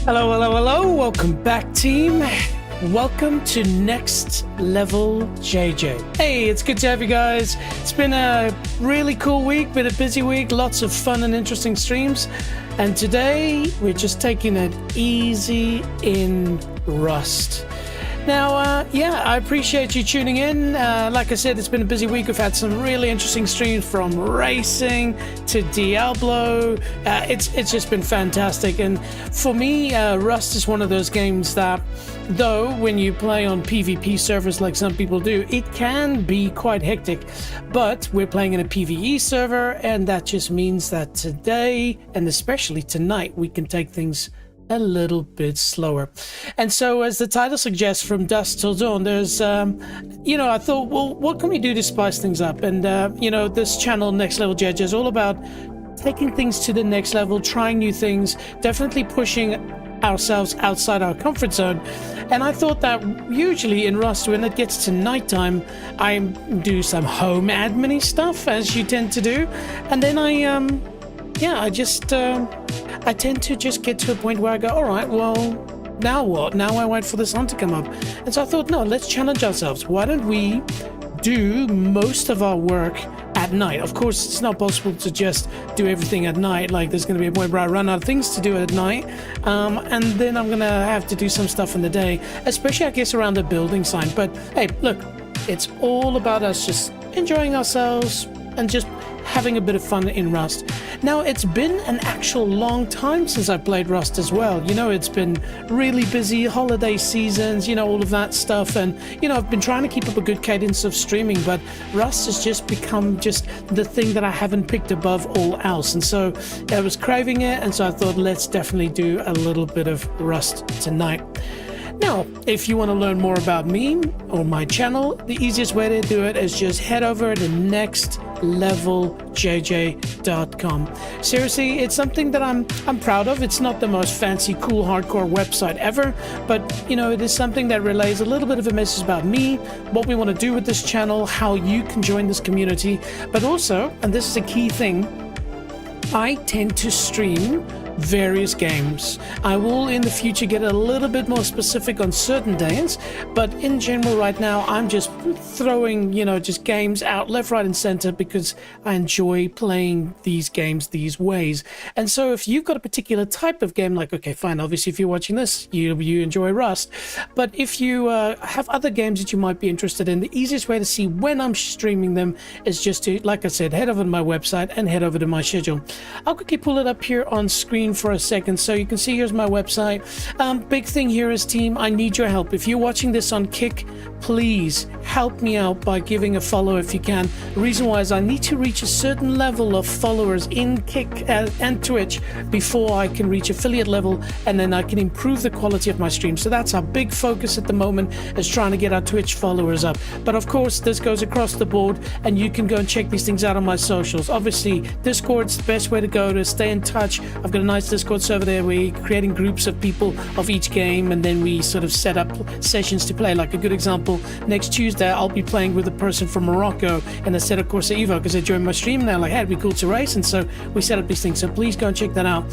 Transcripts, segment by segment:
Hello, hello, hello. Welcome back, team. Welcome to Next Level JJ. Hey, it's good to have you guys. It's been a really cool week, been a busy week, lots of fun and interesting streams. And today, we're just taking it easy in Rust. Now, I appreciate you tuning in. Like I said, it's been a busy week. We've had some really interesting streams from racing to Diablo. It's just been fantastic. And for me, Rust is one of those games that, though when you play on PvP servers like some people do, it can be quite hectic. But we're playing in a PvE server, and that just means that today, and especially tonight, we can take things a little bit slower. And so, as the title suggests, from dusk till dawn, there's I thought, well, what can we do to spice things up? And this channel, Next Level JJ, is all about taking things to the next level, trying new things, definitely pushing ourselves outside our comfort zone. And I thought that usually in Rust, when it gets to nighttime, I do some home admin stuff, as you tend to do, and then I tend to just get to a point where I go, all right, well, now what? Now I wait for the sun to come up. And so I thought, no, let's challenge ourselves. Why don't we do most of our work at night? Of course, it's not possible to just do everything at night. Like, there's going to be a point where I run out of things to do at night. And then I'm going to have to do some stuff in the day, especially, I guess, around the building sign. But hey, look, it's all about us just enjoying ourselves and just having a bit of fun in Rust. Now, it's been an actual long time since I played Rust as well. It's been really busy, holiday seasons, all of that stuff. And, I've been trying to keep up a good cadence of streaming, but Rust has just become just the thing that I haven't picked above all else. And so I was craving it. And so I thought, let's definitely do a little bit of Rust tonight. Now, if you want to learn more about me or my channel, the easiest way to do it is just head over to nextleveljj.com. Seriously, it's something that I'm proud of. It's not the most fancy, cool, hardcore website ever, but it is something that relays a little bit of a message about me, what we want to do with this channel, how you can join this community, but also, and this is a key thing, I tend to stream various games. I will in the future get a little bit more specific on certain days, but in general right now I'm just throwing just games out left, right and center because I enjoy playing these games these ways. And so if you've got a particular type of game, like, okay, fine, obviously if you're watching this, you enjoy Rust, but if you have other games that you might be interested in, the easiest way to see when I'm streaming them is just to, like I said, head over to my website and head over to my schedule. I'll quickly pull it up here on screen for a second so you can see. Here's my website. Big thing here is, team, I need your help. If you're watching this on Kick, please help me out by giving a follow if you can. The reason why is I need to reach a certain level of followers in Kick and Twitch before I can reach affiliate level, and then I can improve the quality of my stream. So that's our big focus at the moment, is trying to get our Twitch followers up. But of course, this goes across the board, and you can go and check these things out on my socials. Obviously, Discord's the best way to go to stay in touch. I've got a nice Discord server there. We're creating groups of people of each game, and then we sort of set up sessions to play. Like a good example, next Tuesday I'll be playing with a person from Morocco in a set of Corsa Evo because they joined my stream and they're like, hey, it'd be cool to race, and so we set up these things. So please go and check that out.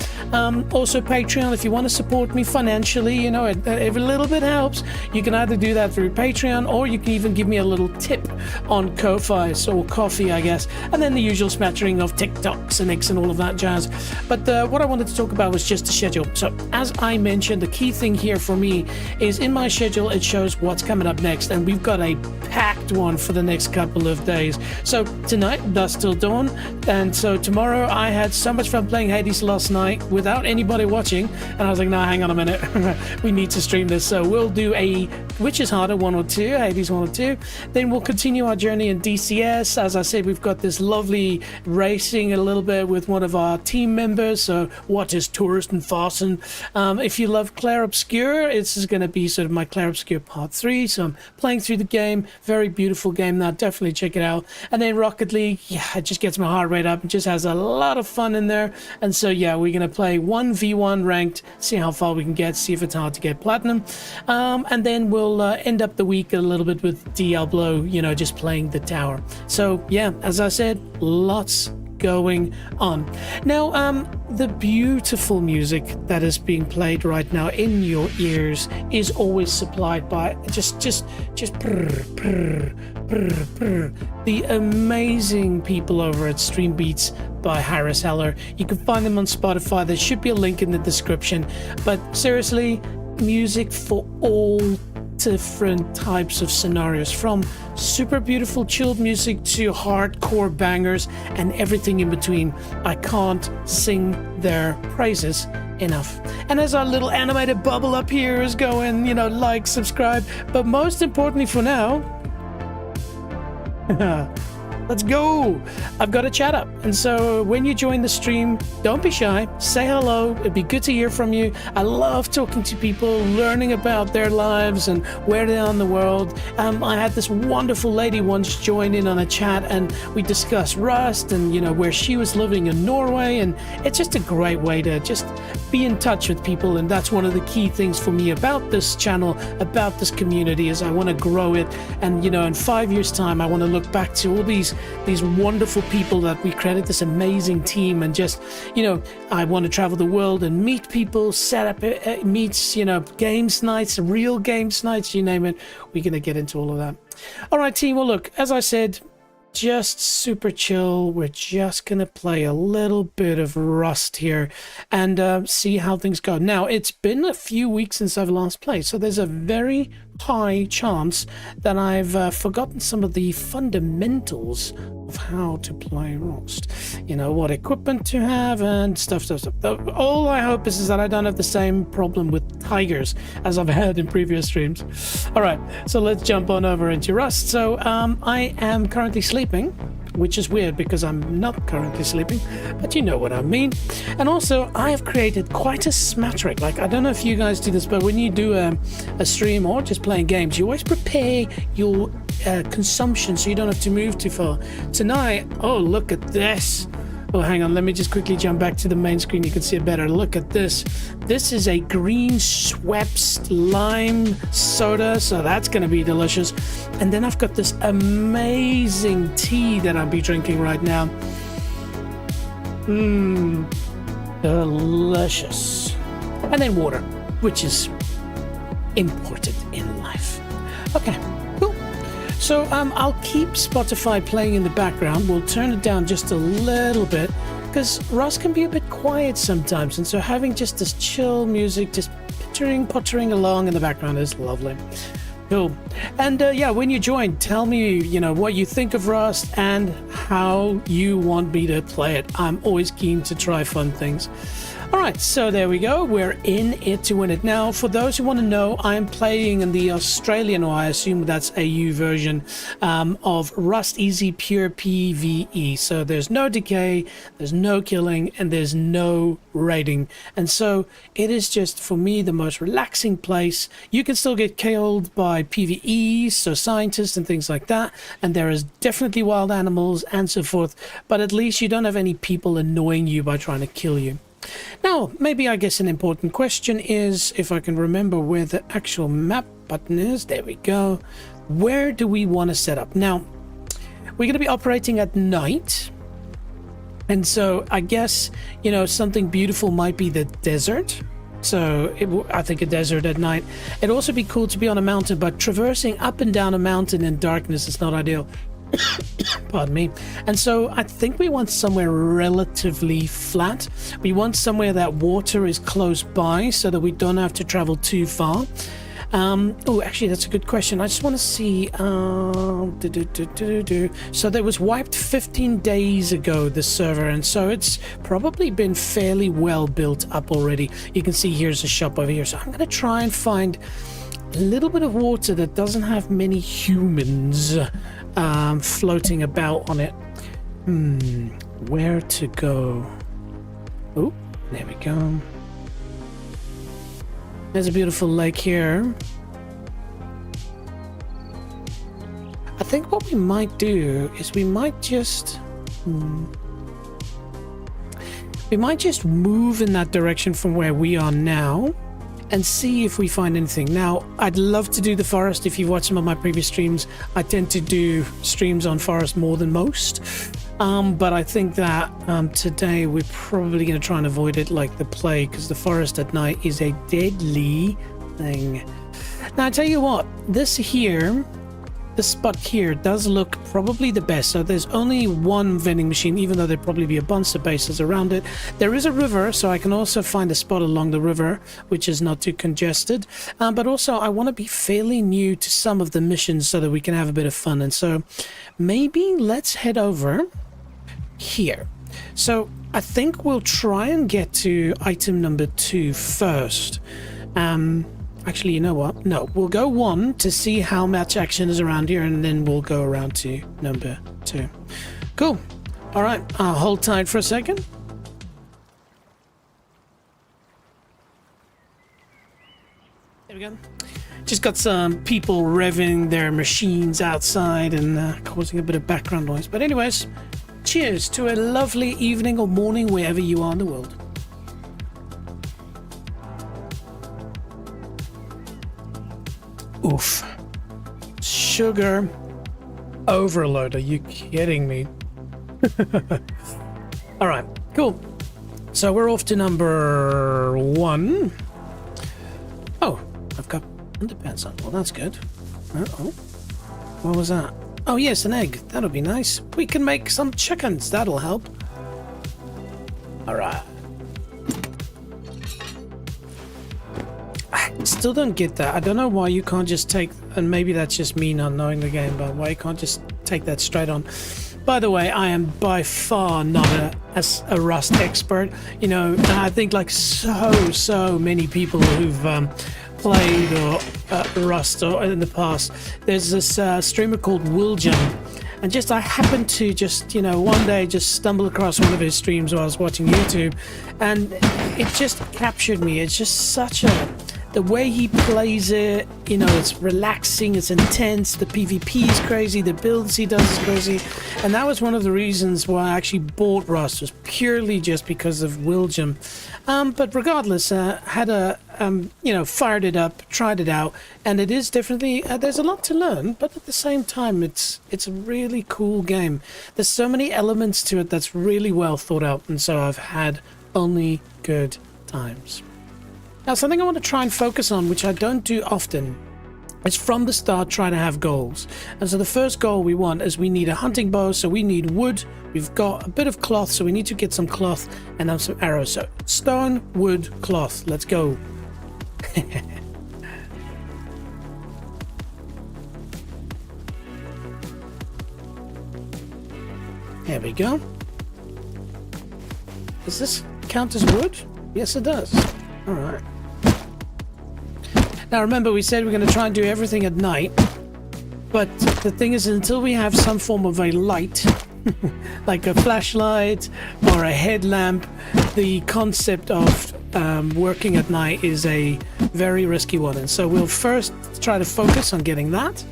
Also Patreon, if you want to support me financially, every little bit helps. You can either do that through Patreon, or you can even give me a little tip on Ko-Fi, or coffee, I guess, and then the usual smattering of TikToks and X and all of that jazz. But what I wanted to talk about was just the schedule. So as I mentioned, the key thing here for me is in my schedule it shows what's coming up next, and we've got a packed one for the next couple of days. So tonight, dusk till dawn, and so tomorrow I had so much fun playing Hades last night without anybody watching, and I was like, no, hang on a minute, we need to stream this. So we'll do a Which is Harder 1 or 2, Hades 1 or 2. Then we'll continue our journey in DCS. As I said, we've got this lovely racing a little bit with one of our team members. So what is Tourist and Fasten? If you love Clair Obscur, this is going to be sort of my Clair Obscur part 3. So I'm playing through the game. Very beautiful game now. Definitely check it out. And then Rocket League, yeah, it just gets my heart rate up. It just has a lot of fun in there. And so, yeah, we're going to play 1v1 ranked, see how far we can get, see if it's hard to get platinum. And then we'll end up the week a little bit with Diablo, just playing the tower. So, yeah, as I said, lots going on. Now, the beautiful music that is being played right now in your ears is always supplied by just prr, prr, prr, prr, the amazing people over at Stream Beats by Harris Heller. You can find them on Spotify. There should be a link in the description. But seriously, music for all different types of scenarios, from super beautiful chilled music to hardcore bangers and everything in between. I can't sing their praises enough. And as our little animated bubble up here is going, like, subscribe, but most importantly for now, let's go. I've got a chat up, and so when you join the stream, don't be shy, say hello. It'd be good to hear from you. I love talking to people, learning about their lives and where they are in the world. I had this wonderful lady once join in on a chat, and we discussed Rust and where she was living in Norway, and it's just a great way to just be in touch with people. And that's one of the key things for me about this channel, about this community, is I want to grow it. And in 5 years time, I want to look back to all these wonderful people that we created, this amazing team, and just I want to travel the world and meet people, set up meets, games nights, real games nights, you name it. We're gonna get into all of that. All right, team. Well, look, as I said, just super chill. We're just gonna play a little bit of Rust here and see how things go. Now, it's been a few weeks since I've last played, so there's a very high chance that I've forgotten some of the fundamentals of how to play Rust. What equipment to have and stuff. All I hope is that I don't have the same problem with tigers as I've had in previous streams. All right, so let's jump on over into Rust. So I am currently sleeping, which is weird because I'm not currently sleeping, but you know what I mean. And also, I have created quite a smattering. Like, I don't know if you guys do this, but when you do a stream or just playing games, you always prepare your consumption so you don't have to move too far. Tonight, oh, look at this. Oh, hang on, let me just quickly jump back to the main screen. You can see it better. Look at this. This is a green Schweppes lime soda, so that's going to be delicious. And then I've got this amazing tea that I'll be drinking right now. Delicious. And then water, which is important in life. Okay, cool. So I'll keep Spotify playing in the background. We'll turn it down just a little bit because Rust can be a bit quiet sometimes, and so having just this chill music just pottering along in the background is lovely. Cool. And yeah, when you join, tell me what you think of Rust and how you want me to play it. I'm always keen to try fun things. All right, so there we go. We're in it to win it. Now, for those who want to know, I'm playing in the Australian, or I assume that's AU version, of Rust Easy Pure PvE. So there's no decay, there's no killing, and there's no raiding. And so it is just, for me, the most relaxing place. You can still get killed by PvE, so scientists and things like that. And there is definitely wild animals and so forth. But at least you don't have any people annoying you by trying to kill you. Now, maybe I guess an important question is, if I can remember where the actual map button is. There we go. Where do we want to set up? Now, we're going to be operating at night. And so I guess, something beautiful might be the desert. So I think a desert at night. It'd also be cool to be on a mountain, but traversing up and down a mountain in darkness is not ideal. Pardon me. And so I think we want somewhere relatively flat. We want somewhere that water is close by so that we don't have to travel too far. Oh, actually, that's a good question. I just want to see. So that was wiped 15 days ago, the server, and so it's probably been fairly well built up already. You can see here's a shop over here. So I'm going to try and find a little bit of water that doesn't have many humans floating about on it. Where to go? Oh, there we go. There's a beautiful lake here. I think what we might do is we might just move in that direction from where we are now and see if we find anything. Now, I'd love to do the forest. If you've watched some of my previous streams, I tend to do streams on forest more than most. But I think that today we're probably going to try and avoid it like the plague, because the forest at night is a deadly thing. Now I tell you what, this spot here does look probably the best. So there's only one vending machine, even though there'd probably be a bunch of bases around it. There is a river, so I can also find a spot along the river which is not too congested, but also I want to be fairly new to some of the missions so that we can have a bit of fun. And so maybe let's head over here. So I think we'll try and get to item number 2 first. Actually, you know what? No, we'll go 1 to see how much action is around here, and then we'll go around to number 2. Cool. All right, hold tight for a second. There we go. Just got some people revving their machines outside and causing a bit of background noise. But anyways, cheers to a lovely evening or morning wherever you are in the world. Oof. Sugar overload. Are you kidding me? All right, cool. So we're off to number 1. Oh, I've got underpants on. Well, that's good. Uh-oh. What was that? Oh, yes, an egg. That'll be nice. We can make some chickens. That'll help. All right. I still don't get that. I don't know why you can't just take, and maybe that's just me not knowing the game, but why you can't just take that straight on. By the way, I am by far not a Rust expert. You know, I think like so many people who've played or Rust or in the past. There's this streamer called William, and just I happened to just, you know, one day just stumble across one of his streams while I was watching YouTube, and it just captured me. It's just such a, the way he plays it, you know, it's relaxing, it's intense, the PvP is crazy, the builds he does is crazy, and that was one of the reasons why I actually bought Rust, was purely just because of William. But regardless, had a, you know, fired it up, tried it out, and it is definitely, there's a lot to learn, but at the same time, it's a really cool game. There's so many elements to it that's really well thought out, and so I've had only good times. Now, something I want to try and focus on, which I don't do often, is from the start try to have goals. And so the first goal we want is we need a hunting bow, so we need wood. We've got a bit of cloth, so we need to get some cloth and have some arrows. So stone, wood, cloth. Let's go. There we go. Does this count as wood? Yes, it does. All right. Now remember, we said we're going to try and do everything at night, but the thing is, until we have some form of a light, like a flashlight or a headlamp, the concept of working at night is a very risky one. And so we'll first try to focus on getting that,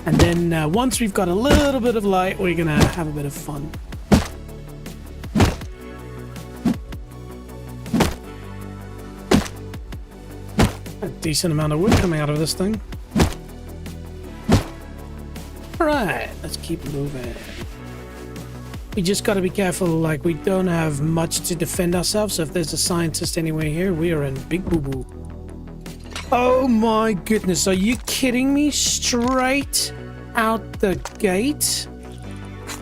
and then once we've got a little bit of light, we're going to have a bit of fun. A decent amount of wood coming out of this thing. Alright, let's keep moving. We just gotta be careful, like we don't have much to defend ourselves, so if there's a scientist anywhere here, we are in big boo-boo. Oh my goodness, are you kidding me? Straight out the gate?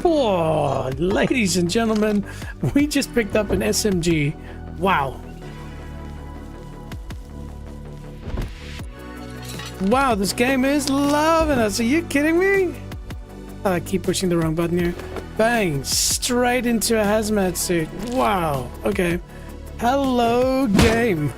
Whoa, ladies and gentlemen, we just picked up an SMG. Wow. Wow, this game is loving us. Are you kidding me? I keep pushing the wrong button here. Bang! Straight into a hazmat suit. Wow. Okay. Hello, game.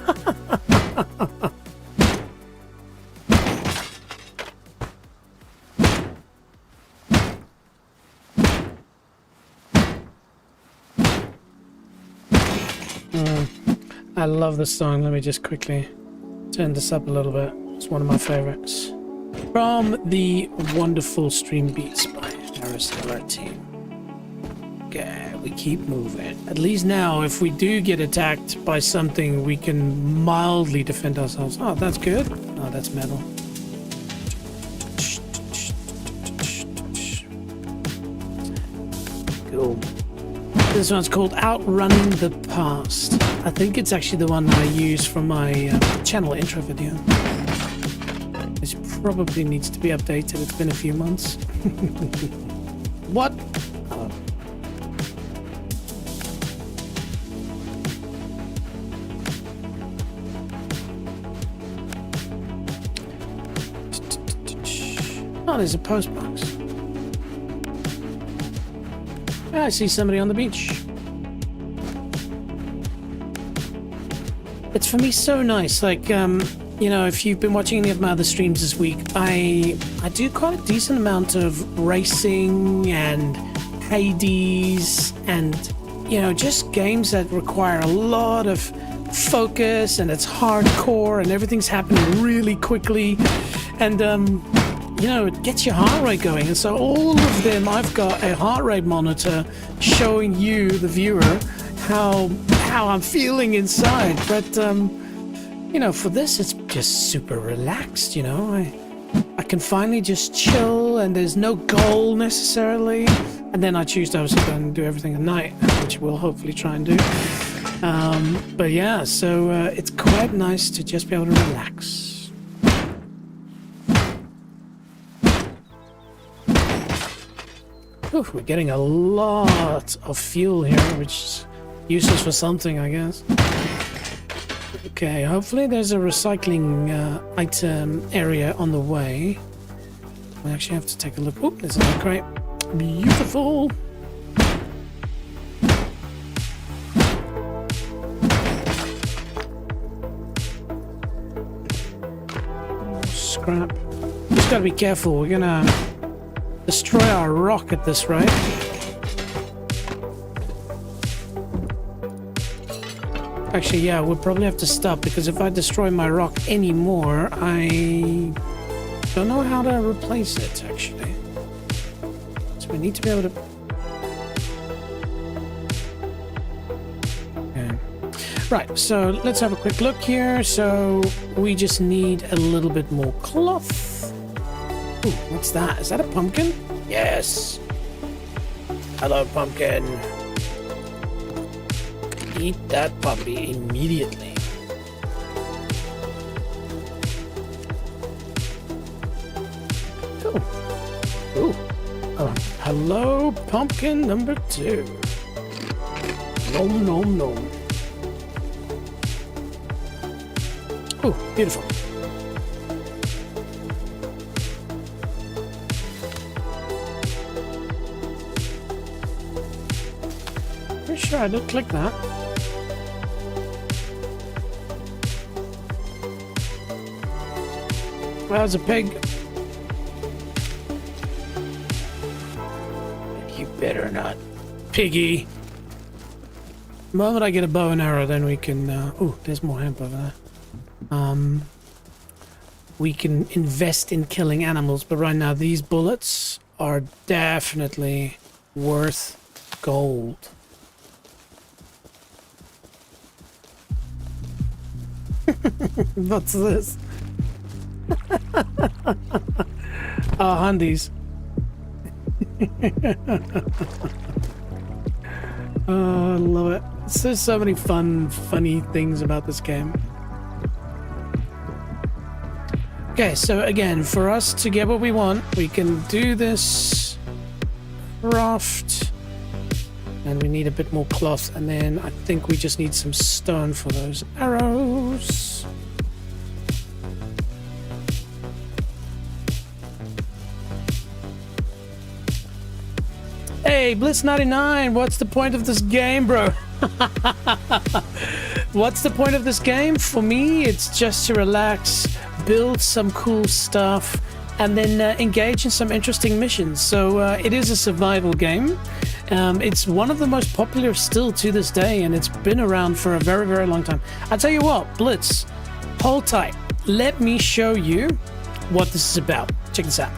I love this song. Let me just quickly turn this up a little bit. It's one of my favorites. From the wonderful Stream Beats by Aristella team. Okay, we keep moving. At least now, if we do get attacked by something, we can mildly defend ourselves. Oh, that's good. Oh, that's metal. This one's called Outrunning the Past. I think it's actually the one I used for my channel intro video. This probably needs to be updated. It's been a few months. What? Oh. Oh, there's a post box. I see somebody on the beach. It's for me so nice. Like, you know, if you've been watching any of my other streams this week, I do quite a decent amount of racing and Hades and, you know, just games that require a lot of focus and it's hardcore and everything's happening really quickly. And, you know, it gets your heart rate going. And so all of them, I've got a heart rate monitor showing you, the viewer, how I'm feeling inside. But, you know, for this, it's just super relaxed, you know. I can finally just chill and there's no goal necessarily. And then I choose to obviously go and do everything at night, which we'll hopefully try and do. But yeah, so it's quite nice to just be able to relax. Oof, we're getting a lot of fuel here, which is useless for something, I guess. Okay, hopefully there's a recycling item area on the way. We actually have to take a look. Oh, there's another crate. Beautiful. Scrap. Just gotta be careful. We're gonna destroy our rock at this rate. Actually, yeah, we'll probably have to stop because if I destroy my rock anymore, I don't know how to replace it, actually. So we need to be able to... Okay. Right, so let's have a quick look here. So we just need a little bit more cloth. Ooh, what's that? Is that a pumpkin? Yes. Hello, pumpkin. Eat that puppy immediately. Cool. Ooh. Oh, hello, pumpkin number 2. Nom nom nom. Ooh, beautiful. Pretty sure I did click that. Well, there's a pig. You better not. Piggy. The moment I get a bow and arrow, then we can... oh, there's more hemp over there. We can invest in killing animals, but right now these bullets are definitely worth gold. What's this? Hundies. Oh, I love it. There's so many funny things about this game. Okay, so again, for us to get what we want, we can do this craft, and we need a bit more cloth, and then I think we just need some stone for those arrows. Hey, Blitz99, what's the point of this game, bro? What's the point of this game? For me, it's just to relax, build some cool stuff, and then engage in some interesting missions. So it is a survival game. It's one of the most popular still to this day, and it's been around for a very, very long time. I'll tell you what, Blitz, hold tight. Let me show you what this is about. Check this out.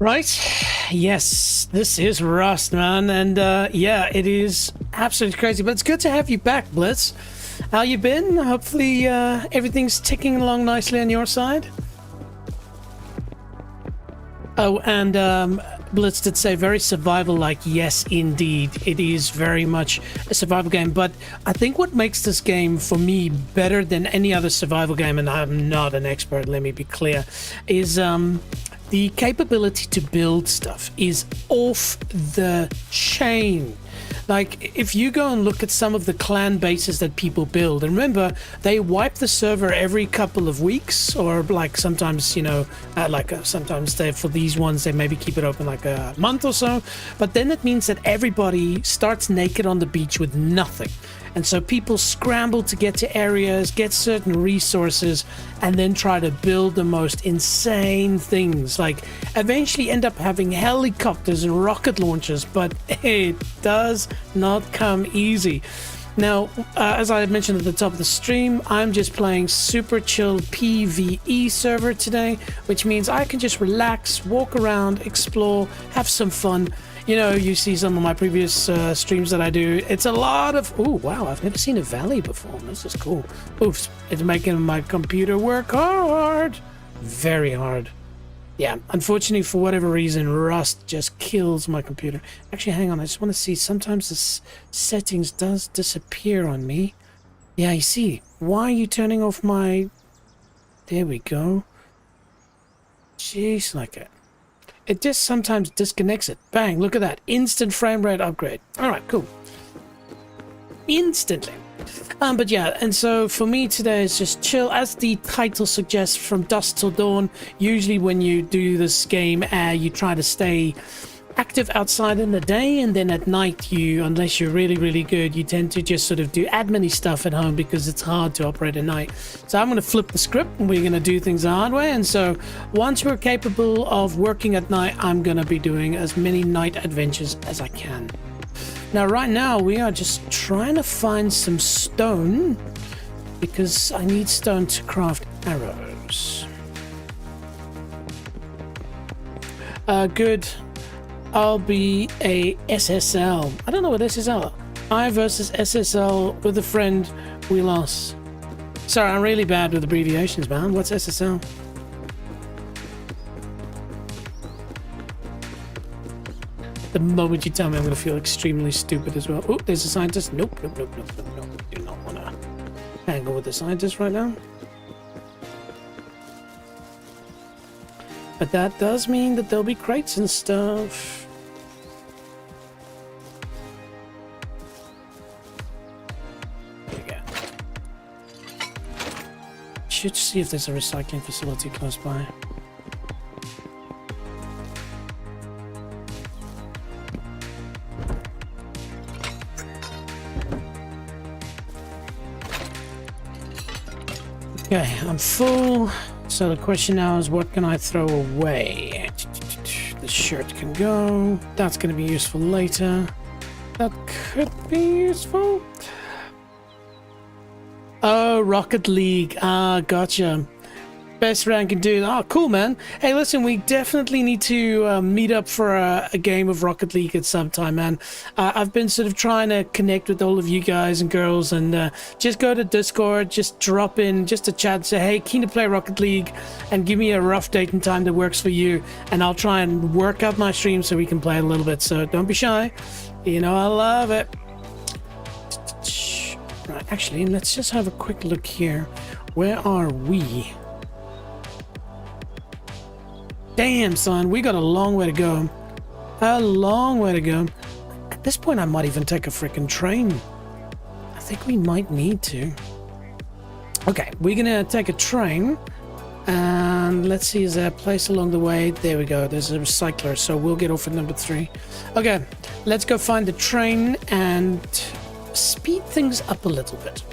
Right? Yes, this is Rust, man. And yeah, it is absolutely crazy. But it's good to have you back, Blitz. How you been? Hopefully everything's ticking along nicely on your side. Oh, and Blitz did say very survival-like. Yes, indeed. It is very much a survival game. But I think what makes this game, for me, better than any other survival game, and I'm not an expert, let me be clear, is the capability to build stuff is off the chain. Like, if you go and look at some of the clan bases that people build, and remember, they wipe the server every couple of weeks, or like sometimes, you know, sometimes they, for these ones, they maybe keep it open like a month or so, but then it means that everybody starts naked on the beach with nothing. And so people scramble to get to areas, get certain resources, and then try to build the most insane things. Like, eventually end up having helicopters and rocket launchers, but it does not come easy. Now, as I mentioned at the top of the stream, I'm just playing super chill PvE server today, which means I can just relax, walk around, explore, have some fun. You know, you see some of my previous streams that I do. It's a lot of... Oh, wow, I've never seen a valley before. This is cool. Oops, it's making my computer work hard. Very hard. Yeah, unfortunately, for whatever reason, Rust just kills my computer. Actually, hang on, I just want to see. Sometimes the settings does disappear on me. Yeah, you see. Why are you turning off my... There we go. Jeez, like it. It just sometimes disconnects it. Bang, look at that. Instant frame rate upgrade. All right, cool. Instantly. But yeah, and so for me today is just chill. As the title suggests, from dusk till dawn. Usually when you do this game, you try to stay active outside in the day, and then at night you, unless you're really, really good, you tend to just sort of do admin-y stuff at home because it's hard to operate at night. So I'm going to flip the script and we're going to do things the hard way. And so once we're capable of working at night, I'm going to be doing as many night adventures as I can. Now, right now, we are just trying to find some stone because I need stone to craft arrows. Good. I'll be a SSL. I don't know what SSL. I versus SSL with a friend we lost. Sorry, I'm really bad with abbreviations, man. What's SSL? The moment you tell me, I'm going to feel extremely stupid as well. Oh, there's a scientist. Nope, nope, nope, nope, nope, nope. Do not want to hang with the scientist right now. But that does mean that there'll be crates and stuff. There we go. Should see if there's a recycling facility close by. Okay, I'm full. So the question now is, what can I throw away? The shirt can go. That's going to be useful later. That could be useful. Oh, Rocket League. Ah, gotcha. Best ranking dude. Oh, cool, man. Hey, listen, we definitely need to meet up for a game of Rocket League at some time, man. I've been sort of trying to connect with all of you guys and girls, and just go to Discord, just drop in, just to chat, say, hey, keen to play Rocket League, and give me a rough date and time that works for you, and I'll try and work out my stream so we can play a little bit. So don't be shy. You know I love it. Right, actually, let's just have a quick look here. Where are we? Damn, son, we got a long way to go. A long way to go. At this point, I might even take a freaking train. I think we might need to. Okay, we're gonna take a train. And let's see, is there a place along the way? There we go, there's a recycler, so we'll get off at number 3. Okay, let's go find the train and speed things up a little bit.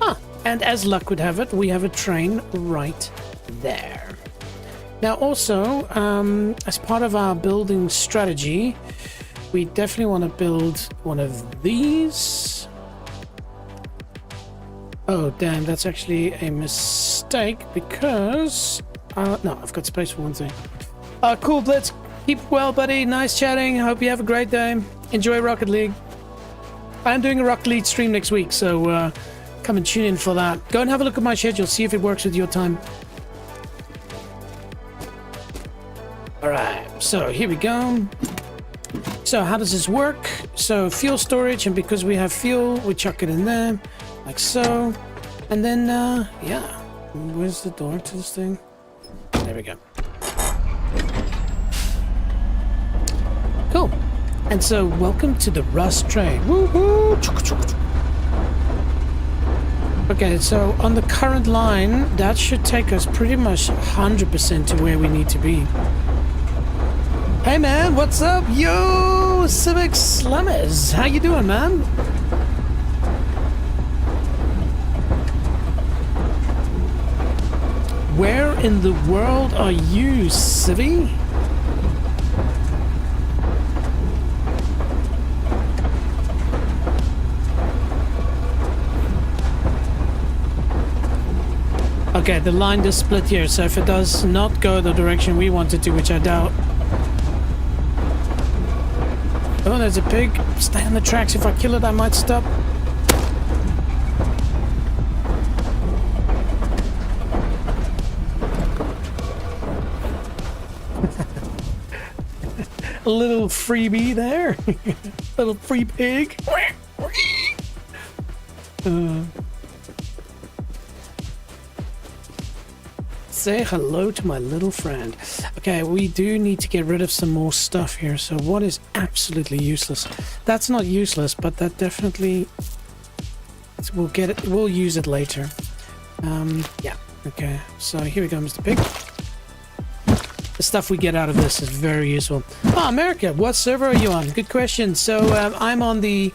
Ah, and as luck would have it, we have a train right there. Now also, as part of our building strategy, we definitely want to build one of these. Oh damn, that's actually a mistake because... no, I've got space for one thing. Cool, Blitz. Keep well, buddy. Nice chatting. Hope you have a great day. Enjoy Rocket League. I'm doing a Rocket League stream next week, so come and tune in for that. Go and have a look at my schedule, see if it works with your time. Alright, so here we go. So how does this work? So fuel storage, and because we have fuel, we chuck it in there, like so. And then, yeah. Where's the door to this thing? There we go. Cool. And so, welcome to the Rust train. Woohoo! Okay, so on the current line, that should take us pretty much 100% to where we need to be. Hey man, what's up? Yo, Civic Slummers. How you doing, man? Where in the world are you, Civvy? Okay, the line just split here, so if it does not go the direction we want it to, which I doubt. Oh, there's a pig. Stay on the tracks. If I kill it, I might stop. A little freebie there. Little free pig. Say hello to my little friend. Okay, we do need to get rid of some more stuff here. So what is absolutely useless? That's not useless, but that definitely we'll get it. We'll use it later. Yeah. Okay. So here we go, Mr. Pig. The stuff we get out of this is very useful. Oh, America, what server are you on? Good question. So I'm on the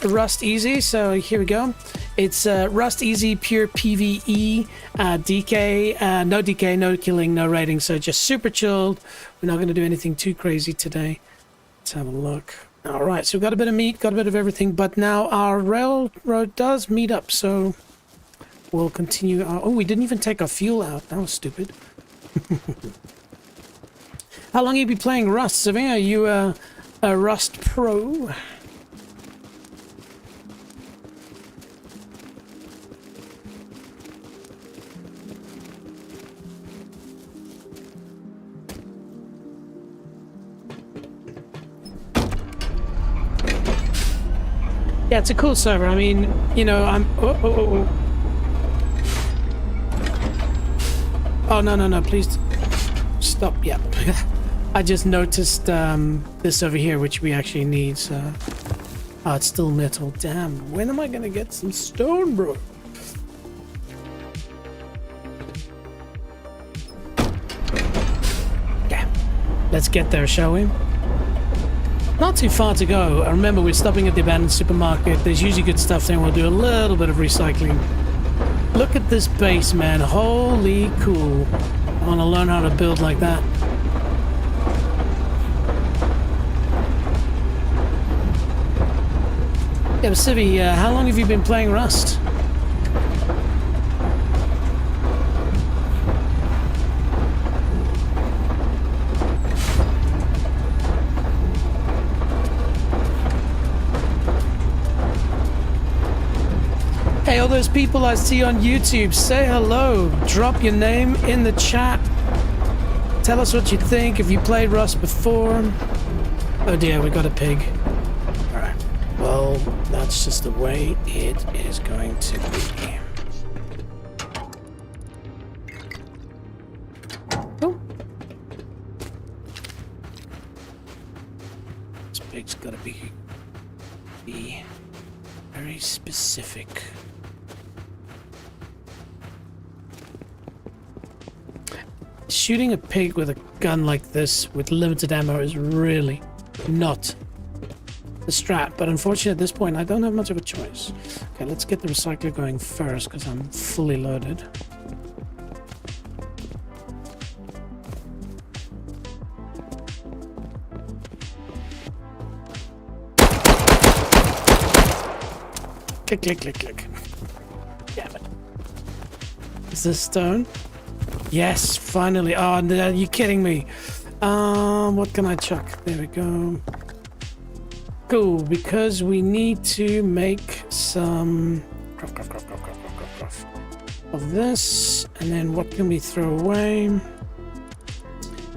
Rust Easy. So here we go. It's Rust Easy Pure PvE, DK, no DK, no killing, no raiding, so just super chilled. We're not going to do anything too crazy today. Let's have a look. All right, so we've got a bit of meat, got a bit of everything, but now our railroad does meet up, so we'll continue. Oh, we didn't even take our fuel out. That was stupid. How long have you been playing Rust, Savannah? Are you a Rust pro? Yeah, it's a cool server. I mean, you know, I'm... Oh, no, please stop. Yeah. I just noticed this over here, which we actually need, so... Oh, it's still metal. Damn, when am I gonna get some stone, bro? Yeah. Let's get there, shall we? Not too far to go. I remember we're stopping at the abandoned supermarket. There's usually good stuff there, and we'll do a little bit of recycling. Look at this base, man. Holy cool. I want to learn how to build like that. Yeah, but Civi, how long have you been playing Rust? Hey, all those people I see on YouTube, say hello. Drop your name in the chat. Tell us what you think, if you played Rust before. Oh dear, we got a pig. Alright. Well, that's just the way it is going to be. Oh. This pig's gotta be very specific. Shooting a pig with a gun like this with limited ammo is really not the strat, but unfortunately at this point I don't have much of a choice. Okay, let's get the recycler going first because I'm fully loaded. Click, click, click, click. Damn it. Is this stone? Yes, finally. Oh, no, are you kidding me? What can I chuck? There we go. Cool, because we need to make some of this, and then what can we throw away?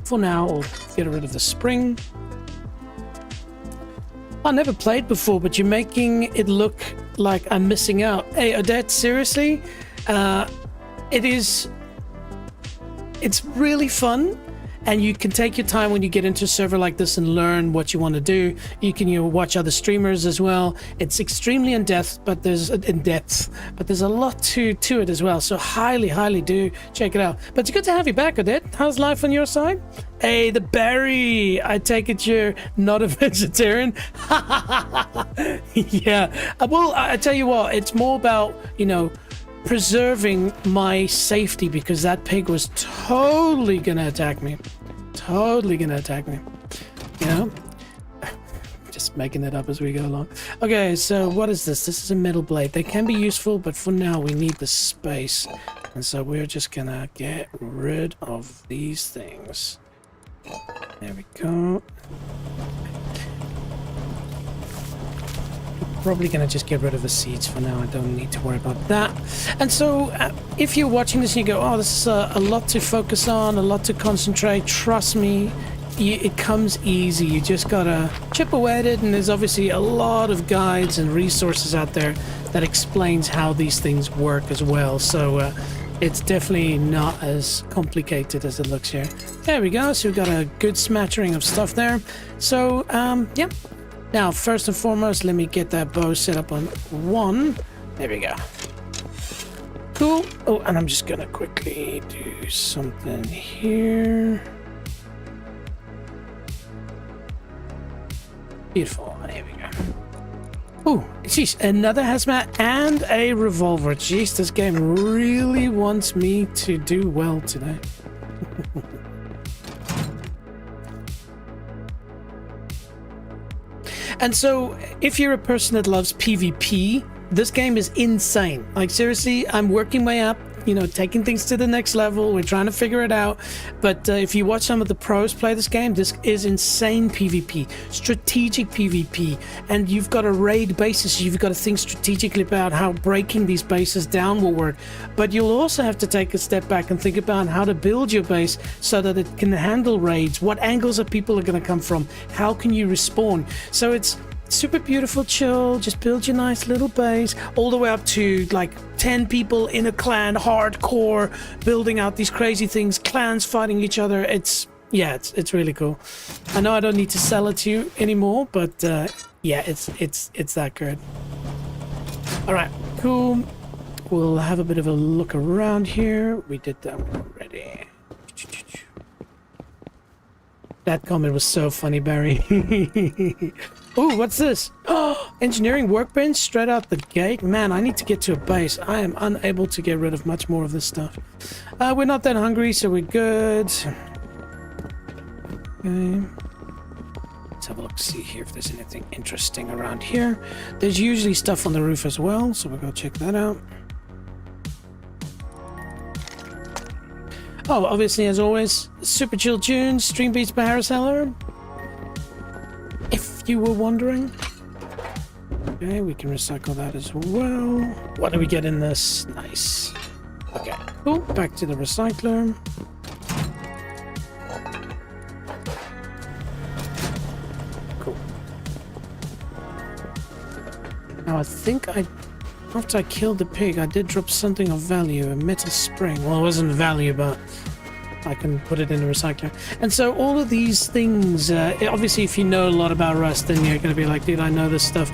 For now, we'll get rid of the spring. I never played before, but you're making it look like I'm missing out. Hey, Odette, seriously? It's really fun. And you can take your time when you get into a server like this and learn what you want to do. You can watch other streamers as well. It's extremely in-depth, but there's a lot to it as well. So highly do check it out. But it's good to have you back, Odette. How's life on your side? Hey, the berry. I take it you're not a vegetarian. Yeah. Well, I tell you what, it's more about, preserving my safety, because that pig was totally gonna attack me. Just making it up as we go along. Okay, so what is this? This is a metal blade. They can be useful, but for now we need the space, and so we're just gonna get rid of these things. There we go. Probably gonna just get rid of the seeds for now. I don't need to worry about that. And so if you're watching this and you go, oh, this is a lot to focus on, a lot to concentrate, trust me, it comes easy. You just gotta chip away at it, and there's obviously a lot of guides and resources out there that explains how these things work as well. So it's definitely not as complicated as it looks here. There we go. So we've got a good smattering of stuff there. So yeah. Now, first and foremost, let me get that bow set up on 1. There we go. Cool. Oh, and I'm just gonna quickly do something here. Beautiful. There we go. Oh, jeez, another hazmat and a revolver. Jeez, this game really wants me to do well today. And so, if you're a person that loves PvP, this game is insane. Like, seriously, I'm working my way up, taking things to the next level. We're trying to figure it out. But if you watch some of the pros play this game, this is insane PvP, strategic PvP. And you've got to raid bases. You've got to think strategically about how breaking these bases down will work. But you'll also have to take a step back and think about how to build your base so that it can handle raids. What angles of people are going to come from? How can you respawn? So it's super beautiful, chill, just build your nice little base, all the way up to like 10 people in a clan, hardcore, building out these crazy things, clans fighting each other. It's really cool. I know I don't need to sell it to you anymore, but yeah, it's that good. All right, cool. We'll have a bit of a look around here. We did that already. That comment was so funny, Barry. Oh, what's this? Oh, engineering workbench straight out the gate. Man, I need to get to a base. I am unable to get rid of much more of this stuff. We're not that hungry, so we're good. Okay. Let's have a look, see here if there's anything interesting around here. There's usually stuff on the roof as well, so we'll go check that out. Oh, obviously, as always, super chill tunes, stream beats by Harris Heller. If you were wondering. Okay, we can recycle that as well. What do we get in this? Nice. Okay, cool. Back to the recycler. Cool. Now I think after I killed the pig, I did drop something of value, a metal spring. Well, it wasn't value, but I can put it in the recycler. And so all of these things, obviously if you know a lot about Rust, then you're going to be like, dude, I know this stuff.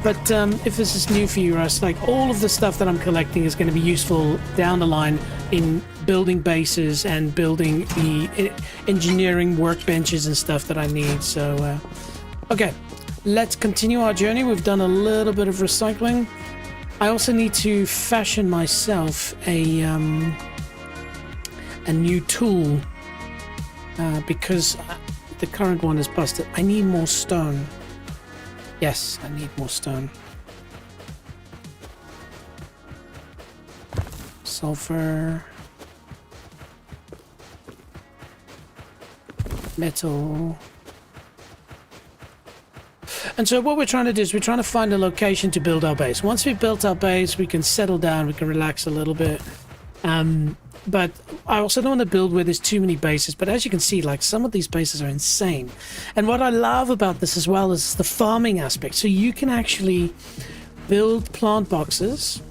But if this is new for you, Rust, like all of the stuff that I'm collecting is going to be useful down the line in building bases and building the engineering workbenches and stuff that I need. So, okay, let's continue our journey. We've done a little bit of recycling. I also need to fashion myself a new tool because the current one is busted. I need more stone. Yes, I need more stone. Sulfur. Metal. And so what we're trying to do is we're trying to find a location to build our base. Once we've built our base, we can settle down, we can relax a little bit. But I also don't want to build where there's too many bases. But as you can see, like, some of these bases are insane. And what I love about this as well is the farming aspect. So you can actually build plant boxes.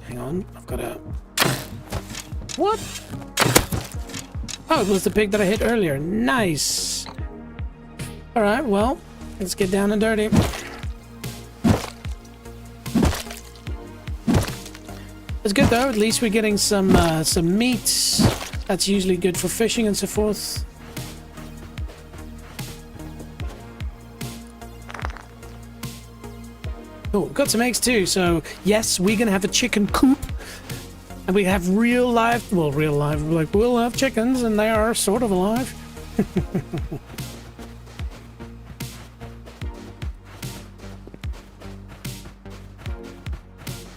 Hang on, I've got a... What? Oh, it was the pig that I hit earlier. Nice. All right, well, let's get down and dirty. It's good though. At least we're getting some meat. That's usually good for fishing and so forth. Oh, got some eggs too. So yes, we're gonna have a chicken coop, and we have real live. Well, real live. Like, we'll have chickens, and they are sort of alive.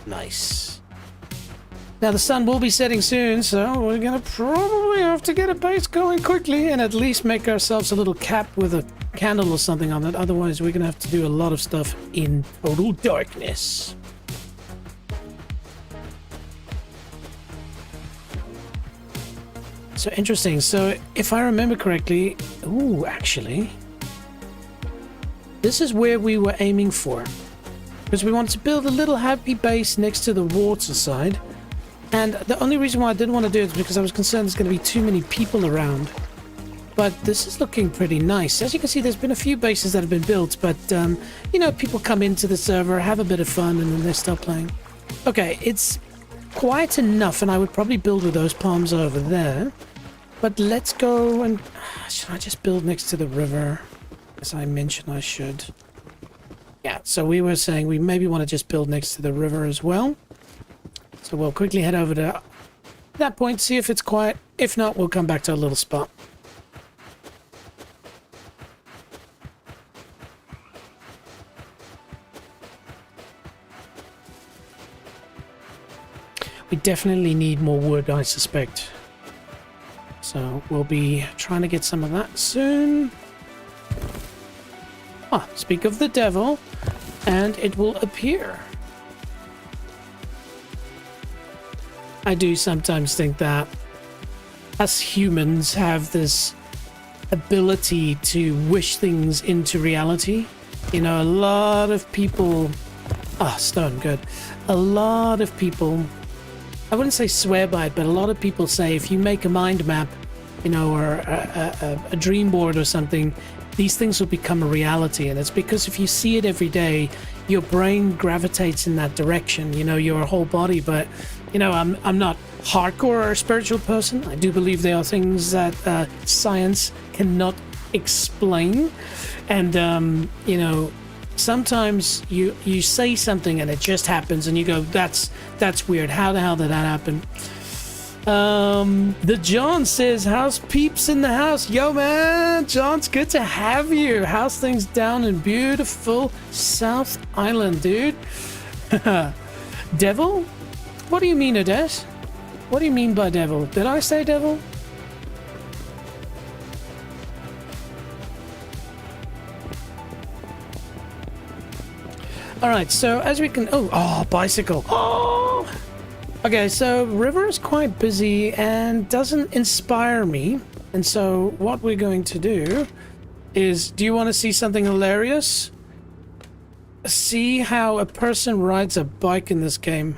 Nice. Now the sun will be setting soon, so we're gonna probably have to get a base going quickly and at least make ourselves a little cap with a candle or something on it. Otherwise, we're gonna have to do a lot of stuff in total darkness. So interesting. So if I remember correctly, ooh, actually, this is where we were aiming for. Because we wanted to build a little happy base next to the water side. And the only reason why I didn't want to do it is because I was concerned there's going to be too many people around. But this is looking pretty nice. As you can see, there's been a few bases that have been built. But, you know, people come into the server, have a bit of fun, and then they stop playing. Okay, it's quiet enough, and I would probably build with those palms over there. But let's go and... Should I just build next to the river? As I mentioned, I should. Yeah, so we were saying we maybe want to just build next to the river as well. So we'll quickly head over to that point, see if it's quiet. If not, we'll come back to a little spot. We definitely need more wood, I suspect. So we'll be trying to get some of that soon. Ah, speak of the devil, and it will appear. I do sometimes think that us humans have this ability to wish things into reality. You know, a lot of people... Ah, stone, good. A lot of people... I wouldn't say swear by it, but a lot of people say if you make a mind map, you know, or a dream board or something, these things will become a reality. And it's because if you see it every day, your brain gravitates in that direction, you know, your whole body. But, you know, I'm not hardcore or a spiritual person. I do believe there are things that science cannot explain. And, you know, sometimes you say something and it just happens and you go, that's weird. How the hell did that happen? The John says, how's peeps in the house? Yo, man, John, it's good to have you. How's things down in beautiful South Island, dude? Devil? What do you mean, Odette? What do you mean by devil? Did I say devil? Alright, so as we can... Oh, bicycle. Oh! Okay, so river is quite busy and doesn't inspire me. And so what we're going to do is... Do you want to see something hilarious? See how a person rides a bike in this game.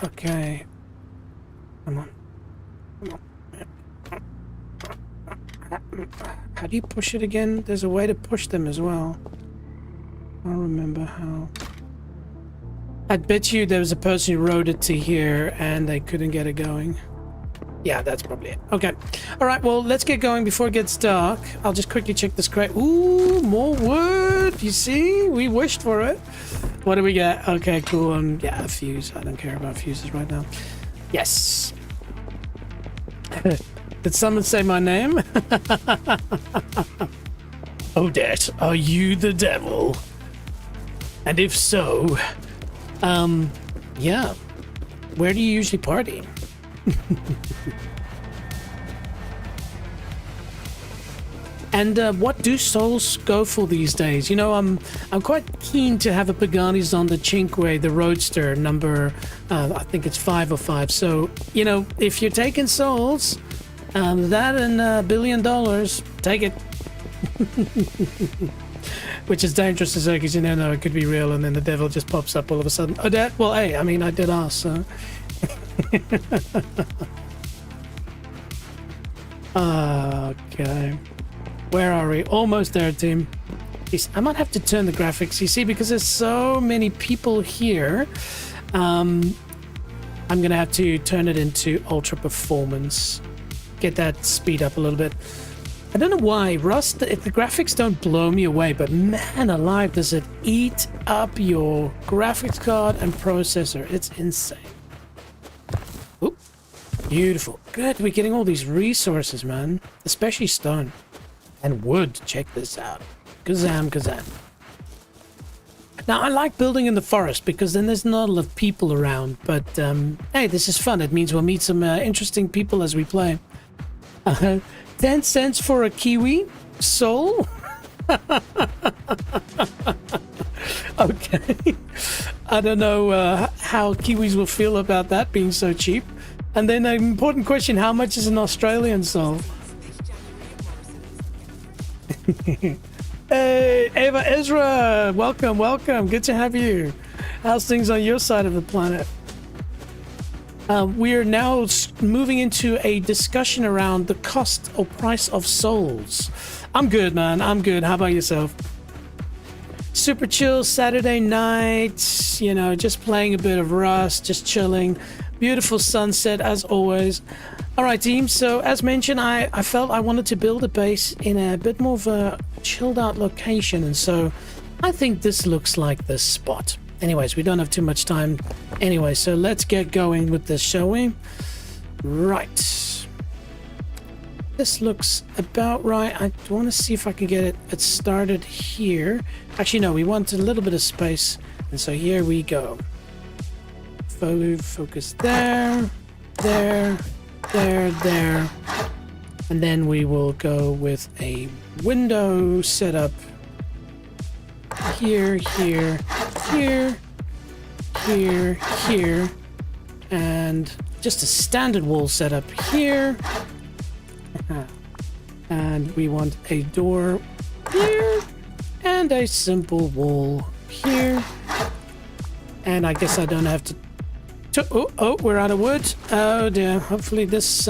Okay. Come on. Come on. How do you push it again? There's a way to push them as well. I don't remember how. I bet you there was a person who rode it to here and they couldn't get it going. Yeah, that's probably it. Okay. Alright, well, let's get going before it gets dark. I'll just quickly check this crate. Ooh, more wood. You see? We wished for it. What do we get? Okay, cool. Yeah, a fuse. I don't care about fuses right now. Yes. Did someone say my name? Odette, are you the devil? And if so, yeah. Where do you usually party? And what do souls go for these days? You know, I'm quite keen to have a Pagani's on the Cinque, the Roadster number. I think it's 505. So you know, if you're taking souls, that and $1 billion, take it. Which is dangerous to say because you never know, it could be real, and then the devil just pops up all of a sudden. Oh, that, well, hey, I mean, I did ask, so. Okay. Where are we? Almost there, team. I might have to turn the graphics, you see, because there's so many people here. I'm gonna have to turn it into ultra performance. Get that speed up a little bit. I don't know why Rust, the graphics don't blow me away, but man alive, does it eat up your graphics card and processor. It's insane. Oop. Beautiful. Good, we're getting all these resources, man. Especially stone. And wood. Check this out. Kazam, kazam. Now, I like building in the forest because then there's not a lot of people around. But, hey, this is fun. It means we'll meet some interesting people as we play. 10 cents for a kiwi soul? Okay. I don't know how Kiwis will feel about that being so cheap. And then an important question, how much is an Australian soul? Hey, Ava Ezra, welcome, welcome. Good to have you. How's things on your side of the planet? We are now moving into a discussion around the cost or price of souls. I'm good, man. I'm good. How about yourself? Super chill Saturday night, you know, just playing a bit of Rust, just chilling. Beautiful sunset as always. All right, team. So as mentioned, I felt I wanted to build a base in a bit more of a chilled out location. And so I think this looks like this spot. Anyways, we don't have too much time anyway, so let's get going with this, shall we? Right. This looks about right. I want to see if I can get it started here. Actually, no, we want a little bit of space. And so here we go. Focus there, there, there, there. And then we will go with a window setup here, here, here, here, here, and just a standard wall setup here. And we want a door here and a simple wall here. And I guess I don't have to oh, we're out of wood. Oh dear. Hopefully this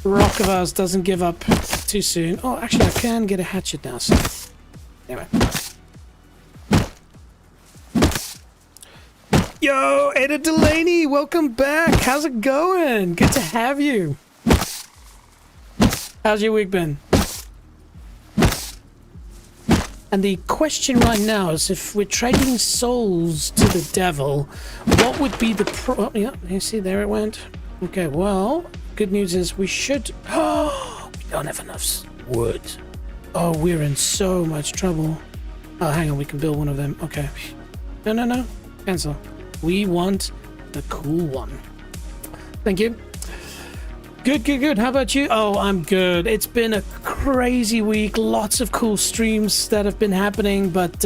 rock of ours doesn't give up too soon. Oh, actually I can get a hatchet now, so anyway. Yo, Ada Delaney, welcome back. How's it going? Good to have you. How's your week been? And the question right now is, if we're trading souls to the devil, what would be the yeah, you see, there it went. Okay, well, good news is we should... Oh, we don't have enough wood. Oh, we're in so much trouble. Oh, hang on, we can build one of them. Okay. No, no, no. Cancel. We want the cool one. Thank you. Good, good, good. How about you? Oh, I'm good. It's been a crazy week. Lots of cool streams that have been happening, but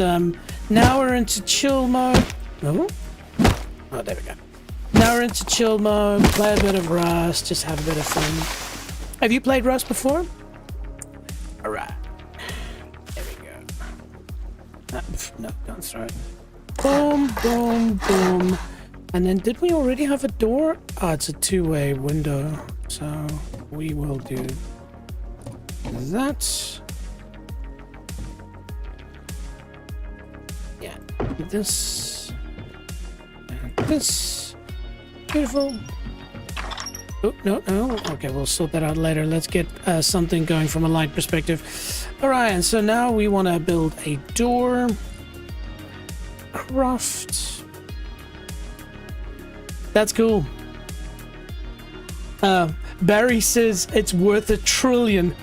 now we're into chill mode. Oh, there we go. Now we're into chill mode. Play a bit of Rust. Just have a bit of fun. Have you played Rust before? All right. There we go. No, don't throw it. Boom, boom, boom. And then did we already have a door? Oh, it's a two-way window. So we will do that. Yeah, this and this. Beautiful. Oh, no, no. Okay, we'll sort that out later. Let's get something going from a light perspective. All right, and so now we want to build a door. Craft. That's cool. Barry says it's worth $1 trillion.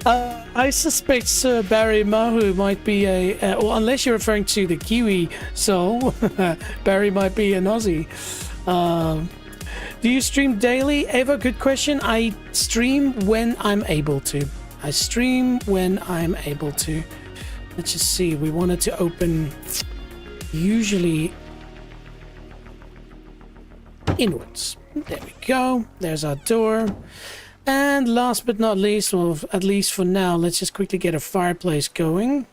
I I suspect Sir Barry Mahu might be well, unless you're referring to the Kiwi soul, Barry might be an Aussie. Do you stream daily? Eva, good question. I stream when I'm able to. I stream when I'm able to. Let's just see. We wanted to open usually inwards. There we go. There's our door. And last but not least, well, at least for now, let's just quickly get a fireplace going.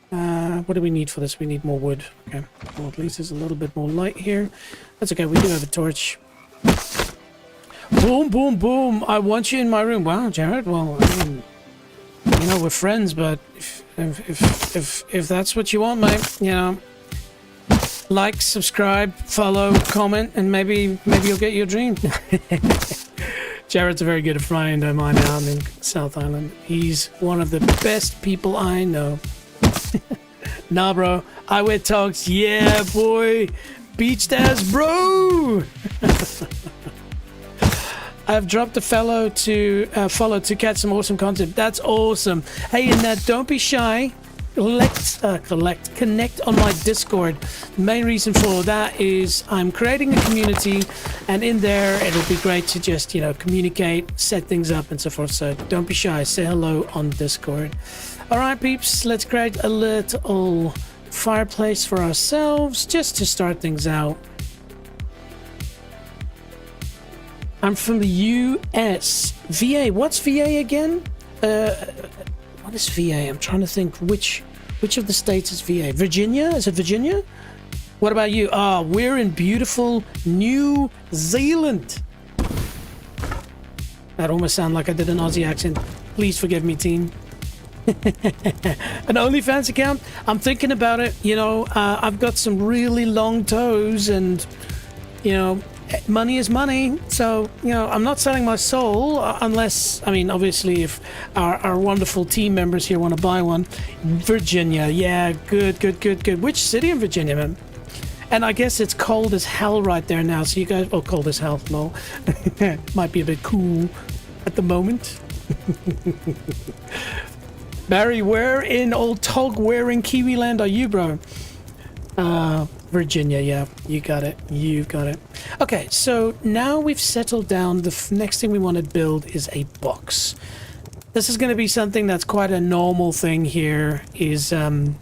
What do we need for this? We need more wood. Okay. Well, at least there's a little bit more light here. That's okay. We do have a torch. Boom, boom, boom. I want you in my room. Wow, Jared. Well, I mean, you know, we're friends, but if that's what you want, mate, you know, like, subscribe, follow, comment, and maybe you'll get your dream. Jared's a very good friend of mine out in South Island. He's one of the best people I know. Nah, bro. I wear togs. Yeah, boy. Beach stairs, bro. I've dropped a follow to catch some awesome content. That's awesome. Hey, and don't be shy. Connect on my Discord. The main reason for that is I'm creating a community, and in there it'll be great to just, you know, communicate, set things up and so forth. So don't be shy, say hello on Discord. All right, peeps, let's create a little fireplace for ourselves just to start things out. I'm from the US. VA, what's VA again? What is VA? I'm trying to think which of the states is VA. Virginia? Is it Virginia? What about you? Ah, we're in beautiful New Zealand. That almost sounded like I did an Aussie accent. Please forgive me, team. An OnlyFans account? I'm thinking about it. You know, I've got some really long toes, and you know, money is money. So, you know, I'm not selling my soul unless, I mean, obviously if our wonderful team members here want to buy one. Virginia, yeah, good. Which city in Virginia, man? And I guess it's cold as hell right there now, so you guys, oh, cold as hell, no. Might be a bit cool at the moment. Barry, where in old tog wearing Kiwi land are you, bro? Virginia, yeah, you got it. You've got it. Okay, so now we've settled down. The next thing we want to build is a box. This is going to be something that's quite a normal thing here. Is and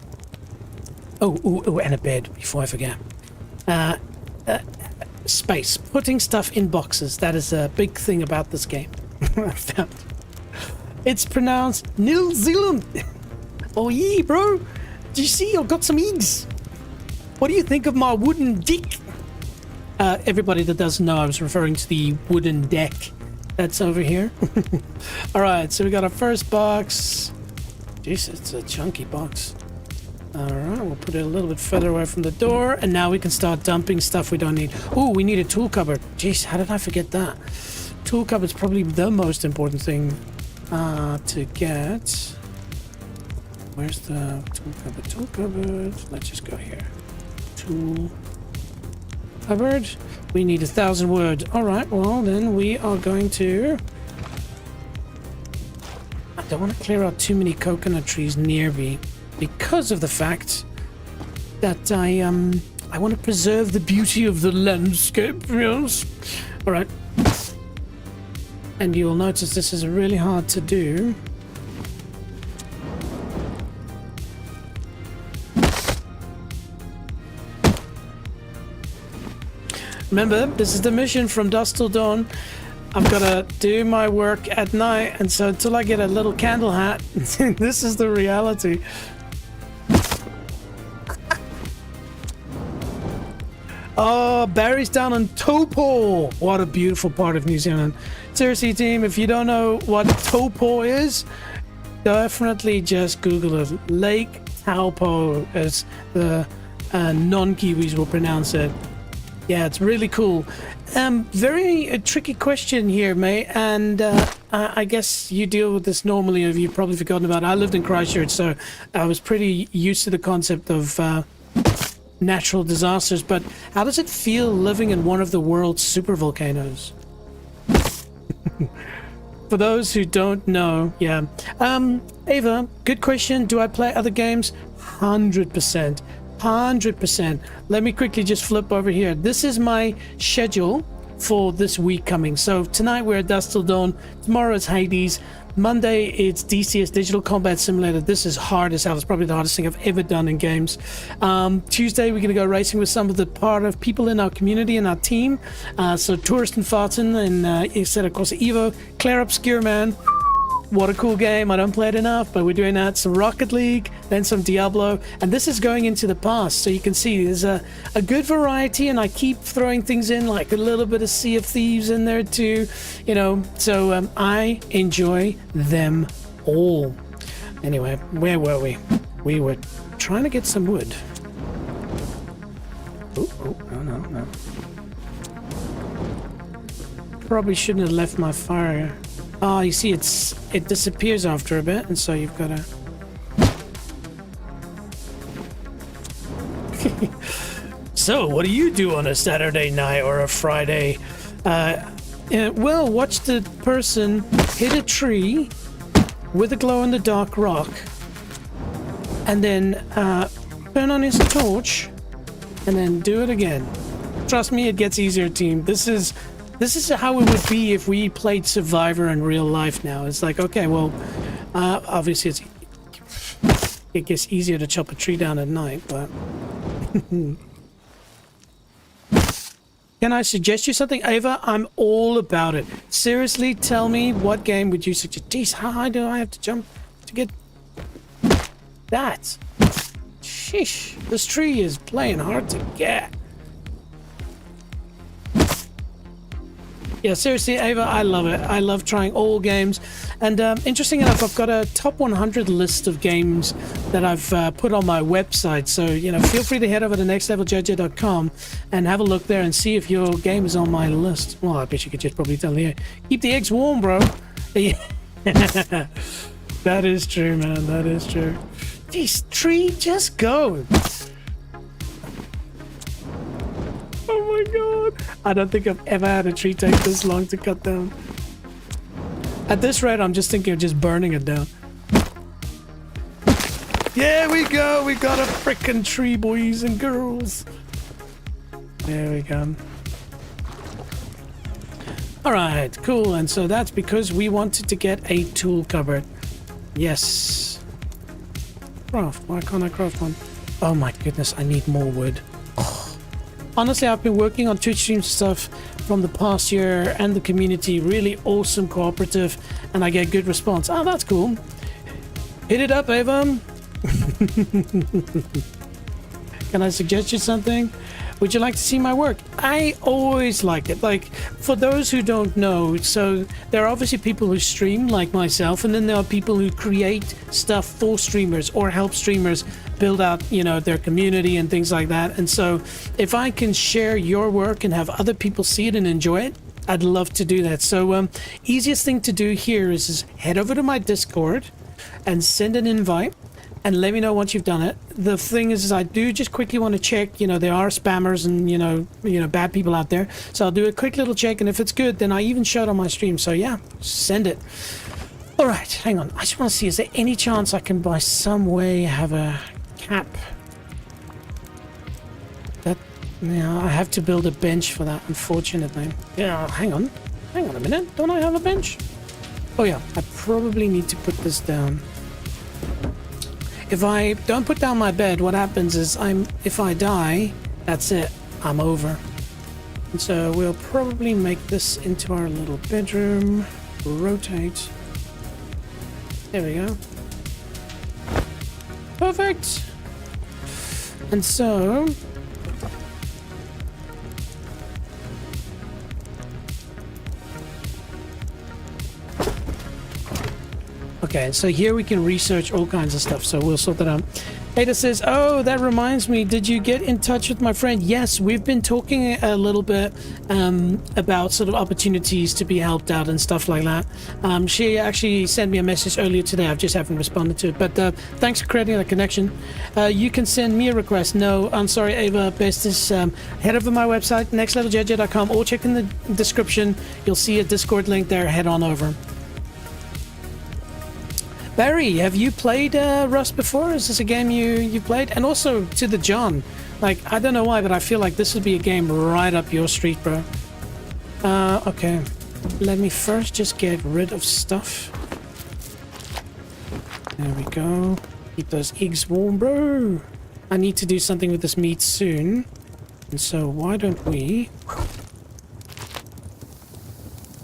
a bed before I forget. Space, putting stuff in boxes. That is a big thing about this game. I found. It's pronounced New Zealand. Oh yeah, bro. Do you see? I've got some eggs. What do you think of my wooden dick? Everybody that doesn't know, I was referring to the wooden deck that's over here. All right, so we got our first box. Jeez, it's a chunky box. All right, we'll put it a little bit further away from the door, and now we can start dumping stuff we don't need. Oh, we need a tool cupboard. Jeez, how did I forget that? Tool cupboard's probably the most important thing to get. Where's the tool cupboard? Tool cupboard. Let's just go here. Tool cupboard. We need 1,000 wood. All right, well then we are going to. I don't want to clear out too many coconut trees near me because of the fact that I want to preserve the beauty of the landscape. Yes. All right. And you will notice this is really hard to do. Remember, this is the mission from dusk till dawn. I've got to do my work at night, and so until I get a little candle hat, this is the reality. Oh, Barry's down on Taupo. What a beautiful part of New Zealand. Seriously, team, if you don't know what Taupo is, definitely just Google it. Lake Taupo, as the non-Kiwis will pronounce it. Yeah, it's really cool. Very tricky question here, mate. And I guess you deal with this normally, if you've probably forgotten about it. I lived in Christchurch, so I was pretty used to the concept of natural disasters. But how does it feel living in one of the world's super volcanoes? For those who don't know, yeah. Ava, good question. Do I play other games? 100%. 100%. Let me quickly just flip over here. This is my schedule for this week coming. So tonight we're at Dusk Till Dawn. Tomorrow it's Hades. Monday it's DCS Digital Combat Simulator. This is hard as hell. It's probably the hardest thing I've ever done in games. Tuesday we're going to go racing with some of the people in our community and our team. So Tourist and Farton and instead of course Evo, Claire Obscure Man. What a cool game. I don't play it enough, but we're doing that. Some Rocket League, then some Diablo, and this is going into the past. So you can see there's a good variety, and I keep throwing things in, like a little bit of Sea of Thieves in there too, you know. So I enjoy them all. Anyway, where were we? We were trying to get some wood. Oh, no. Probably shouldn't have left my fire. Oh, you see, it disappears after a bit, and so you've got to... So, what do you do on a Saturday night or a Friday? Well, watch the person hit a tree with a glow-in-the-dark rock, and then turn on his torch, and then do it again. Trust me, it gets easier, team. This is how it would be if we played Survivor in real life now. It's like, okay, well, obviously it gets easier to chop a tree down at night, but... Can I suggest you something, Ava? I'm all about it. Seriously, tell me, what game would you suggest? Jeez, how high do I have to jump to get that? Sheesh, this tree is playing hard to get. Yeah, seriously, Ava, I love it. I love trying all games. And interesting enough, I've got a top 100 list of games that I've put on my website. So, you know, feel free to head over to nextleveljj.com and have a look there and see if your game is on my list. Well, I bet you could just probably tell you. Keep the eggs warm, bro. That is true, man. That is true. Jeez, tree, just go. Oh my god. I don't think I've ever had a tree take this long to cut down. At this rate, I'm just thinking of just burning it down. There we go. We got a frickin' tree, boys and girls. There we go. Alright, cool. And so that's because we wanted to get a tool cupboard. Yes. Craft. Why can't I craft one? Oh my goodness, I need more wood. Honestly, I've been working on Twitch stream stuff from the past year and the community. Really awesome cooperative, and I get good response. Oh, that's cool. Hit it up, Ava. Can I suggest you something? Would you like to see my work? I always like it. Like, for those who don't know, so there are obviously people who stream like myself, and then there are people who create stuff for streamers or help streamers build out, you know, their community and things like that. And so if I can share your work and have other people see it and enjoy it, I'd love to do that. So easiest thing to do here is head over to my Discord and send an invite and let me know once you've done it. The thing is I do just quickly want to check, you know, there are spammers and, you know, bad people out there. So I'll do a quick little check, and if it's good, then I even show it on my stream. So yeah, send it. All right, hang on. I just want to see, is there any chance I can by some way have a cap? That, yeah, I have to build a bench for that, unfortunately. Yeah, hang on a minute. Don't I have a bench? Oh yeah, I probably need to put this down. If I don't put down my bed, what happens is if I die, that's it. I'm over. And so we'll probably make this into our little bedroom. Rotate. There we go. Perfect. And so okay, so here we can research all kinds of stuff, so we'll sort that out. Ada says, oh, that reminds me, did you get in touch with my friend? Yes, we've been talking a little bit about sort of opportunities to be helped out and stuff like that. She actually sent me a message earlier today. I just haven't responded to it, but thanks for creating that connection. You can send me a request. No, I'm sorry, Ava. Best is head over to my website, nextleveljj.com, or check in the description. You'll see a Discord link there. Head on over. Barry, have you played Rust before? Is this a game you played? And also to the John, like, I don't know why, but I feel like this would be a game right up your street, bro. Okay. Let me first just get rid of stuff. There we go. Keep those eggs warm, bro. I need to do something with this meat soon. And so why don't we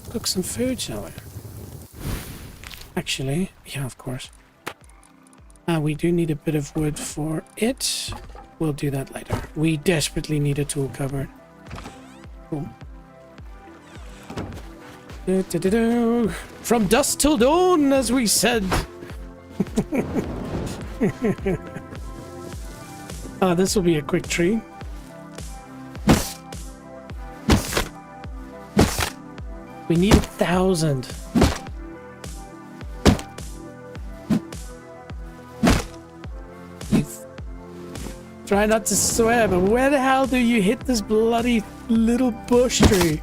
cook some food, shall we? Actually, yeah, of course. We do need a bit of wood for it. We'll do that later. We desperately need a tool cupboard. Cool. From dusk till dawn, as we said. This will be a quick tree. We need 1,000. Try not to swear, but where the hell do you hit this bloody little bush tree?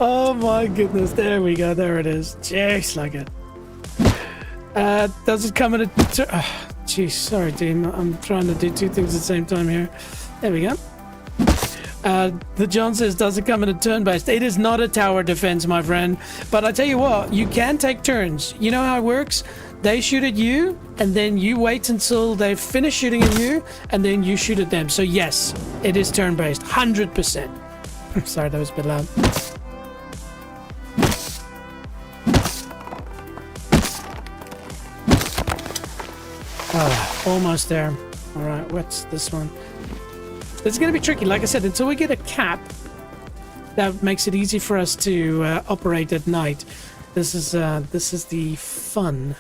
Oh my goodness, there we go, there it is. Jeez, like it. Does it come in a... Jeez, sorry team, I'm trying to do two things at the same time here. There we go. The John says, does it come in a turn-based? It is not a tower defense, my friend. But I tell you what, you can take turns. You know how it works? They shoot at you, and then you wait until they finish shooting at you, and then you shoot at them. So yes, it is turn-based, 100%. Sorry, that was a bit loud. Almost there. All right, what's this one? It's going to be tricky. Like I said, until we get a cap that makes it easy for us to operate at night. This is the fun.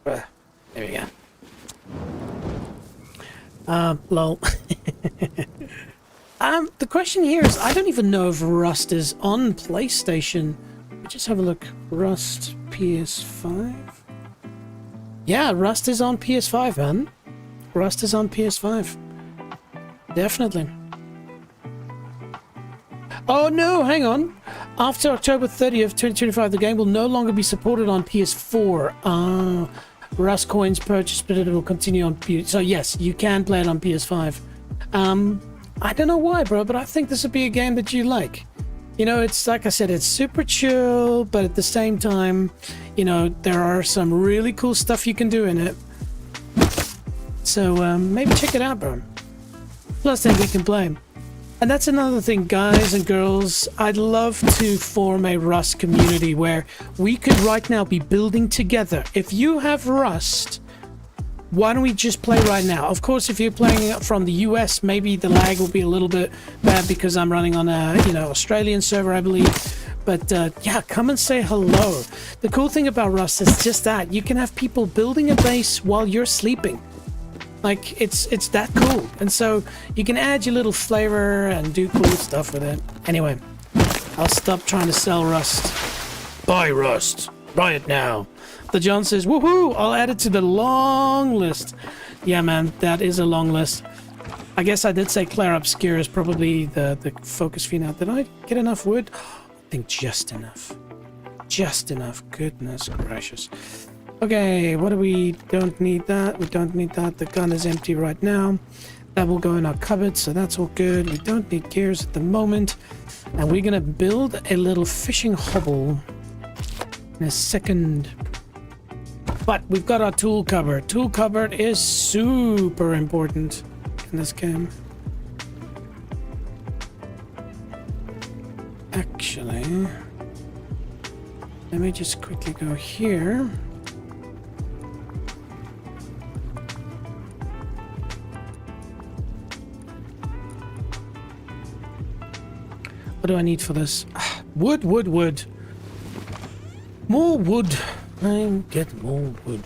There we go. Lol. The question here is, I don't even know if Rust is on PlayStation. Just have a look. Rust PS5. Yeah, Rust is on PS5, man. Rust is on PS5. Definitely. Oh no, hang on. After October 30th, 2025, the game will no longer be supported on PS4. Rust coins purchased, but it will continue on PS... So yes, you can play it on PS5. I don't know why, bro, but I think this would be a game that you like. You know, it's like I said, it's super chill, but at the same time, you know, there are some really cool stuff you can do in it. So maybe check it out, bro. Plus then we can play. And that's another thing, guys and girls. I'd love to form a Rust community where we could right now be building together. If you have Rust, why don't we just play right now? Of course, if you're playing from the US, maybe the lag will be a little bit bad because I'm running on a, you know, Australian server, I believe. But yeah, come and say hello. The cool thing about Rust is just that you can have people building a base while you're sleeping. Like, it's that cool. And so you can add your little flavor and do cool stuff with it. Anyway, I'll stop trying to sell Rust. Buy Rust. Buy it now. The John says, woohoo, I'll add it to the long list. Yeah, man, that is a long list. I guess I did say Claire Obscure is probably the focus phenotype. Did I get enough wood? I think just enough. Just enough. Goodness gracious. Okay, what do we... Don't need that. We don't need that. The gun is empty right now. That will go in our cupboard, so that's all good. We don't need gears at the moment. And we're going to build a little fishing hobble in a second. But we've got our tool cupboard. Tool cupboard is super important in this game. Actually, let me just quickly go here. What do I need for this? Wood, wood, wood. More wood. I get more wood.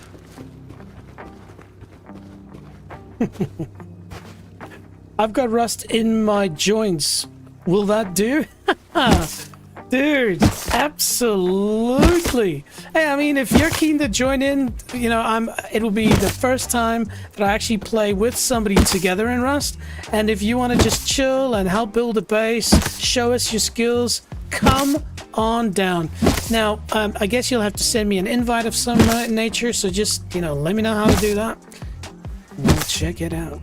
I've got rust in my joints. Will that do? Dude, absolutely. Hey, I mean, if you're keen to join in, you know, it'll be the first time that I actually play with somebody together in Rust. And if you want to just chill and help build a base, show us your skills, come on down. Now, I guess you'll have to send me an invite of some nature. So just, you know, let me know how to do that. We'll check it out.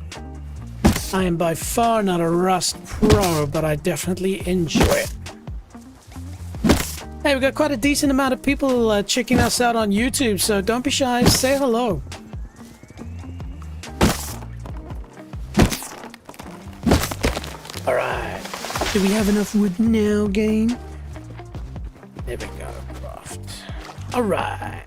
I am by far not a Rust pro, but I definitely enjoy it. Hey, we've got quite a decent amount of people checking us out on YouTube, so don't be shy, say hello. Alright. Do we have enough wood now, game? There we go, craft. Alright.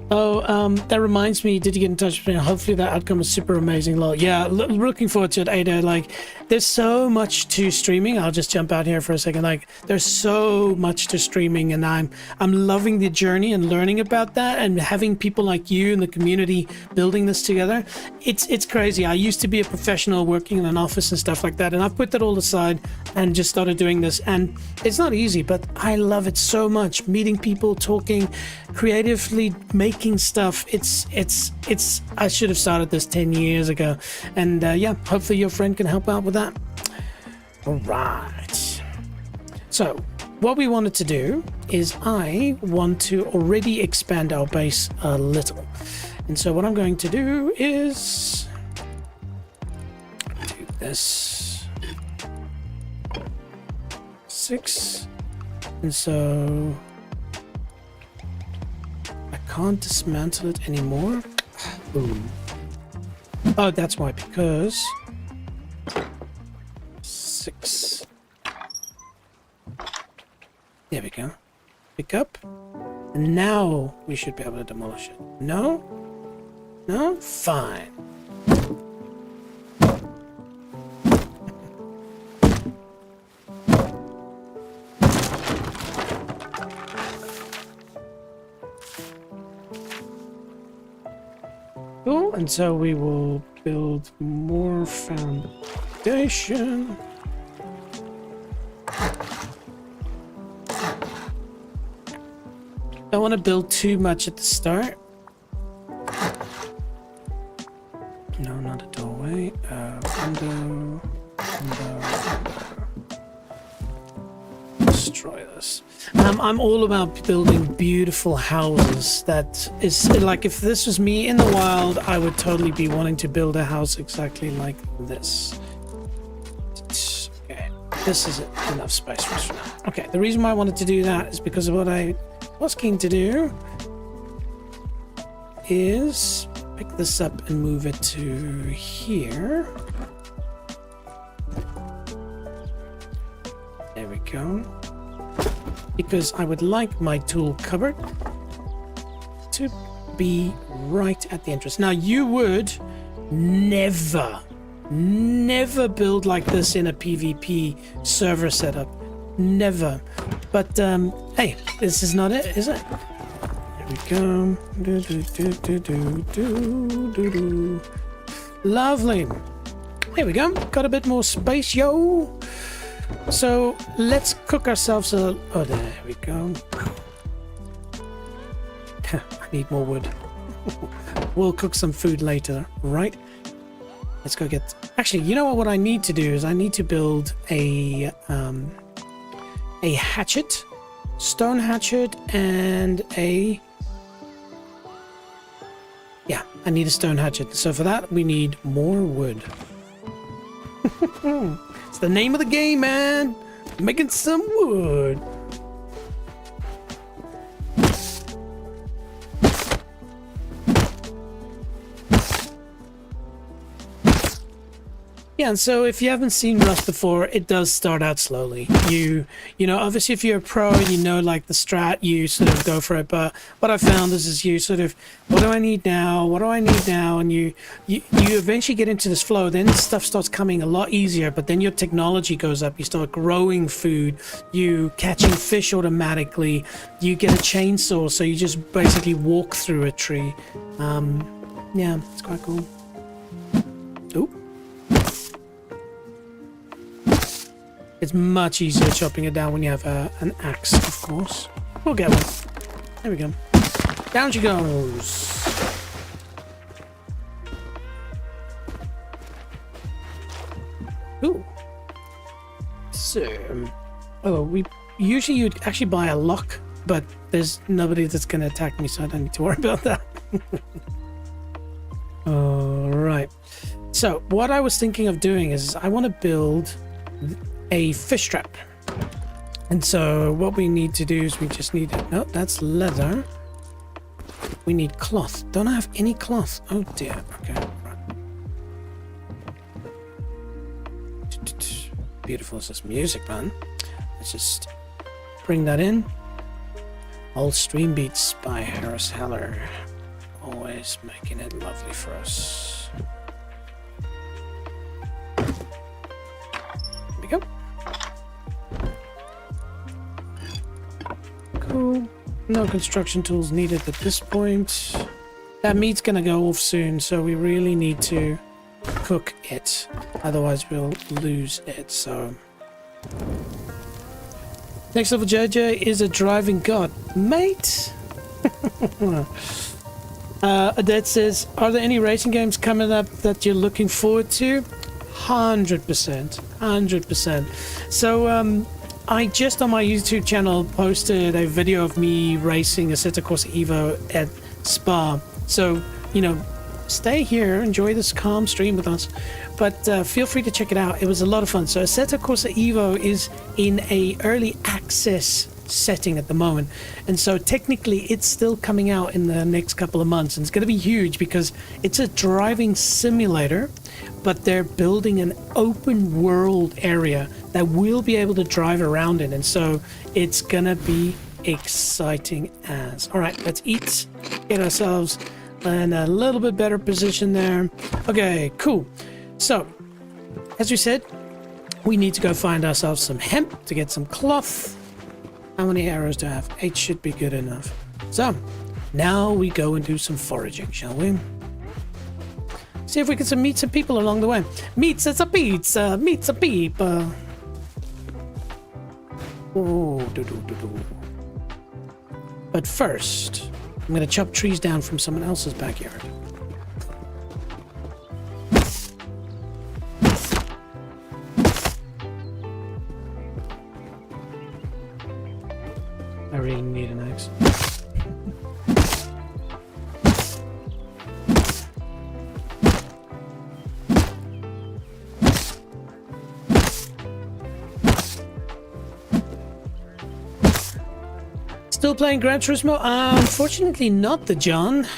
Oh, that reminds me, did you get in touch with me? Hopefully that outcome is super amazing. Lol. Yeah, looking forward to it, Ada. Like, there's so much to streaming. I'll just jump out here for a second. Like, there's so much to streaming, and I'm loving the journey and learning about that, and having people like you in the community building this together. It's crazy. I used to be a professional working in an office and stuff like that, and I've put that all aside and just started doing this. And it's not easy, but I love it so much. Meeting people, talking, creatively making stuff. It's I should have started this 10 years ago, and yeah, hopefully your friend can help out with that. All right, so what we wanted to do is I want to already expand our base a little, and so what I'm going to do is do this 6, and so I can't dismantle it anymore. Ooh. Oh, that's why, because 6. There we go. Pick up. And now we should be able to demolish it. No? No? Fine. Cool, and so we will build more foundation. Don't want to build too much at the start. No, not a doorway. Window. Destroy this. I'm all about building beautiful houses. That is like, if this was me in the wild, I would totally be wanting to build a house exactly like this. Okay, this is enough space for us for now. Okay, the reason why I wanted to do that is because of what I was keen to do is pick this up and move it to here. There we go. Because I would like my tool cupboard to be right at the entrance. Now, you would never build like this in a PvP server setup. Never. But, hey, this is not it, is it? There we go. Lovely. There we go. Got a bit more space, yo. So let's cook ourselves a... Oh, there we go. I need more wood. We'll cook some food later, right? Let's go get... Actually, you know what I need to do is I need to build a hatchet, stone hatchet, and a... Yeah, I need a stone hatchet. So for that, we need more wood. It's the name of the game, man. Making some wood. Yeah, and so if you haven't seen Rust before, it does start out slowly. You know, obviously if you're a pro and you know like the strat, you sort of go for it. But what I found is you sort of, what do I need now? What do I need now? And you eventually get into this flow. Then stuff starts coming a lot easier. But then your technology goes up. You start growing food. You catching fish automatically. You get a chainsaw, so you just basically walk through a tree. Yeah, it's quite cool. Oop. It's much easier chopping it down when you have an axe, of course. We'll get one. There we go. Down she goes. Ooh. So, usually you'd actually buy a lock, but there's nobody that's going to attack me, so I don't need to worry about that. All right. So what I was thinking of doing is I want to build a fish trap. And so what we need to do is we just need... No, that's leather. We need cloth. Don't I have any cloth? Oh dear. Okay. Right. Beautiful is this music, man. Let's just bring that in. Old Stream Beats by Harris Heller. Always making it lovely for us. There we go. Cool. No construction tools needed at this point. That meat's gonna go off soon, so we really need to cook it. Otherwise we'll lose it, so... Next level JJ is a driving god. Mate! Adet says, are there any racing games coming up that you're looking forward to? 100%. 100%. So, I just on my YouTube channel posted a video of me racing Assetto Corsa Evo at Spa. So, you know, stay here, enjoy this calm stream with us, but feel free to check it out. It was a lot of fun. So Assetto Corsa Evo is in a early access setting at the moment, and so technically it's still coming out in the next couple of months, and it's going to be huge because it's a driving simulator, but they're building an open world area that we'll be able to drive around in, and so it's gonna be exciting as. All right, let's eat, get ourselves in a little bit better position there. Okay, cool. So as we said, we need to go find ourselves some hemp to get some cloth. How many arrows do I have? 8 should be good enough. So now we go and do some foraging, shall we? See if we can meet some people along the way. Meets a pizza, meets a peep. But first, I'm gonna chop trees down from someone else's backyard. I really need an axe. Still playing Gran Turismo? Unfortunately not, the John.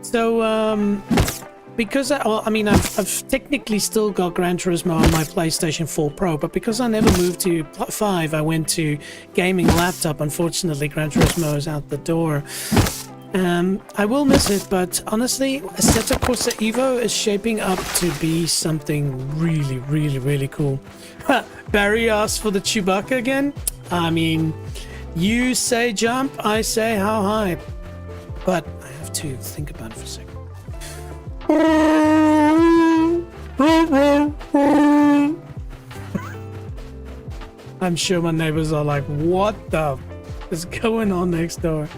So, because I've technically still got Gran Turismo on my PlayStation 4 Pro, but because I never moved to 5, I went to gaming laptop. Unfortunately, Gran Turismo is out the door. I will miss it, but honestly, Assetto Corsa Evo is shaping up to be something really, really, really cool. Barry asked for the Chewbacca again. I mean, you say jump, I say how high. But I have to think about it for a second. I'm sure my neighbors are like, what the is going on next door?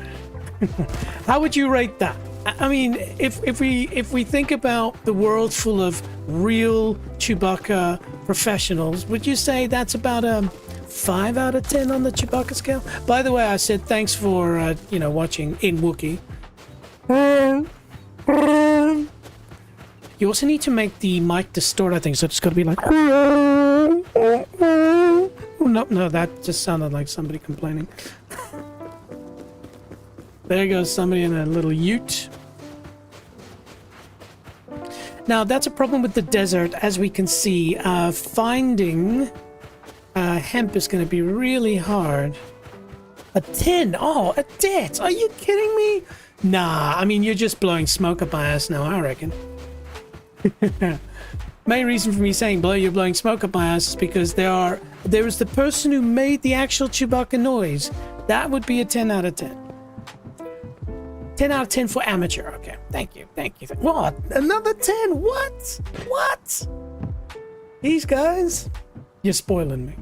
How would you rate that? I mean, if we think about the world full of real Chewbacca professionals, would you say that's about a 5 out of 10 on the Chewbacca scale? By the way, I said thanks for watching in Wookiee. You also need to make the mic distort, I think, so it's got to be like... No, that just sounded like somebody complaining. There goes somebody in a little ute. Now, that's a problem with the desert, as we can see. Finding hemp is going to be really hard. A 10? Oh, a det! Are you kidding me? Nah, I mean, you're just blowing smoke up my ass now, I reckon. Main reason for me saying you're blowing smoke up my ass is because there is the person who made the actual Chewbacca noise. That would be a 10 out of 10. 10 out of 10 for amateur. Okay, thank you. What? Another 10? What? These guys? You're spoiling me.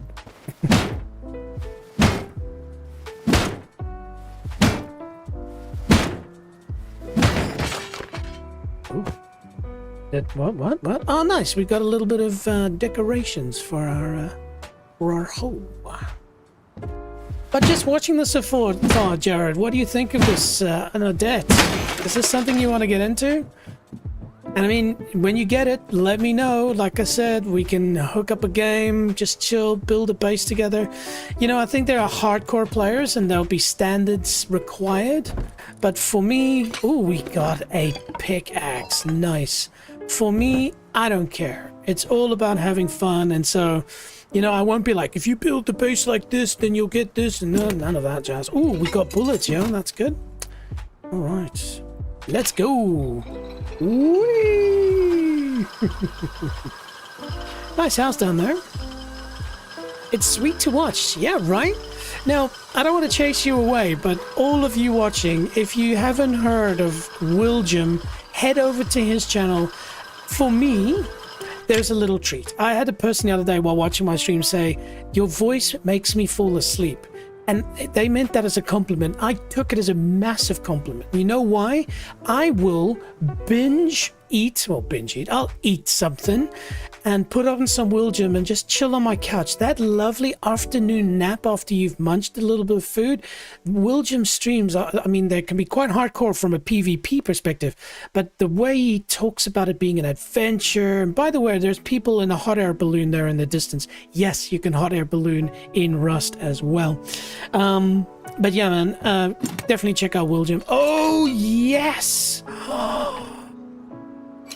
Ooh. What? Oh, nice. We got a little bit of decorations for our home. But just watching this so far, Jared, what do you think of this Odette? Is this something you want to get into? And I mean, when you get it, let me know. Like I said, we can hook up a game, just chill, build a base together. You know, I think there are hardcore players and there'll be standards required. But for me, ooh, we got a pickaxe. Nice. For me, I don't care. It's all about having fun. And so, you know, I won't be like, if you build the base like this, then you'll get this. And no, none of that jazz. Ooh, we got bullets, yo. That's good. All right. Let's go. Whee! Nice house down there. It's sweet to watch. Yeah, right? Now, I don't want to chase you away, but all of you watching, if you haven't heard of William, head over to his channel. For me, there's a little treat. I had a person the other day while watching my stream say, your voice makes me fall asleep. And they meant that as a compliment. I took it as a massive compliment. You know why? I will I'll eat something and put on some William and just chill on my couch. That lovely afternoon nap after you've munched a little bit of food. William streams, I mean, they can be quite hardcore from a PvP perspective, but the way he talks about it being an adventure. And by the way, there's people in a hot air balloon there in the distance. Yes, you can hot air balloon in Rust as well. But yeah, man, definitely check out William. Oh, yes!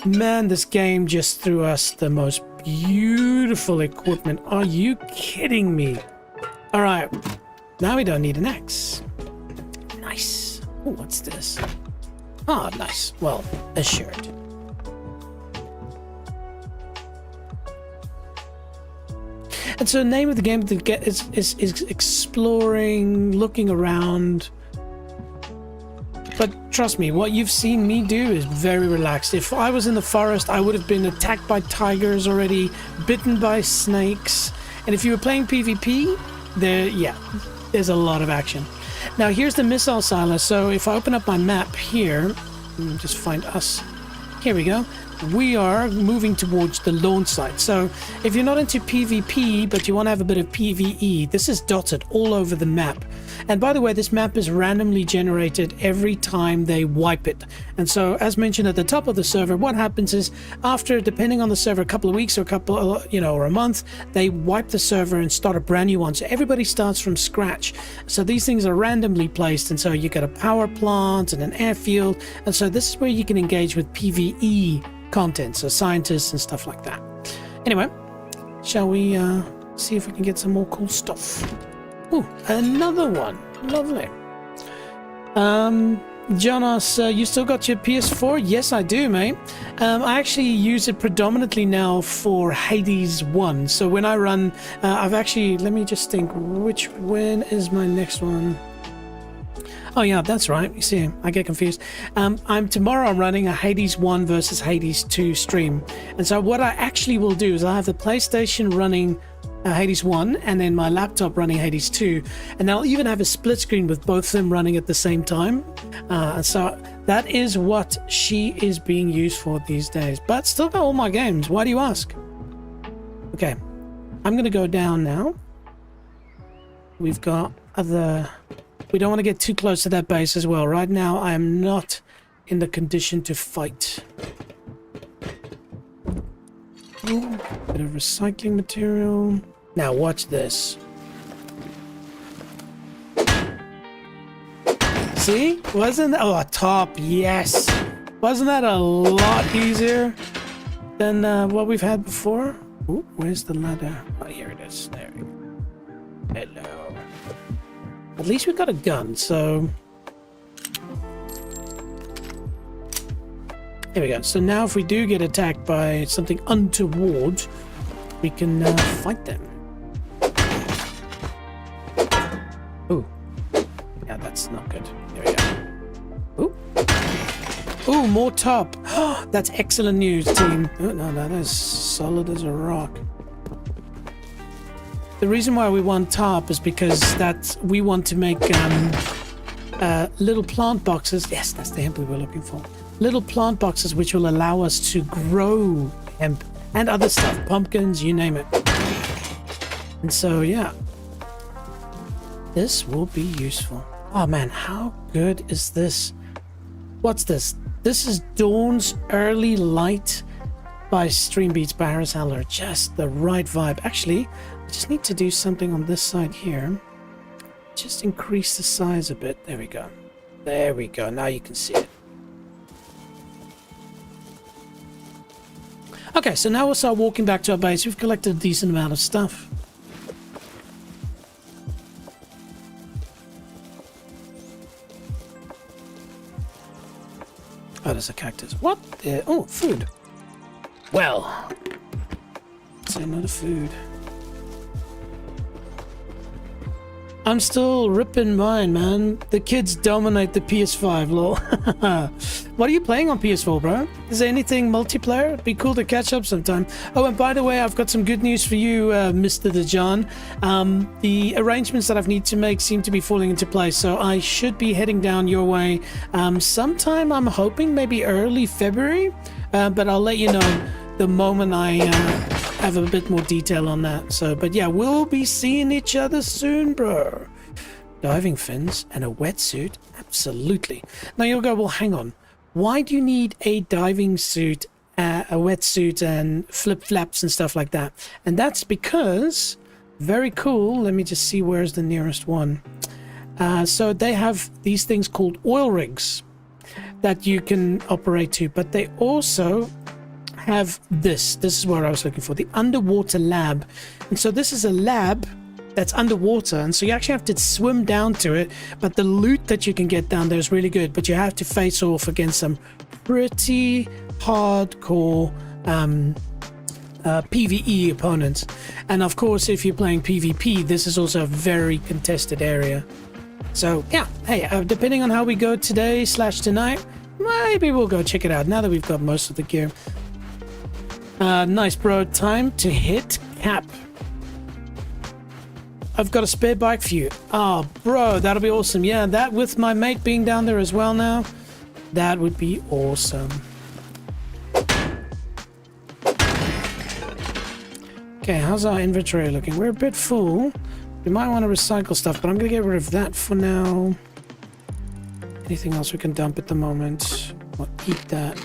Man, this game just threw us the most beautiful equipment. Are you kidding me? All right, now we don't need an axe. Nice. Oh, what's this? Ah, nice. Well, a shirt. And so the name of the game is exploring, looking around. But trust me, what you've seen me do is very relaxed. If I was in the forest, I would have been attacked by tigers already, bitten by snakes. And if you were playing PvP, there's a lot of action. Now here's the missile silo. So if I open up my map here, just find us. Here we go. We are moving towards the launch site. So if you're not into PvP, but you want to have a bit of PvE, this is dotted all over the map. And by the way, this map is randomly generated every time they wipe it. And so, as mentioned at the top of the server, what happens is after, depending on the server, a couple of weeks or or a month, they wipe the server and start a brand new one. So everybody starts from scratch. So these things are randomly placed. And so you get a power plant and an airfield. And so this is where you can engage with PvE content, so scientists and stuff like that. Anyway, shall we see if we can get some more cool stuff? Ooh, another one. Lovely. Jonas, you still got your PS4? Yes, I do, mate. I actually use it predominantly now for Hades 1. So when I run, I've actually, let me just think, when is my next one? Oh yeah, that's right. You see, I get confused. I'm tomorrow running a Hades 1 versus Hades 2 stream. And so what I actually will do is I have the PlayStation running Hades 1 and then my laptop running Hades 2. And I'll even have a split screen with both of them running at the same time. So that is what she is being used for these days. But still got all my games. Why do you ask? Okay, I'm going to go down now. We've got other... We don't want to get too close to that base as well. Right now, I am not in the condition to fight. Ooh, bit of recycling material. Now, watch this. See? Wasn't that... Oh, top. Yes. Wasn't that a lot easier than what we've had before? Ooh, where's the ladder? Oh, here it is. There we go. Hello. At least we got a gun, so... Here we go. So now if we do get attacked by something untoward, we can fight them. Ooh. Yeah, that's not good. There we go. Ooh. Ooh, more top. That's excellent news, team. Oh, no, that is solid as a rock. The reason why we want tarp is because we want to make little plant boxes. Yes, that's the hemp we were looking for. Little plant boxes which will allow us to grow hemp and other stuff, pumpkins, you name it. And so, yeah, this will be useful. Oh man, how good is this? What's this? This is Dawn's Early Light by Stream Beats by Harris Heller. Just the right vibe. Actually, I just need to do something on this side here. Just increase the size a bit. There we go. There we go. Now you can see it. Okay, so now we'll start walking back to our base. We've collected a decent amount of stuff. Oh, there's a cactus. What? Oh, food. Well, it's another food. I'm still ripping mine, man. The kids dominate the PS5, lol. What are you playing on PS4, bro? Is there anything multiplayer? It'd be cool to catch up sometime. Oh, and by the way, I've got some good news for you, Mr. DeJohn. The arrangements that I need to make seem to be falling into place, so I should be heading down your way sometime. I'm hoping maybe early February, but I'll let you know the moment I have a bit more detail on that. So, but yeah, we'll be seeing each other soon, bro. Diving fins and a wetsuit? Absolutely. Now you'll go, well, hang on. Why do you need a diving suit, a wetsuit, and flip-flaps and stuff like that? And that's because, very cool, let me just see where's the nearest one. So they have these things called oil rigs that you can operate to, but they also have this is what I was looking for, the underwater lab. And so this is a lab that's underwater, and so you actually have to swim down to it, but the loot that you can get down there is really good, but you have to face off against some pretty hardcore PvE opponents. And of course, if you're playing PvP, this is also a very contested area. So yeah, hey, depending on how we go today / tonight, maybe we'll go check it out now that we've got most of the gear. Nice, bro. Time to hit cap. I've got a spare bike for you. Oh, bro, that'll be awesome. Yeah, that with my mate being down there as well now, that would be awesome. Okay, how's our inventory looking? We're a bit full. We might want to recycle stuff, but I'm going to get rid of that for now. Anything else we can dump at the moment? We'll eat that.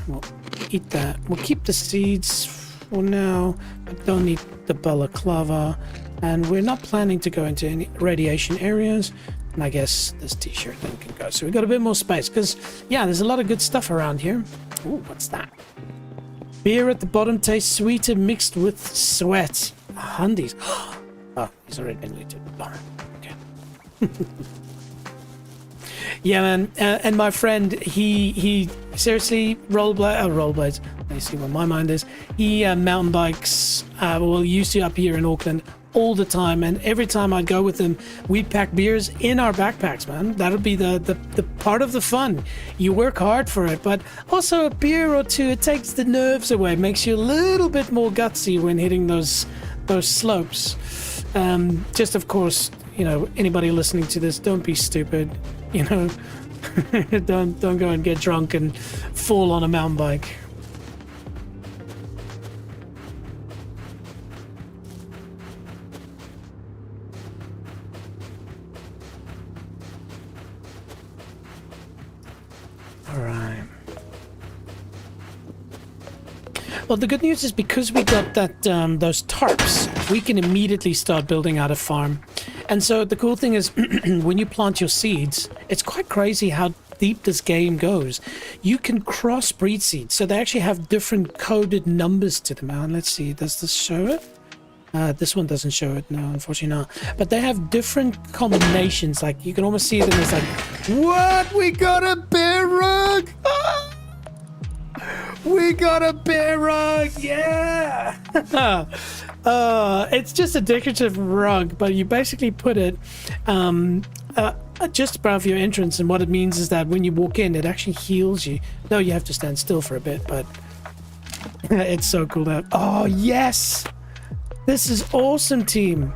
We'll eat that. We'll keep the seeds for now, but don't need the balaclava. And we're not planning to go into any radiation areas. And I guess this t-shirt thing can go. So we've got a bit more space because, yeah, there's a lot of good stuff around here. Ooh, what's that? Beer at the bottom tastes sweeter mixed with sweat. Hundies. Oh, he's already been looted. Oh, okay. Yeah, man. And my friend, he seriously rollerblades. Let me see what my mind is. He mountain bikes. Well, used to up here in Auckland all the time, and every time I'd go with him, we'd pack beers in our backpacks, man. That would be the part of the fun. You work hard for it, but also a beer or two, it takes the nerves away, makes you a little bit more gutsy when hitting those slopes. Just of course, you know, anybody listening to this, don't be stupid, you know. don't go and get drunk and fall on a mountain bike. Well, the good news is because we got that those tarps, we can immediately start building out a farm. And so the cool thing is when you plant your seeds, it's quite crazy how deep this game goes. You can crossbreed seeds. So they actually have different coded numbers to them. And let's see, does this show it? This one doesn't show it, no, unfortunately not. But they have different combinations. Like you can almost see it and it's like, what? We got a bear rug! Ah! We got a bear rug, yeah! It's just a decorative rug, but you basically put it just above your entrance, and what it means is that when you walk in, it actually heals you. No, you have to stand still for a bit, but it's so cool that... Oh, yes! This is awesome, team.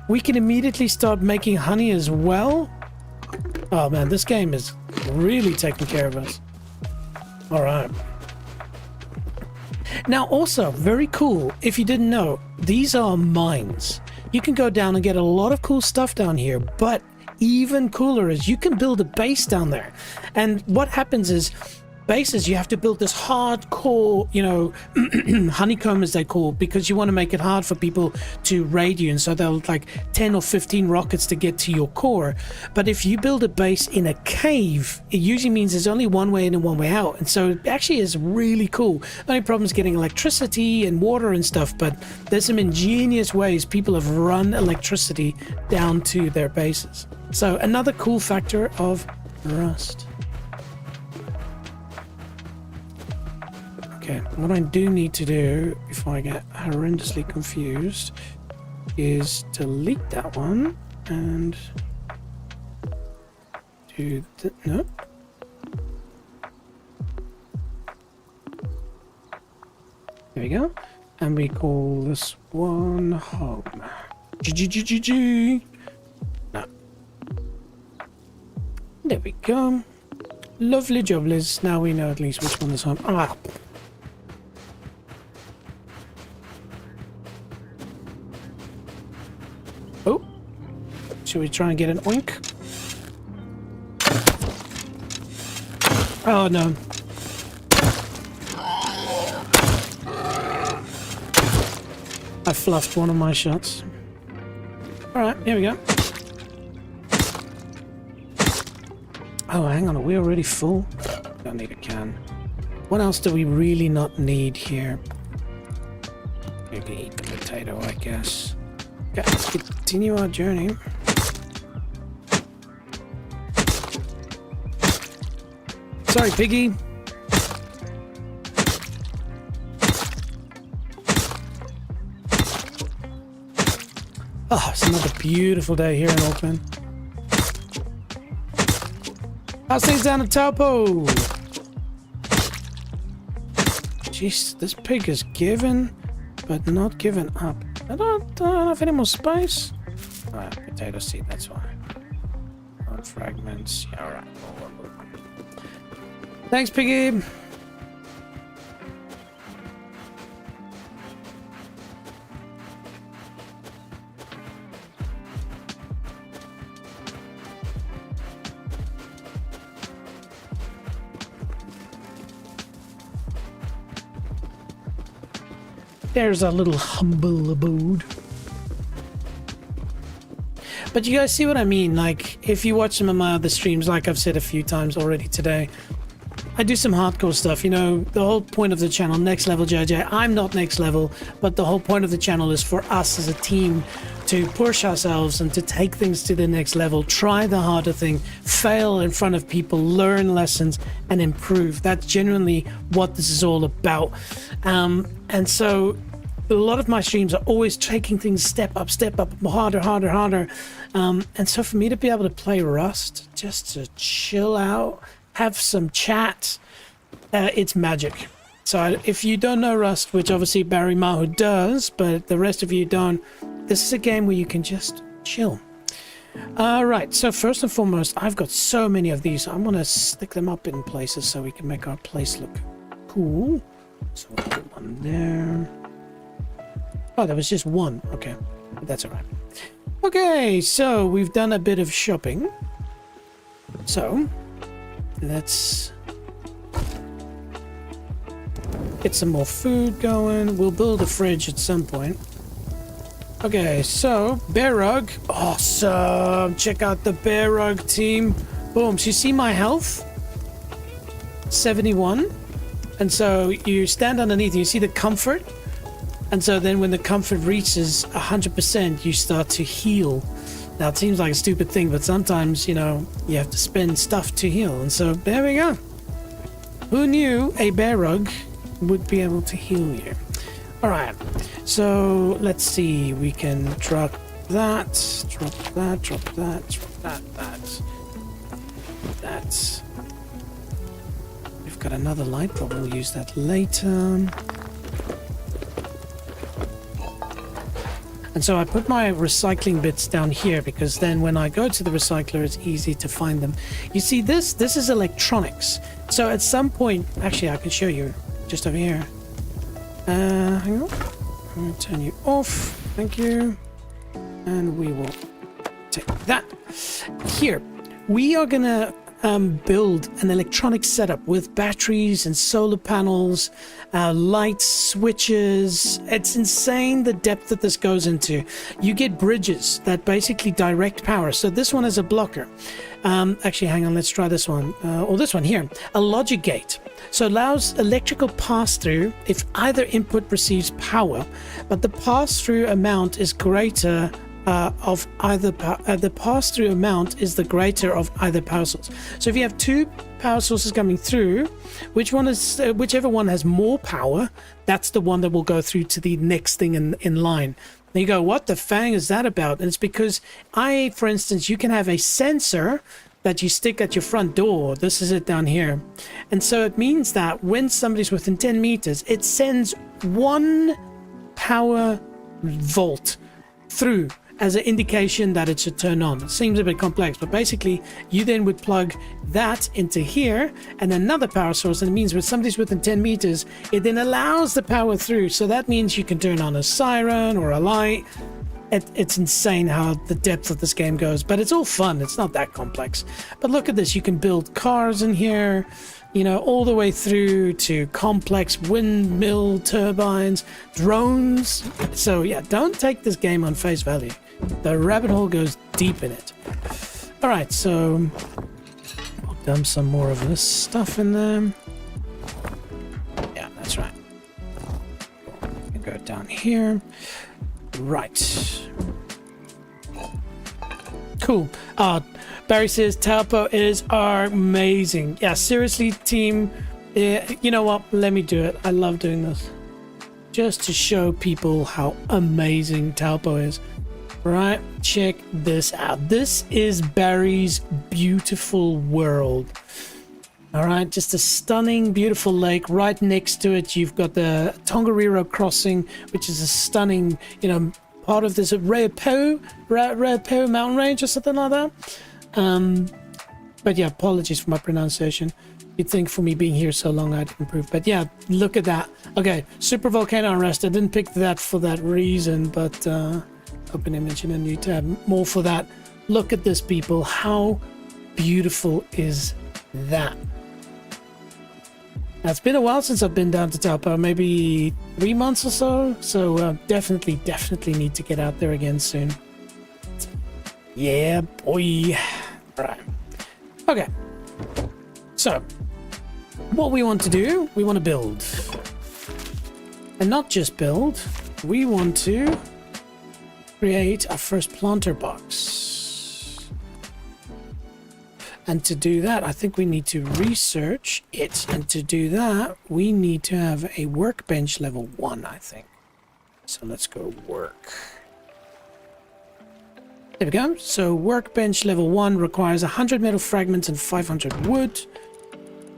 We can immediately start making honey as well. Oh man, this game is really taking care of us. All right. Now also, very cool, if you didn't know, these are mines. You can go down and get a lot of cool stuff down here, but even cooler is you can build a base down there. And what happens is, bases, you have to build this hardcore, you know, honeycomb as they call, because you want to make it hard for people to raid you, and so they'll like 10 or 15 rockets to get to your core. But if you build a base in a cave, it usually means there's only one way in and one way out, and so it actually is really cool. The only problem is getting electricity and water and stuff, but there's some ingenious ways people have run electricity down to their bases. So another cool factor of Rust. Okay, what I do need to do before I get horrendously confused is delete that one and do the, no. There we go. And we call this one home. G. No. There we go. Lovely jobblers. Now we know at least which one is home. Ah. Oh. Should we try and get an oink? Oh no. I fluffed one of my shots. Alright, here we go. Oh, hang on, are we already full? Don't need a can. What else do we really not need here? We can eat the potato, I guess. Okay, let's continue our journey. Sorry, piggy. Oh, it's another beautiful day here in Auckland. How's things down at Taupo? Jeez, this pig is given, but not given up. I don't have any more spice. Alright, potato seed, that's why. On fragments. Yeah, alright. Thanks, piggy. There's a little humble abode. But you guys see what I mean? Like, if you watch some of my other streams, like I've said a few times already today, I do some hardcore stuff. You know, the whole point of the channel, Next Level JJ, I'm not next level, but the whole point of the channel is for us as a team to push ourselves and to take things to the next level, try the harder thing, fail in front of people, learn lessons, and improve. That's genuinely what this is all about. And so a lot of my streams are always taking things step up, harder. And so for me to be able to play Rust, just to chill out, have some chat, it's magic. So if you don't know Rust, which obviously Barry Mahu does, but the rest of you don't, this is a game where you can just chill. Right, so first and foremost, I've got so many of these. I'm going to stick them up in places so we can make our place look cool. So we'll put one there. Oh, there was just one. Okay, that's all right. Okay, so we've done a bit of shopping. So let's get some more food going. We'll build a fridge at some point. Okay, so bear rug. Awesome. Check out the bear rug, team. Boom. So you see my health? 71. And so you stand underneath and you see the comfort. And so then when the comfort reaches 100%, you start to heal. Now, it seems like a stupid thing, but sometimes, you know, you have to spend stuff to heal. And so there we go. Who knew a bear rug would be able to heal you? All right. So let's see. We can drop that, drop that, drop that, drop that. We've got another light, but we'll use that later. And so I put my recycling bits down here because then when I go to the recycler, it's easy to find them. You see, this is electronics. So at some point, actually, I can show you just over here. Hang on. I'm going to turn you off. Thank you. And we will take that. Here, we are going to build an electronic setup with batteries and solar panels, lights, switches. It's insane the depth that this goes into. You get bridges that basically direct power. So this one is a blocker. Actually, hang on, let's try this one. Or this one here. A logic gate. So it allows electrical pass-through if either input receives power, but the pass-through amount is greater of either the pass-through amount is the greater of either power source. So if you have two power sources coming through, whichever one has more power, that's the one that will go through to the next thing in line. And you go, what the fang is that about? And it's because for instance, you can have a sensor that you stick at your front door. This is it down here. And so it means that when somebody's within 10 meters, it sends 1 power volt through as an indication that it should turn on. It seems a bit complex, but basically you then would plug that into here and another power source, and it means when somebody's within 10 meters, it then allows the power through. So that means you can turn on a siren or a light. It's insane how the depth of this game goes, but it's all fun. It's not that complex. But look at this. You can build cars in here, you know, all the way through to complex windmill turbines, drones. So yeah, don't take this game on face value. The rabbit hole goes deep in it. All right, so I'll dump some more of this stuff in there. Yeah, that's right. Go down here. Right. Cool. Barry says Taupo is amazing. Yeah, seriously, team. You know what? Let me do it. I love doing this. Just to show people how amazing Taupo is. Right? Check this out. This is Barry's beautiful world. All right, just a stunning, beautiful lake. Right next to it, you've got the Tongariro Crossing, which is a stunning, you know, part of this Raupo mountain range or something like that. But yeah, apologies for my pronunciation. You'd think for me being here so long I'd improve. But yeah, look at that. Okay, Super Volcano Unrest. I didn't pick that for that reason, but open image in a new tab. More for that. Look at this, people. How beautiful is that? Now, it's been a while since I've been down to Taupo, maybe 3 months or so. So definitely need to get out there again soon. Yeah, boy. Right. Okay. So, what we want to do, we want to build. And not just build, we want to create our first planter box. And to do that, I think we need to research it. And to do that, we need to have a workbench level 1, I think. So let's go work. There we go. So workbench level 1 requires 100 metal fragments and 500 wood.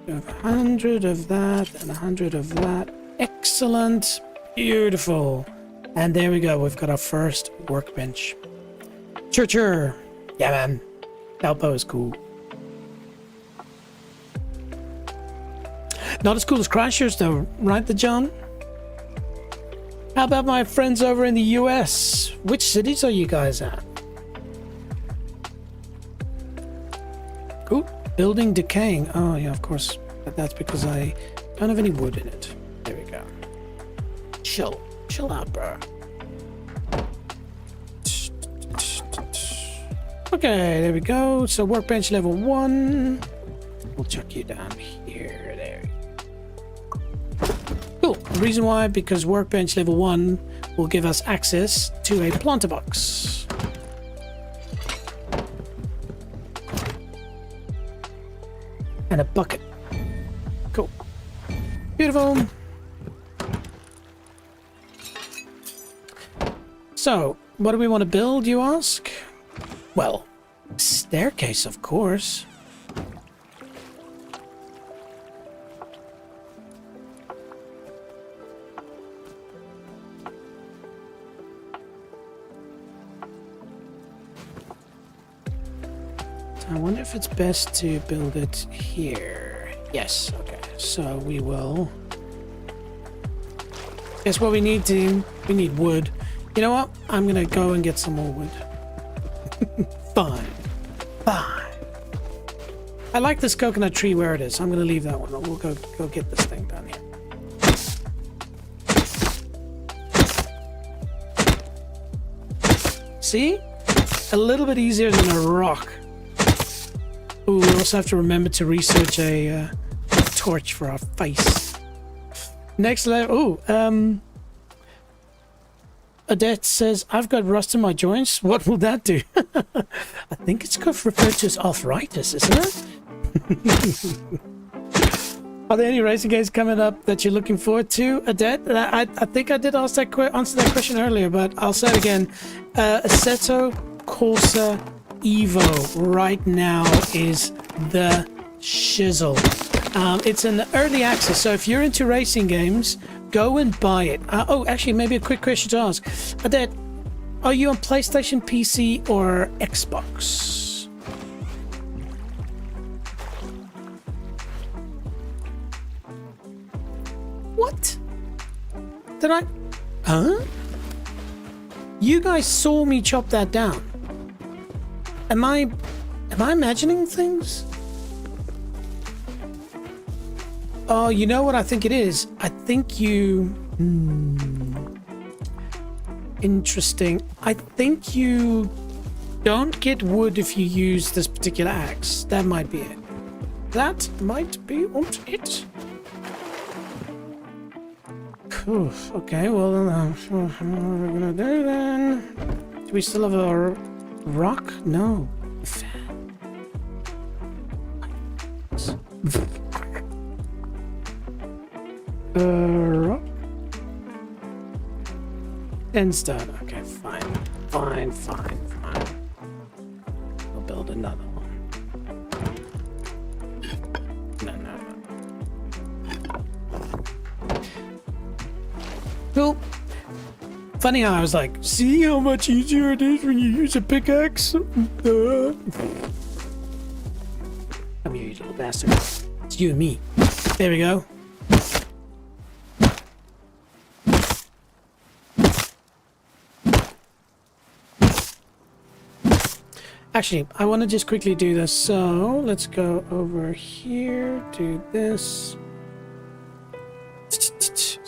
We have 100 of that and 100 of that. Excellent. Beautiful. And there we go. We've got our first workbench. Sure. Yeah, man. Taupo is cool. Not as cool as Crashers, though, right, the John? How about my friends over in the US? Which cities are you guys at? Ooh, building decaying. Oh, yeah, of course. But that's because I don't have any wood in it. There we go. Chill out, bro. Okay, there we go. So workbench level 1. We'll chuck you down here. There. Cool. The reason why, because workbench level 1 will give us access to a planter box. And a bucket. Cool. Beautiful. So, what do we want to build, you ask? Well, staircase, of course. wonder if it's best to build it here. Yes, okay. So we will... Guess what we need to... We need wood. You know what? I'm gonna go and get some more wood. Fine. Fine. I like this coconut tree where it is. I'm gonna leave that one. We'll go get this thing down here. See? A little bit easier than a rock. Ooh, we also have to remember to research a torch for our face. Next level. Ooh, Odette says, I've got rust in my joints. What will that do? I think it's referred to as arthritis, isn't it? Are there any racing games coming up that you're looking forward to, Odette? I think I did answer that question earlier, but I'll say it again. Assetto Corsa Evo right now is the shizzle. It's in early access, so if you're into racing games, go and buy it. Oh, actually, maybe a quick question to ask. Odette, are you on PlayStation, PC, or Xbox? What? Did I... Huh? You guys saw me chop that down. Am I imagining things? Oh, you know what I think it is? I think you... Interesting. I think you don't get wood if you use this particular axe. That might be it. That might be it. Oof, okay, well, what are we gonna do then? Do we still have a rock? No. Rock. And stone. Okay, fine. Fine. We'll build another one. No. Cool. Funny how I was like, see how much easier it is when you use a pickaxe? Come here, you little bastard. It's you and me. There we go. Actually, I want to just quickly do this. So let's go over here, do this.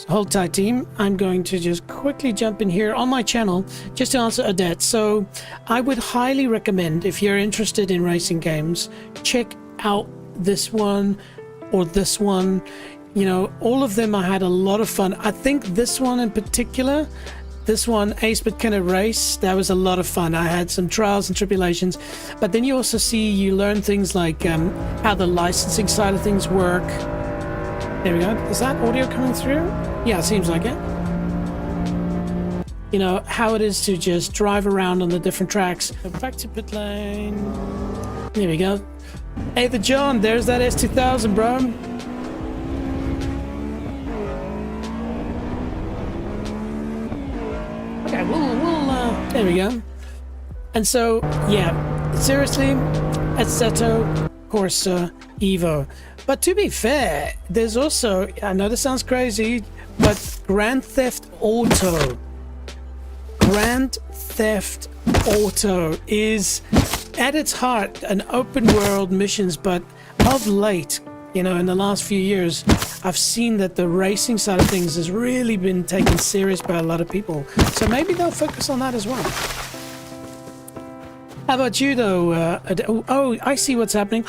Hold tight, team. I'm going to just quickly jump in here on my channel just to answer Odette. So I would highly recommend, if you're interested in racing games, check out this one or this one. You know, all of them I had a lot of fun. I think this one in particular, this one, Ace But Can It Race, that was a lot of fun. I had some trials and tribulations, but then you also you learn things like how the licensing side of things work. There we go. Is that audio coming through? Yeah, it seems like it. You know, how it is to just drive around on the different tracks. Go back to pit lane. There we go. Hey, the John, there's that S2000, bro. Okay, there we go. And so, yeah, seriously, Assetto Corsa Evo. But to be fair, there's also, I know this sounds crazy, but Grand Theft Auto is at its heart an open world missions, but of late, you know, in the last few years, I've seen that the racing side of things has really been taken serious by a lot of people. So maybe they'll focus on that as well. How about you, though? Oh, I see what's happening.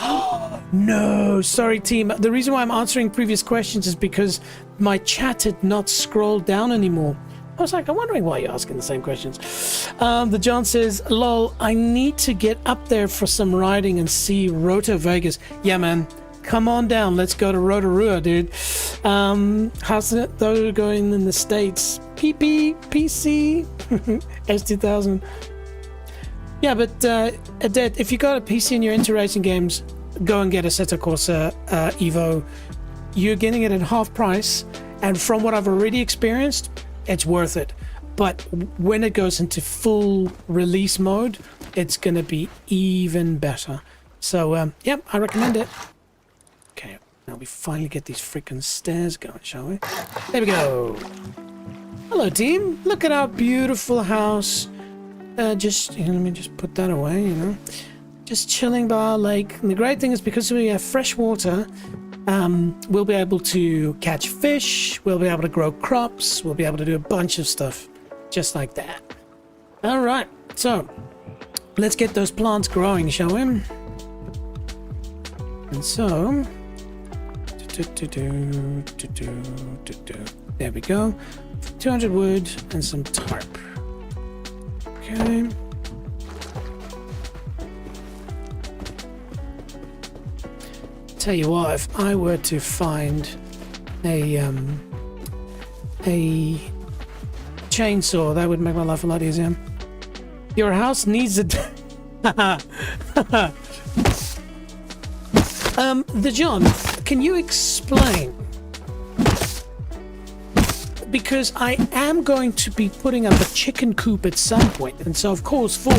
No, sorry, team. The reason why I'm answering previous questions is because my chat had not scrolled down anymore. I was like, I'm wondering why you're asking the same questions. The John says, lol, I need to get up there for some riding and see Roto Vegas. Yeah, man. Come on down. Let's go to Rotorua, dude. How's it though going in the States? PP, PC, S2000. Yeah, but Odette, if you got a PC and you're into racing games, go and get a Assetto Corsa Evo. You're getting it at half price, and from what I've already experienced, it's worth it. But when it goes into full release mode, it's going to be even better. So, yep, I recommend it. Okay, now we finally get these freaking stairs going, shall we? There we go. Hello, team. Look at our beautiful house. Just, let me just put that away, you know. Just chilling by our lake. And the great thing is because we have fresh water, we'll be able to catch fish, we'll be able to grow crops, we'll be able to do a bunch of stuff just like that. All right, so let's get those plants growing, shall we? And so, there we go. 200 wood and some tarp. Okay. Tell you what, if I were to find a chainsaw, that would make my life a lot easier. Your house needs a the John, can you explain? Because I am going to be putting up a chicken coop at some point, and so of course for,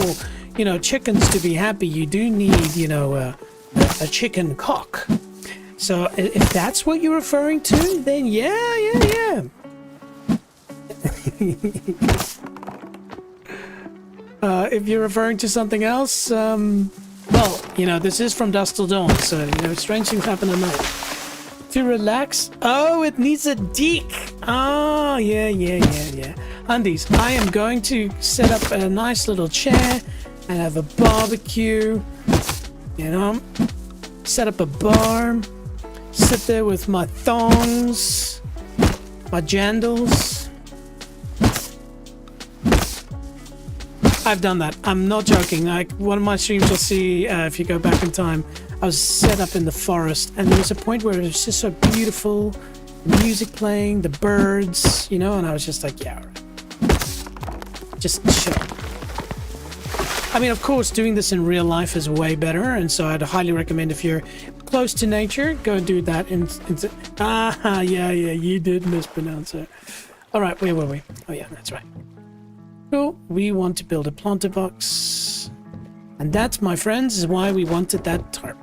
you know, chickens to be happy, you do need, you know, a chicken cock. So if that's what you're referring to, then yeah. If you're referring to something else, well, you know, this is from dusk till dawn, so, you know, strange things happen at night. To relax? Oh, it needs a deck. Oh, yeah. Undies, I am going to set up a nice little chair and have a barbecue, you know, set up a bar, sit there with my thongs, my jandals. I've done that. I'm not joking. Like, one of my streams you'll see, if you go back in time, I was set up in the forest, and there was a point where it was just so beautiful, music playing, the birds, you know, and I was just like, yeah, all right. Just chill. I mean, of course, doing this in real life is way better, and so I'd highly recommend if you're close to nature, go and do that. Yeah, you did mispronounce it. All right, where were we? Oh, yeah, that's right. So we want to build a planter box, and that, my friends, is why we wanted that tarp.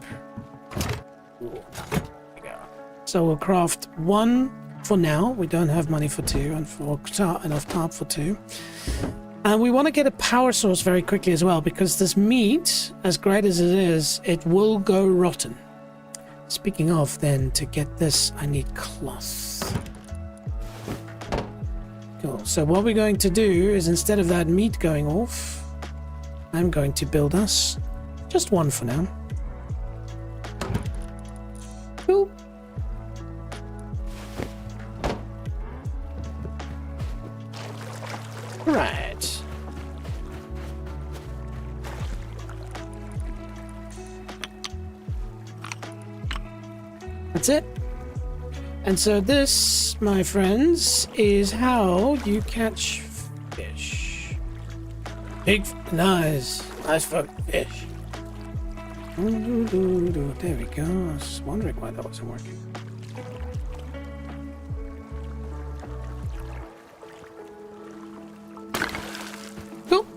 So we'll craft one for now. We don't have money for two, and enough tarp for two. And we want to get a power source very quickly as well, because this meat, as great as it is, it will go rotten. Speaking of, then, to get this, I need cloth. Cool. So what we're going to do is, instead of that meat going off, I'm going to build us just one for now. Cool. Right. That's it. And so this, my friends, is how you catch fish. Big, nice fucking fish. There we go. I was wondering why that wasn't working. Cool.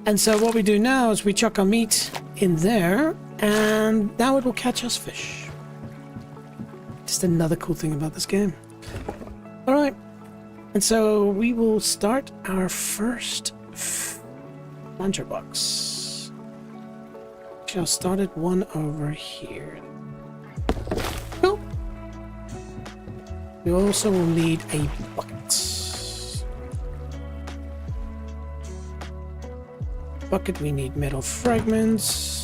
And so what we do now is we chuck our meat in there, and now it will catch us fish. Just another cool thing about this game. All right, and so we will start our first planter box. Actually, I'll start at one over here. Cool. We also will need a bucket. Bucket, we need metal fragments.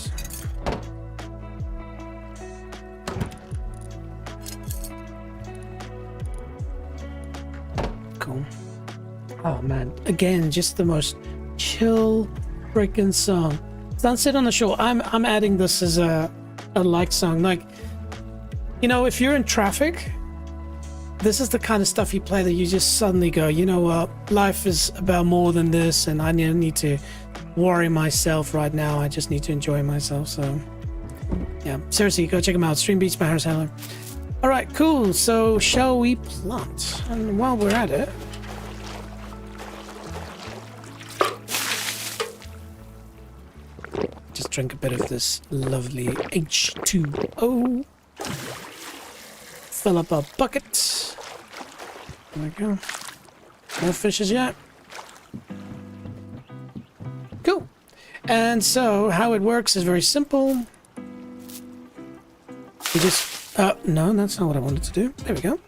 Oh man, again, just the most chill freaking song. Sunset on the Shore. I'm adding this as a like song. Like, you know, if you're in traffic, this is the kind of stuff you play that you just suddenly go, you know what, life is about more than this, and I need to worry myself right now. I just need to enjoy myself. So yeah, seriously, go check them out. Stream Beats by Harris Heller. All right, cool. So shall we plant? And while we're at it, just drink a bit of this lovely H2O. Fill up our bucket. There we go. No fishes yet. Cool. And so how it works is very simple. We just... no, that's not what I wanted to do. There we go.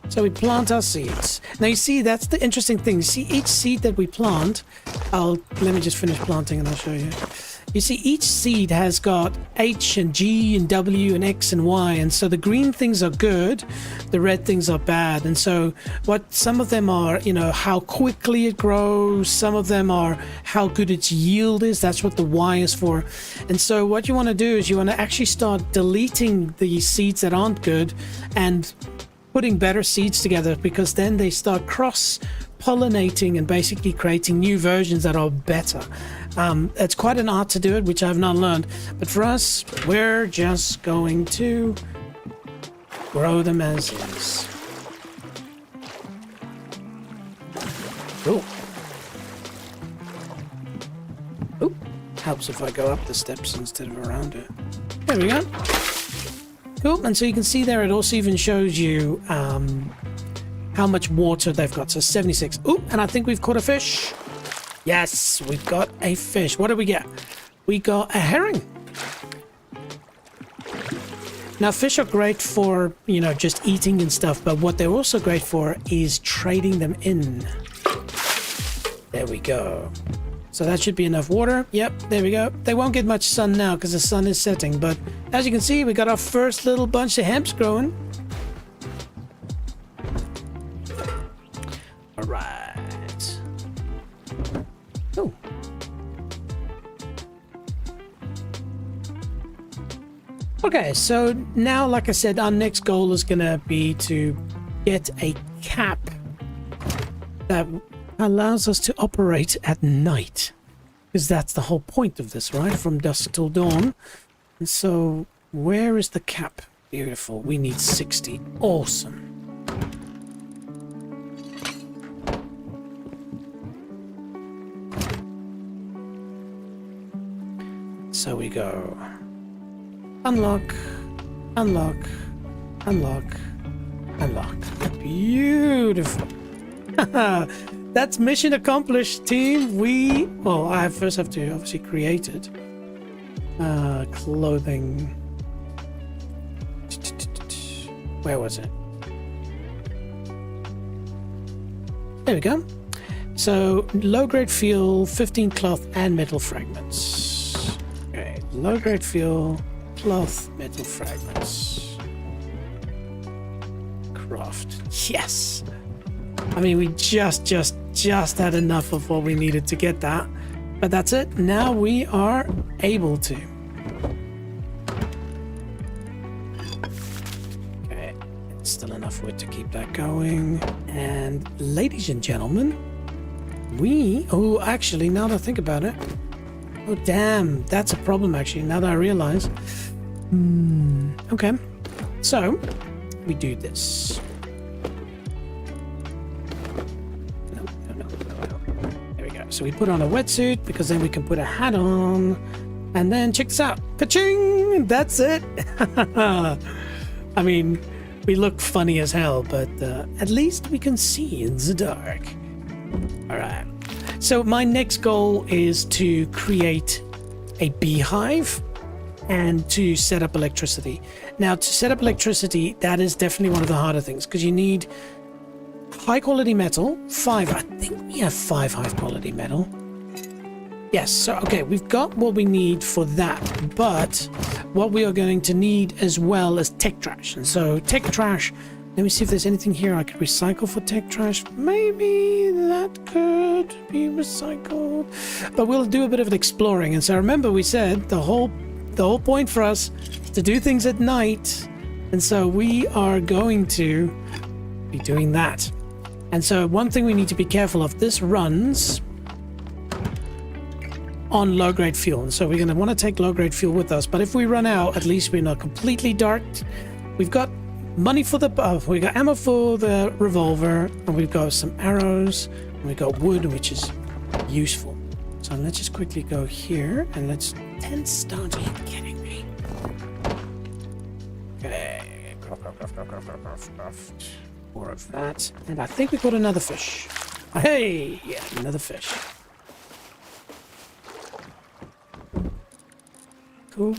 So we plant our seeds. Now you see, that's the interesting thing. You see, each seed that we plant... let me just finish planting and I'll show you. You see, each seed has got H and G and W and X and Y. And so the green things are good, the red things are bad. And so what some of them are, you know, how quickly it grows. Some of them are how good its yield is. That's what the Y is for. And so what you want to do is you want to actually start deleting the seeds that aren't good and putting better seeds together, because then they start cross-pollinating and basically creating new versions that are better. It's quite an art to do it, which I've not learned. But for us, we're just going to grow them as is. Oh. Oh. Helps if I go up the steps instead of around it. There we go. Cool. And so you can see there, it also even shows you how much water they've got. So 76. Oh, and I think we've caught a fish. Yes, we've got a fish. What did we get? We got a herring. Now, fish are great for, you know, just eating and stuff, but what they're also great for is trading them in. There we go. So that should be enough water. Yep, there we go. They won't get much sun now because the sun is setting, but as you can see, we got our first little bunch of hemps growing. All right. Oh. Okay, so now, like I said, our next goal is going to be to get a cap that allows us to operate at night, because that's the whole point of this, right? From dusk till dawn. And so where is the cap? Beautiful. We need 60. Awesome. So we go unlock, unlock, unlock, unlock. Beautiful. That's mission accomplished, team. Well, I first have to obviously create it. Clothing. Where was it? There we go. So low-grade fuel, 15 cloth and metal fragments. Okay, low-grade fuel, cloth, metal fragments. Craft. Yes. I mean, we just had enough of what we needed to get that. But that's it. Now we are able to. Okay. Still enough wood to keep that going. And ladies and gentlemen, oh, actually, now that I think about it. Oh, damn. That's a problem, actually, now that I realize. Okay. So, we do this. So we put on a wetsuit because then we can put a hat on, and then check this out. Ka-ching! That's it. I mean, we look funny as hell, but at least we can see in the dark. All right. So my next goal is to create a beehive and to set up electricity. Now, to set up electricity, that is definitely one of the harder things, because you need high quality metal, 5. I think we have 5 high quality metal. Yes, so okay, we've got what we need for that, but what we are going to need as well is tech trash. And so tech trash, let me see if there's anything here I could recycle for tech trash. Maybe that could be recycled, but we'll do a bit of an exploring. And so remember, we said the whole point for us is to do things at night, and so we are going to be doing that. And so one thing we need to be careful of, this runs on low-grade fuel. And so we're going to want to take low-grade fuel with us. But if we run out, at least we're not completely dark. We've got money for the... we got ammo for the revolver. And we've got some arrows. And we've got wood, which is useful. So let's just quickly go here. And let's 10 stones? Are you kidding me? Okay. More of that. And I think we got another fish. Hey! Yeah, another fish. Cool.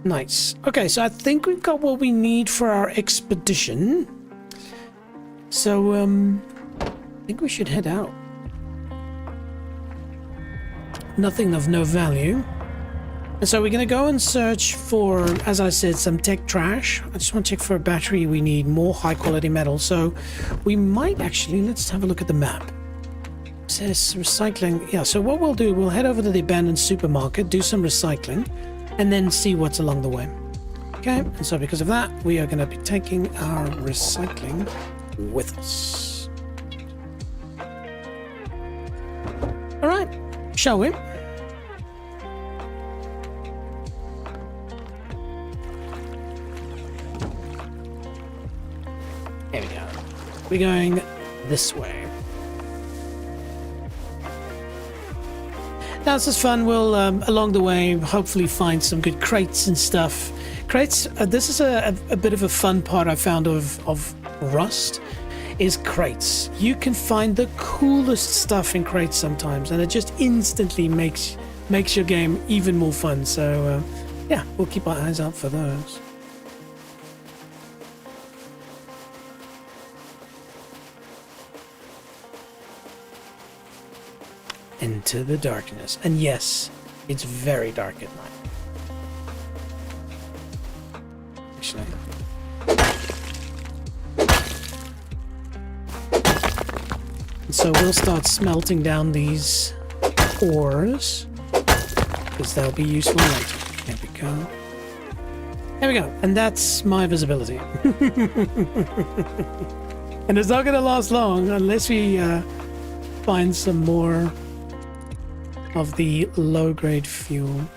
Nice. Okay, so I think we've got what we need for our expedition. So, I think we should head out. Nothing of no value. And so we're going to go and search for, as I said, some tech trash. I just want to check for a battery. We need more high quality metal. So we might actually, let's have a look at the map. It says recycling. Yeah, so what we'll do, we'll head over to the abandoned supermarket, do some recycling, and then see what's along the way. Okay, and so because of that, we are going to be taking our recycling with us. All right, shall we? There we go. We're going this way. Now this is fun. We'll along the way hopefully find some good crates and stuff. Crates. This is a bit of a fun part I found of Rust. Is crates. You can find the coolest stuff in crates sometimes, and it just instantly makes your game even more fun. So yeah, we'll keep our eyes out for those. Into the darkness. And yes, it's very dark at night. Actually. And so we'll start smelting down these ores, because they'll be useful later. There we go. There we go. And that's my visibility. And it's not going to last long unless we find some more of the low-grade fuel.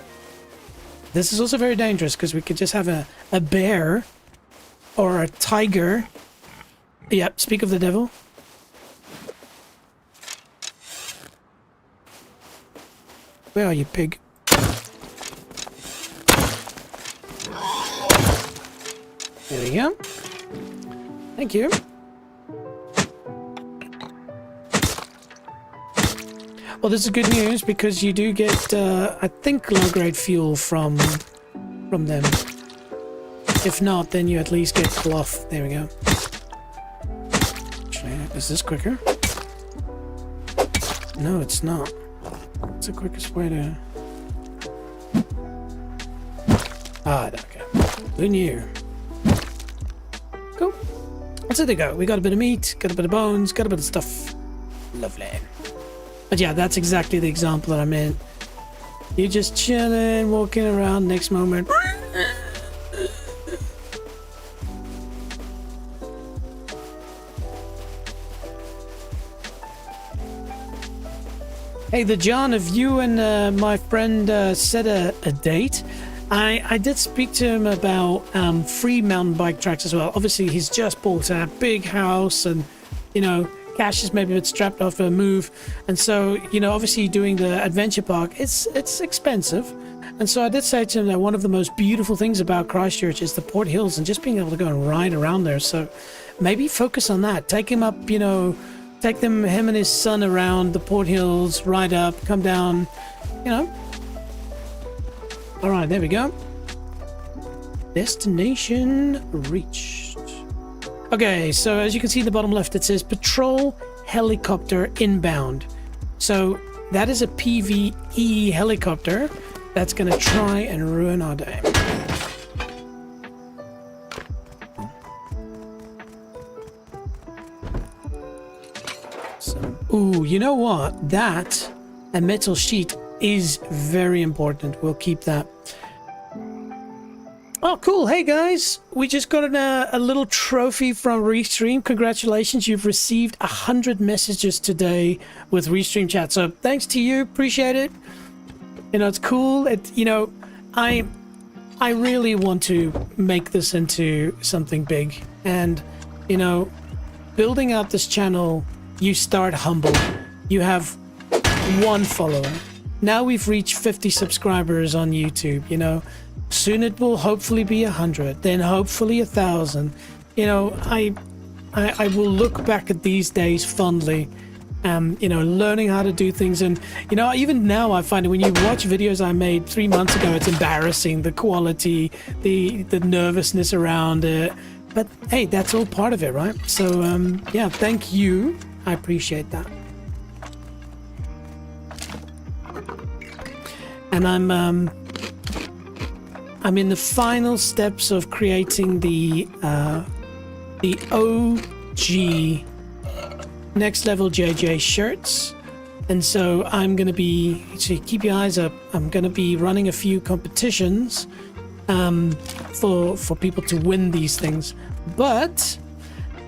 This is also very dangerous because we could just have a bear or a tiger. Yep, speak of the devil. Where are you, pig? There we go. Thank you. Well, this is good news because you do get, I think, low-grade fuel from them. If not, then you at least get cloth. There we go. Actually, is this quicker? No, it's not. It's the quickest way to... Ah, okay. Who knew? Cool. So there you go. We got a bit of meat, got a bit of bones, got a bit of stuff. Lovely. But yeah, that's exactly the example that I meant. You're just chilling, walking around, next moment. Hey, the John, if you and my friend set a date, I did speak to him about free mountain bike tracks as well. Obviously, he's just bought a big house and, you know, cash is maybe a bit strapped after a move, and so, you know, obviously doing the adventure park, it's expensive. And so I did say to him that one of the most beautiful things about Christchurch is the Port Hills and just being able to go and ride around there. So maybe focus on that. Take him up, you know, take him and his son around the Port Hills, ride up, come down, you know. All right, there we go. Destination reached. Okay, so as you can see in the bottom left, it says patrol helicopter inbound. So that is a PvE helicopter that's going to try and ruin our day. So, ooh, you know what? That, a metal sheet, is very important. We'll keep that. Oh, cool. Hey, guys. We just got a little trophy from Restream. Congratulations. You've received 100 messages today with Restream chat. So thanks to you. Appreciate it. You know, it's cool. You know, I really want to make this into something big. And, you know, building out this channel, you start humble. You have 1 follower. Now we've reached 50 subscribers on YouTube, you know. Soon it will hopefully be 100, then hopefully 1,000. You know, I will look back at these days fondly. You know, learning how to do things. And, you know, even now I find it when you watch videos I made 3 months ago, it's embarrassing, the quality, the nervousness around it. But hey, that's all part of it, right? So, yeah, thank you. I appreciate that. And I'm in the final steps of creating the OG Next Level JJ shirts, and so I'm gonna be, so keep your eyes up, I'm gonna be running a few competitions for people to win these things. But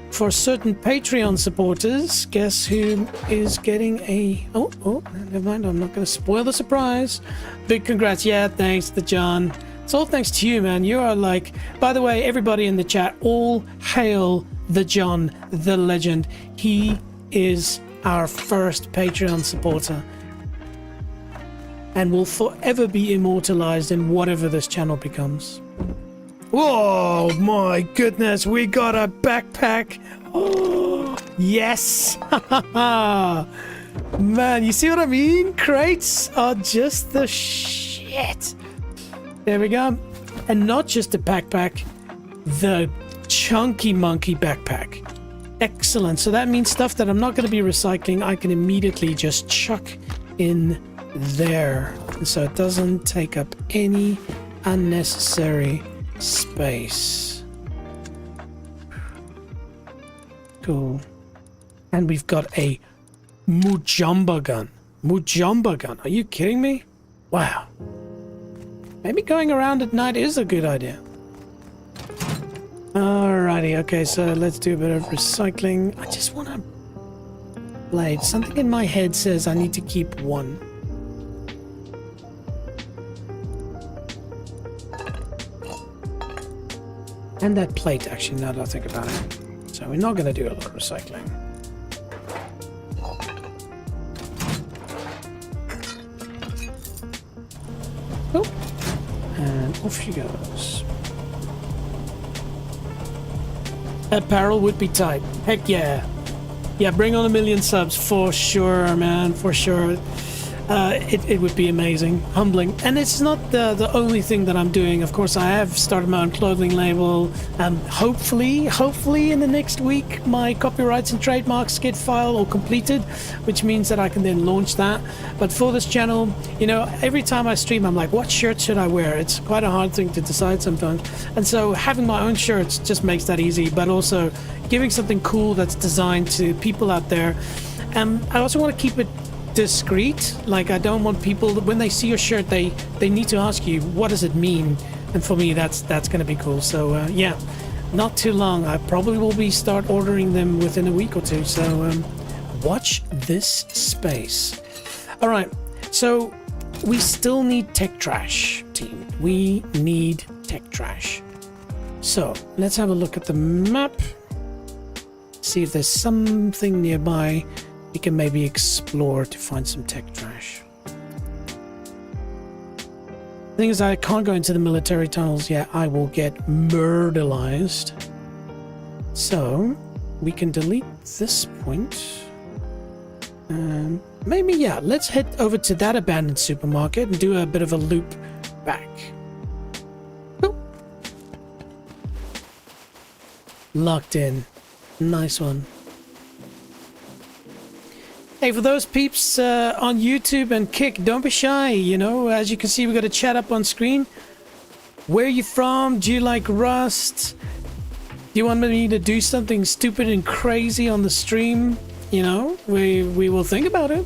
for certain Patreon supporters, guess who is getting a oh never mind, I'm not gonna spoil the surprise. Big congrats. Yeah, thanks to John. It's all thanks to you, man. You are like, by the way, everybody in the chat, all hail the John, the legend. He is our first Patreon supporter and will forever be immortalized in whatever this channel becomes. Whoa, my goodness, we got a backpack. Oh, yes. Man, you see what I mean? Crates are just the shit. There we go. And not just a backpack, the chunky monkey backpack. Excellent. So that means stuff that I'm not going to be recycling, I can immediately just chuck in there. So it doesn't take up any unnecessary space. Cool. And we've got a Mujamba gun. Mujamba gun. Are you kidding me? Wow. Maybe going around at night is a good idea. Alrighty, okay, so let's do a bit of recycling. I just want to blade. Something in my head says I need to keep 1. And that plate, actually, now that I think about it. So we're not going to do a lot of recycling. Oh, and off she goes. Apparel would be tight. Heck yeah. Yeah, bring on 1 million subs for sure, man, for sure. It would be amazing, humbling. And it's not the only thing that I'm doing. Of course, I have started my own clothing label. Hopefully in the next week, my copyrights and trademarks get filed or completed, which means that I can then launch that. But for this channel, you know, every time I stream, I'm like, what shirt should I wear? It's quite a hard thing to decide sometimes. And so having my own shirts just makes that easy, but also giving something cool that's designed to people out there. I also want to keep it discreet. Like, I don't want people, when they see your shirt, they need to ask you, what does it mean? And for me, that's going to be cool. So yeah, not too long. I probably will be start ordering them within a week or two. So watch this space. All right, so we still need tech trash, team. We need tech trash. So let's have a look at the map, see if there's something nearby we can maybe explore to find some tech trash. The thing is, I can't go into the military tunnels yet. I will get murderized. So we can delete this point. Maybe, yeah, let's head over to that abandoned supermarket and do a bit of a loop back. Boop. Locked in. Nice one. Hey, for those peeps on YouTube and Kick, don't be shy, you know. As you can see, we got a chat up on screen. Where are you from? Do you like Rust? Do you want me to do something stupid and crazy on the stream? You know, we will think about it.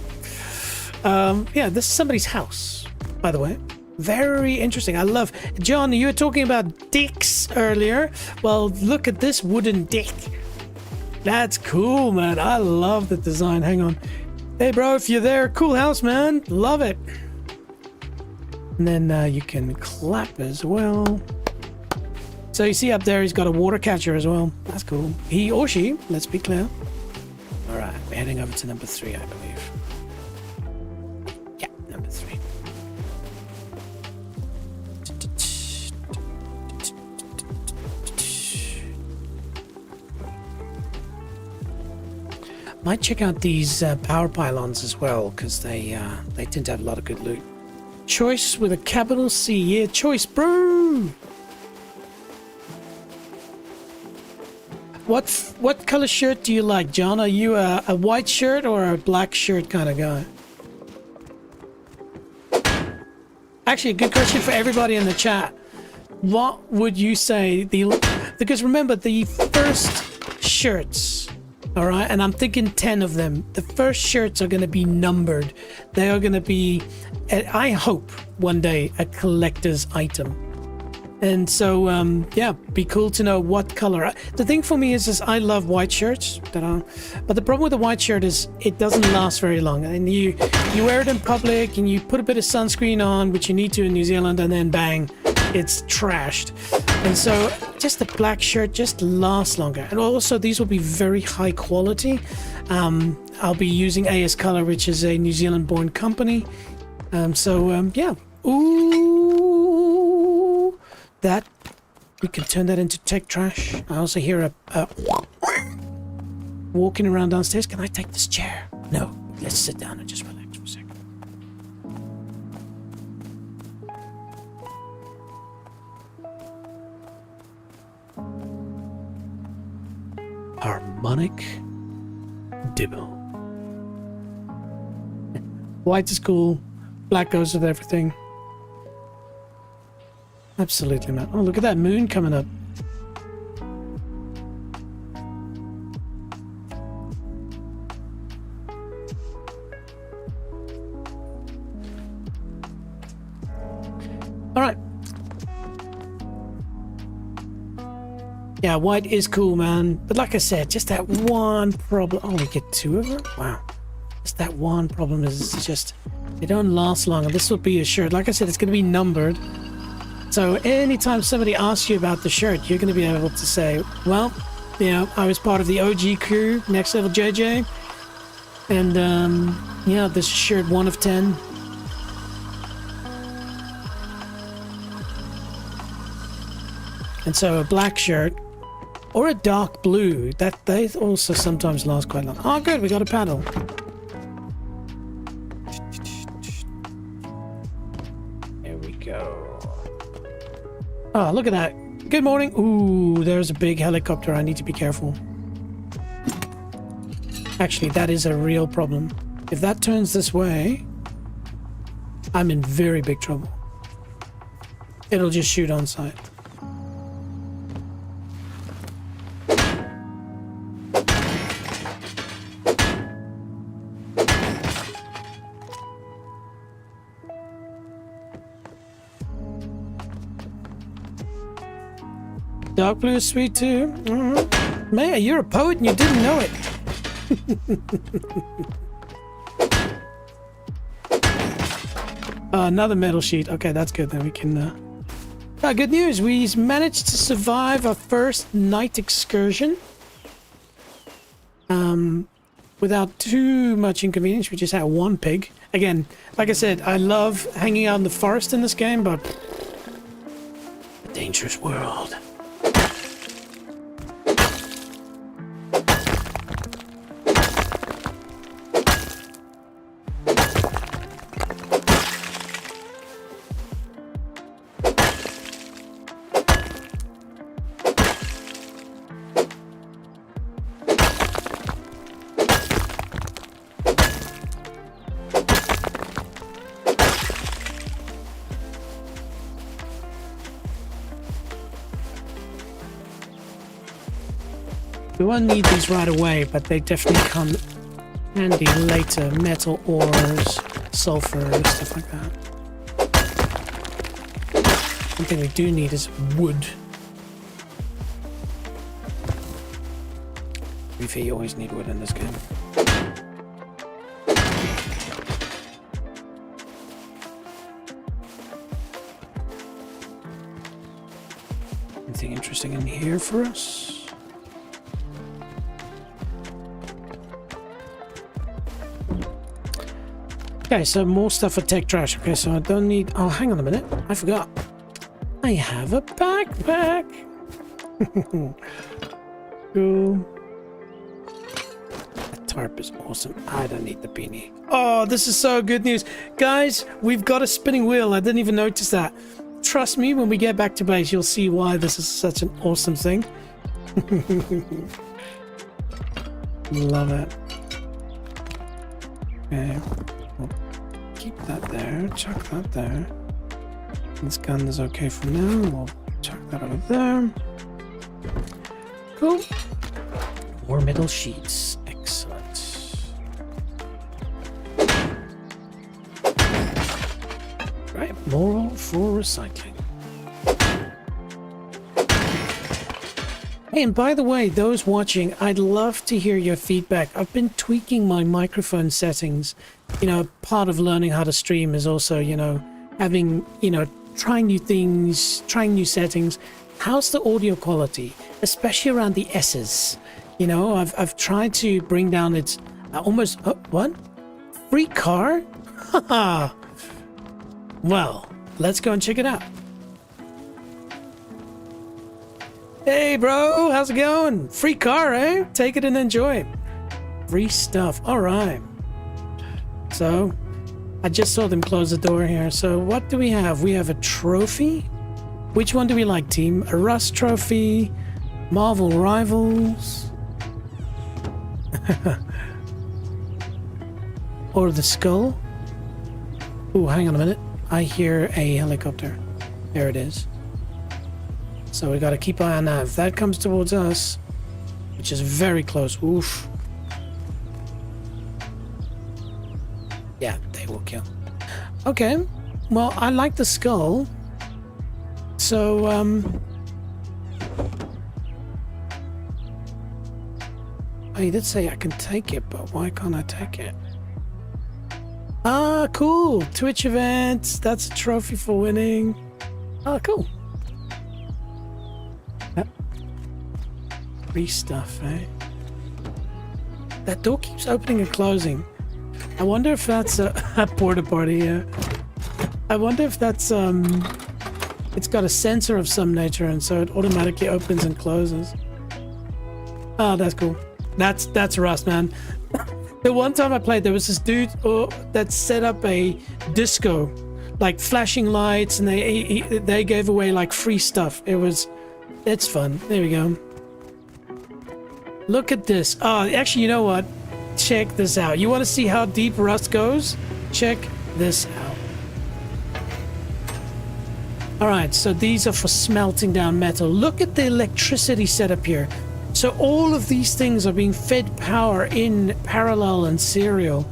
Yeah, this is somebody's house, by the way. Very interesting. I love... John, you were talking about dicks earlier. Well, look at this wooden dick. That's cool, man. I love the design. Hang on. Hey, bro, if you're there, cool house, man. Love it. And then you can clap as well. So you see up there, he's got a water catcher as well. That's cool. He or she, let's be clear. All right, we're heading over to number 3, I believe. Might check out these power pylons as well, because they tend to have a lot of good loot. Choice with a capital C. Yeah, choice, bro. What color shirt do you like, John? Are you a white shirt or a black shirt kind of guy? Actually, a good question for everybody in the chat. What would you say because remember the first shirts, all right, and I'm thinking 10 of them. The first shirts are going to be numbered. They are going to be, I hope, one day a collector's item. And so, yeah, be cool to know what color. The thing for me is I love white shirts. But the problem with the white shirt is it doesn't last very long. And you wear it in public and you put a bit of sunscreen on, which you need to in New Zealand, and then bang, it's trashed. And so just the black shirt just lasts longer. And also these will be very high quality. I'll be using AS Color, which is a New Zealand born company. Yeah. Ooh, that we can turn that into tech trash. I also hear a walking around downstairs. Can I take this chair? No, let's sit down and just relax for a second. Harmonic dibble. White is cool. Black goes with everything. Absolutely, man. Oh, look at that moon coming up. All right. Yeah, white is cool, man. But like I said, just that one problem. Oh, we get 2 of them? Wow. Just that one problem is just, they don't last long. And this will be a shirt. Like I said, it's going to be numbered. So anytime somebody asks you about the shirt, you're going to be able to say, well, you know, I was part of the OG crew, Next Level JJ. And, yeah, this shirt 1 of 10. And so a black shirt or a dark blue, that they also sometimes last quite long. Oh, good, we got a paddle. There we go. Oh, look at that. Good morning. Ooh, there's a big helicopter. I need to be careful. Actually, that is a real problem. If that turns this way, I'm in very big trouble. It'll just shoot on sight. Dark blue is sweet too. Mm-hmm. Man, you're a poet and you didn't know it. Another metal sheet. Okay, that's good. Then we can... good news. We managed to survive our first night excursion. Without too much inconvenience. We just had 1 pig. Again, like I said, I love hanging out in the forest in this game, but... a dangerous world. We won't need these right away, but they definitely come handy later. Metal ores, sulfur, stuff like that. One thing we do need is wood. To be fair, you always need wood in this game. Anything interesting in here for us? Okay, so more stuff for tech trash. Okay, so I don't need... oh, hang on a minute. I forgot. I have a backpack. Cool. A tarp is awesome. I don't need the beanie. Oh, this is so good news. Guys, we've got a spinning wheel. I didn't even notice that. Trust me, when we get back to base, you'll see why this is such an awesome thing. Love it. Okay. We'll keep that there. Chuck that there. This gun is okay for now. We'll chuck that over there. Cool. More metal sheets. Excellent. Right, moral for recycling. Hey, and by the way, those watching, I'd love to hear your feedback. I've been tweaking my microphone settings. You know, part of learning how to stream is also, you know, having, you know, trying new things, trying new settings. How's the audio quality, especially around the S's? You know, I've tried to bring down its almost what? Free car? Haha. Well, let's go and check it out. Hey, bro, how's it going? Free car, eh? Take it and enjoy it. Free stuff. All right. So, I just saw them close the door here. So, what do we have? We have a trophy. Which one do we like, team? A Rust trophy, Marvel Rivals, or the skull? Oh, hang on a minute. I hear a helicopter. There it is. So we got to keep an eye on that. If that comes towards us, which is very close. Oof. Yeah, they will kill. Okay. Well, I like the skull. So, he did say I can take it, but why can't I take it? Ah, cool. Twitch events. That's a trophy for winning. Oh, cool. Yep. Free stuff, eh? That door keeps opening and closing. I wonder if that's a porta potty, yeah. I wonder if that's, it's got a sensor of some nature, and so it automatically opens and closes. Oh, that's cool. That's Rust, man. The one time I played, there was this dude that set up a disco, like flashing lights, and they gave away like free stuff. It's fun. There we go. Look at this. Oh, actually, you know what? Check this out. You want to see how deep Rust goes? Check this out. Alright, so these are for smelting down metal. Look at the electricity setup here. So all of these things are being fed power in parallel and serial.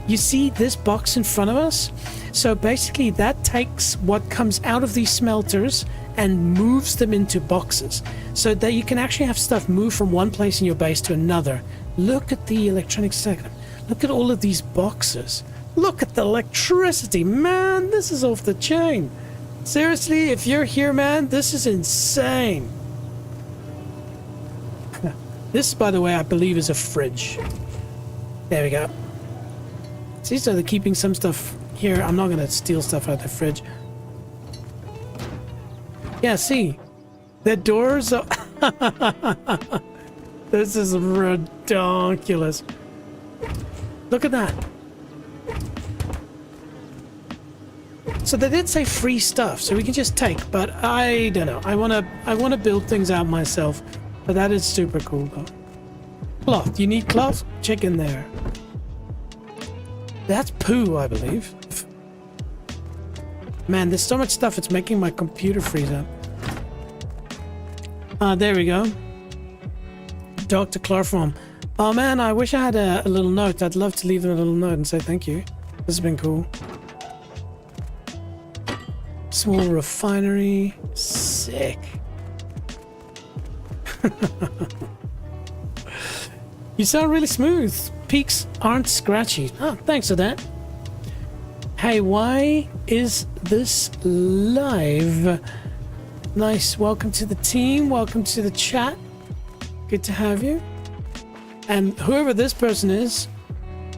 You see this box in front of us? So basically that takes what comes out of these smelters and moves them into boxes. So that you can actually have stuff move from one place in your base to another. Look at the electronic setup. Look at all of these boxes. Look at the electricity. Man, this is off the chain. Seriously, if you're here, man, this is insane. This, by the way, I believe is a fridge. There we go. See, so they're keeping some stuff here. I'm not going to steal stuff out of the fridge. Yeah, see? The doors are... This is ridiculous. Look at that. So they did say free stuff, so we can just take, but I don't know. I wanna build things out myself, but that is super cool though. Cloth. You need cloth? Check in there. That's poo, I believe. Man, there's so much stuff. It's making my computer freeze up. There we go. Dr. Chloroform. Oh man, I wish I had a little note. I'd love to leave them a little note and say thank you. This has been cool. Small refinery. Sick. You sound really smooth. Peaks aren't scratchy. Oh, thanks for that. Hey, why is this live? Nice. Welcome to the team. Welcome to the chat. Good to have you. And whoever this person is,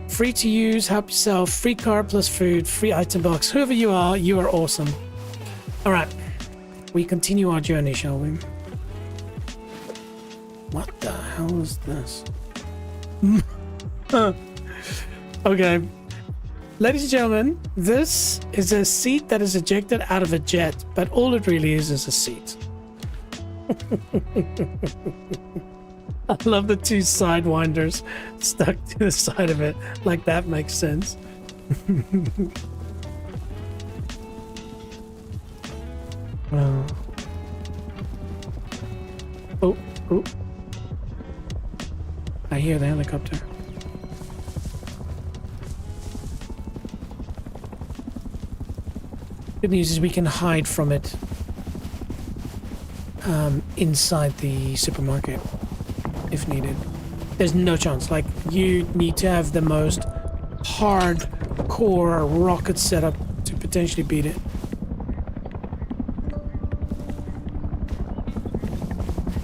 free to use, help yourself, free car plus food, free item box. Whoever you are awesome. All right, we continue our journey, shall we? What the hell is this? Okay. Ladies and gentlemen, this is a seat that is ejected out of a jet, but all it really is a seat. I love the two sidewinders stuck to the side of it. Like, that makes sense. Oh. I hear the helicopter. Good news is we can hide from it inside the supermarket if needed. There's no chance. Like, you need to have the most hardcore rocket setup to potentially beat it.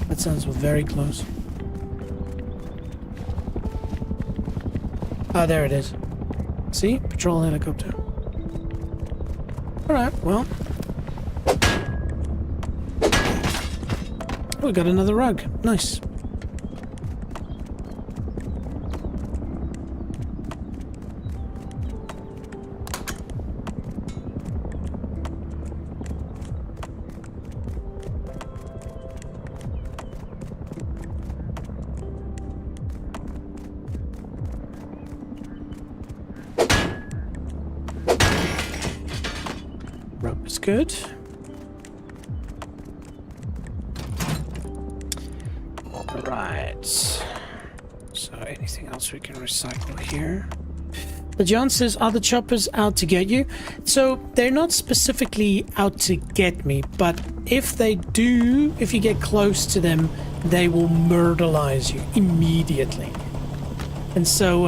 That sounds very close. Ah, there it is. See? Patrol helicopter. Alright, well. We got another rug. Nice. Rope is good. Right. So anything else we can recycle here? The John says, are the choppers out to get you? So they're not specifically out to get me, but if they do, if you get close to them, they will murderize you immediately. And so,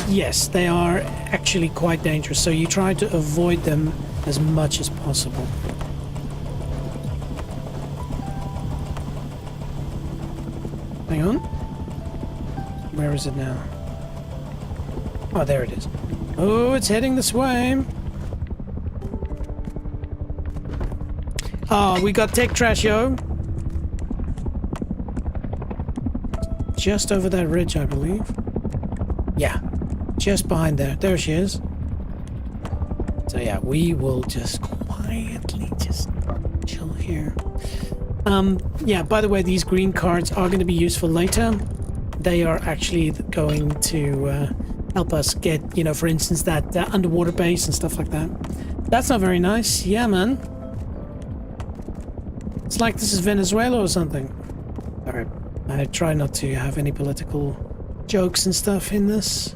yes, they are actually quite dangerous. So you try to avoid them as much as possible. Hang on. Where is it now? Oh, there it is. Oh, it's heading this way. Oh, we got tech trash, yo. Just over that ridge, I believe. Yeah, just behind there. There she is. So yeah, we will just quietly just chill here. Yeah, by the way, these green cards are going to be useful later. They are actually going to help us get, you know, for instance, that underwater base and stuff like that. That's not very nice. Yeah, man. It's like this is Venezuela or something. Alright, I try not to have any political jokes and stuff in this.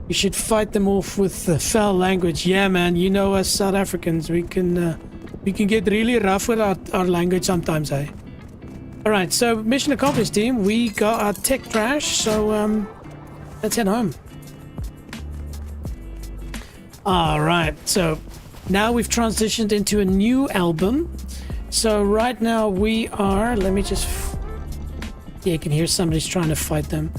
You should fight them off with the foul language. Yeah, man, you know us South Africans, we can get really rough with our language sometimes, eh? Alright, so mission accomplished, team. We got our tech trash, so let's head home. Alright, so now we've transitioned into a new album. So right now we are, let me just, yeah, you can hear somebody's trying to fight them.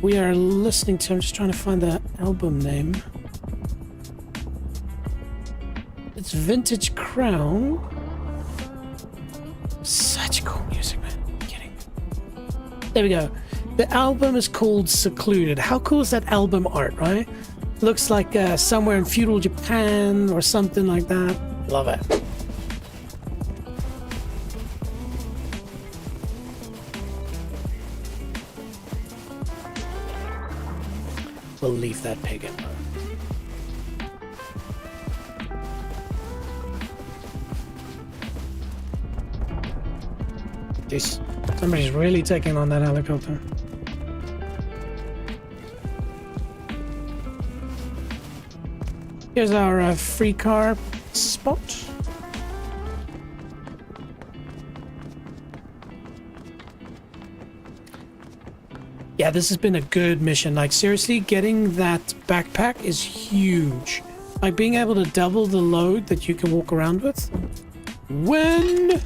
We are listening to, I'm just trying to find the album name. It's Vintage Crown. Such cool music, man. I'm kidding. There we go. The album is called Secluded. How cool is that album art, right? Looks like somewhere in feudal Japan or something like that. Love it. We'll leave that pig alone. Jeez, somebody's really taking on that helicopter. Here's our free car spot. Yeah, this has been a good mission. Like, seriously, getting that backpack is huge. Like, being able to double the load that you can walk around with. When...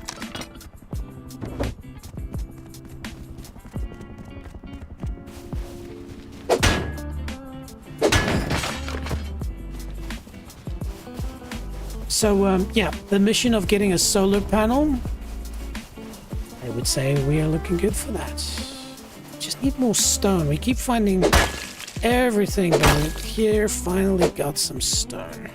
So, yeah, the mission of getting a solar panel, I would say we are looking good for that. just need more stone. We keep finding everything, but here finally got some stone.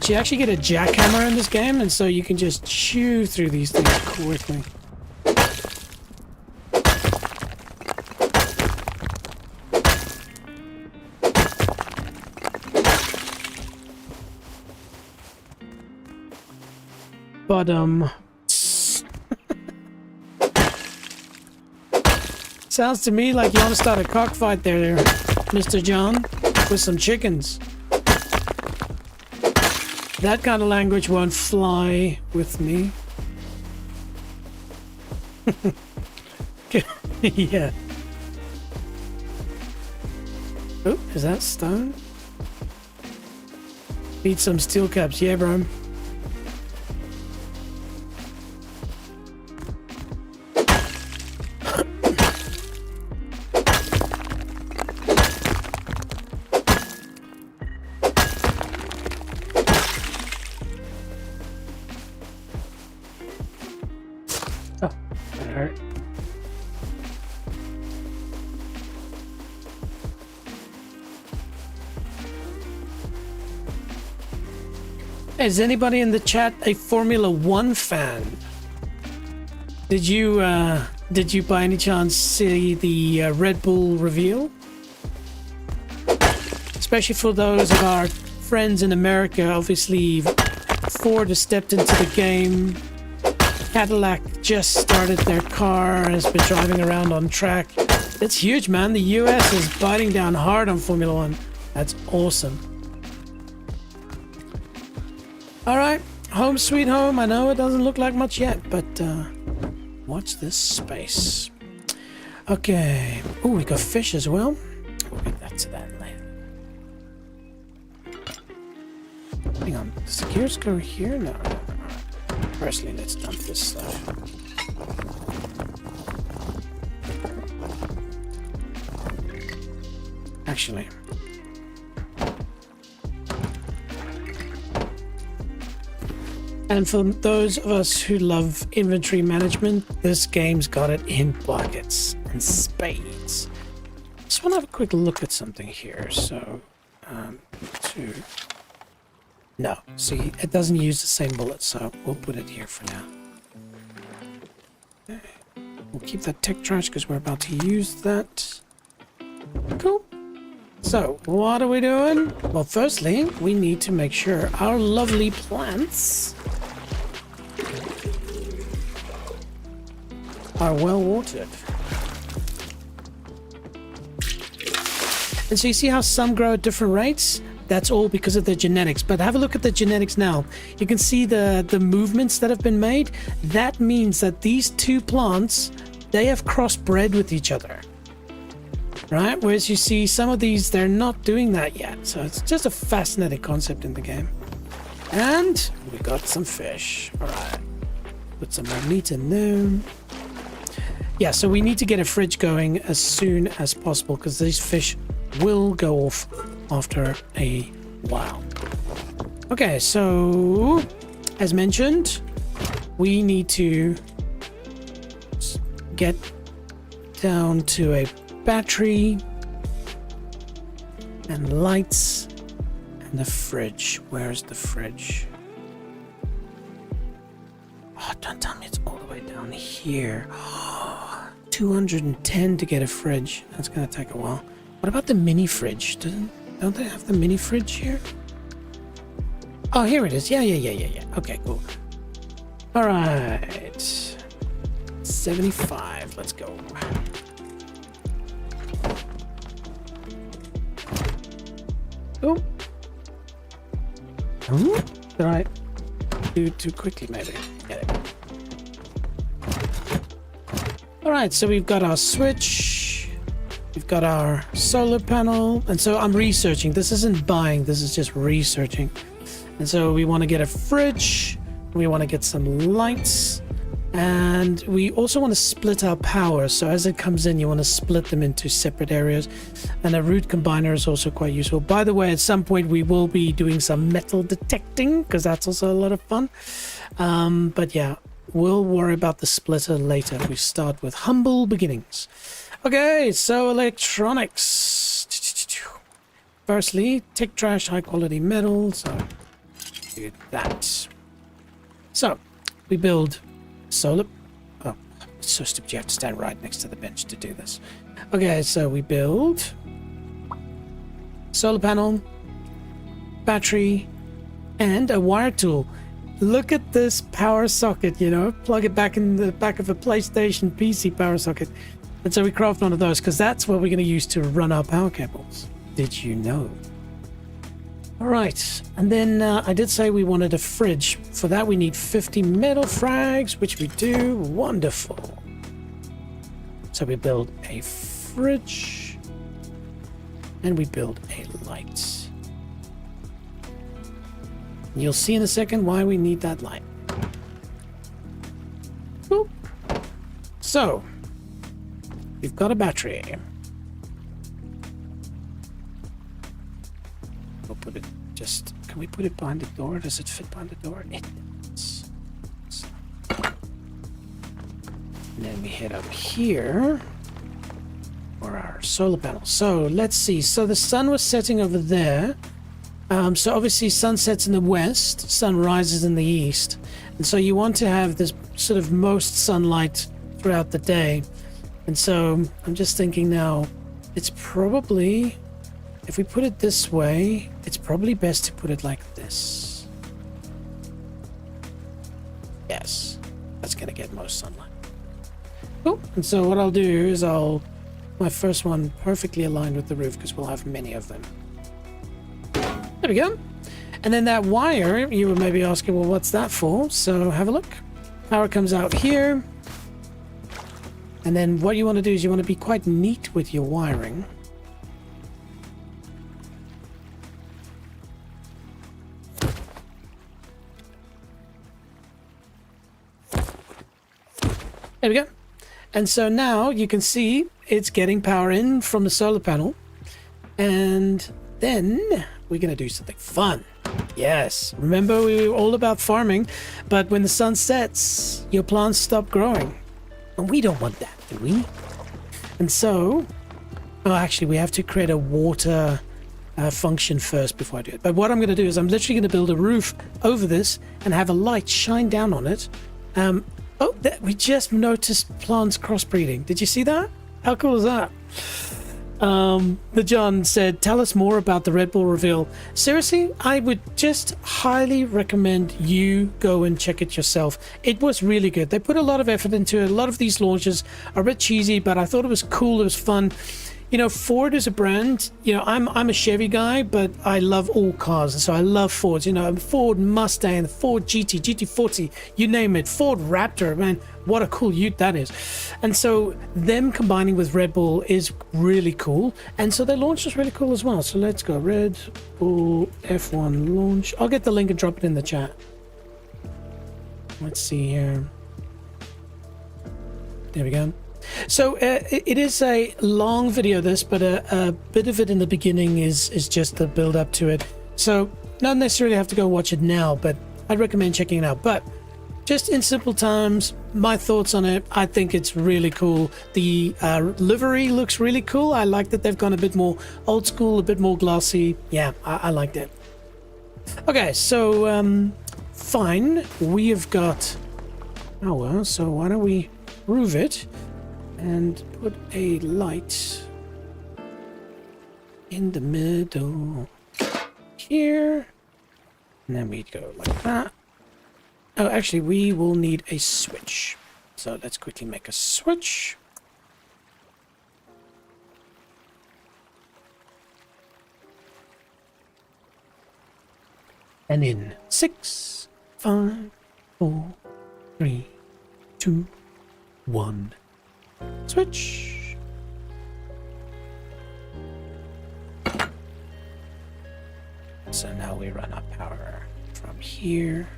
So you actually get a jackhammer in this game, and so you can just chew through these things quickly. But, sounds to me like you want to start a cockfight there, Mr. John, with some chickens. That kind of language won't fly with me. Yeah. Oh, is that stone? Need some steel caps, yeah, bro. Is anybody in the chat a Formula One fan? Did you by any chance see the Red Bull reveal? Especially for those of our friends in America, obviously Ford has stepped into the game. Cadillac just started their car and has been driving around on track. It's huge, man. The US is biting down hard on Formula One. That's awesome. Alright, home sweet home. I know it doesn't look like much yet, but watch this space. Okay. Oh, we got fish as well. We'll get that to that later. Hang on, does the gears go here? No. Firstly, let's dump this stuff. Actually, and for those of us who love inventory management, this game's got it in buckets and spades. Just want to have a quick look at something here. So, no, see, it doesn't use the same bullet, so we'll put it here for now. Okay. We'll keep that tech trash because we're about to use that. Cool. So, what are we doing? Well, firstly, we need to make sure our lovely plants are well watered. And so you see how some grow at different rates? That's all because of the genetics. But have a look at the genetics now. You can see the movements that have been made. That means that these two plants, they have crossbred with each other. Right? Whereas you see some of these, they're not doing that yet. So it's just a fascinating concept in the game. And we got some fish. All right. Put some more meat in there. Yeah, so we need to get a fridge going as soon as possible because these fish will go off after a while. Okay, so as mentioned, we need to get down to a battery and lights and the fridge. Where's the fridge? Oh, don't tell me it's all the way down here. 210 to get a fridge. That's gonna take a while. What about the mini fridge? Don't they have the mini fridge here? Oh, here it is. Yeah. Okay, cool. All right. 75. Let's go. Oh. Did I do it too quickly, maybe? Get it. Alright, so we've got our switch, we've got our solar panel, and so I'm researching. This isn't buying, this is just researching. And so we want to get a fridge, we want to get some lights, and we also want to split our power. So as it comes in, you want to split them into separate areas. And a root combiner is also quite useful. By the way, at some point we will be doing some metal detecting, because that's also a lot of fun. But yeah, we'll worry about the splitter later. We start with humble beginnings. Okay, so electronics. Firstly, tick trash, high quality metal. So do that. So we build solar. Oh, it's so stupid. You have to stand right next to the bench to do this. Okay, so we build solar panel, battery, and a wire tool. Look at this power socket, you know, plug it back in the back of a PlayStation PC power socket. And so we craft one of those because that's what we're going to use to run our power cables. Did you know? All right. And then I did say we wanted a fridge. For that, we need 50 metal frags, which we do. Wonderful. So we build a fridge and we build a light. You'll see in a second why we need that light. Boop. So we've got a battery. We'll put it just... Can we put it behind the door? Does it fit behind the door? It does. And then we head up here for our solar panel. So let's see. So the sun was setting over there. So obviously sun sets in the west, sun rises in the east. And so you want to have this sort of most sunlight throughout the day. And so I'm just thinking now, it's probably, if we put it this way, it's probably best to put it like this. Yes, that's going to get most sunlight. Oh, and so what I'll do is my first one perfectly aligned with the roof because we'll have many of them. There we go. And then that wire, you were maybe asking, well, what's that for? So have a look. Power comes out here. And then what you want to do is you want to be quite neat with your wiring. There we go. And so now you can see it's getting power in from the solar panel. And then we're going to do something fun. Yes, remember we were all about farming, but when the sun sets, your plants stop growing. And we don't want that, do we? And so, oh, actually, we have to create a water function first before I do it. But what I'm going to do is I'm literally going to build a roof over this and have a light shine down on it. Oh, we just noticed plants crossbreeding. Did you see that? How cool is that? The John said, tell us more about the Red Bull reveal. Seriously, I would just highly recommend you go and check it yourself. It was really good. They put a lot of effort into it. A lot of these launches are a bit cheesy, but I thought it was cool. It was fun. You know, Ford is a brand. You know, I'm a Chevy guy, but I love all cars, and so I love Fords. You know, Ford Mustang, Ford GT, GT40, you name it. Ford Raptor, man, what a cool ute that is. And so them combining with Red Bull is really cool. And so their launch was really cool as well. So let's go Red Bull F1 launch. I'll get the link and drop it in the chat. Let's see here. There we go. So it is a long video, this, but a bit of it in the beginning is just the build up to it. So not necessarily have to go watch it now, but I'd recommend checking it out. But just in simple terms, my thoughts on it, I think it's really cool. The livery looks really cool. I like that they've gone a bit more old school, a bit more glossy. Yeah, I liked it. Okay, so fine. We have got power, so why don't we roof it and put a light in the middle here. And then we go like that. Oh, actually, we will need a switch. So let's quickly make a switch. And in 6, 5, 4, 3, 2, 1. Switch. So now we run our power from here.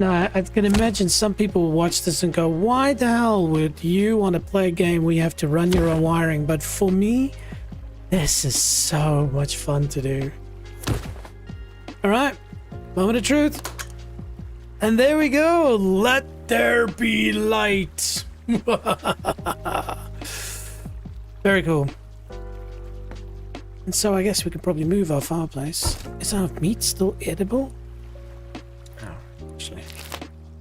Now, I can imagine some people will watch this and go, why the hell would you want to play a game where you have to run your own wiring? But for me, this is so much fun to do. All right, moment of truth. And there we go. Let there be light. Very cool. And so I guess we could probably move our fireplace. Is our meat still edible? Oh, actually,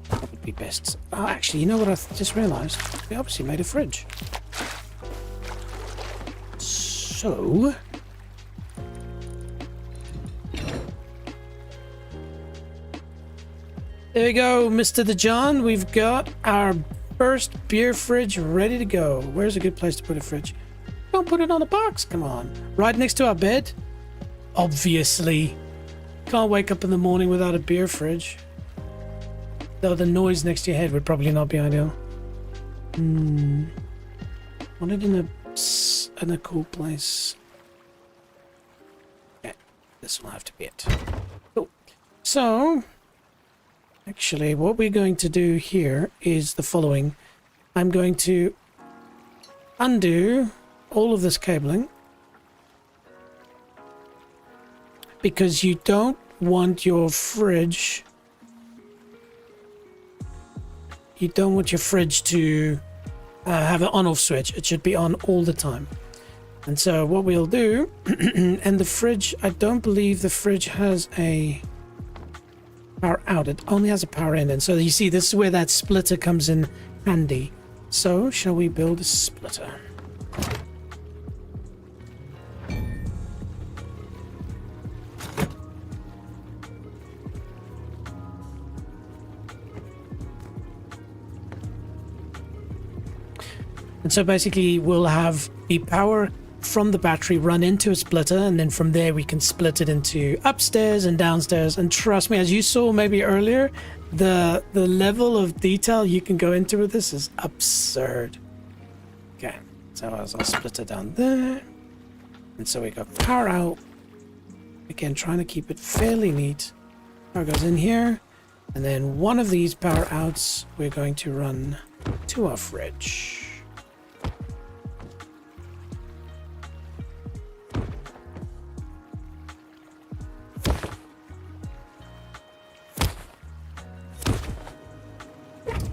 that would be best. Oh, actually, you know what I just realized? We obviously made a fridge. So... there we go, Mr. DeJohn. We've got our first beer fridge ready to go. Where's a good place to put a fridge? Don't put it on a box, come on. Right next to our bed? Obviously. Can't wake up in the morning without a beer fridge. Though the noise next to your head would probably not be ideal. Want it in a cool place. Okay, this will have to be it. Cool. So... actually, what we're going to do here is the following. I'm going to undo all of this cabling because you don't want your fridge to have an on-off switch. It should be on all the time. And so what we'll do, and the fridge, I don't believe the fridge has a power out. It only has a power in. And so you see, this is where that splitter comes in handy. So shall we build a splitter? And so basically we'll have the power from the battery run into a splitter, and then from there we can split it into upstairs and downstairs. And trust me, as you saw maybe earlier, the level of detail you can go into with this is absurd. Okay, so I'll split it down there. And so we got power out. Again, trying to keep it fairly neat. Power goes in here, and then one of these power outs we're going to run to our fridge.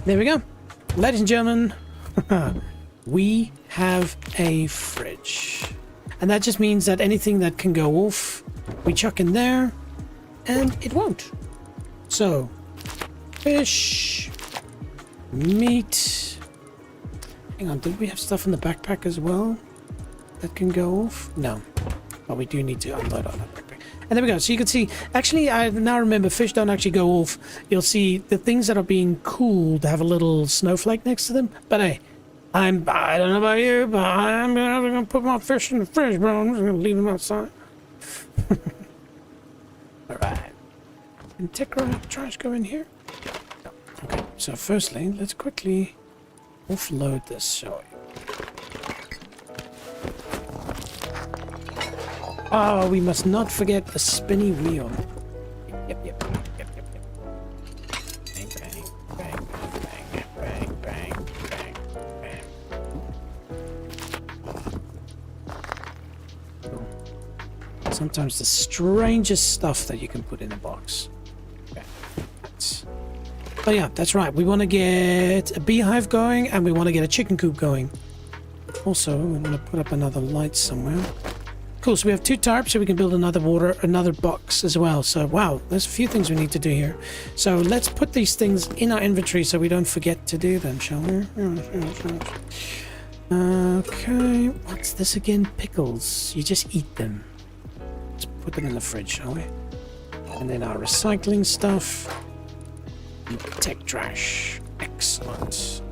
There we go. Ladies and gentlemen, we have a fridge. And that just means that anything that can go off, we chuck in there, and it won't. So, fish, meat. Hang on, did we have stuff in the backpack as well that can go off? No. But we do need to unload all that backpack. And there we go. So you can see, actually, I now remember fish don't actually go off. You'll see the things that are being cooled have a little snowflake next to them. But hey, I don't know about you, but I'm going to put my fish in the fridge, bro. I'm just going to leave them outside. All right. Can Tegra trash go in here? No. Okay. So firstly, let's quickly offload this, shall we? Oh, we must not forget the spinny wheel. Yep. Bang, bang, bang, bang, bang, bang, bang. Sometimes the strangest stuff that you can put in a box. Okay. Oh yeah, that's right. We want to get a beehive going, and we want to get a chicken coop going. Also, we want to put up another light somewhere. Cool, so we have 2 tarps, so we can build another box as well. So, wow, there's a few things we need to do here. So let's put these things in our inventory so we don't forget to do them, shall we? Okay, what's this again? Pickles. You just eat them. Let's put them in the fridge, shall we? And then our recycling stuff. And tech trash. Excellent.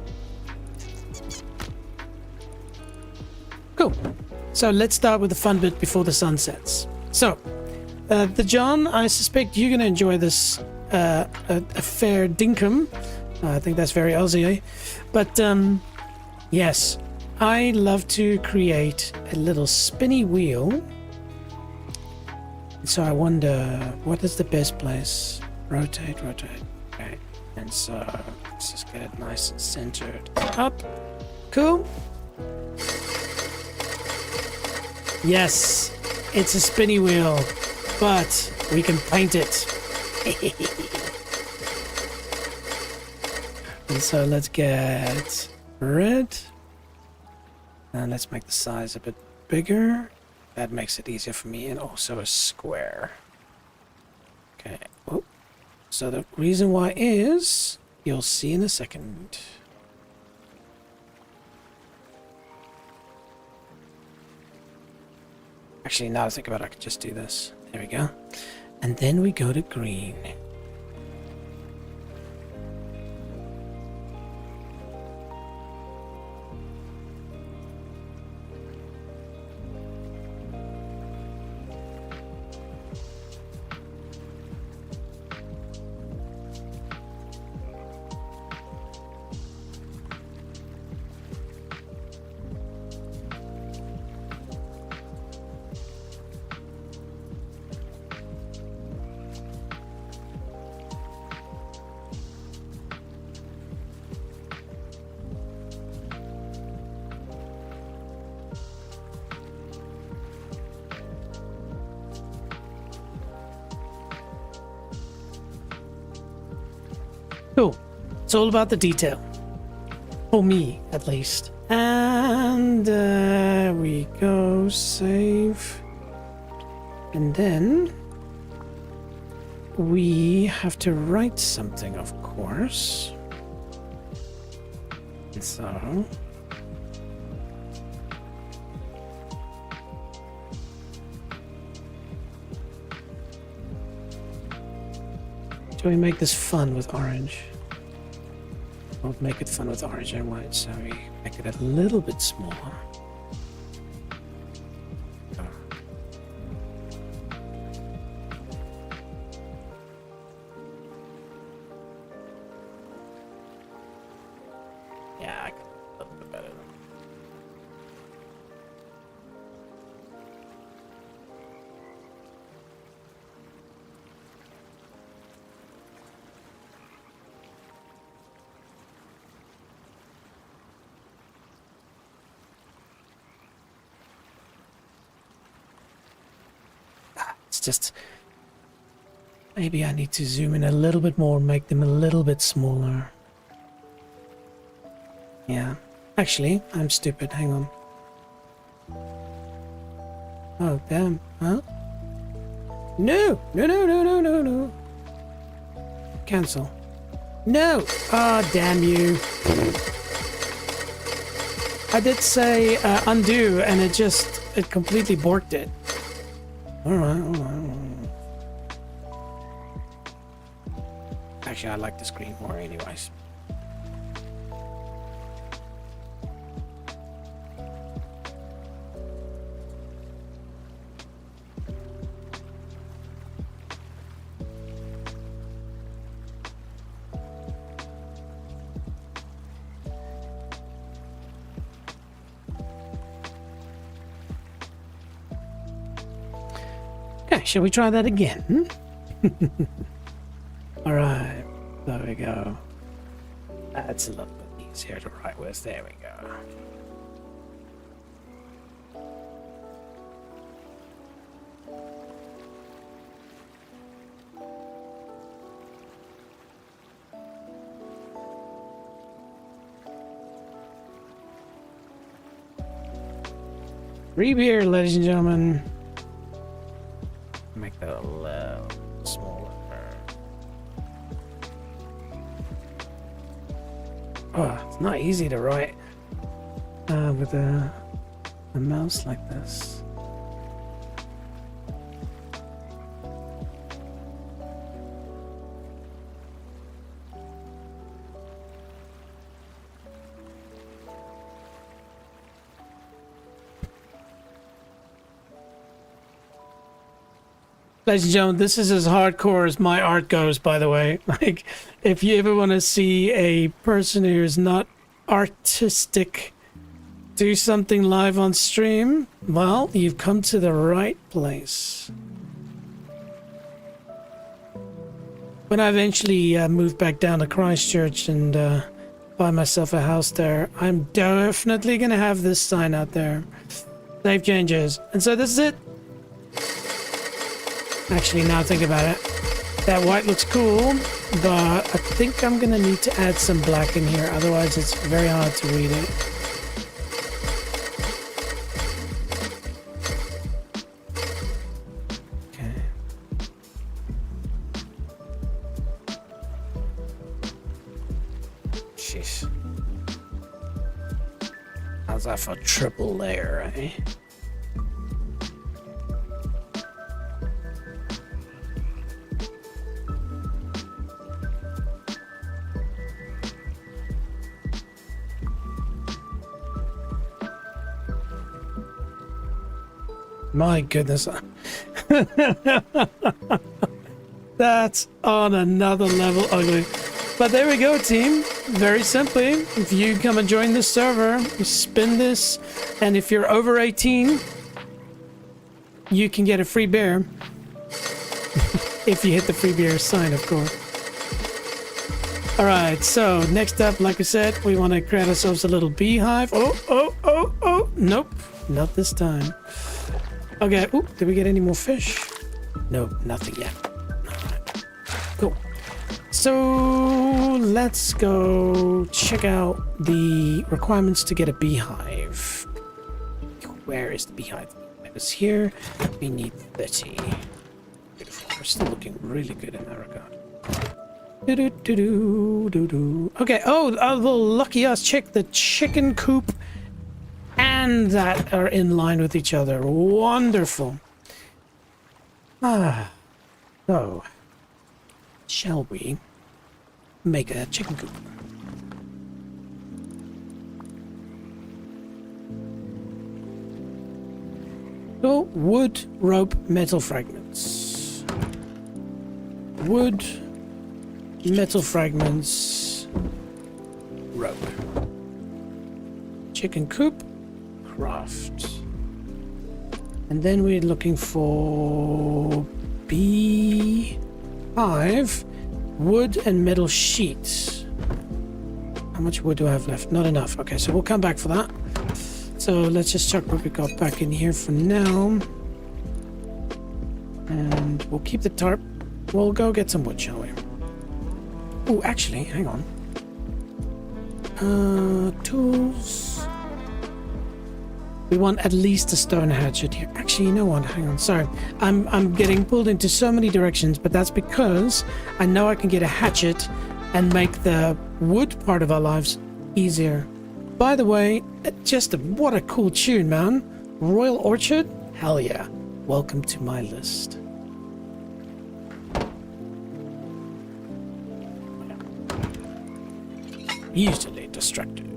Cool. So let's start with the fun bit before the sun sets. So, the John, I suspect you're going to enjoy this a fair dinkum. I think that's very Aussie, eh? But, yes, I love to create a little spinny wheel. So I wonder, what is the best place? Rotate. Okay. And so let's just get it nice and centered up. Cool. Yes, it's a spinny wheel, but we can paint it. And so let's get red. And let's make the size a bit bigger. That makes it easier for me, and also a square. Okay. Oh. So the reason why is, you'll see in a second. Actually, now I think about it, I could just do this. There we go. And then we go to green. Cool. It's all about the detail. For me, at least. And there we go. Save. And then we have to write something, of course. And so do we make this fun with orange? We'll make it fun with orange and white, so we make it a little bit smaller. Yeah, I can do a little bit better. Just maybe I need to zoom in a little bit more, make them a little bit smaller. Yeah, actually, I'm stupid. Hang on. Oh, damn. Huh? No, no, no, no, no, no, no. Cancel. No. Ah, oh, damn you. I did say undo, and it completely borked it. Alright, alright. Actually, I like the screen more anyways. Okay, shall we try that again? Alright, there we go. That's a little bit easier to write with. There we go. Free beer, ladies and gentlemen. Make that a little smaller. Oh, it's not easy to write with a mouse like this. Ladies and gentlemen, this is as hardcore as my art goes, by the way. Like, if you ever want to see a person who's not artistic do something live on stream, well, you've come to the right place. When I eventually move back down to Christchurch and buy myself a house there, I'm definitely gonna have this sign out there. Save changes. And so this is it. Actually, now think about it. That white looks cool, but I think I'm gonna need to add some black in here. Otherwise, it's very hard to read it. Okay. Jeez. How's that for triple layer, eh? My goodness. That's on another level ugly. But there we go, team. Very simply, if you come and join this server, you spin this, and if you're over 18, you can get a free beer. If you hit the free beer sign, of course. Alright, so next up, like I said, we want to create ourselves a little beehive. Oh. Nope, not this time. Okay, oop, did we get any more fish? No, nothing yet. Alright, cool. So let's go check out the requirements to get a beehive. Where is the beehive? It was here. We need 30. Beautiful. We're still looking really good in that regard. Okay, oh, well, lucky us. Check the chicken coop and that are in line with each other. Wonderful. So shall we make a chicken coop? So wood, rope, metal fragments. Wood, metal fragments, rope. Chicken coop, craft. And then we're looking for beehive, wood and metal sheets. How much wood do I have left? Not enough. Okay, so we'll come back for that. So let's just chuck what we got back in here for now. And we'll keep the tarp. We'll go get some wood, shall we? Oh, actually, hang on. Tools. We want at least a stone hatchet here. Actually, you know what? Hang on. Sorry. I'm getting pulled into so many directions, but that's because I know I can get a hatchet and make the wood part of our lives easier. By the way, what a cool tune, man. Royal Orchard? Hell yeah. Welcome to my list. Easily distracted.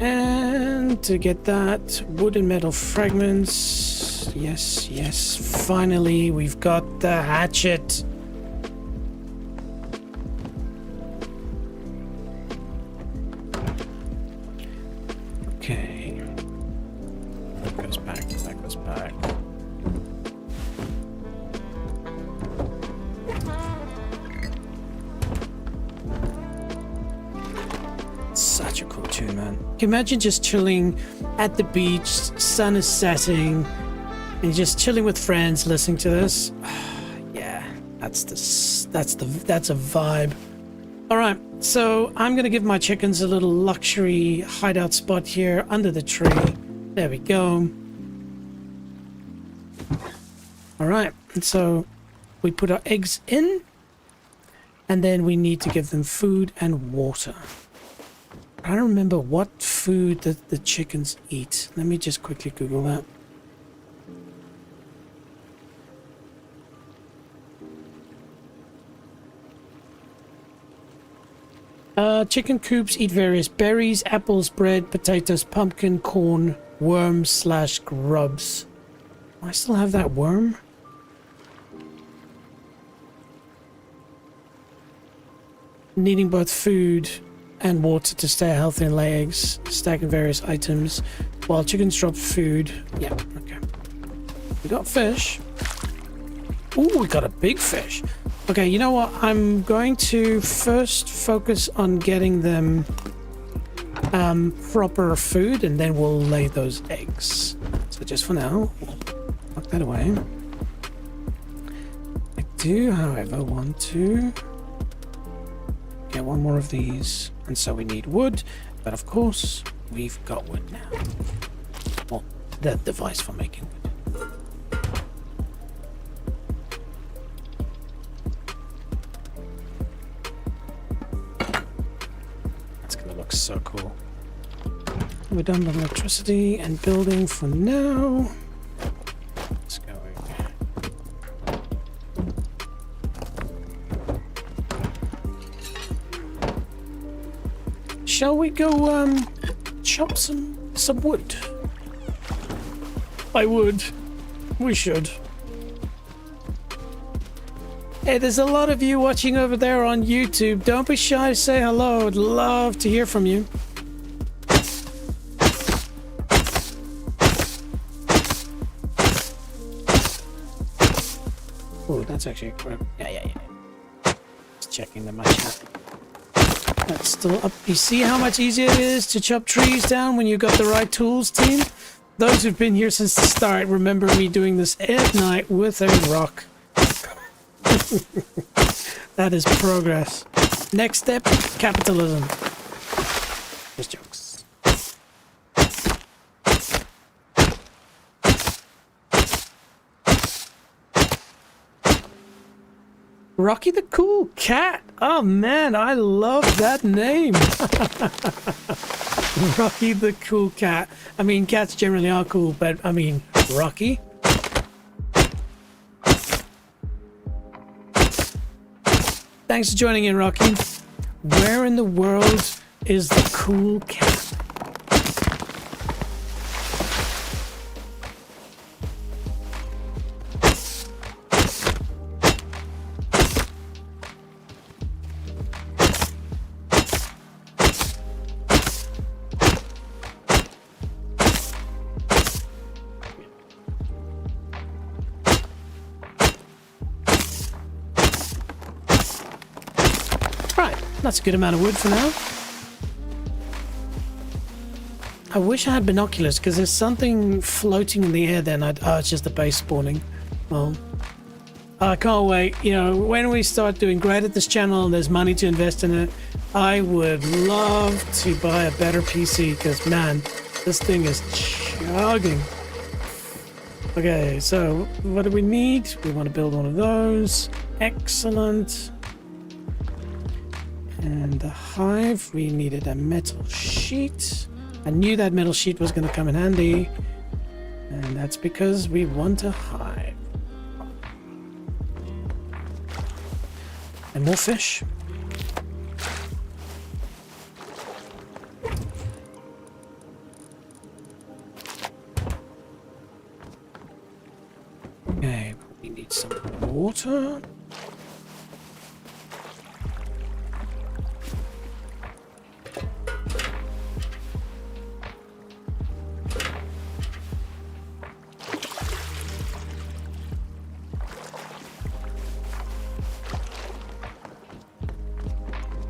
And to get that, wood and metal fragments. Yes. Finally, we've got the hatchet. Okay. That goes back. Such a cool tune, man. Can you imagine just chilling at the beach, sun is setting, and just chilling with friends listening to this? Yeah, that's a vibe. All right, so I'm gonna give my chickens a little luxury hideout spot here under the tree. There we go. All right, and so we put our eggs in, and then we need to give them food and water. I don't remember what food that the chickens eat. Let me just quickly Google that. Chicken coops eat various berries, apples, bread, potatoes, pumpkin, corn, worms / grubs. I still have that worm? Needing both food and water to stay healthy and lay eggs, stacking various items while chickens drop food. Yeah, okay. We got fish. Ooh, we got a big fish. Okay, you know what? I'm going to first focus on getting them proper food, and then we'll lay those eggs. So just for now, we'll tuck that away. I do, however, want to get one more of these, and so we need wood, but of course we've got wood now. Well, that device for making wood. That's gonna look so cool. We're done with electricity and building for now. Let's go over here. Shall we go chop some wood? I would. We should. Hey, there's a lot of you watching over there on YouTube. Don't be shy to say hello. I'd love to hear from you. Oh, that's actually correct. Yeah. Just checking the chat. That's still up. You see how much easier it is to chop trees down when you've got the right tools, team? Those who've been here since the start remember me doing this at night with a rock. That is progress. Next step, capitalism. Just jokes. Rocky the Cool Cat. Oh man, I love that name. Rocky the Cool Cat. I mean, cats generally are cool, but I mean, Rocky? Thanks for joining in, Rocky. Where in the world is the cool cat? That's a good amount of wood for now. I wish I had binoculars, because there's something floating in the air then. Oh, it's just the base spawning. Well, I can't wait. You know, when we start doing great at this channel and there's money to invest in it, I would love to buy a better PC, because, man, this thing is chugging. Okay, so what do we need? We want to build one of those. Excellent. And the hive, we needed a metal sheet. I knew that metal sheet was going to come in handy. And that's because we want a hive. And more fish. Okay, we need some water.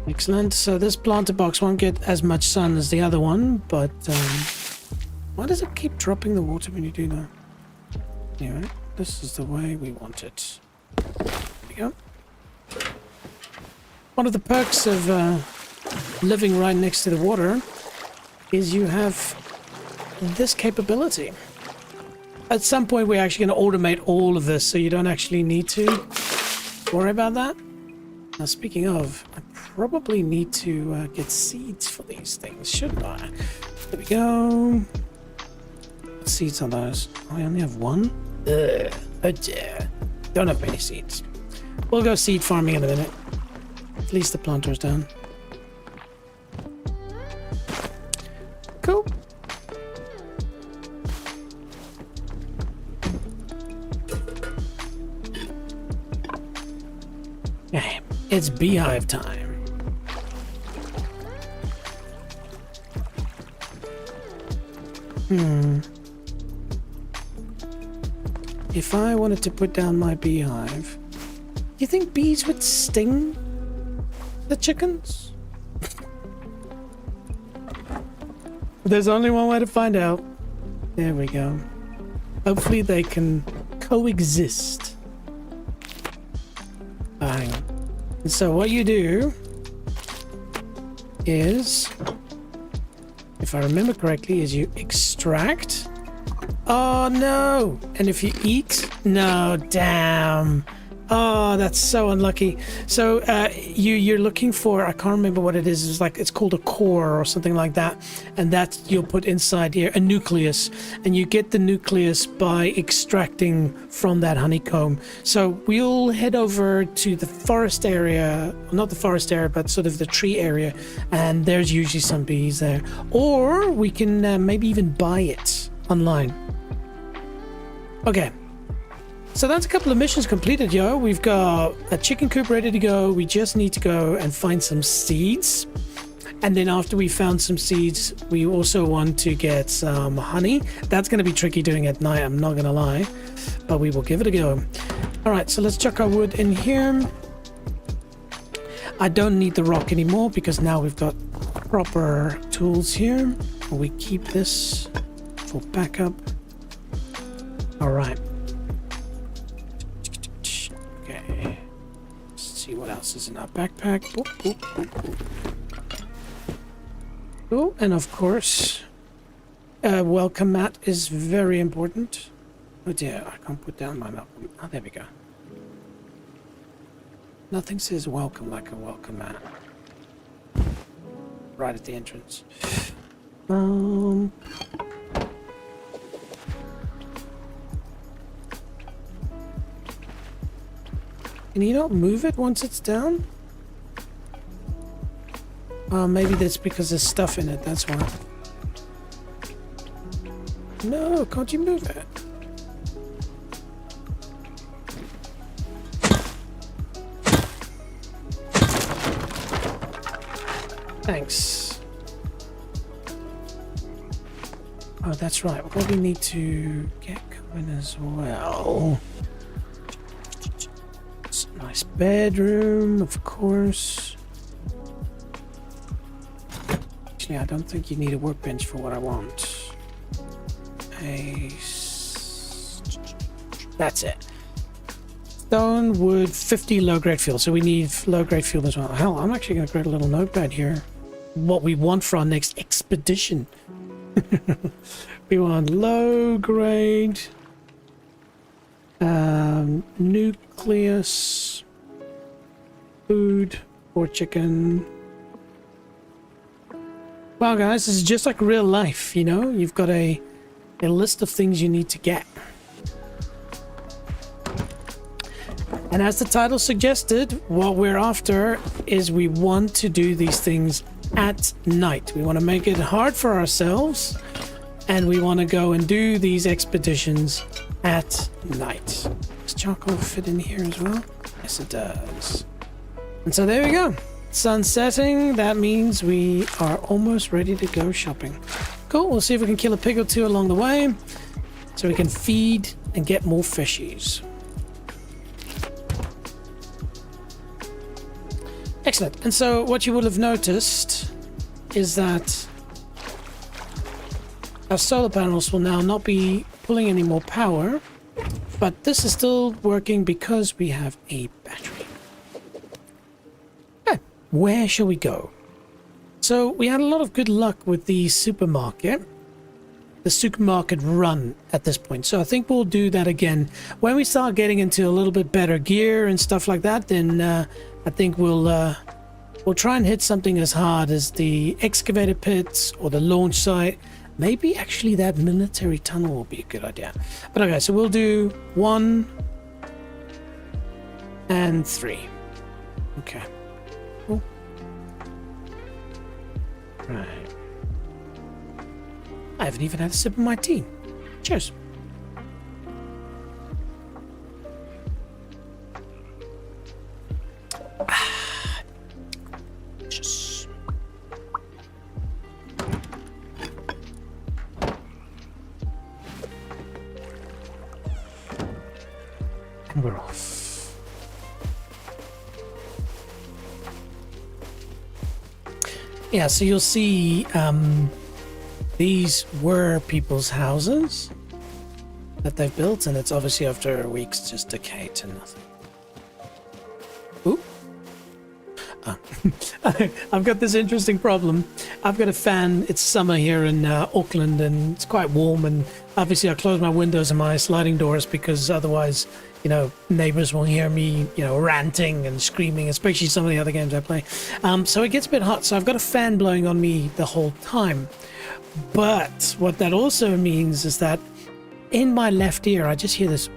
Excellent. So this planter box won't get as much sun as the other one, but why does it keep dropping the water when you do that? Anyway, this is the way we want it. There we go. One of the perks of living right next to the water is you have this capability. At some point, we're actually going to automate all of this, so you don't actually need to worry about that. Now, speaking of, I probably need to get seeds for these things, shouldn't I? There we go. What seeds are those? Oh, I only have one? Ugh. Oh dear. Don't have many seeds. We'll go seed farming in a minute. At least the planter's down. Cool. Okay, it's beehive time. If I wanted to put down my beehive, do you think bees would sting the chickens? There's only one way to find out. There we go. Hopefully they can coexist. Bang. And so what you do is, if I remember correctly, is you extract. Oh no! And if you eat, no, damn. Oh, that's so unlucky. So you're looking for, I can't remember what it is. It's like, it's called a core or something like that, and that you'll put inside here a nucleus, and you get the nucleus by extracting from that honeycomb. So we'll head over to the forest area, not the forest area, but sort of the tree area, and there's usually some bees there. Or we can maybe even buy it online. Okay. So that's a couple of missions completed, yo. We've got a chicken coop ready to go. We just need to go and find some seeds. And then after we found some seeds, we also want to get some honey. That's going to be tricky doing at night, I'm not going to lie. But we will give it a go. All right, so let's chuck our wood in here. I don't need the rock anymore because now we've got proper tools here. We keep this for backup. All right. What else is in our backpack? Boop, boop, boop, boop. Oh, and of course, welcome mat is very important. Oh dear, I can't put down my welcome. Oh, there we go. Nothing says welcome like a welcome mat. Right at the entrance. Can you not move it once it's down? Maybe that's because there's stuff in it, that's why. No, can't you move it? Thanks. Oh, that's right. What do we need to get going as well? Nice bedroom, of course. Actually, I don't think you need a workbench for what I want. That's it. Stone, wood, 50 low-grade fuel. So we need low-grade fuel as well. Hell, I'm actually going to create a little notepad here. What we want for our next expedition. We want low-grade... nucleus, food or chicken. Wow, guys, this is just like real life, you know? You've got a list of things you need to get. And as the title suggested, what we're after is we want to do these things at night. We want to make it hard for ourselves, and we want to go and do these expeditions at night. Does charcoal fit in here as well? Yes, it does. And so there we go. Sun setting. That means we are almost ready to go shopping. Cool. We'll see if we can kill a pig or two along the way so we can feed and get more fishies. Excellent. And so what you will have noticed is that our solar panels will now not be pulling any more power, but this is still working because we have a battery. Okay, where shall we go? So we had a lot of good luck with the supermarket run at this point. So I think we'll do that again. When we start getting into a little bit better gear and stuff like that, then I think we'll try and hit something as hard as the excavator pits or the launch site. Maybe actually that military tunnel will be a good idea. But okay, so we'll do 1 and 3. Okay. Cool. Right. I haven't even had a sip of my tea. Cheers. And we're off. Yeah, so you'll see these were people's houses that they've built, and it's obviously after weeks just decayed to nothing. Ooh. I've got this interesting problem. I've got a fan. It's summer here in Auckland, and it's quite warm, and obviously I close my windows and my sliding doors because otherwise, you know, neighbors will hear me, you know, ranting and screaming, especially some of the other games I play. So it gets a bit hot, so I've got a fan blowing on me the whole time. But what that also means is that in my left ear, I just hear this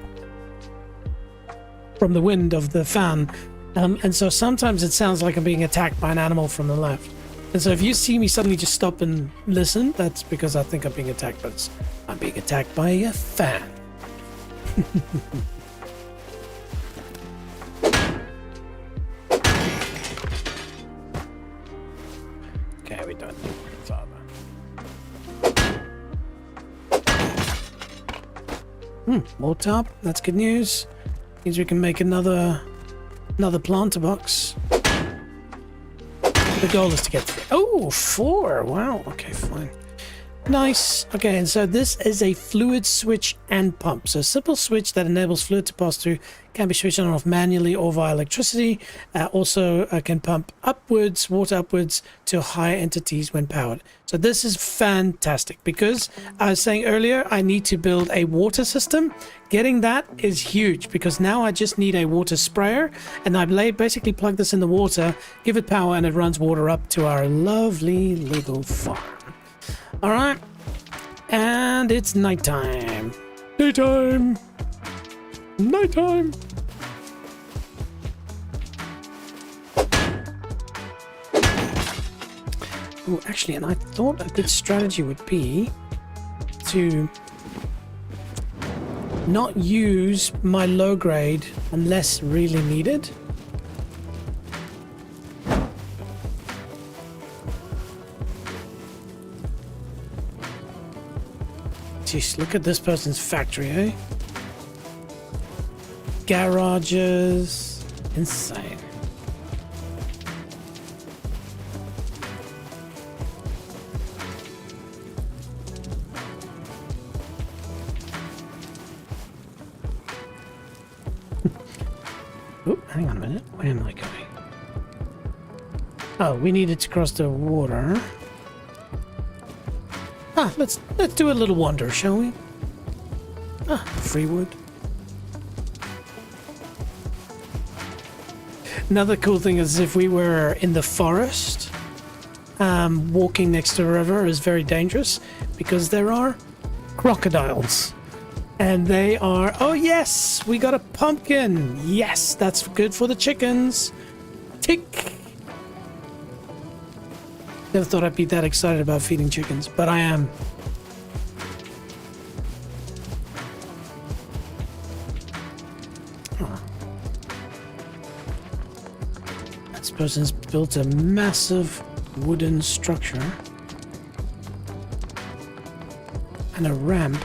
from the wind of the fan. And so sometimes it sounds like I'm being attacked by an animal from the left. And so if you see me suddenly just stop and listen, that's because I think I'm being attacked, but I'm being attacked by a fan. Okay, we don't need further. More top. That's good news. Means we can make another planter box. The goal is to get 3. Oh, 4. Wow. Okay, fine. Nice. Okay, and so this is a fluid switch and pump. So a simple switch that enables fluid to pass through, can be switched on or off manually or via electricity. Also can pump upwards, water upwards to higher entities when powered. So this is fantastic because I was saying earlier, I need to build a water system. Getting that is huge because now I just need a water sprayer, and I basically plug this in the water, give it power, and it runs water up to our lovely little farm. All right, and it's nighttime. Daytime. Nighttime. Oh, actually, and I thought a good strategy would be to not use my low grade unless really needed. Jeez, look at this person's factory, eh? Garages. Insane. Oh, hang on a minute. Where am I going? Oh, we needed to cross the water. Let's do a little wander, shall we? Free wood. Another cool thing is if we were in the forest, walking next to a river is very dangerous because there are crocodiles. And they are... Oh, yes! We got a pumpkin! Yes! That's good for the chickens! Tick! Never thought I'd be that excited about feeding chickens, but I am. This person's built a massive wooden structure and a ramp.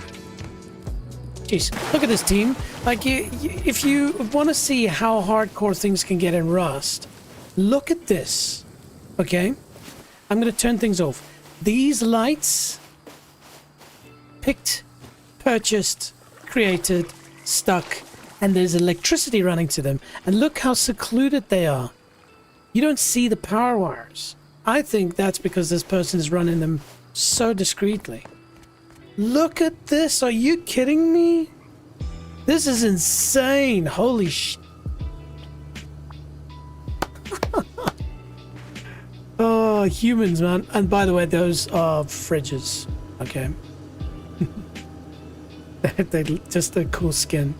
Jeez, look at this team. Like, if you want to see how hardcore things can get in Rust, look at this. Okay? I'm going to turn things off. These lights, picked, purchased, created, stuck, and there's electricity running to them. And look how secluded they are. You don't see the power wires. I think that's because this person is running them so discreetly. Look at this. Are you kidding me? This is insane. Holy sh... Oh, humans, man. And by the way, those are fridges. Okay. They just a cool skin.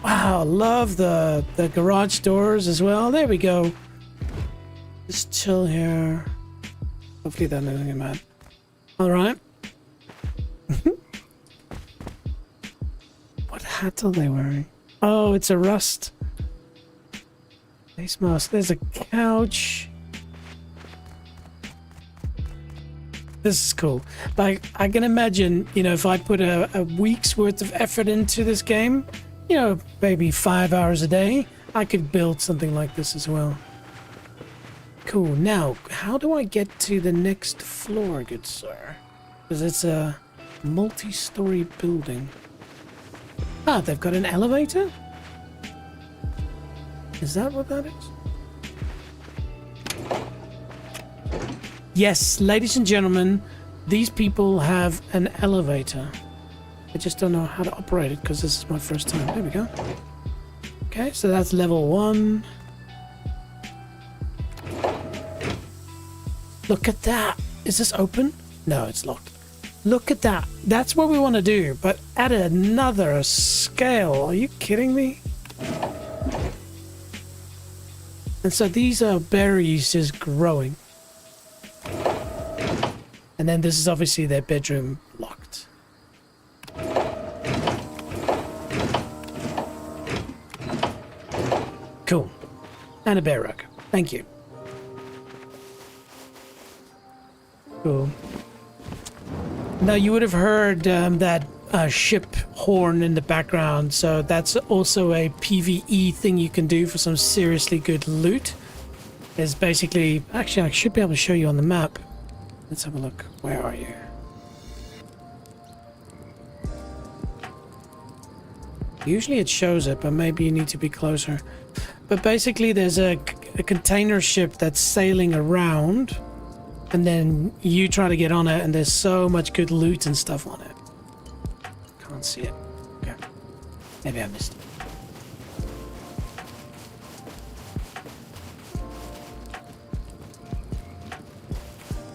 Wow, love the garage doors as well. There we go. Just chill here. Hopefully that doesn't get mad. All right. What hat are they wearing? Oh, it's a Rust face mask. There's a couch. This is cool. Like, I can imagine, you know, if I put a week's worth of effort into this game, you know, maybe 5 hours a day, I could build something like this as well. Cool. Now, how do I get to the next floor, good sir? Because it's a multi-story building. Ah, they've got an elevator? Is that what that is? Yes, ladies and gentlemen, these people have an elevator. I just don't know how to operate it because this is my first time. There we go. Okay, so that's level 1. Look at that. Is this open? No, it's locked. Look at that. That's what we want to do, but at another scale. Are you kidding me? And so these are berries just growing. And then this is obviously their bedroom locked. Cool. And a bear rug. Thank you. Cool. Now you would have heard that ship horn in the background, so that's also a PvE thing you can do for some seriously good loot. It's basically... Actually, I should be able to show you on the map. Let's have a look. Where are you? Usually it shows it, but maybe you need to be closer. But basically there's a container ship that's sailing around, and then you try to get on it, and there's so much good loot and stuff on it. Can't see it. Okay. Maybe I missed it.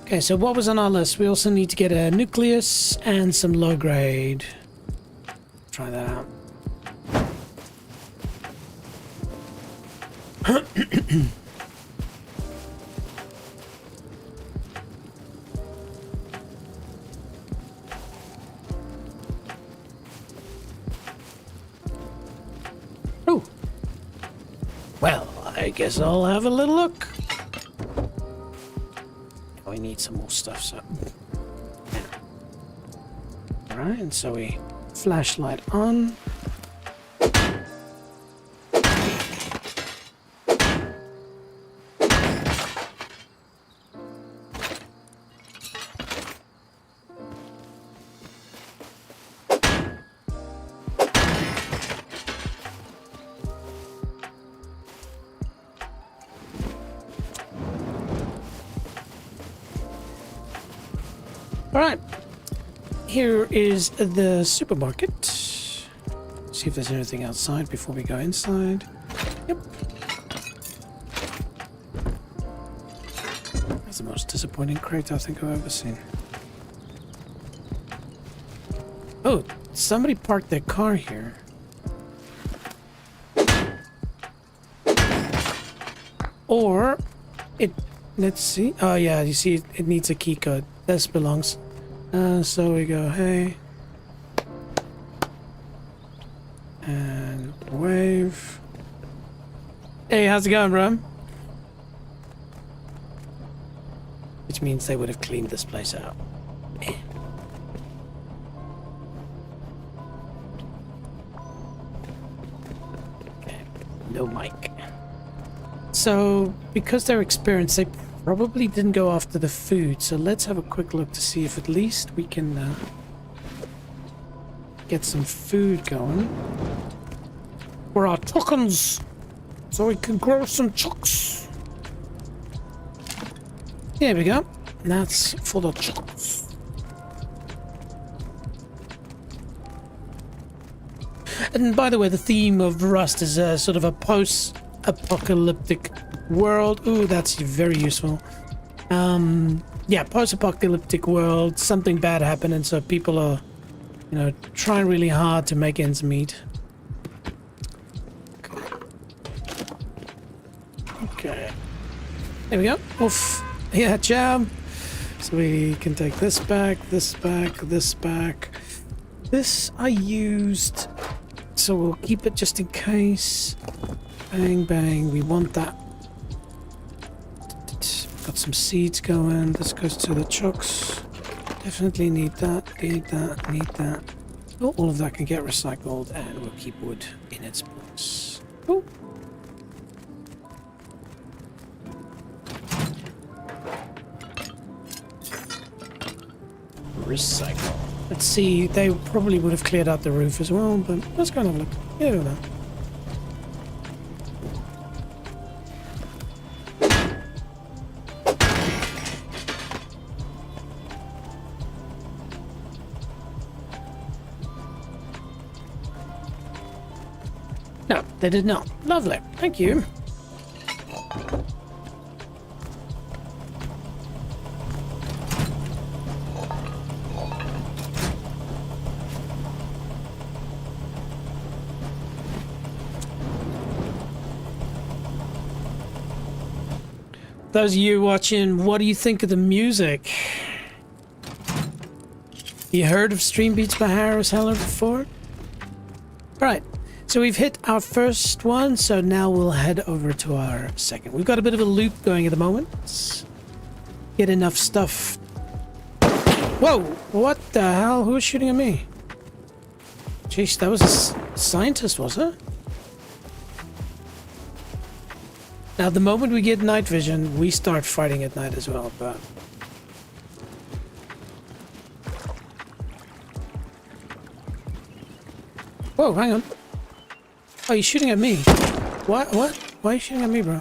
Okay, so what was on our list? We also need to get a nucleus and some low grade. Try that out. Oh. Well, I guess I'll have a little look. We need some more stuff, so... Yeah. Alright, and so we... Flashlight on. Alright, here is the supermarket. See if there's anything outside before we go inside. Yep. That's the most disappointing crate I think I've ever seen. Oh, somebody parked their car here. Or, let's see. Oh yeah, you see, it needs a key code. This belongs. So we go, hey. And wave. Hey, how's it going, bro? Which means they would have cleaned this place out. Okay, no mic. So, because they're experienced, they probably didn't go after the food, so let's have a quick look to see if at least we can get some food going for our chickens, so we can grow some chicks. There we go. That's for the chickens. And by the way, the theme of Rust is a sort of a post-apocalyptic world. Ooh, that's very useful. Yeah, post-apocalyptic world. Something bad happened, and so people are, you know, trying really hard to make ends meet. Okay. There we go. Oof. Yeah, jam. So we can take this back, this back, this back. This I used, so we'll keep it just in case. Bang, bang. We want that. Got some seeds going. This goes to the chucks. Definitely need that, need that, need that. Oh, all of that can get recycled, and we'll keep wood in its place. Oh. Recycle. Let's see, they probably would have cleared out the roof as well, but let's kind of look. Yeah, no. No, they did not. Lovely. Thank you. Those of you watching, what do you think of the music? You heard of Stream Beats by Harris Heller before? Right. So we've hit our first one, so now we'll head over to our second. We've got a bit of a loop going at the moment. Let's get enough stuff. Whoa! What the hell? Who was shooting at me? Jeez, that was a scientist, was it? Now, the moment we get night vision, we start fighting at night as well, but... Whoa, hang on. Oh, you're shooting at me. What? What? Why are you shooting at me, bro?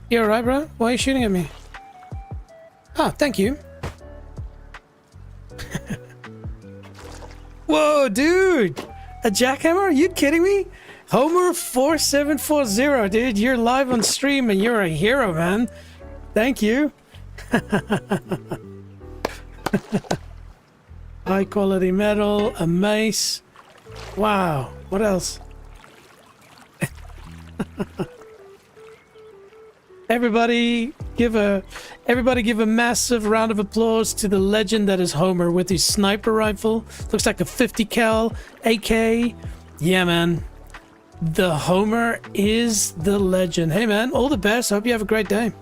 You alright, bro? Why are you shooting at me? Ah, thank you. Whoa, dude! A jackhammer? Are you kidding me? Homer4740, dude, you're live on stream and you're a hero, man. Thank you. High quality metal, a mace. Wow, what else? Everybody give a massive round of applause to the legend that is Homer with his sniper rifle. Looks like a 50 cal AK. Yeah, man. The Homer is the legend. Hey, man, all the best. Hope you have a great day.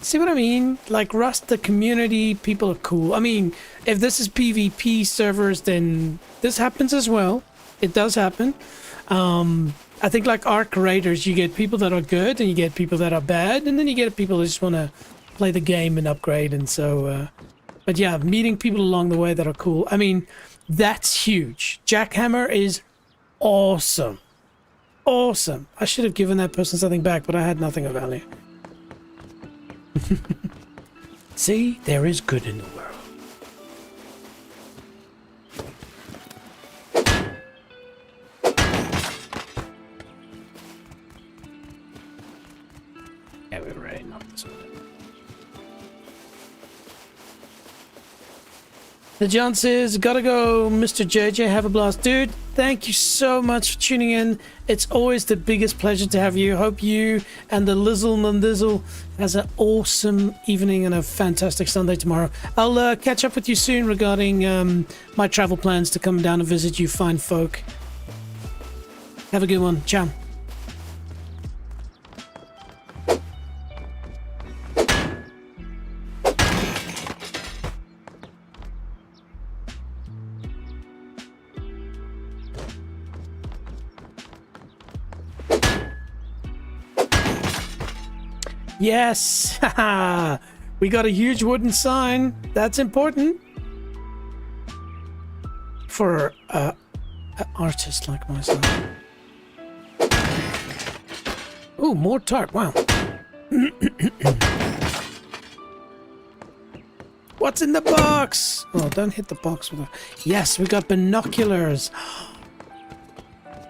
See what I mean? Like, Rust, the community, people are cool. I mean, if this is PvP servers, then this happens as well. It does happen. I think like Arc Raiders, you get people that are good and you get people that are bad, and then you get people that just want to play the game and upgrade. And so, but yeah, meeting people along the way that are cool. I mean, that's huge. Jackhammer is awesome. Awesome. I should have given that person something back, but I had nothing of value. See, there is good in the world. Yeah, we're right. Not this one. The John says, gotta go, Mr. JJ. Have a blast. Dude, thank you so much for tuning in. It's always the biggest pleasure to have you. Hope you and the Lizzle Mundizzle has an awesome evening and a fantastic Sunday tomorrow. I'll catch up with you soon regarding my travel plans to come down and visit you fine folk. Have a good one. Ciao. Yes! Haha! We got a huge wooden sign. That's important. For an artist like myself. Ooh, more tarp. Wow. What's in the box? Oh, don't hit the box with a... Yes, we got binoculars.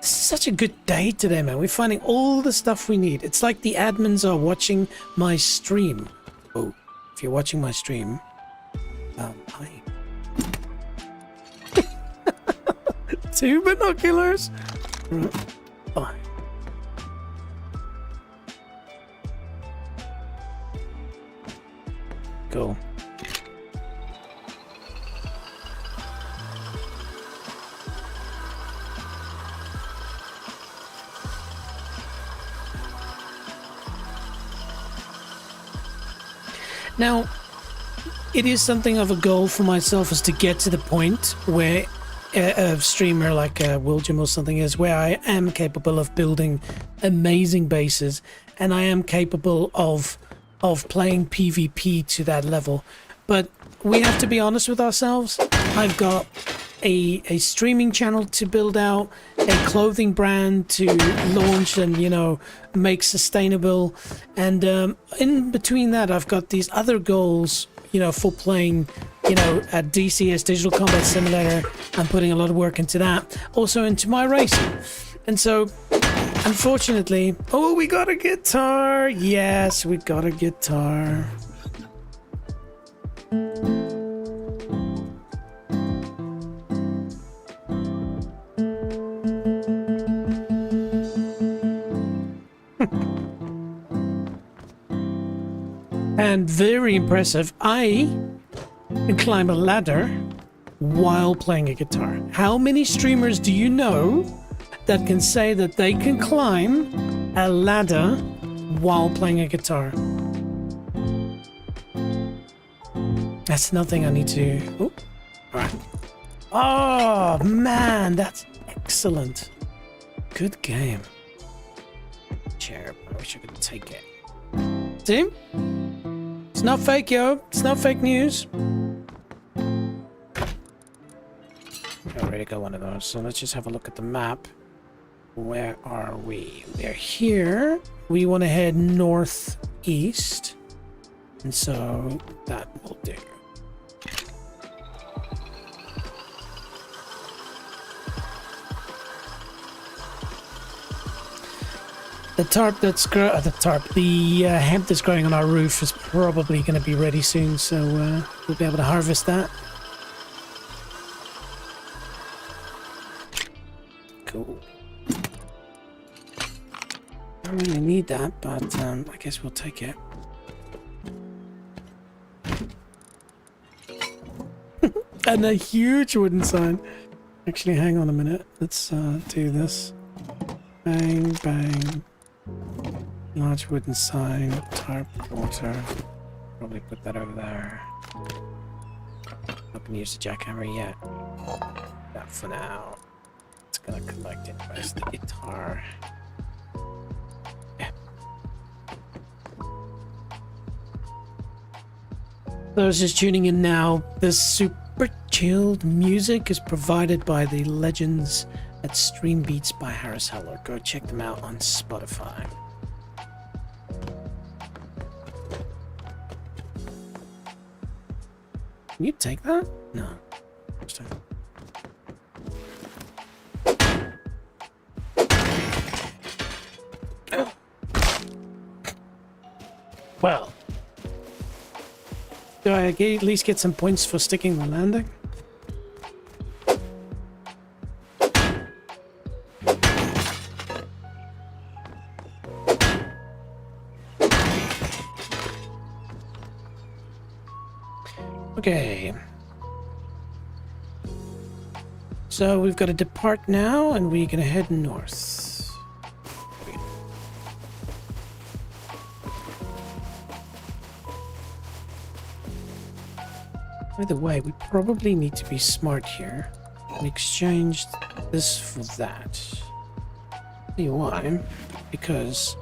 This is such a good day today, man. We're finding all the stuff we need. It's like the admins are watching my stream. Oh, if you're watching my stream, hi. 2 binoculars. Fine. Cool. Now, it is something of a goal for myself is to get to the point where a streamer like William or something is where I am capable of building amazing bases, and I am capable of playing PvP to that level. But we have to be honest with ourselves. I've got a streaming channel to build out, a clothing brand to launch and, you know, make sustainable, and in between that I've got these other goals, you know, for playing, you know, at DCS Digital Combat Simulator. I'm putting a lot of work into that, also into my racing. And so unfortunately, oh, we got a guitar. Yes, we got a guitar. And very impressive, I can climb a ladder while playing a guitar. How many streamers do you know that can say that they can climb a ladder while playing a guitar? That's nothing I need to... Oh, all right. Oh, man, that's excellent. Good game. Chair, I wish I could take it. See? It's not fake, yo. It's not fake news. I already got one of those, so let's just have a look at the map. Where are we? We're here. We want to head northeast, and so that will do. The tarp that's the hemp that's growing on our roof is probably going to be ready soon, so we'll be able to harvest that. Cool. I don't really need that, but I guess we'll take it. And a huge wooden sign. Actually, hang on a minute. Let's do this. Bang, bang. Large wooden sign, tarp, water. Probably put that over there. Not gonna use the jackhammer yet. That for now. It's gonna collect it. Where's the guitar? Yeah. Those just tuning in now, this super chilled music is provided by the legends at Stream Beats by Harris Heller. Go check them out on Spotify. Can you take that? No. Well, do I at least get some points for sticking the landing? Okay. So we've got to depart now, and we're gonna head north. By the way, we probably need to be smart here and exchange this for that. Tell you why? Because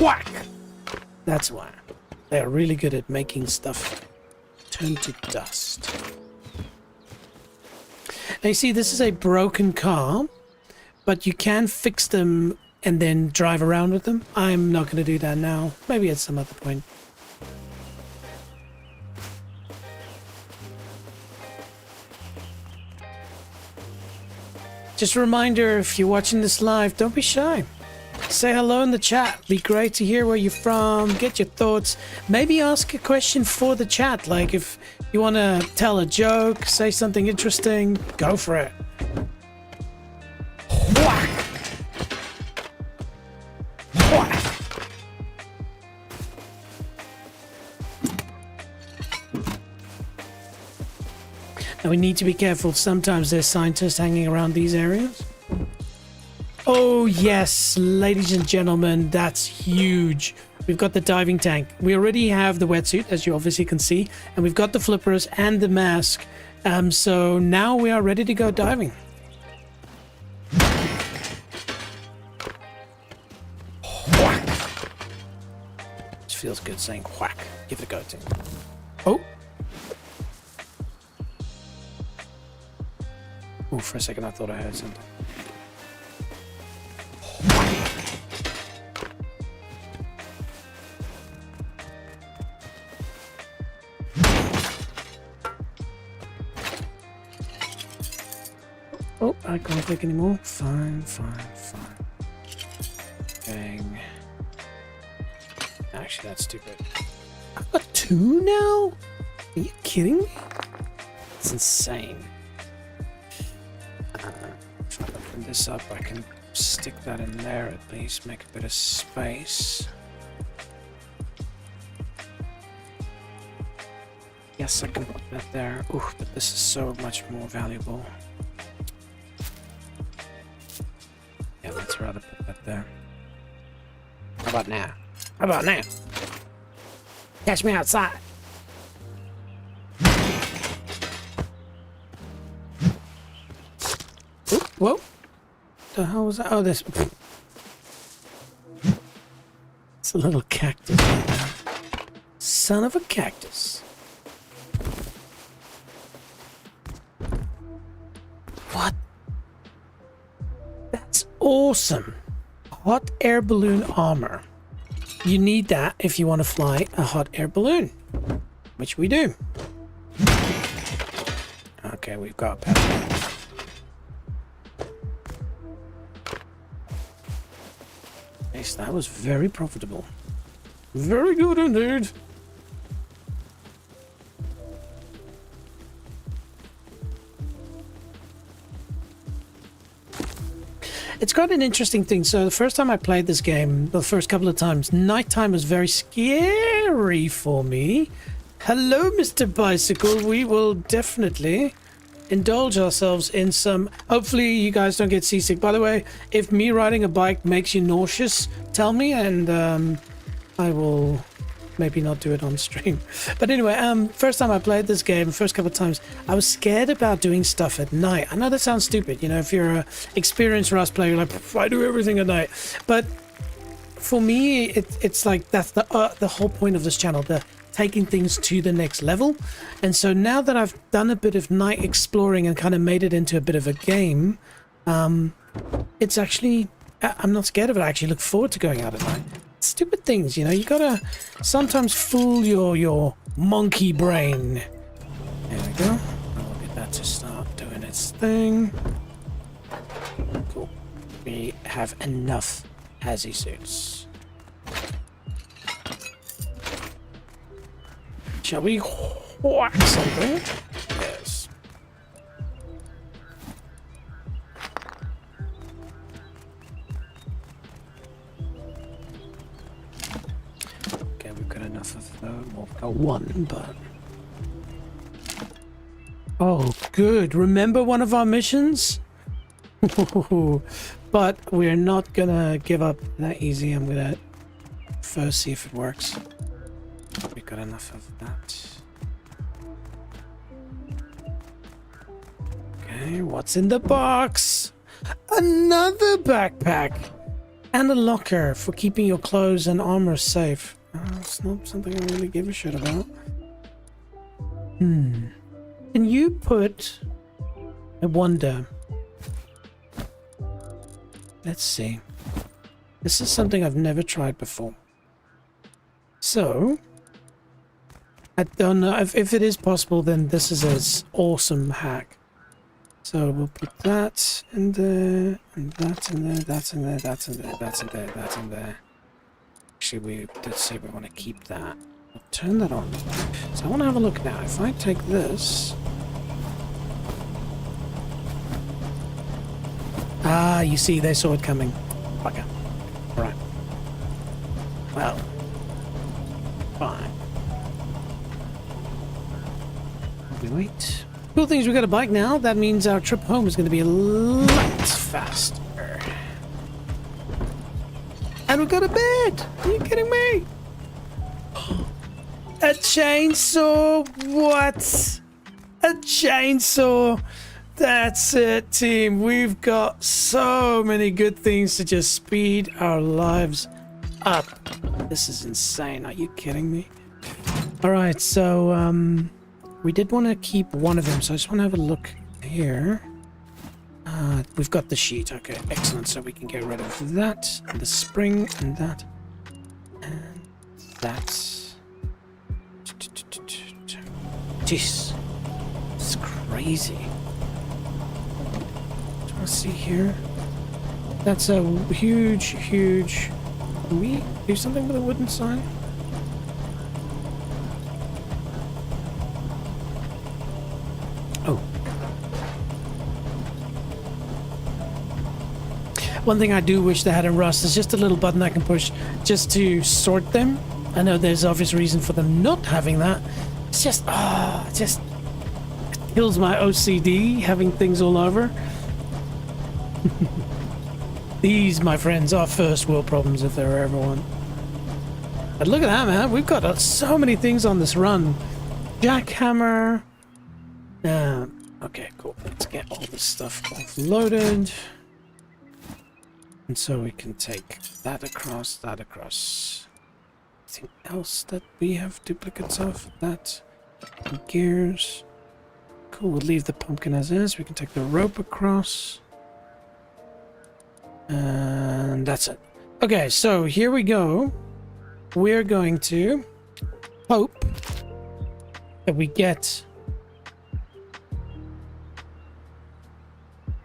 whack! That's why. They're really good at making stuff turn to dust. Now you see, this is a broken car, but you can fix them and then drive around with them. I'm not going to do that now. Maybe at some other point. Just a reminder, if you're watching this live, don't be shy. Say hello in the chat. Be great to hear where you're from, get your thoughts. Maybe ask a question for the chat. Like if you want to tell a joke, say something interesting, go for it. Whack! Whack! Now we need to be careful. Sometimes there's scientists hanging around these areas. Oh yes, ladies and gentlemen, that's huge. We've got the diving tank. We already have the wetsuit, as you obviously can see. And we've got the flippers and the mask. So now we are ready to go diving. Whack. It feels good saying whack. Give it a go, Tim. Oh. Oh, for a second I thought I heard something. Oh, I can't click anymore. Fine. Bang. Actually, that's stupid. I've got 2 now? Are you kidding me? It's insane. If I open this up, I can stick that in there at least, make a bit of space. Yes, I can put that there. Ooh, but this is so much more valuable. Yeah, let's rather put that there. How about now? How about now? Catch me outside. Ooh, whoa. The hell was that? Oh, this. It's a little cactus right there. Son of a cactus. What? That's awesome. Hot air balloon armor. You need that if you want to fly a hot air balloon, which we do. Okay, we've got power. Yes, that was very profitable. Very good indeed. It's got an interesting thing. So the first time I played this game, the first couple of times, nighttime was very scary for me. Hello, Mr. Bicycle. We will definitely indulge ourselves in some... Hopefully you guys don't get seasick. By the way, if me riding a bike makes you nauseous, tell me, and I will maybe not do it on stream. But anyway, first time I played this game, first couple of times, I was scared about doing stuff at night. I know that sounds stupid, you know, if you're a experienced Rust player, you're like, I do everything at night. But for me, it's like that's the whole point of this channel, the taking things to the next level. And so now that I've done a bit of night exploring and kind of made it into a bit of a game, it's actually, I'm not scared of it. I actually look forward to going out at night. Stupid things, you know, you gotta sometimes fool your monkey brain. There we go. I'll get that to start doing its thing. Cool. We have enough Hazzy suits. Shall we whack something? Yes. Okay, we've got enough of well, we've got 1, but... Oh, good. Remember one of our missions? But we're not gonna give up that easy. I'm gonna first see if it works. We got enough of that. Okay, what's in the box? Another backpack! And a locker for keeping your clothes and armor safe. It's not something I really give a shit about. Can you put... I wonder... Let's see. This is something I've never tried before. So... I don't know if it is possible, then this is an awesome hack. So we'll put that in there, and that in there, that's in there, that's in there, that's in there, that's in there. Actually, we did say we want to keep that. I'll turn that on. So I want to have a look now. If I take this... Ah, you see, they saw it coming. Okay. Right. Well. Fine. We wait. Cool thing is we got a bike now. That means our trip home is going to be a lot faster. And we've got a bed. Are you kidding me? A chainsaw? What? A chainsaw? That's it, team. We've got so many good things to just speed our lives up. This is insane. Are you kidding me? All right, so we did want to keep one of them, so I just want to have a look here. We've got the sheet. Okay, excellent. So we can get rid of that, and the spring, and that, and that. Jeez, it's crazy. Do I see here? That's a huge, huge. Can we do something with a wooden sign? Oh. One thing I do wish they had in Rust is just a little button I can push just to sort them. I know there's obvious reason for them not having that. It's just, it just kills my OCD having things all over. These, my friends, are first world problems if there are ever one. But look at that, man. We've got so many things on this run. Jackhammer. Okay, cool. Let's get all this stuff offloaded. And so we can take that across, that across. Anything else that we have duplicates of? That. Gears. Cool, we'll leave the pumpkin as is. We can take the rope across. And that's it. Okay, so here we go. We're going to hope that we get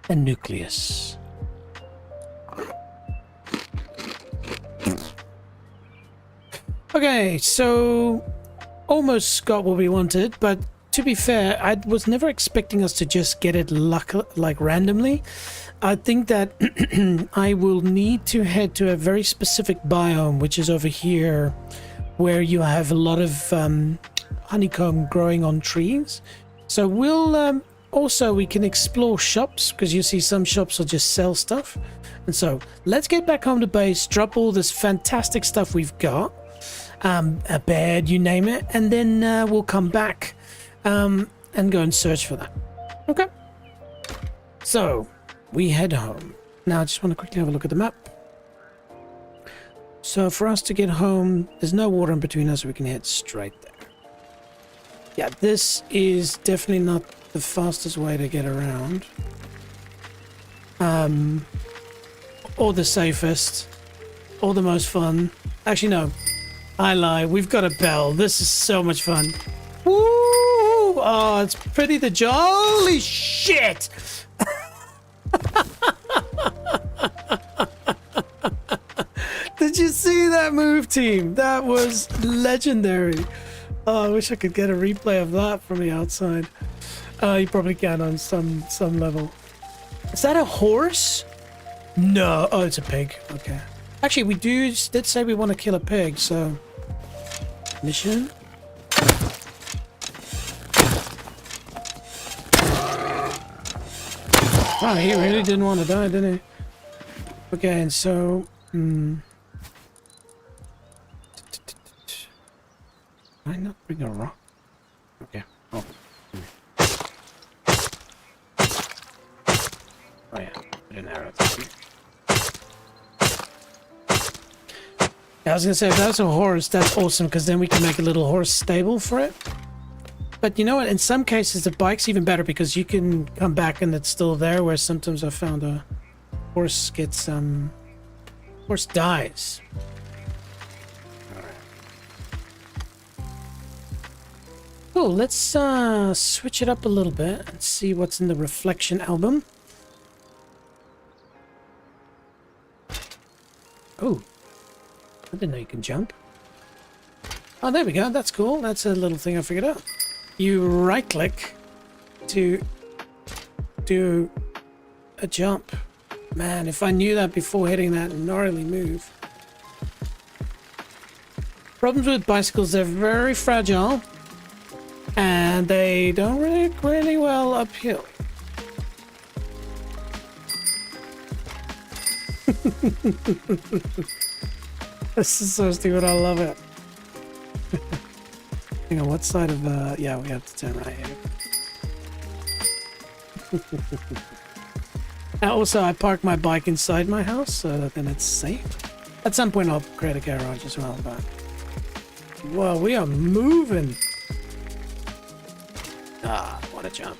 a nucleus. Okay, so almost got what we wanted, but to be fair, I was never expecting us to just get it like randomly. I think that I will need to head to a very specific biome, which is over here, where you have a lot of honeycomb growing on trees. So we'll also, we can explore shops, because you see some shops will just sell stuff. And so let's get back home to base, drop all this fantastic stuff we've got, a bed, you name it, and then we'll come back and go and search for that. Okay. So we head home. Now I just want to quickly have a look at the map. So for us to get home, there's no water in between us, so we can head straight there. Yeah, this is definitely not the fastest way to get around. Or the safest. Or the most fun. Actually, no. I lie. We've got a bell. This is so much fun. Woo! Oh, it's pretty the holy shit! Did you see that move, team? That was legendary. Oh, I wish I could get a replay of that from the outside. You probably can on some level. Is that a horse? No. Oh, it's a pig. Okay. Actually, we did say we want to kill a pig, so... Mission? Oh, he really didn't want to die, didn't he? Okay, and so... Why not bring a rock? Okay. Oh. Oh yeah, put an arrow there. I was gonna say, if that's a horse, that's awesome, because then we can make a little horse stable for it. But you know what? In some cases, the bike's even better because you can come back and it's still there. Where sometimes I found a horse gets horse dies. All right. Cool. Let's switch it up a little bit and see what's in the reflection album. Oh. I didn't know you can jump. Oh, there we go. That's cool. That's a little thing I figured out. You right-click to do a jump. Man, if I knew that before hitting that gnarly move. Problems with bicycles, they're very fragile. And they don't work really well uphill. This is so stupid, I love it. Hang on, what side of, yeah, we have to turn right here. Also, I park my bike inside my house, so that then it's safe. At some point, I'll create a garage as well, but... Whoa, we are moving! Ah, what a jump.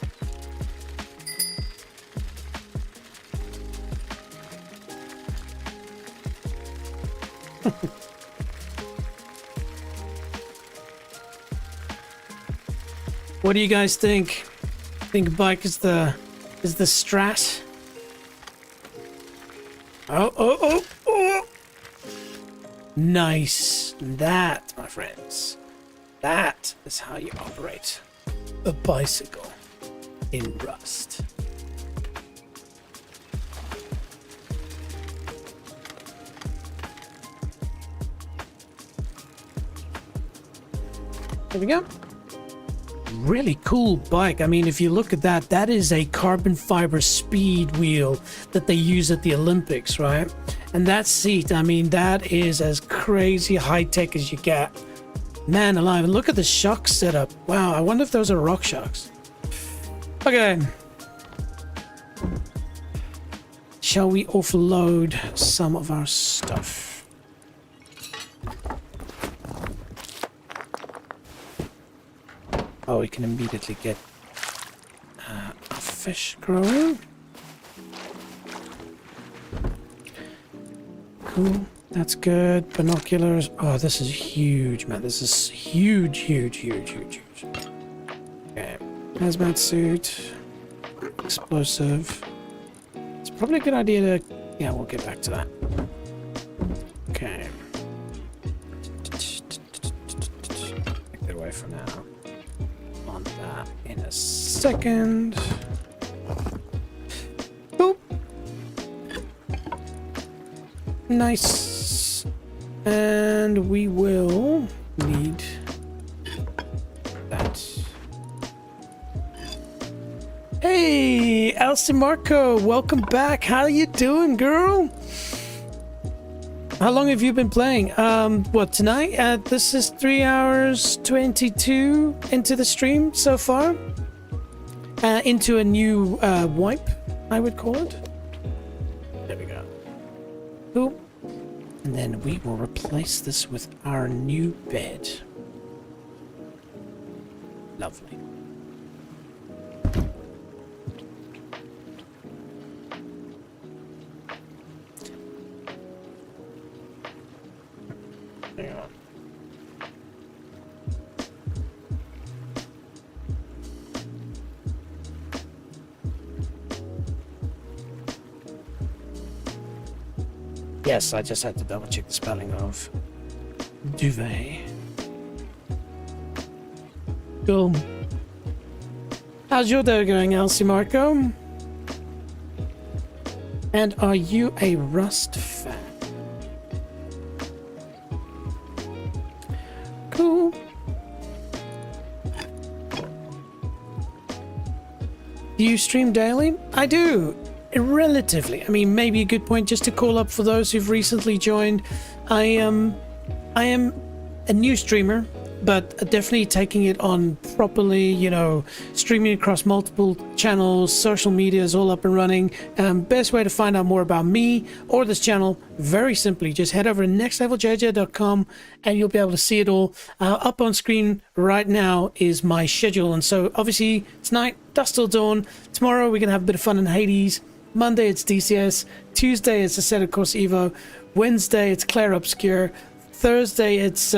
What do you guys think? Think bike is the strat? Oh. Nice. That, my friends. That is how you operate a bicycle in Rust. There we go. Really cool bike. I mean, if you look at that, that is a carbon fiber speed wheel that they use at the Olympics, right? And that seat, I mean, that is as crazy high-tech as you get. Man alive, and look at the shock setup. Wow, I wonder if those are rock shocks. Okay. Shall we offload some of our stuff? Oh, we can immediately get a fish growing. Cool, that's good. Binoculars. Oh, this is huge, man. This is huge. Okay, hazmat suit, explosive. It's probably a good idea to... Yeah, we'll get back to that. Okay. Take that away for now. On that in a second. Boop. Nice. And we will need that. Hey, Elsie Marco, welcome back. How you doing, girl? How long have you been playing? What, tonight? This is 3 hours 22 into the stream so far. Into a new wipe, I would call it. There we go. Cool. And then we will replace this with our new bed. Lovely. Hang on. Yes, I just had to double check the spelling of duvet. Cool. How's your day going, Elsie Marco? And are you a Rust fan? Cool. Do you stream daily? I do. Relatively. I mean, maybe a good point just to call up for those who've recently joined. I am a new streamer, but definitely taking it on properly, you know, streaming across multiple channels, social media is all up and running. Best way to find out more about me or this channel, very simply, just head over to nextleveljj.com and you'll be able to see it all. Up on screen right now is my schedule. And so obviously tonight, Dusk Till Dawn. Tomorrow we're going to have a bit of fun in Hades. Monday it's DCS. Tuesday it's Assetto Corsa Evo. Wednesday it's Claire Obscure. Thursday it's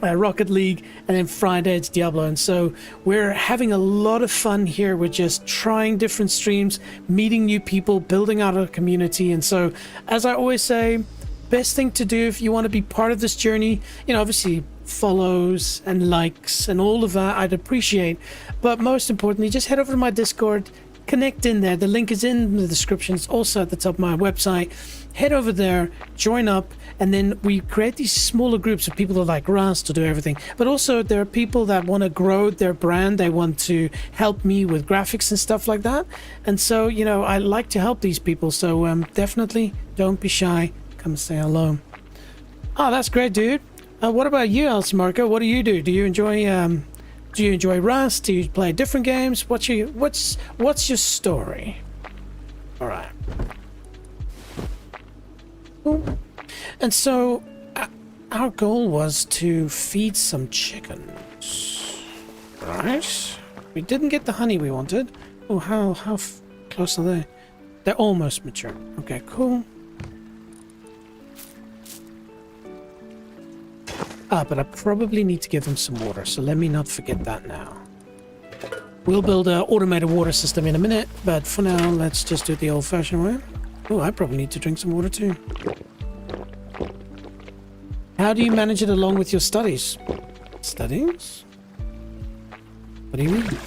Rocket League, and then Friday it's Diablo. And so we're having a lot of fun here. We're just trying different streams, meeting new people, building out our community. And so, as I always say, best thing to do if you want to be part of this journey, you know, obviously follows and likes and all of that I'd appreciate, but most importantly, just head over to my Discord, connect in there. The link is in the description. It's also at the top of my website. Head over there, join up, and then we create these smaller groups of people that like Rust to do everything. But also there are people that want to grow their brand. They want to help me with graphics and stuff like that. And so, you know, I like to help these people. So definitely don't be shy. Come say hello. Oh, that's great, dude. What about you, Elsie Marco? What do you do? Do you enjoy Rust? Do you play different games? What's your story? All right. Cool. And so our goal was to feed some chickens. Right. We didn't get the honey we wanted. Oh, how close are they? They're almost mature. Okay, cool. But I probably need to give them some water, so let me not forget that now. We'll build an automated water system in a minute, but for now, let's just do it the old-fashioned way. Oh, I probably need to drink some water too. How do you manage it along with your studies? Studies? What do you mean?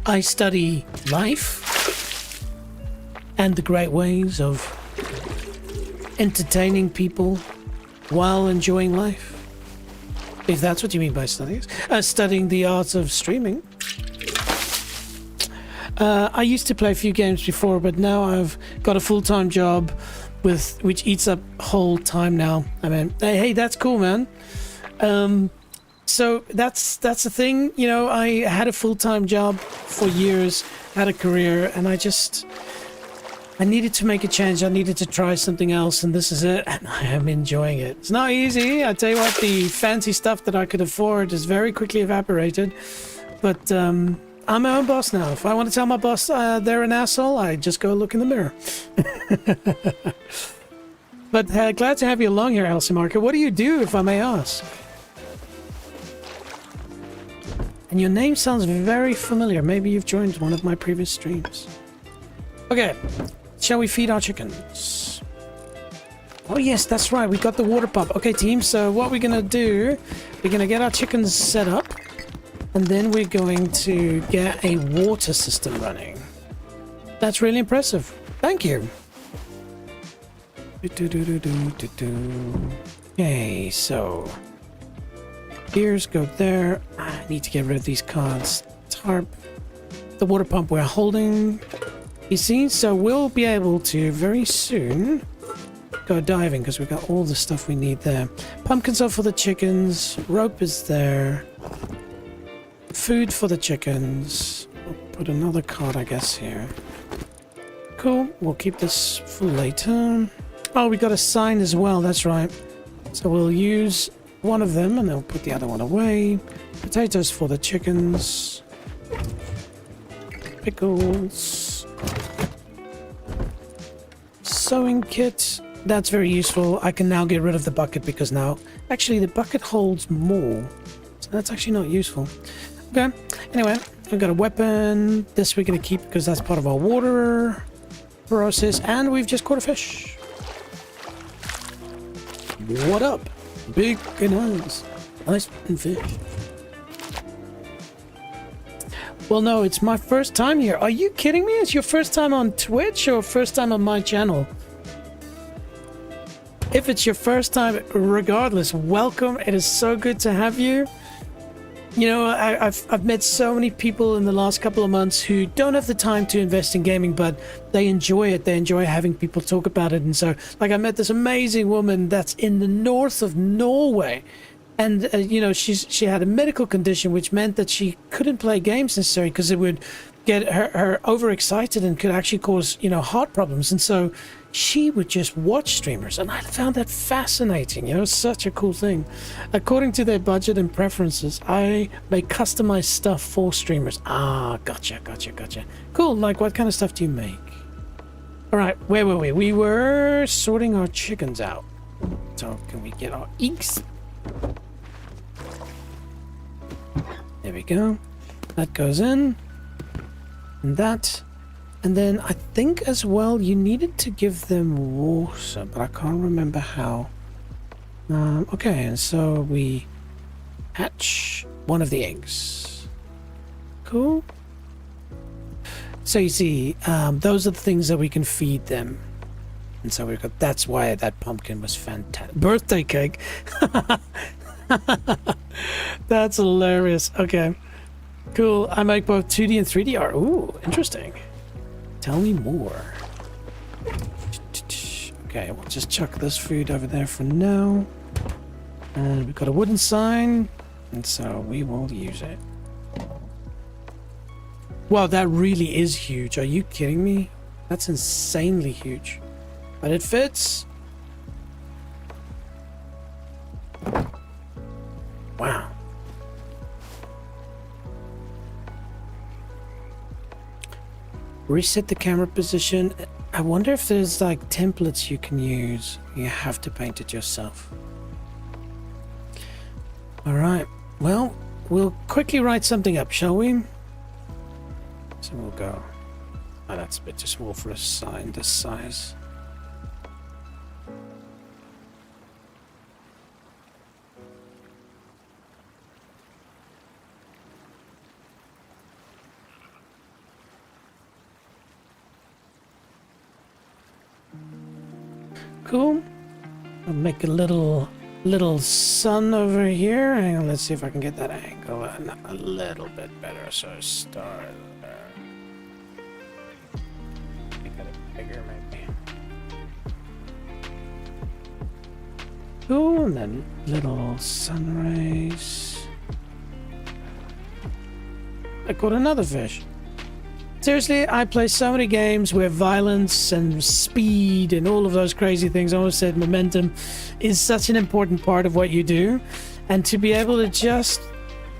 I study life and the great ways of entertaining people while enjoying life. If that's what you mean by studies. Studying the art of streaming. I used to play a few games before, but now I've got a full-time job which eats up whole time now. I mean, hey, that's cool, man. So that's the thing, you know. I had a full-time job for years, had a career, and I needed to make a change. I needed to try something else, and this is it, and I am enjoying it. It's not easy. I tell you what, the fancy stuff that I could afford is very quickly evaporated, but I'm my own boss now. If I want to tell my boss they're an asshole, I just go look in the mirror. But glad to have you along here, Elsie Marker. What do you do, if I may ask? And your name sounds very familiar. Maybe you've joined one of my previous streams. Okay, shall we feed our chickens? Oh yes, that's right. We got the water pump. Okay, team. So what we're gonna do? We're gonna get our chickens set up, and then we're going to get a water system running. That's really impressive. Thank you. Okay, so gears go there. I need to get rid of these cards. Tarp. The water pump we're holding. You see, so we'll be able to very soon go diving because we've got all the stuff we need there. Pumpkins are for the chickens. Rope is there. Food for the chickens. I'll put another card, I guess, here. Cool. We'll keep this for later. Oh, we got a sign as well. That's right. So we'll use one of them and then we'll put the other one away. Potatoes for the chickens. Pickles. Sewing kit. That's very useful. I can now get rid of the bucket because now actually the bucket holds more. So that's actually not useful. Okay. Anyway, we've got a weapon. This we're going to keep because that's part of our water process. And we've just caught a fish. What up? Big and nice and fish. Well, no, it's my first time here. Are you kidding me? It's your first time on Twitch or first time on my channel? If it's your first time, regardless, welcome. It is so good to have you. You know, I've met so many people in the last couple of months who don't have the time to invest in gaming, but they enjoy it. They enjoy having people talk about it. And so, like, I met this amazing woman that's in the north of Norway. And, you know, she had a medical condition, which meant that she couldn't play games necessarily because it would get her overexcited and could actually cause, you know, heart problems. And so she would just watch streamers. And I found that fascinating. You know, such a cool thing. According to their budget and preferences, I make customized stuff for streamers. Ah, gotcha. Cool. Like, what kind of stuff do you make? All right. Where were we? We were sorting our chickens out. So can we get our eggs? There we go. That goes in. And that. And then I think as well you needed to give them water, but I can't remember how. Okay, and so we hatch one of the eggs. Cool. So you see, those are the things that we can feed them. And so we've got, that's why that pumpkin was fantastic. Birthday cake. That's hilarious. Okay, cool. I make both 2D and 3D art. Ooh, interesting. Tell me more. Okay, we'll just chuck this food over there for now. And we've got a wooden sign, and so we will use it. Wow, that really is huge. Are you kidding me? That's insanely huge. But it fits. Wow. Reset the camera position. I wonder if there's like templates you can use. You have to paint it yourself. Alright, well, we'll quickly write something up, shall we? So we'll go. Oh, that's a bit too small for a sign this size. Cool. I'll make a little sun over here. Hang on, let's see if I can get that angle a little bit better. So start there. Make it bigger, maybe. Cool, and then little sun rays. I caught another fish. Seriously, I play so many games where violence and speed and all of those crazy things, I almost said momentum, is such an important part of what you do. And to be able to just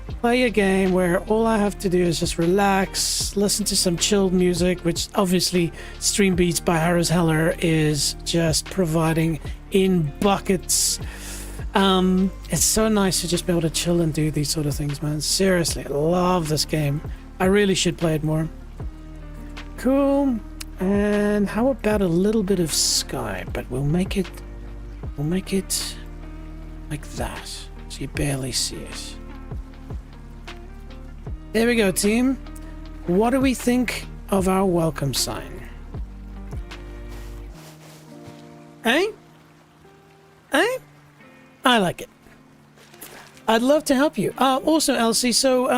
play a game where all I have to do is just relax, listen to some chilled music, which obviously Stream Beats by Harris Heller is just providing in buckets. It's so nice to just be able to chill and do these sort of things, man. Seriously, I love this game. I really should play it more. Cool. And how about a little bit of sky? But we'll make it like that, so you barely see it. There we go, team. What do we think of our welcome sign? Eh? Eh? I like it. I'd love to help you. Also, Elsie, so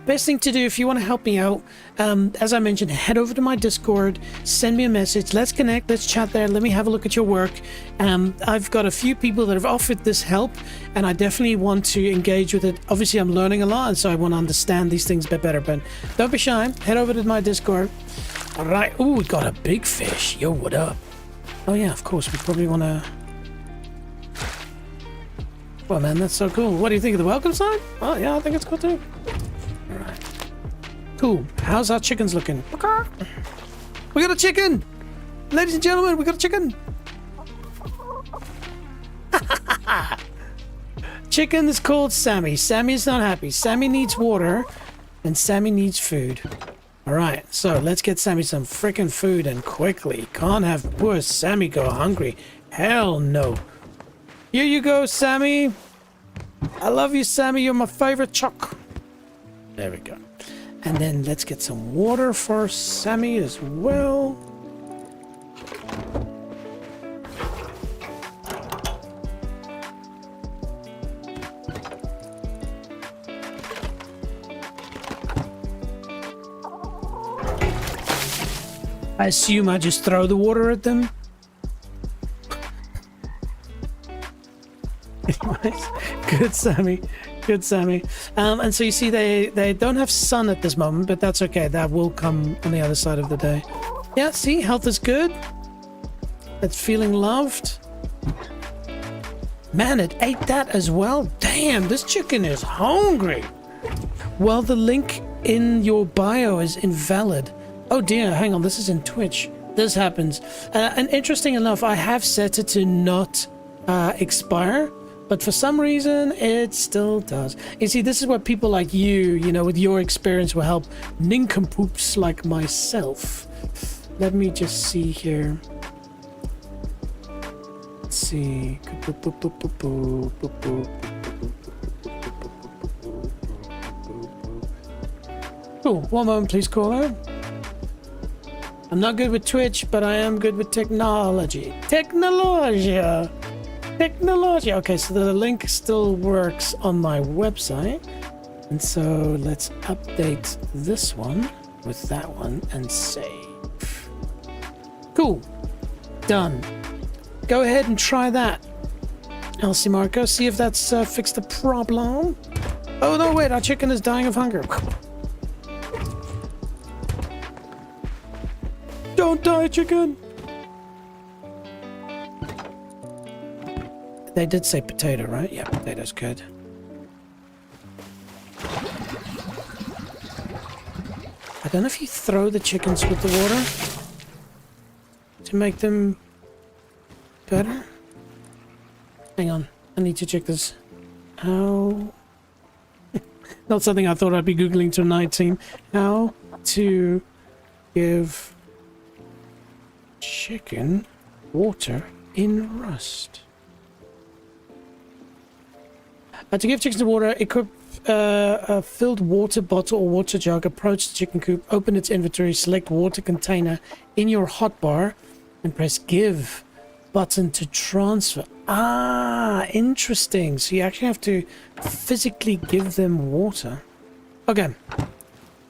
best thing to do if you want to help me out, as I mentioned, head over to my Discord, send me a message, let's connect, let's chat there, let me have a look at your work. I've got a few people that have offered this help, and I definitely want to engage with it. Obviously, I'm learning a lot, and so I want to understand these things a bit better, but don't be shy. Head over to my Discord. All right. Ooh, we got a big fish. Yo, what up? Oh, yeah, of course. We probably want to... Well, man, that's so cool. What do you think of the welcome sign? Oh, yeah, I think it's cool, too. All right. Cool. How's our chickens looking? We got a chicken! Ladies and gentlemen, we got a chicken! Chicken is called Sammy. Sammy is not happy. Sammy needs water, and Sammy needs food. All right, so let's get Sammy some freaking food, and quickly. Can't have poor Sammy go hungry. Hell no. Here you go, Sammy. I love you, Sammy. You're my favorite chuck. There we go. And then let's get some water for Sammy as well. I assume I just throw the water at them. Anyways, good Sammy, good Sammy. And so you see they don't have sun at this moment, but that's okay. That will come on the other side of the day. Yeah, see, health is good. It's feeling loved. Man, it ate that as well. Damn, this chicken is hungry. Well, the link in your bio is invalid. Oh dear, hang on, this is in Twitch. This happens. And interesting enough, I have set it to not expire. But for some reason, it still does. You see, this is what people like you know, with your experience will help nincompoops like myself. Let me just see here. Let's see. Cool. One moment, please, caller. I'm not good with Twitch, but I am good with technology. Technology! Okay, so the link still works on my website. And so let's update this one with that one and save. Cool. Done. Go ahead and try that, Elsie Marco. See if that's fixed the problem. Oh, no, wait. Our chicken is dying of hunger. Don't die, chicken. They did say potato, right? Yeah, potato's good. I don't know if you throw the chickens with the water to make them better. Hang on, I need to check this. How? Not something I thought I'd be Googling tonight, team. How to give chicken water in Rust. To give chickens water, equip a filled water bottle or water jug, approach the chicken coop, open its inventory, select water container in your hotbar, and press give button to transfer. Ah, interesting. So you actually have to physically give them water. Okay.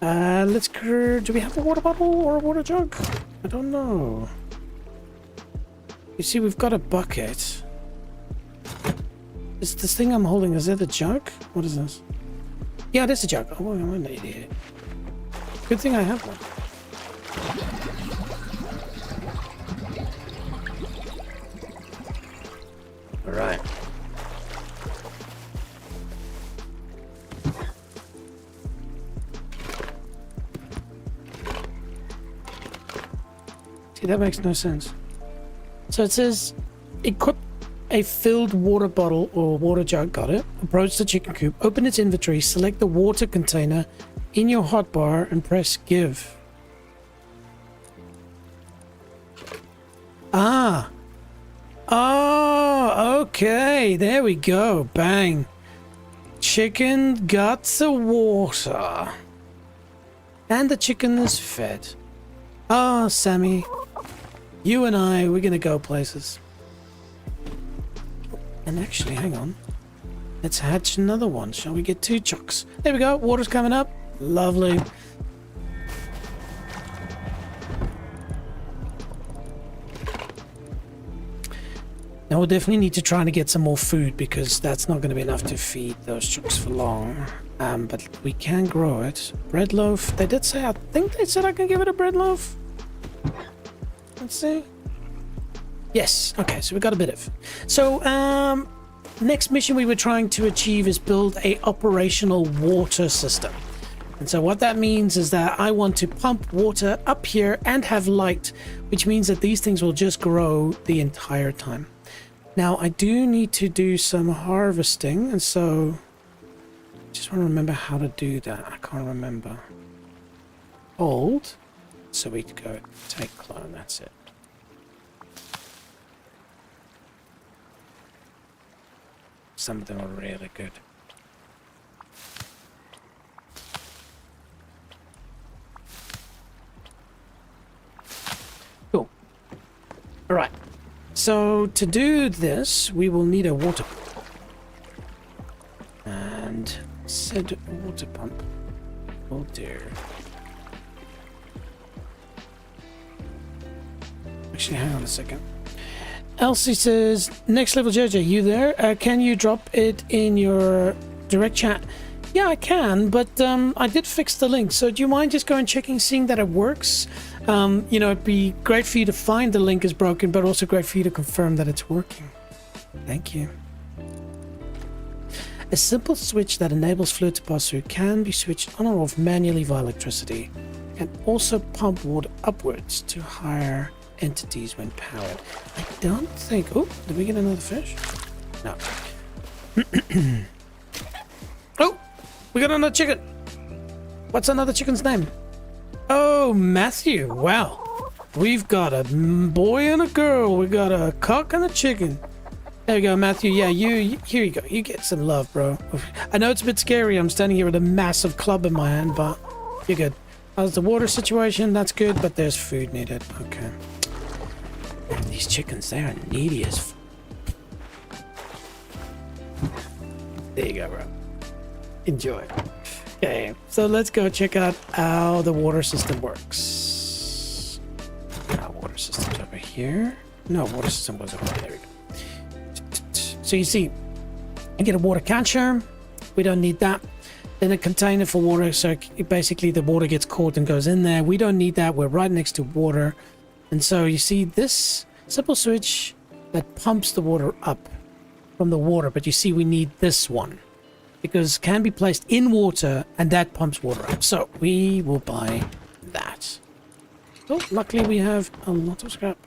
Let's... Do we have a water bottle or a water jug? I don't know. You see, we've got a bucket. Is this thing I'm holding, is it a jug? What is this? Yeah, it is a jug. Oh, I'm an idiot. Good thing I have one. Alright. See, that makes no sense. So it says, equip a filled water bottle or water jug, got it. Approach the chicken coop, open its inventory, select the water container in your hotbar, and press give. Ah. Oh, okay. There we go. Bang. Chicken got the water. And the chicken is fed. Ah, Sammy. You and I, we're gonna go places. And actually, hang on. Let's hatch another one. Shall we get 2 chocks? There we go. Water's coming up. Lovely. Now we'll definitely need to try and get some more food because that's not going to be enough to feed those chooks for long. But we can grow it. Bread loaf. They did say, I think they said I can give it a bread loaf. Let's see. Yes. Okay, so we got a bit of. So, next mission we were trying to achieve is build a operational water system. And so what that means is that I want to pump water up here and have light, which means that these things will just grow the entire time. Now, I do need to do some harvesting, and so I just want to remember how to do that. I can't remember. Hold. So we go take clone, that's it. Some of them are really good. Cool. Alright. So to do this, we will need a water pump. And said water pump. Oh dear. Actually, hang on a second. Elsie says, next level JJ, you there? Can you drop it in your direct chat? Yeah, I can, but I did fix the link. So do you mind just going checking, seeing that it works? You know, it'd be great for you to find the link is broken, but also great for you to confirm that it's working. Thank you. A simple switch that enables fluid to pass through can be switched on or off manually via electricity. Can also pump water upwards to higher entities when powered. I don't think... Oh, did we get another fish? No. Oh, we got another chicken. What's another chicken's name? Oh, Matthew. Wow. We've got a boy and a girl. We got a cock and a chicken. There you go, Matthew. Yeah, here you go. You get some love, bro. I know it's a bit scary. I'm standing here with a massive club in my hand, but you're good. How's the water situation? That's good, but there's food needed. Okay. Man, these chickens, they are needy as There you go, bro. Enjoy. Okay, so let's go check out how the water system works. How water systems are here. No, water system was over there. There we go. So you see, I get a water catcher. We don't need that. Then a container for water. So basically the water gets caught and goes in there. We don't need that. We're right next to water. And so you see this simple switch that pumps the water up from the water. But you see we need this one because it can be placed in water and that pumps water up. So we will buy that. Oh, luckily we have a lot of scrap.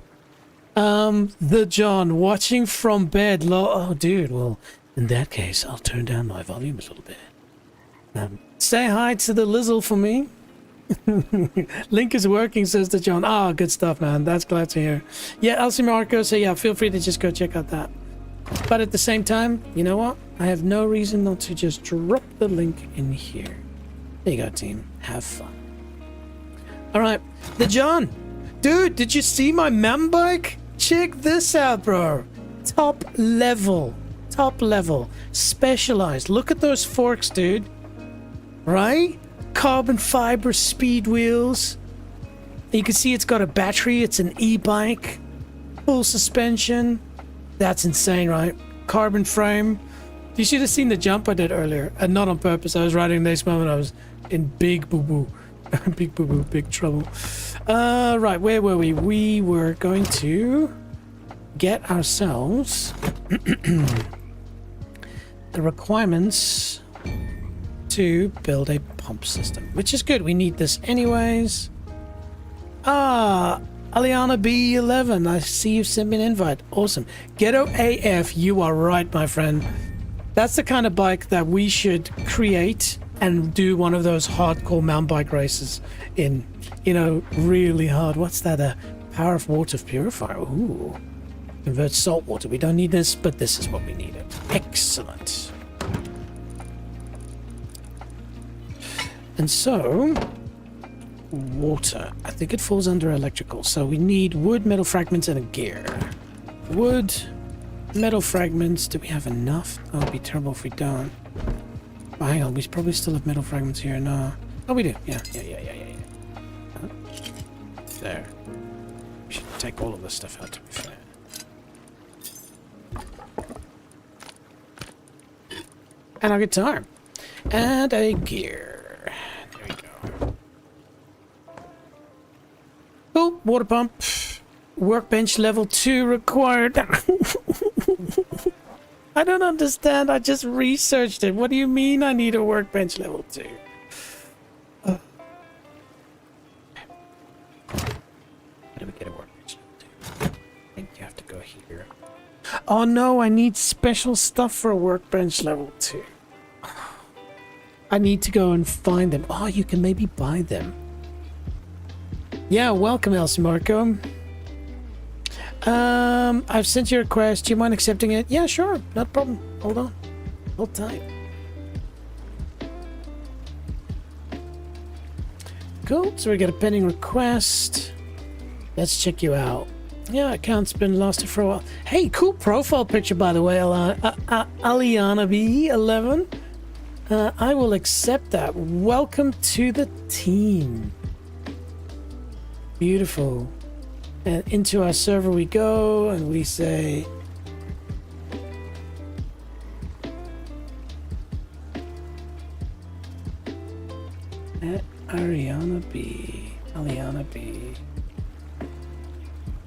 The John watching from bed. Oh, dude. Well, in that case, I'll turn down my volume a little bit. Say hi to the Lizzle for me. Link is working, says the John. Ah, good stuff, man. That's glad to hear. Yeah, Elsie Marco. So yeah, feel free to just go check out that. But at the same time, you know what? I have no reason not to just drop the link in here. There you go, team. Have fun. All right, the John. Dude, did you see my mem bike? Check this out, bro. Top level. Top level. Specialized. Look at those forks, dude. Right? Carbon fiber speed wheels. You can see it's got a battery. It's an e-bike. Full suspension. That's insane, right? Carbon frame. You should have seen the jump I did earlier. And not on purpose. I was riding the next moment. I was in big boo-boo. Big boo-boo. Big trouble. Right. Where were we? We were going to get ourselves the requirements to build a pump system, which is good. We need this anyways. Ah, Aliana B11, I see you sent me an invite. Awesome. Ghetto AF, you are right, my friend. That's the kind of bike that we should create and do one of those hardcore mountain bike races in, you know, really hard. What's that? A power of water purifier. Ooh. Convert salt water. We don't need this, but this is what we needed. Excellent. And so, water. I think it falls under electrical. So we need wood, metal fragments, and a gear. Wood, metal fragments. Do we have enough? Oh, it'd be terrible if we don't. Oh, hang on. We probably still have metal fragments here. No. Oh, we do. Yeah. Huh? There. We should take all of this stuff out, to be fair. And our guitar. And a gear. There we go. Oh, water pump. Workbench level 2 required. I don't understand. I just researched it. What do you mean I need a workbench level 2? How do we get a workbench level 2? I think you have to go here. Oh no, I need special stuff for a workbench level 2. I need to go and find them. Oh, you can maybe buy them. Yeah, welcome, Elsie Marco. I've sent you a request. Do you mind accepting it? Yeah, sure. Not a problem. Hold on. Hold tight. Cool. So we got a pending request. Let's check you out. Yeah, account's been lost for a while. Hey, cool profile picture, by the way, Aliana B11. I will accept that. Welcome to the team. Beautiful. And into our server we go, and we say... Aliana B.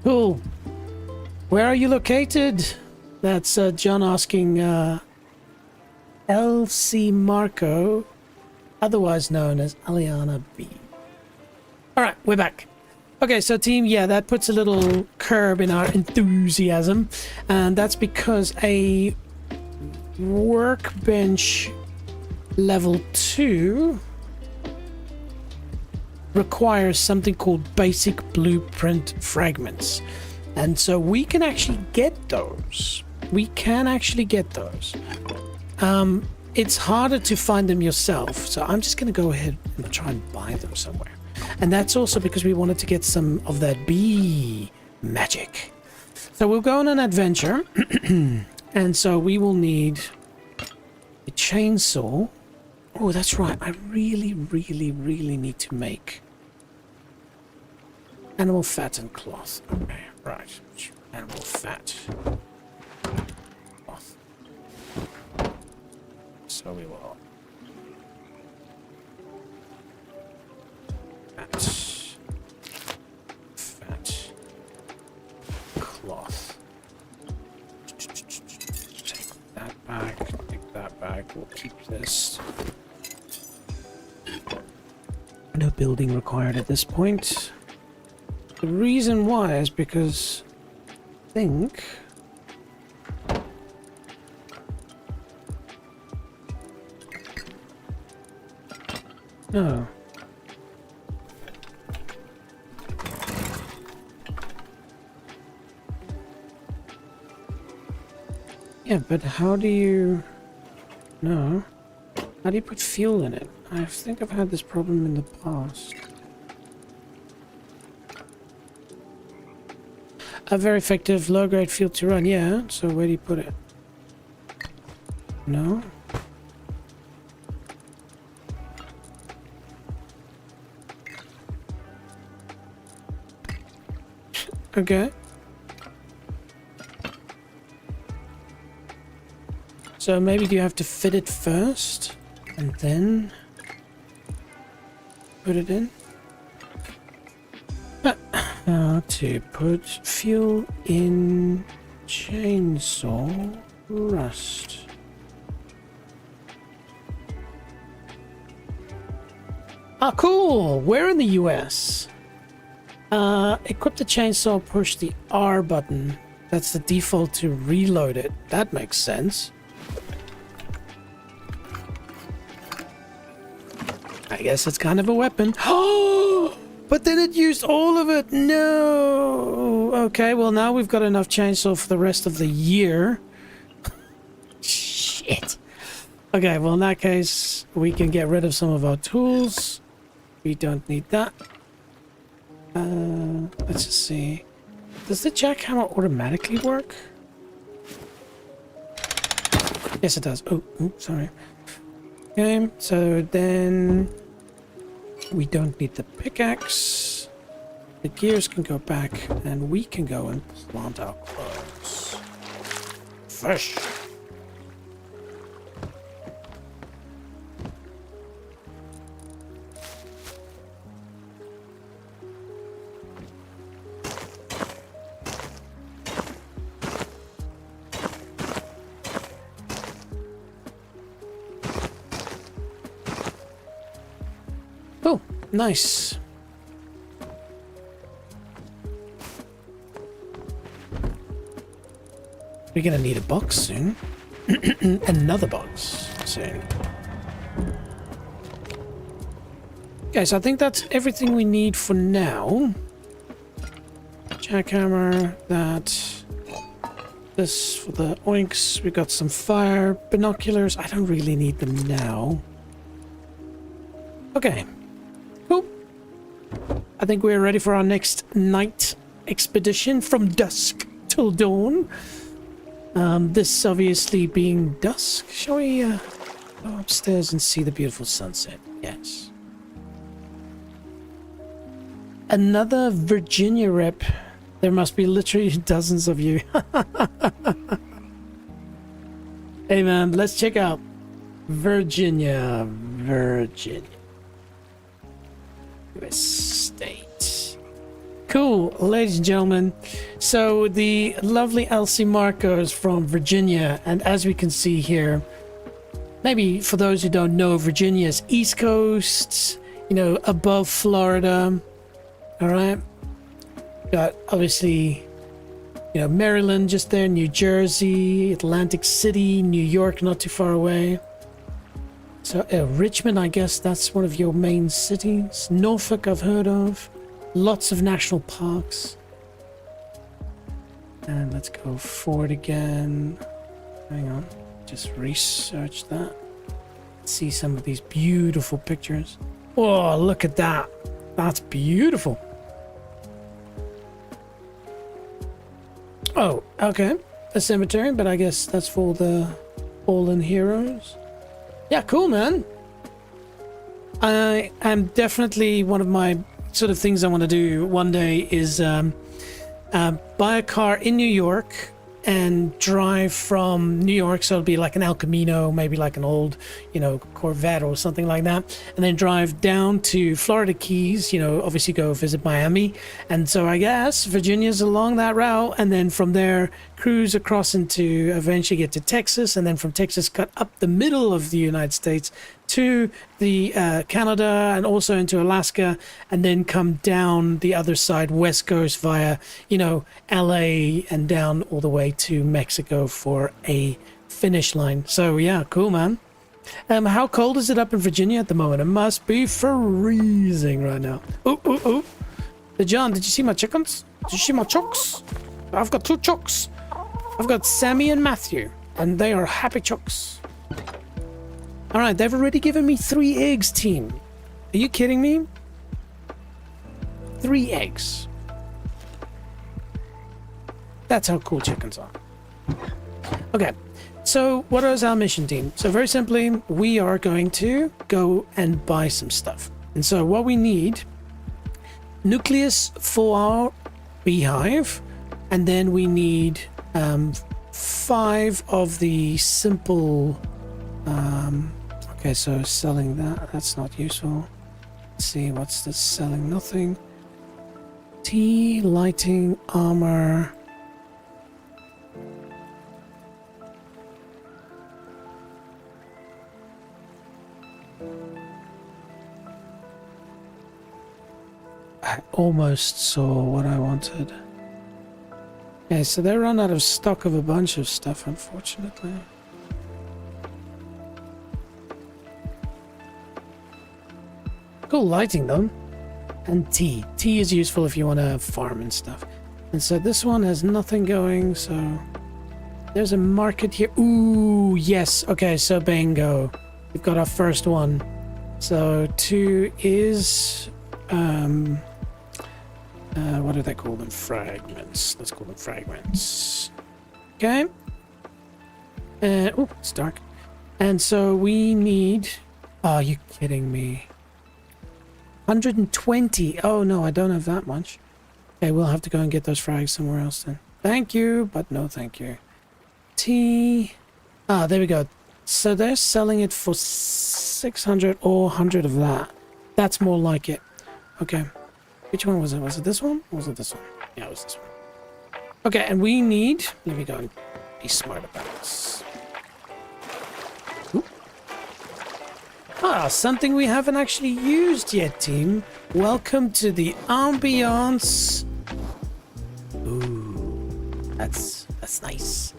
Cool. Where are you located? That's John asking LC Marco, otherwise known as Aliana B. Alright, we're back. Okay, so team, yeah, that puts a little curb in our enthusiasm, and that's because a workbench level 2 requires something called basic blueprint fragments, and so we can actually get those. It's harder to find them yourself, so I'm just going to go ahead and try and buy them somewhere. And that's also because we wanted to get some of that bee magic. So we'll go on an adventure. And so we will need a chainsaw. Oh, that's right. I really need to make animal fat and cloth. Okay. Right. Animal fat. Off. So we will. Fat. Cloth. Take that back. Take that back. We'll keep this. No building required at this point. The reason why is because I think no. Yeah, but how do you no? How do you put fuel in it? I think I've had this problem in the past. A very effective low-grade fuel to run, yeah. So where do you put it? No? Okay. So maybe do you have to fit it first and then put it in? How to put fuel in chainsaw rust. Ah, cool! We're in the US. Equip the chainsaw, push the R button. That's the default to reload it. That makes sense. I guess it's kind of a weapon. Oh! But then it used all of it. No. Okay, well now we've got enough chainsaw for the rest of the year. Shit. Okay, well in that case, we can get rid of some of our tools. We don't need that. Let's just see. Does the jackhammer automatically work? Yes, it does. Oh, sorry. Okay, so then we don't need the pickaxe. The gears can go back, and we can go and plant our clothes. Fish. Oh, nice. We're gonna need a box soon. Another box soon. Okay, so I think that's everything we need for now. Jackhammer, that. This for the oinks. We got some fire binoculars. I don't really need them now. Okay. Cool. I think we're ready for our next night expedition from dusk till dawn. This obviously being dusk. Shall we go upstairs and see the beautiful sunset? Yes. Another Virginia rep. There must be literally dozens of you. Hey man, let's check out Virginia. US state. Cool, ladies and gentlemen. So the lovely Elsie Marcos from Virginia, and as we can see here, maybe for those who don't know, Virginia's East Coast, you know, above Florida. All right. Got obviously, you know, Maryland just there, New Jersey, Atlantic City, New York, not too far away. So Richmond, I guess that's one of your main cities. Norfolk, I've heard of. Lots of national parks. And let's go forward again. Hang on, just research that. See some of these beautiful pictures. Oh, look at that. That's beautiful. Oh, okay. A cemetery, but I guess that's for the fallen heroes. Yeah, cool, man. I am definitely one of my sort of things I want to do one day is buy a car in New York and drive from New York, so it'll be like an El Camino, maybe like an old, Corvette or something like that, and then drive down to Florida Keys, obviously go visit Miami, and so I guess Virginia's along that route, and then from there cruise across into eventually get to Texas, and then from Texas cut up the middle of the United States to the Canada and also into Alaska, and then come down the other side, west coast via LA and down all the way to Mexico for a finish line. So yeah, cool, man. How cold is it up in Virginia at the moment? It must be freezing right now. Oh. John, did you see my chickens? Did you see my chooks? I've got 2 chooks. I've got Sammy and Matthew, and they are happy chooks. All right, they've already given me 3 eggs, team. Are you kidding me? 3 eggs. That's how cool chickens are. Okay, so what is our mission, team? So very simply, we are going to go and buy some stuff. And so what we need, nucleus for our beehive, and then we need 5 of the simple... okay, so selling that's not useful. Let's see, what's this selling? Nothing. Tea, lighting, armor. I almost saw what I wanted. Okay, so they run out of stock of a bunch of stuff, unfortunately. Cool lighting though. And tea. Tea is useful if you want to farm and stuff. And so this one has nothing going, so there's a market here. Ooh, yes. Okay, so bingo. We've got our first one. So 2 is what do they call them? Fragments. Let's call them fragments. Okay. Oh, it's dark. And so we need... Oh, you kidding me? 120. Oh no, I don't have that much. Okay, we'll have to go and get those frags somewhere else then. Thank you, but no thank you. Tea. Ah, there we go. So they're selling it for 600 or 100 of that. That's more like it. Okay. Which one was it? Was it this one? Or was it this one? Yeah, it was this one. Okay, and we need... Let me go and be smart about this. Oop. Ah, something we haven't actually used yet, team. Welcome to the ambiance. Ooh, that's nice.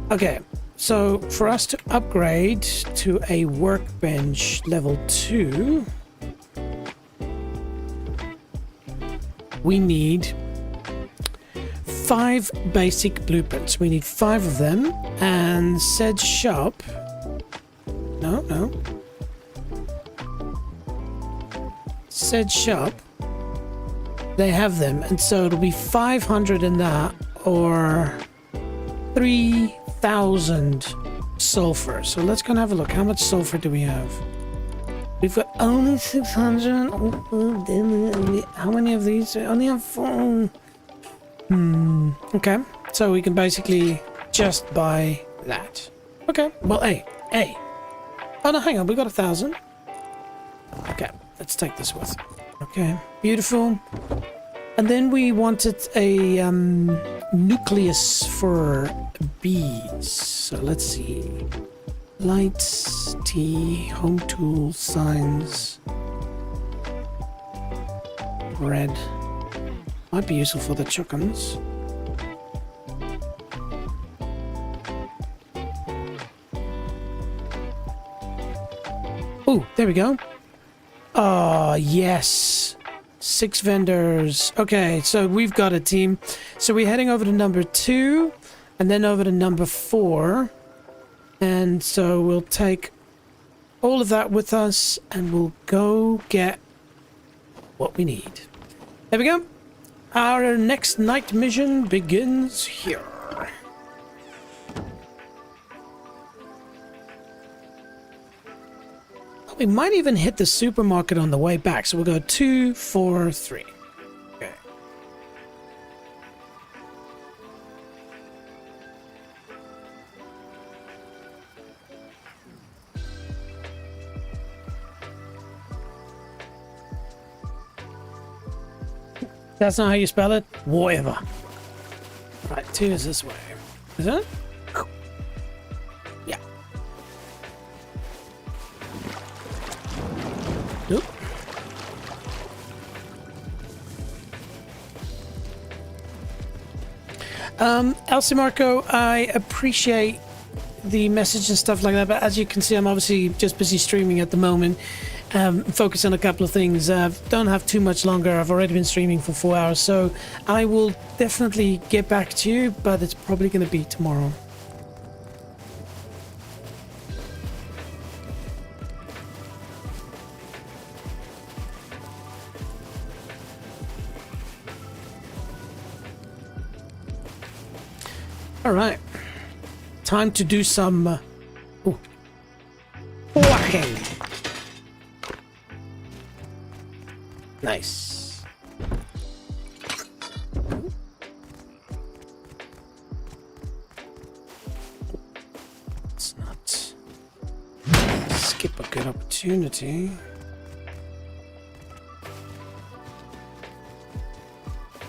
Okay, so for us to upgrade to a workbench level 2, we need 5 basic blueprints. We need 5 of them, and said shop... No. Said shop, they have them, and so it'll be 500 in that, or 3,000 sulfur. So let's go and have a look. How much sulfur do we have? We've got only 600. How many of these? I only have 4. Okay, so we can basically just buy that. Okay, well, hey. Oh no, hang on, we got 1,000. Okay, let's take this with. Okay, beautiful. And then we wanted a nucleus for bees. So let's see. Lights, tea, home tools, signs, bread. Might be useful for the chickens. Oh, there we go. Oh, yes. 6 vendors. Okay, so we've got a team. So we're heading over to number 2 and then over to number 4. And so we'll take all of that with us and we'll go get what we need. There we go. Our next night mission begins here. We might even hit the supermarket on the way back. So we'll go 2, 4, 3. Okay. That's not how you spell it? Whatever. Right, 2 is this way. Is that? Yeah. Nope. Elsie Marco, I appreciate the message and stuff like that, but as you can see, I'm obviously just busy streaming at the moment. Focus on a couple of things. Don't have too much longer. I've already been streaming for 4 hours, so I will definitely get back to you, but it's probably going to be tomorrow. All right, time to do some walking. Nice. Let's not skip a good opportunity.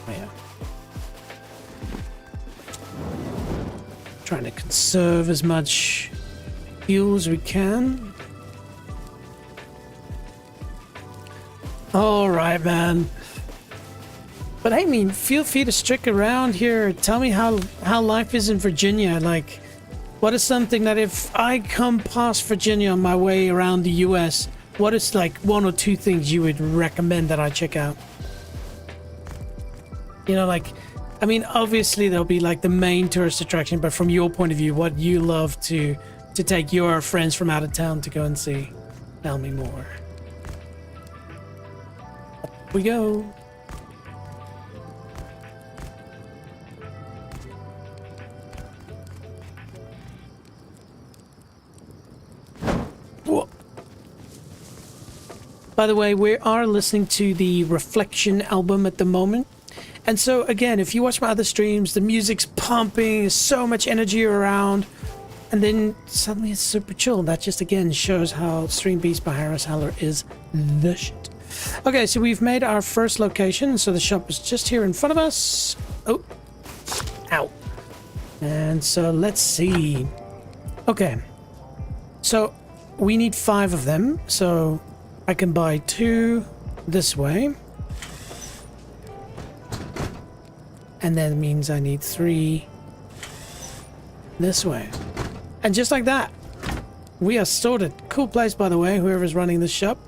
Oh, yeah. Trying to conserve as much fuel as we can. All right, man. But I mean, feel free to stick around here. Tell me how life is in Virginia. Like, what is something that if I come past Virginia on my way around the US, what is like 1 or 2 things you would recommend that I check out? You know, like, I mean, obviously there'll be like the main tourist attraction, but from your point of view, what you love to take your friends from out of town to go and see. Tell me more. Up we go. Whoa. By the way, we are listening to the Reflection album at the moment. And so, again, if you watch my other streams, the music's pumping, there's so much energy around, and then suddenly it's super chill. That just, again, shows how Stream Beast by Harris Heller is the shit. Okay, so we've made our first location, so the shop is just here in front of us. Oh, ow. And so, let's see. Okay, so we need 5 of them, so I can buy 2 this way. And that means I need 3 this way. And just like that, we are sorted. Cool place, by the way, whoever's running this shop.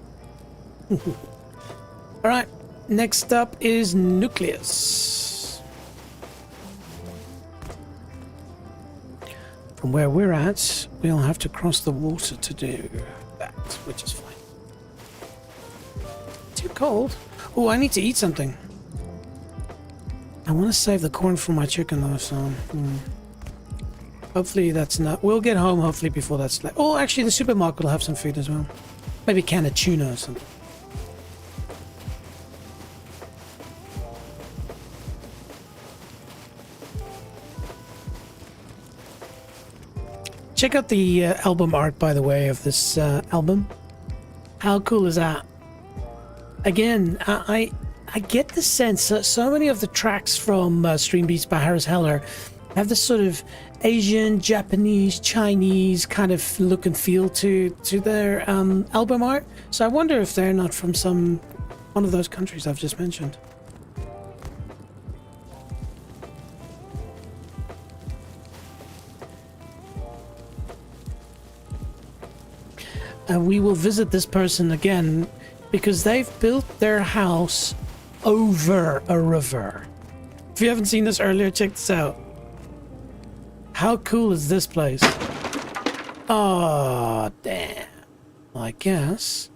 All right, next up is Nucleus. From where we're at, we'll have to cross the water to do that, which is fine. Too cold. Oh, I need to eat something. I want to save the corn for my chicken though, so hopefully that's not. We'll get home hopefully before that's. Oh, actually, the supermarket will have some food as well. Maybe a can of tuna or something. Check out the album art, by the way, of this album. How cool is that? Again, I get the sense that so many of the tracks from Stream Beats by Harris Heller have this sort of Asian, Japanese, Chinese kind of look and feel to their album art. So I wonder if they're not from one of those countries I've just mentioned. We will visit this person again because they've built their house over a river. If you haven't seen this earlier, check this out. How cool is this place? Oh, damn. Well, I guess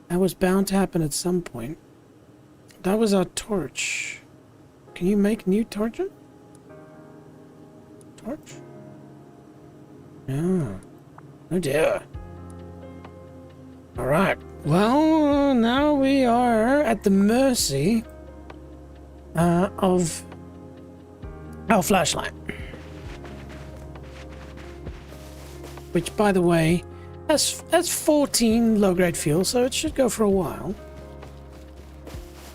that was bound to happen at some point. That was our torch. Can you make new torches? Torch? No. Oh dear. Alright. Well, now we are at the mercy of our flashlight. Which, by the way, has 14 low-grade fuel, so it should go for a while.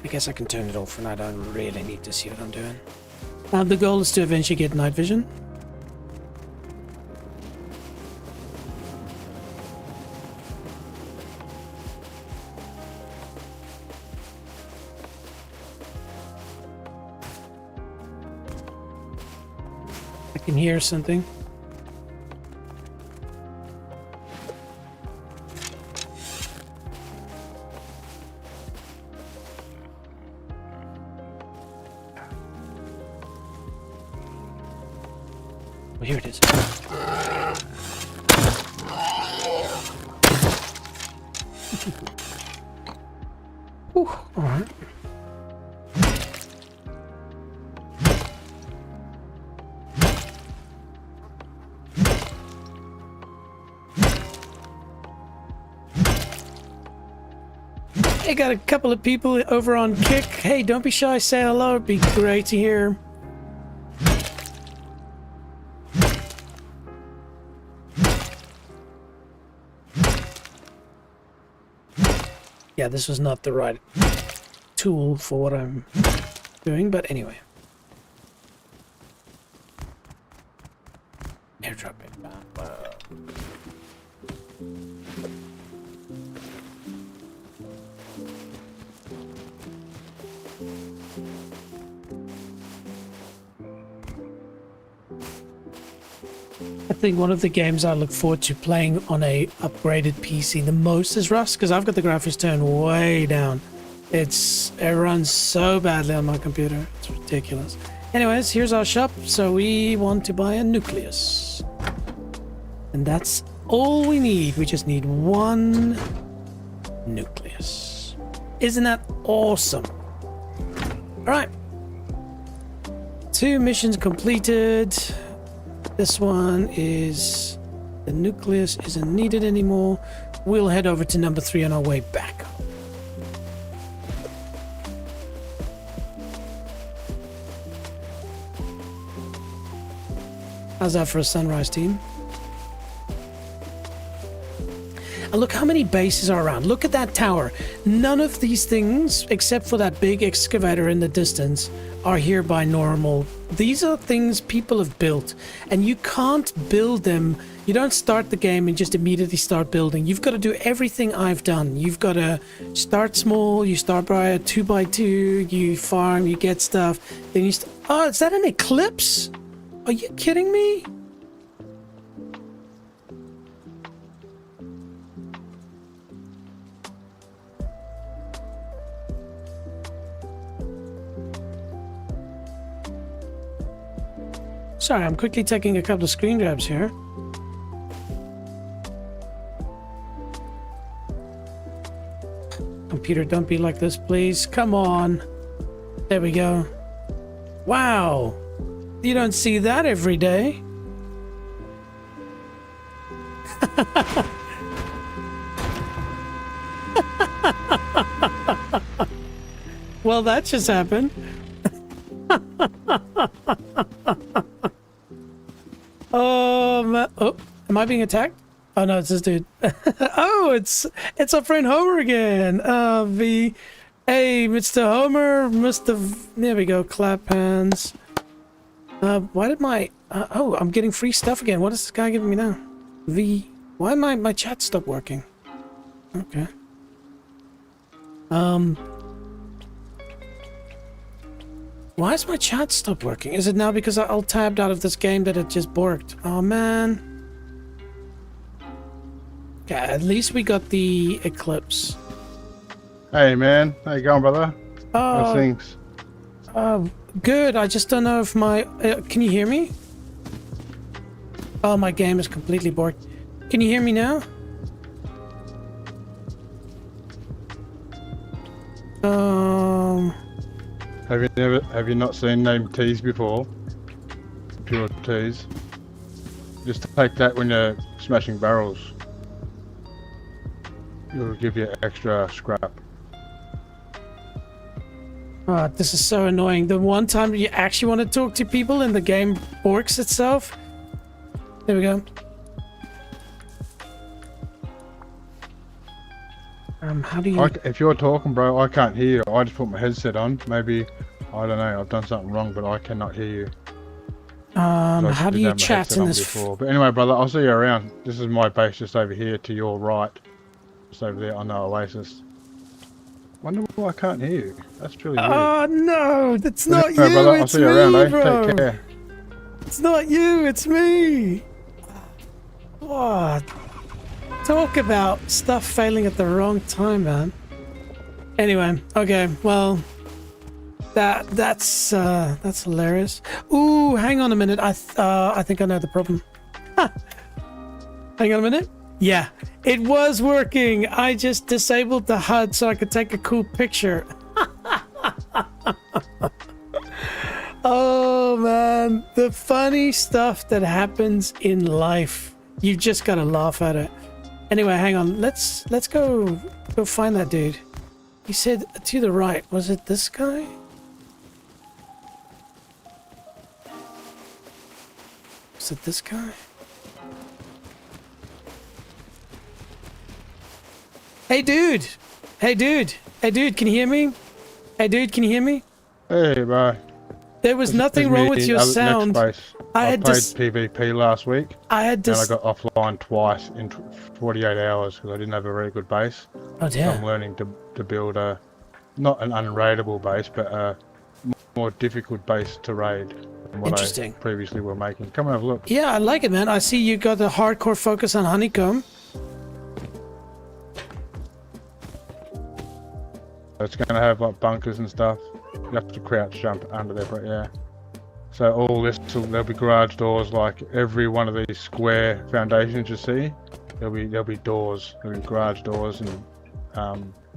I guess I can turn it off and I don't really need to see what I'm doing. The goal is to eventually get night vision. I can hear something. Oh, here it is. Whew, all right. I got a couple of people over on Kick. Hey, don't be shy, say hello. It'd be great to hear. Yeah, this was not the right tool for what I'm doing, but anyway. Airdrop it. I think one of the games I look forward to playing on a upgraded PC the most is Rust, because I've got the graphics turned way down. It runs so badly on my computer. It's ridiculous. Anyways, here's our shop. So we want to buy a nucleus. And that's all we need. We just need one nucleus. Isn't that awesome? All right. 2 missions completed. This one is... the nucleus isn't needed anymore. We'll head over to number 3 on our way back. How's that for a sunrise, team? And look how many bases are around. Look at that tower. None of these things, except for that big excavator in the distance, are here by normal. These are things people have built, and you can't build them. You don't start the game and just immediately start building. You've got to do everything I've done. You've got to start small. You start by a 2x2. You farm. You get stuff. Then you. Oh, is that an eclipse? Are you kidding me? Sorry, I'm quickly taking a couple of screen grabs here. Computer, don't be like this, please. Come on. There we go. Wow. You don't see that every day. Well, that just happened. Oh, man. Oh, am I being attacked? Oh, no, it's this dude. Oh, it's our friend Homer again. Hey, Mr. Homer, there we go, clap hands. Why did my... oh, I'm getting free stuff again. What is this guy giving me now? Why my chat stop working? Okay. Why is my chat stop working? Is it now because I alt-tabbed out of this game that it just borked? Oh, man. Okay, at least we got the eclipse. Hey, man. How you going, brother? How's things? Good. I just don't know if my... can you hear me? Oh, my game is completely borked. Can you hear me now? Have you not seen name T's before? Pure T's. Just take that when you're smashing barrels. It'll give you extra scrap. Oh, this is so annoying. The one time you actually want to talk to people and the game borks itself. There we go. How do you... If you're talking, bro, I can't hear you. I just put my headset on. Maybe, I don't know, I've done something wrong, but I cannot hear you. how do you chat in this... Before. But anyway, brother, I'll see you around. This is my base just over here to your right. Just over there on the Oasis. Wonder why I can't hear you. That's really weird. Oh no, that's not Anyway, you, brother, I'll it's see you me, around, eh? bro. Take care. It's not you, it's me. Oh, talk about stuff failing at the wrong time, man. Anyway, okay, well, that's hilarious. Ooh, hang on a minute. I think I know the problem. Hang on a minute. Yeah, it was working. I just disabled the HUD so I could take a cool picture. Oh man, the funny stuff that happens in life. You've just got to laugh at it. Anyway, hang on. Let's go find that dude. He said to the right. Was it this guy? Was it this guy? Hey dude! Hey dude! Hey dude, can you hear me? Hey dude, can you hear me? Hey, bro. There was nothing wrong with your sound. I played PvP last week. And I got offline twice in 48 hours because I didn't have a very good base. Oh dear. So I'm learning to build not an unraidable base, but a more difficult base to raid than what I previously were making. Come and have a look. Yeah, I like it, man. I see you got a hardcore focus on honeycomb. It's going to have like bunkers and stuff. You have to crouch jump under there, but yeah. So all this, there'll be garage doors like every one of these square foundations you see. There'll be doors, there'll be garage doors and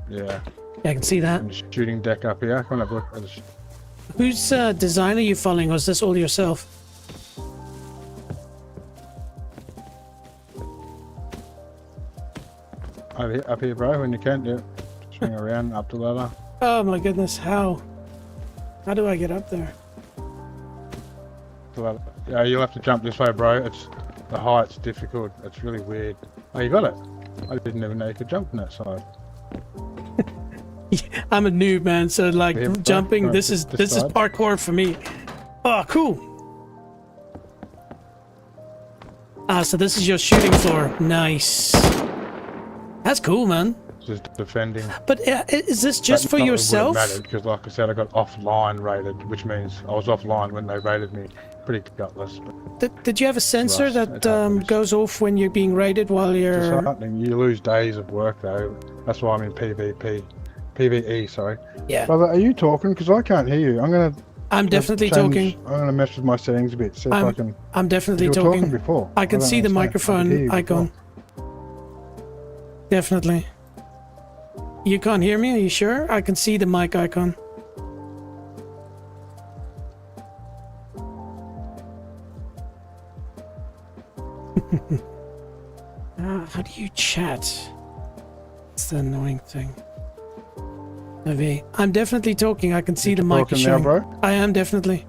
yeah. Yeah, I can see that. And shooting deck up here. Come and have a look at this. Whose design are you following? Was this all yourself? Up here, bro, when you can, yeah. Swing around up the ladder. Oh my goodness, how? How do I get up there? Yeah, you'll have to jump this way, bro. The height's difficult. It's really weird. Oh, you got it. I didn't even know you could jump on that side. I'm a noob, man. So like jumping, right, this is parkour for me. Oh, cool. So this is your shooting floor. Nice. That's cool, man. Just defending. But is this just for yourself? Because like I said, I got offline raided, which means I was offline when they raided me. Pretty gutless. Did you have a sensor that goes off when you're being raided while you're... It's disheartening. You lose days of work though. That's why I'm in PvE, sorry. Yeah. Brother, are you talking? Because I can't hear you. I'm definitely talking. I'm gonna mess with my settings a bit. See if I can. I'm definitely talking. talking Before. I can see the microphone icon. Definitely. You can't hear me? Are you sure? I can see the mic icon. How do you chat? It's the annoying thing. Maybe. I'm definitely talking. I can see the mic is showing. Now, bro? I am definitely.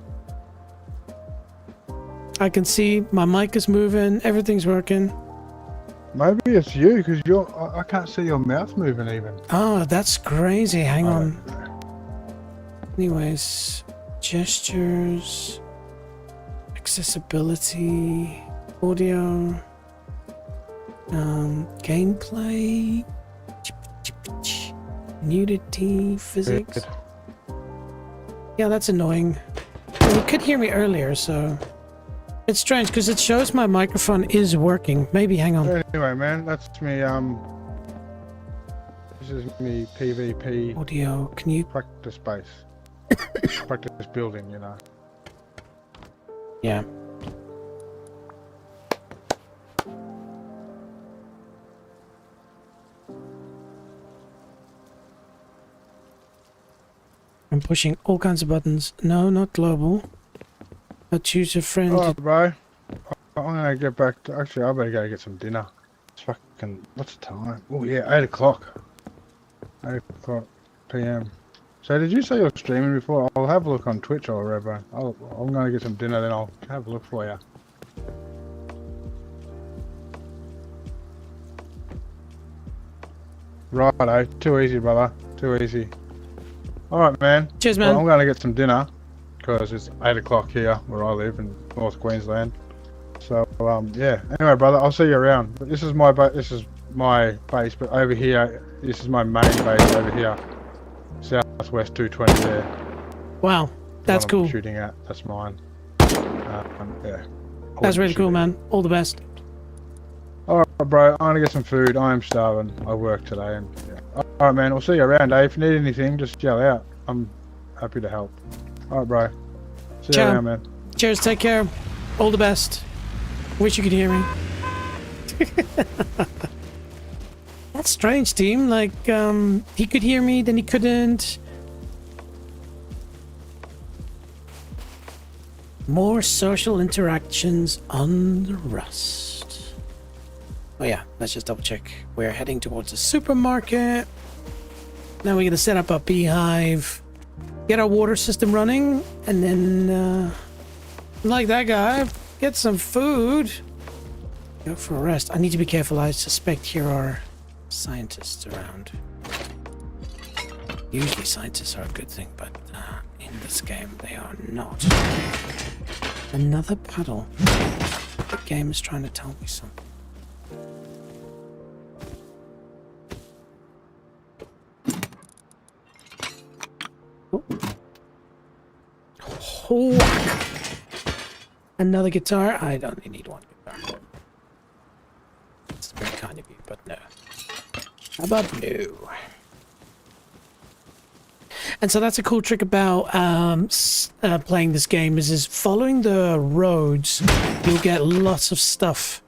I can see my mic is moving. Everything's working. Maybe it's you because I can't see your mouth moving even. Oh, that's crazy. Hang on. Anyways, gestures, accessibility, audio, gameplay, nudity, physics. Good. Yeah, that's annoying. Well, you could hear me earlier, so it's strange because it shows my microphone is working. Maybe, hang on. Anyway, man, that's me. This is me PvP. Audio. Can you practice base? Practice building, you know. Yeah. I'm pushing all kinds of buttons. No, not global. But choose a friend. Oh, bro. I'm gonna get back to. Actually, I better go get some dinner. It's fucking. What's the time? Oh, yeah, 8 o'clock. 8 o'clock PM. So, did you say you're streaming before? I'll have a look on Twitch or wherever. I'm gonna get some dinner, then I'll have a look for you. Righto. Too easy, brother. Too easy. Alright, man. Cheers, man. Well, I'm going to get some dinner because it's 8 o'clock here where I live in North Queensland. So, yeah. Anyway, brother, I'll see you around. But this is my base, but over here, this is my main base over here. Southwest 220 there. Wow, that's I'm cool. shooting at, that's mine. Yeah. That's really cool, man. All the best. Alright, bro, I'm gonna get some food. I am starving. I work today, and yeah. Alright, man, we'll see you around, Dave. If you need anything, just yell out. I'm happy to help. Alright, bro. See you around, man. Cheers, take care. All the best. Wish you could hear me. That's strange, team. Like, he could hear me, then he couldn't. More social interactions on the Rust. Oh yeah, let's just double check. We're heading towards the supermarket. Now we're gonna set up a beehive, get our water system running, and then, like that guy, get some food. Go for a rest. I need to be careful. I suspect here are scientists around. Usually scientists are a good thing, but in this game they are not. Another puddle. The game is trying to tell me something. Oh. Whack. Another guitar. I only need one guitar. It's very kind of you, but no. How about no? And so that's a cool trick about playing this game is following the roads. You'll get lots of stuff.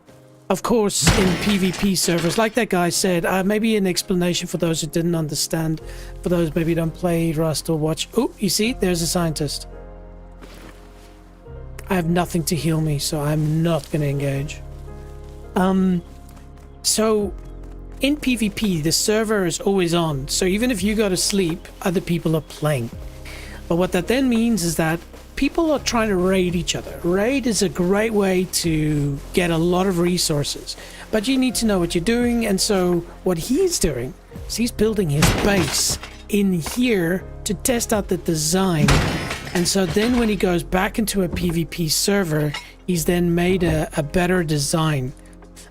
Of course, in PvP servers, like that guy said, maybe an explanation for those who didn't understand, for those maybe don't play Rust or watch. Oh, you see, there's a scientist. I have nothing to heal me, so I'm not going to engage. So in PvP, the server is always on. So even if you go to sleep, other people are playing. But what that then means is that people are trying to raid each other. Raid is a great way to get a lot of resources. But you need to know what you're doing. And so what he's doing is he's building his base in here to test out the design. And so then when he goes back into a PvP server, he's then made a better design.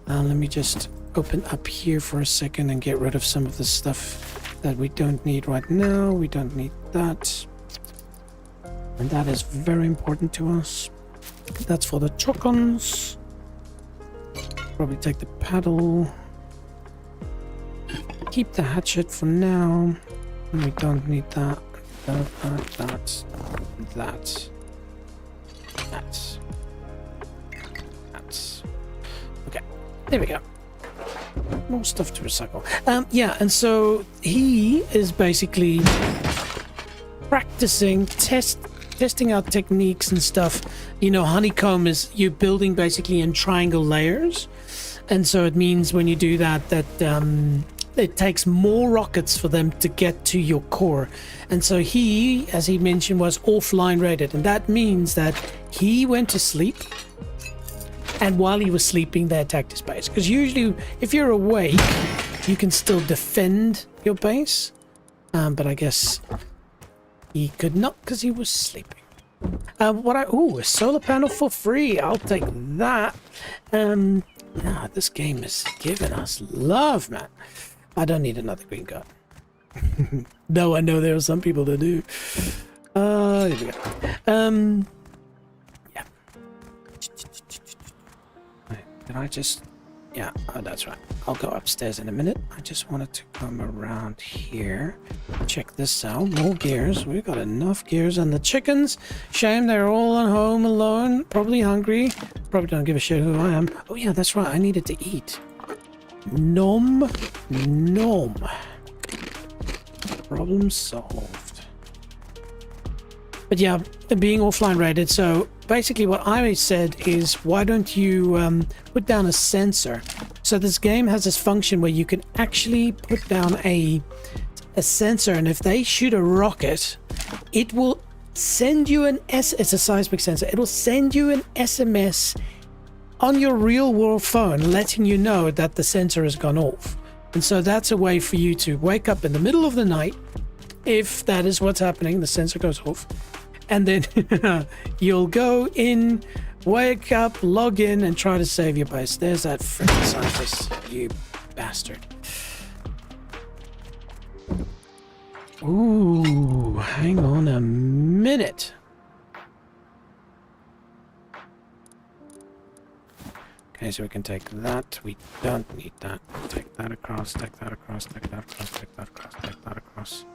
Let me just open up here for a second and get rid of some of the stuff that we don't need right now. We don't need that. And that is very important to us. That's for the chocons. Probably take the paddle. Keep the hatchet for now. We don't need that. That. Okay, there we go. More stuff to recycle. Yeah, and so he is basically practicing, testing out techniques and stuff. You know, honeycomb is you're building basically in triangle layers, and so it means when you do that it takes more rockets for them to get to your core. And so he, as he mentioned, was offline rated, and that means that he went to sleep, and while he was sleeping they attacked his base, because usually if you're awake you can still defend your base, but I guess he could not because he was sleeping. A solar panel for free. I'll take that. This game is giving us love, man. I don't need another green card. Though I know there are some people that do. Here we go. Yeah. Did I just... Yeah, oh, that's right. I'll go upstairs in a minute. I just wanted to come around here. Check this out. More gears. We've got enough gears. And the chickens, shame they're all at home alone. Probably hungry. Probably don't give a shit who I am. Oh yeah, that's right. I needed to eat. Nom. Problem solved. But yeah, being offline rated, so basically what I said is, why don't you put down a sensor? So this game has this function where you can actually put down a sensor, and if they shoot a rocket, it will send you it's a seismic sensor. It will send you an SMS on your real world phone letting you know that the sensor has gone off. And so that's a way for you to wake up in the middle of the night, if that is what's happening, the sensor goes off, and then you'll go in, wake up, log in, and try to save your base. There's that freaking scientist, you bastard. Ooh, hang on a minute. Okay, so we can take that. We don't need that. Take that across, take that across, take that across, take that across, take that across.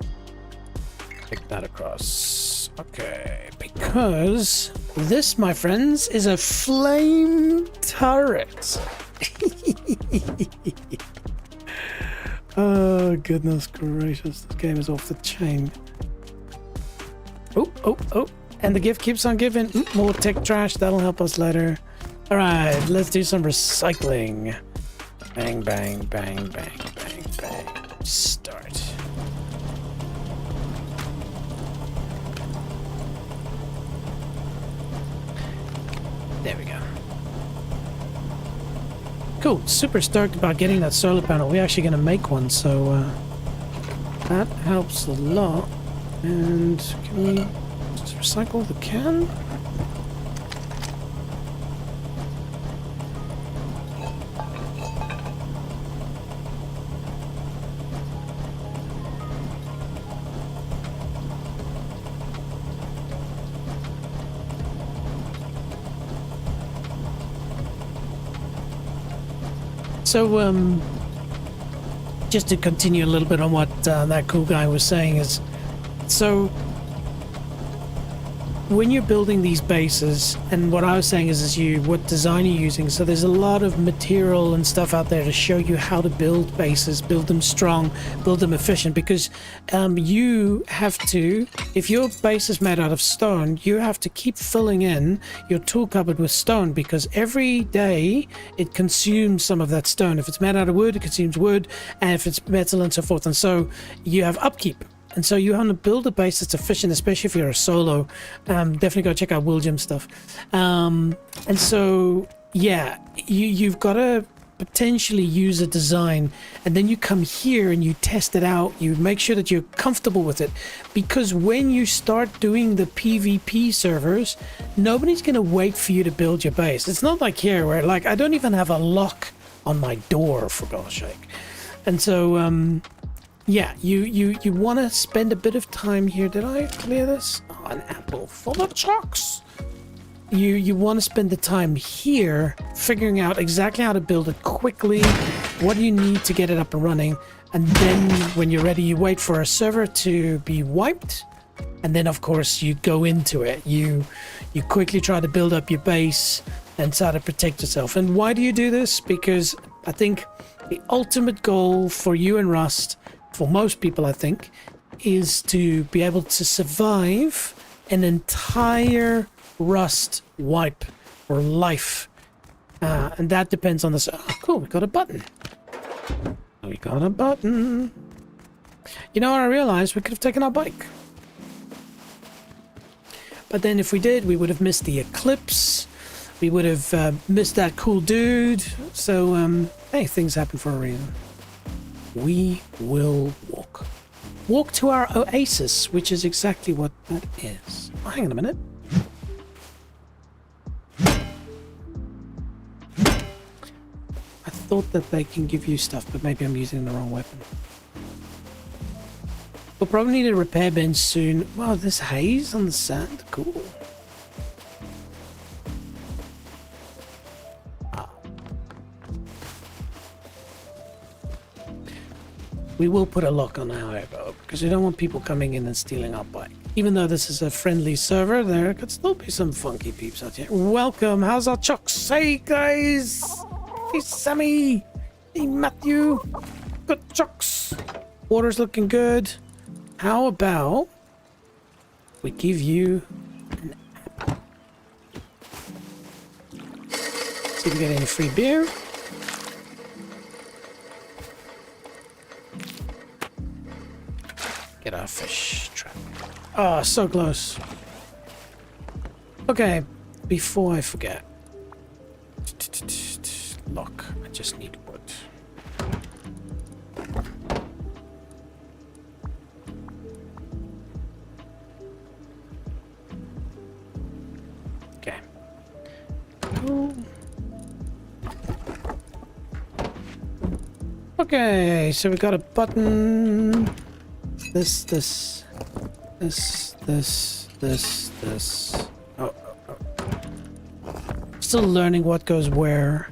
Take that across. Okay, because this, my friends, is a flame turret. Oh, goodness gracious. This game is off the chain. Oh, oh, oh. And the gift keeps on giving. More tech trash. That'll help us later. All right, let's do some recycling. Bang, bang, bang, bang, bang, bang. Start. There we go. Cool. Super stoked about getting that solar panel. We're actually going to make one, so that helps a lot. And can we just recycle the can? So, just to continue a little bit on what that cool guy was saying is, so when you're building these bases, and what I was saying is what design you're using, so there's a lot of material and stuff out there to show you how to build bases, build them strong, build them efficient, because you have to, if your base is made out of stone, you have to keep filling in your tool cupboard with stone, because every day it consumes some of that stone. If it's made out of wood, it consumes wood, and if it's metal and so forth, and so you have upkeep. And so you want to build a base that's efficient, especially if you're a solo. Definitely go check out William's stuff. And so, yeah, you've got to potentially use a design, and then you come here and you test it out. You make sure that you're comfortable with it, because when you start doing the PvP servers, nobody's going to wait for you to build your base. It's not like here where, like, I don't even have a lock on my door, for God's sake. And so, yeah, you want to spend a bit of time here. Did I clear this? Oh, an apple full of chocks. You want to spend the time here figuring out exactly how to build it quickly, what do you need to get it up and running, and then when you're ready, you wait for a server to be wiped, and then of course you go into it. You quickly try to build up your base and try to protect yourself. And why do you do this? Because I think the ultimate goal for you and Rust, for most people I think, is to be able to survive an entire Rust wipe or life, and that depends on the cool, we got a button. We got a button. You know what I realized? We could have taken our bike, but then if we did, we would have missed the eclipse, we would have missed that cool dude. So hey, things happen for a reason. We will walk to our oasis, which is exactly what that is. Oh, hang on a minute. I thought that they can give you stuff, but maybe I'm using the wrong weapon. We'll probably need a repair bench soon. Wow, there's haze on the sand. Cool. We will put a lock on, however, because we don't want people coming in and stealing our bike. Even though this is a friendly server, there could still be some funky peeps out here. Welcome, how's our chocks? Hey guys! Hey Sammy! Hey Matthew! Good chocks! Water's looking good. How about we give you an apple? See if we get any free beer. Get our fish trap. Oh, so close. Okay, before I forget. Lock. I just need wood. Okay, so we got a button. This. Oh. Still learning what goes where.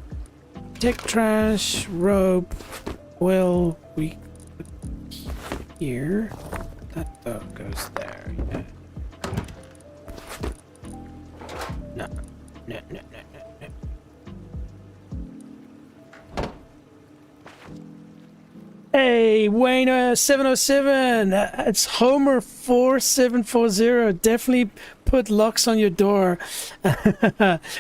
Take trash, rope, oil, we put here. That though goes there, yeah. No. Hey, Wayne 707. It's Homer 4740. Definitely put locks on your door.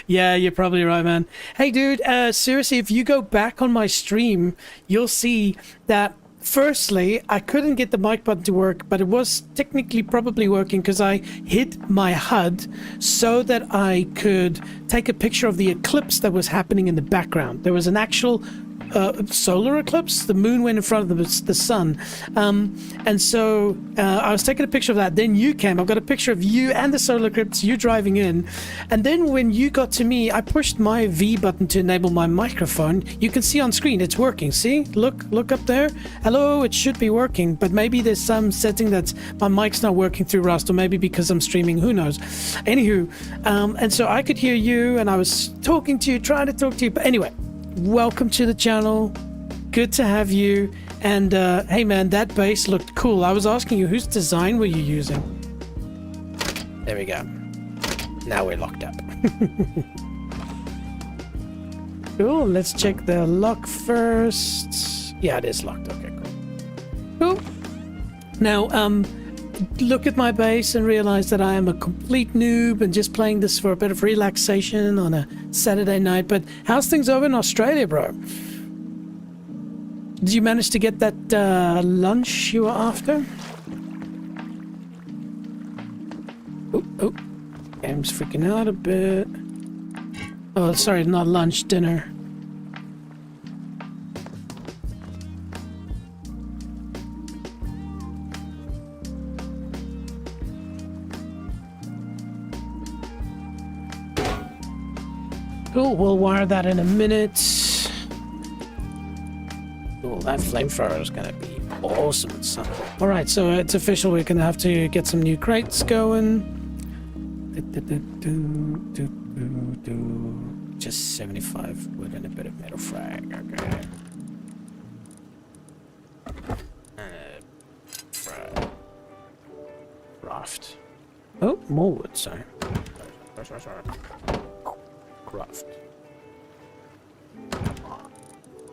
Yeah, you're probably right, man. Hey, dude, seriously, if you go back on my stream, you'll see that firstly, I couldn't get the mic button to work, but it was technically probably working because I hid my HUD so that I could take a picture of the eclipse that was happening in the background. There was an actual solar eclipse. The moon went in front of the sun, and so I was taking a picture of that. Then you came. I've got a picture of you and the solar eclipse, you driving in, and then when you got to me, I pushed my V button to enable my microphone. You can see on screen it's working. See, look up there. Hello, it should be working, but maybe there's some setting that's my mic's not working through Rust, or maybe because I'm streaming, who knows. Anywho, and so I could hear you, and I was talking to you, trying to talk to you, but anyway, welcome to the channel. Good to have you. And hey man, that base looked cool. I was asking you, whose design were you using? There we go. Now we're locked up. Cool, let's check the lock first. Yeah, it is locked. Okay, cool. Cool. Now, look at my base and realize that I am a complete noob and just playing this for a bit of relaxation on a Saturday night. But how's things over in Australia, bro? Did you manage to get that lunch you were after? Oh, game's freaking out a bit. Oh, sorry, not lunch, dinner. Cool, we'll wire that in a minute. Cool, that flamethrower is gonna be awesome at some point. Alright, so it's official, we're gonna have to get some new crates going. Just 75 wood and a bit of metal frag, okay. Frag. Craft. Oh, more wood, sorry. Craft.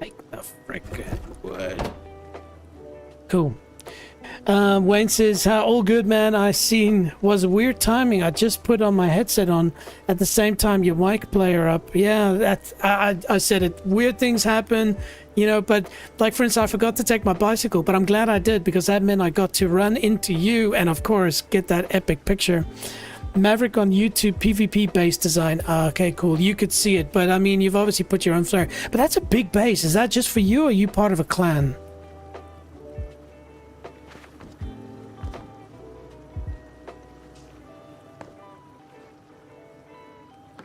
Take the frickin' wood. Cool. Wayne says, all good, man. I seen was weird timing. I just put on my headset on at the same time your mic player up. Yeah, that's I said it. Weird things happen, you know, but like for instance, I forgot to take my bicycle, but I'm glad I did because that meant I got to run into you and of course get that epic picture. Maverick on YouTube, PvP base design. Okay, cool. You could see it, but I mean, you've obviously put your own flair. But that's a big base. Is that just for you, or are you part of a clan?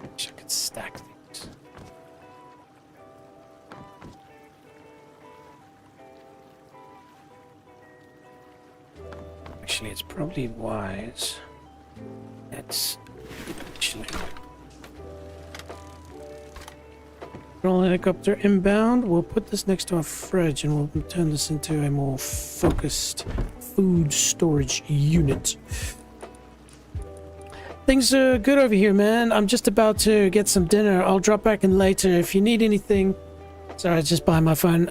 Wish I could stack things. Actually, it's probably wise. Let's actually roll helicopter inbound. We'll put this next to our fridge and we'll turn this into a more focused food storage unit. Things are good over here, man. I'm just about to get some dinner. I'll drop back in later if you need anything. Sorry, I was just buying my phone.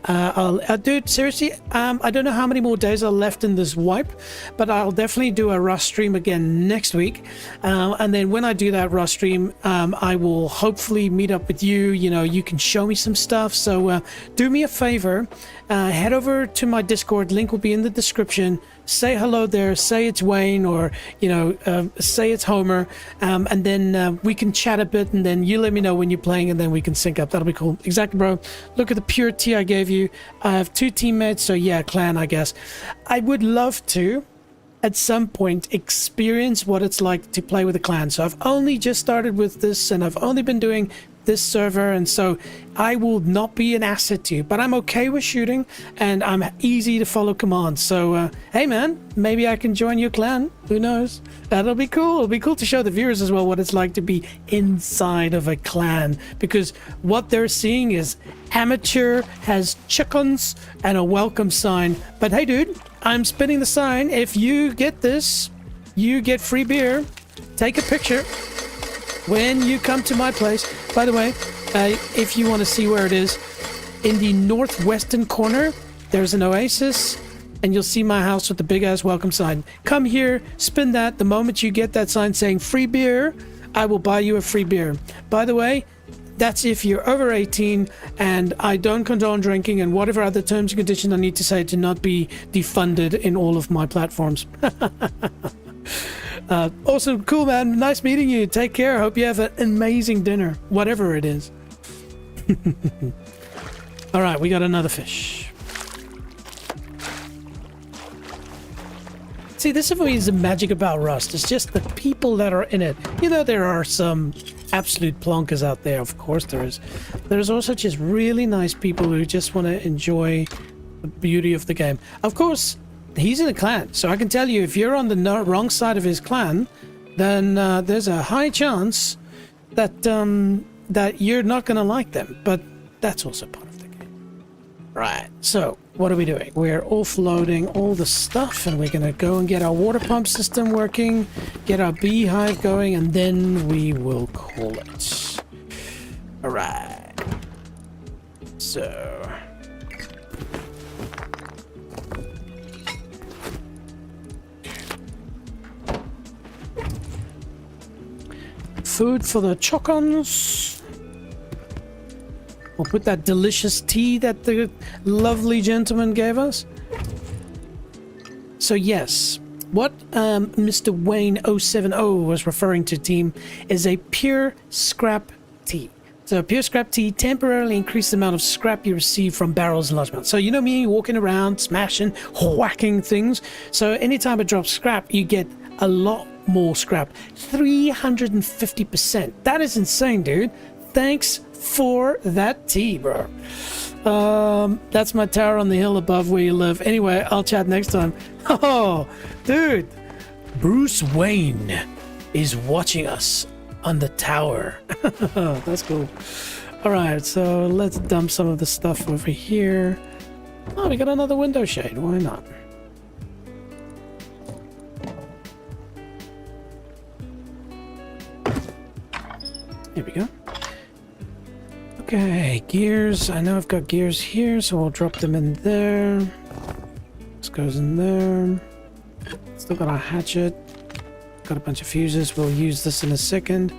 Dude, seriously, I don't know how many more days are left in this wipe, but I'll definitely do a Rust stream again next week. And then when I do that Rust stream, I will hopefully meet up with you. You know, you can show me some stuff. So do me a favor, head over to my Discord. Link will be in the description. Say hello there, say it's Wayne, or, you know, say it's Homer, and then we can chat a bit, and then you let me know when you're playing, and then we can sync up. That'll be cool. Exactly, bro. Look at the pure tea I gave you. I have 2 teammates, so yeah, clan, I guess. I would love to, at some point, experience what it's like to play with a clan. So I've only just started with this, and I've only been doing this server, and so I will not be an asset to you, but I'm okay with shooting, and I'm easy to follow commands. So hey man, maybe I can join your clan, who knows. That'll be cool. It'll be cool to show the viewers as well what it's like to be inside of a clan, because what they're seeing is amateur has chickens and a welcome sign. But hey dude, I'm spinning the sign. If you get this, you get free beer. Take a picture when you come to my place. By the way, if you want to see where it is, in the northwestern corner, there's an oasis, and you'll see my house with the big ass welcome sign. Come here, spin that. The moment you get that sign saying free beer, I will buy you a free beer. By the way, that's if you're over 18, and I don't condone drinking, and whatever other terms and conditions I need to say to not be defunded in all of my platforms. Awesome, cool man, nice meeting you. Take care. Hope you have an amazing dinner, whatever it is. All right, we got another fish. See, this for me is the magic about Rust. It's just the people that are in it. You know, there are some absolute plonkers out there, of course there is. There's also just really nice people who just want to enjoy the beauty of the game. Of course, he's in a clan, so I can tell you, if you're on the wrong side of his clan, then there's a high chance that that you're not going to like them, but that's also part of the game. Right, so what are we doing? We're offloading all the stuff, and we're going to go and get our water pump system working, get our beehive going, and then we will call it. All right. So food for the chocons. We'll put that delicious tea that the lovely gentleman gave us. So yes, what Mr. Wayne 070 was referring to, team, is a pure scrap tea. So pure scrap tea temporarily increases the amount of scrap you receive from barrels and large amounts. So you know me, walking around, smashing, whacking things. So anytime it drops scrap, you get a lot more scrap. 350%. That is insane, dude. Thanks for that tea, bro. That's my tower on the hill above where you live. Anyway, I'll chat next time. Oh, dude. Bruce Wayne is watching us on the tower. That's cool. All right, so let's dump some of the stuff over here. Oh, we got another window shade. Why not? Here we go. Okay, gears. I know I've got gears here, so we'll drop them in there. This goes in there. Still got our hatchet. Got a bunch of fuses. We'll use this in a second.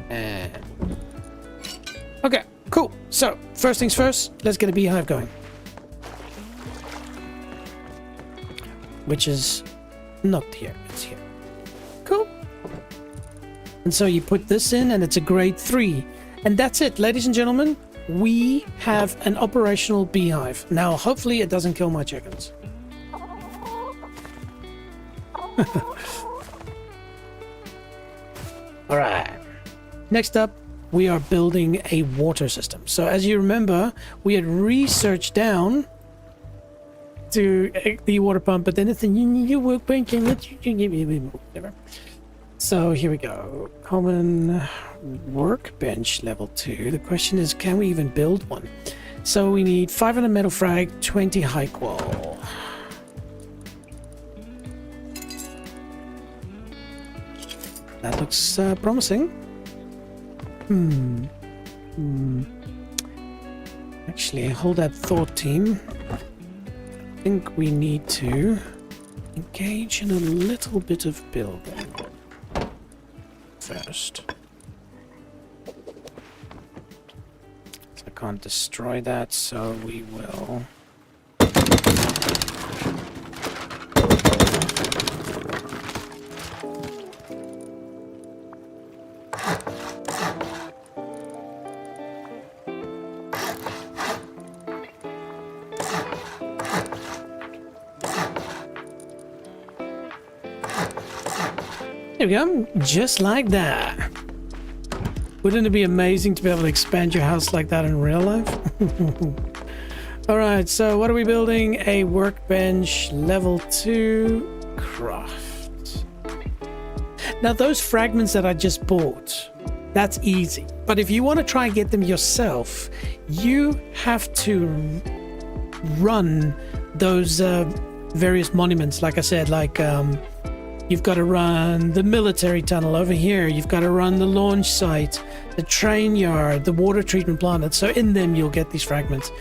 And okay, cool. So, first things first, let's get a beehive going. Which is not here, it's here. Cool. And so you put this in, and it's a grade 3. And that's it, ladies and gentlemen. We have an operational beehive. Now, hopefully it doesn't kill my chickens. All right. Next up, we are building a water system. So as you remember, we had researched down to the water pump, but then it's you workbench and whatever. So here we go. Common workbench level 2. The question is, can we even build one? So we need 500 metal frag, 20 high qual. That looks promising. Actually, hold that thought, team. I think we need to engage in a little bit of building first. So I can't destroy that, so we will. There we go, just like that. Wouldn't it be amazing to be able to expand your house like that in real life? All right, so what are we building? A workbench, level 2, craft. Now those fragments that I just bought, that's easy. But if you want to try and get them yourself, you have to run those various monuments. Like I said, like you've got to run the military tunnel over here. You've got to run the launch site, the train yard, the water treatment plant. And so in them, you'll get these fragments.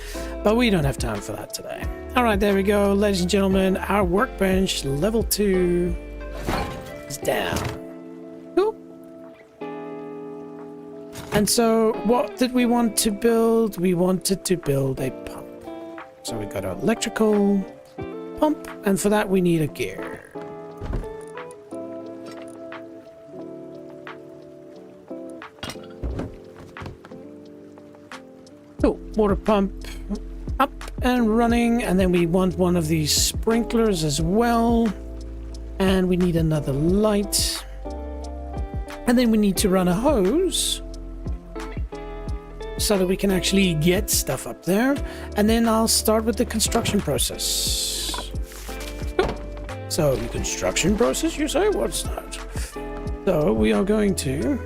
But we don't have time for that today. All right, there we go. Ladies and gentlemen, our workbench, level 2, is down. Cool. And so what did we want to build? We wanted to build a pump. So we got an electrical pump. And for that, we need a gear. Cool. Water pump up and running, and then we want one of these sprinklers as well, and we need another light, and then we need to run a hose so that we can actually get stuff up there, and then I'll start with the construction process. So the construction process, you say? What's that? So we are going to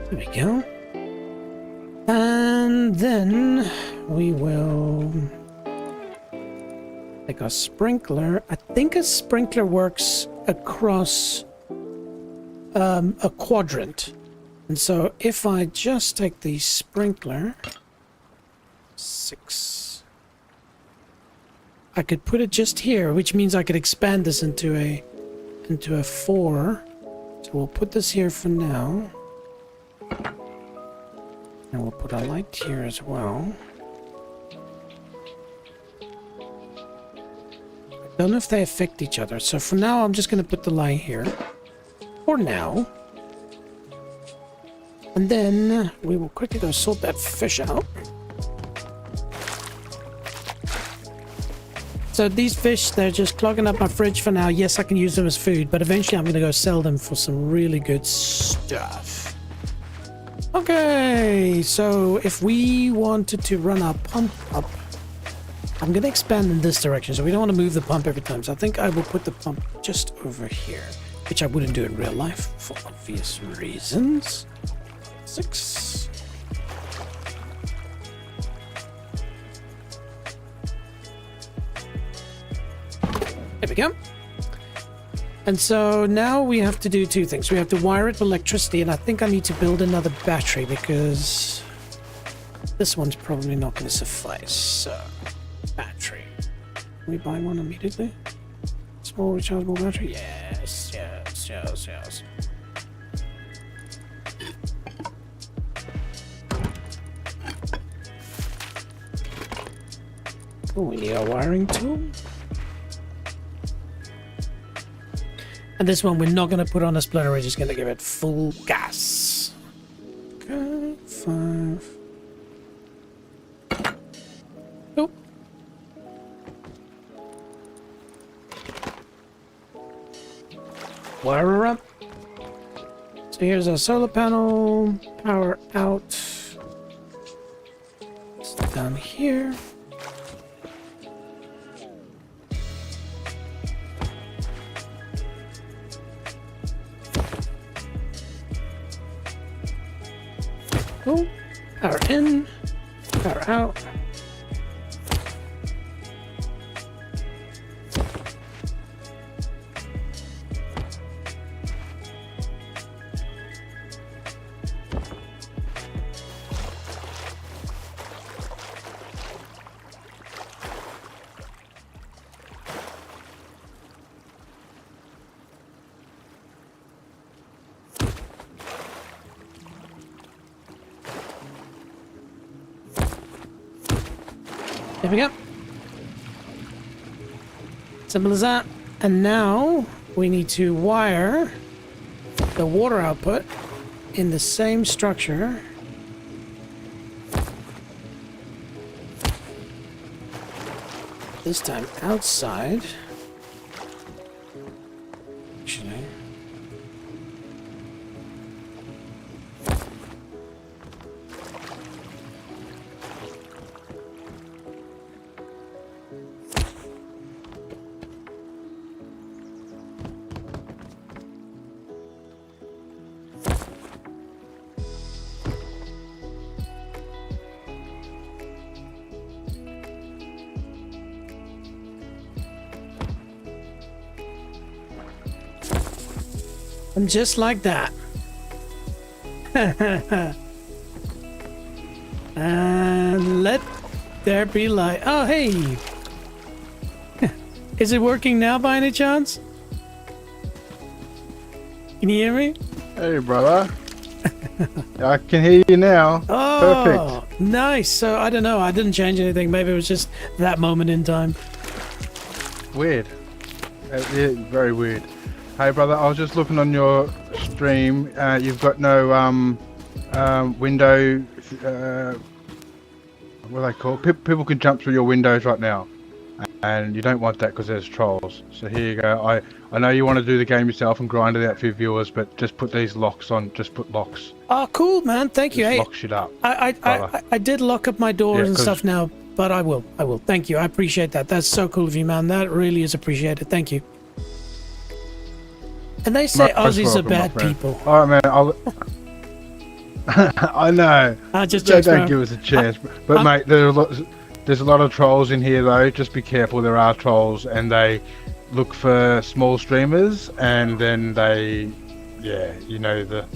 there we go. And then we will take a sprinkler. I think a sprinkler works across a quadrant. And so if I just take the sprinkler, 6, I could put it just here, which means I could expand this into a 4. So we'll put this here for now. And we'll put a light here as well. I don't know if they affect each other. So for now, I'm just going to put the light here. For now. And then we will quickly go sort that fish out. So these fish, they're just clogging up my fridge for now. Yes, I can use them as food, but eventually I'm going to go sell them for some really good stuff. Okay, so if we wanted to run our pump up, I'm going to expand in this direction, so we don't want to move the pump every time. So I think I will put the pump just over here, which I wouldn't do in real life for obvious reasons. 6. There we go. And so now we have to do 2 things. We have to wire it with electricity, and I think I need to build another battery because this one's probably not going to suffice. So, battery. Can we buy one immediately? Small rechargeable battery? Yes, yes, yes, yes. Oh, we need a wiring tool. And this one we're not going to put on a splitter, we're just going to give it full gas. Okay, 5. Oh. Wire her up. So here's our solar panel. Power out. It's down here. Oh, power in, power out. There we go. Simple as that. And now we need to wire the water output in the same structure. This time outside. Actually. And just like that. And let there be light. Oh, hey. Is it working now by any chance? Can you hear me? Hey, brother. I can hear you now. Oh, Perfect. nice. So, I don't know. I didn't change anything. Maybe it was just that moment in time. Weird. Yeah, very weird. Hey, brother. I was just looking on your stream. You've got no window. What are they called? People can jump through your windows right now, and you don't want that because there's trolls. So here you go. I know you want to do the game yourself and grind it out for your viewers, but just put these locks on. Just put locks. Oh, cool, man. Thank you. Just Hey, lock shit up. I did lock up my doors and stuff now, but I will. Thank you. I appreciate that. That's so cool of you, man. That really is appreciated. Thank you. And they say Aussies are bad people. All right, man. I know. I just don't give us a chance. But mate, there's a lot of trolls in here though. Just be careful. There are trolls, and they look for small streamers, and then they, yeah, you know the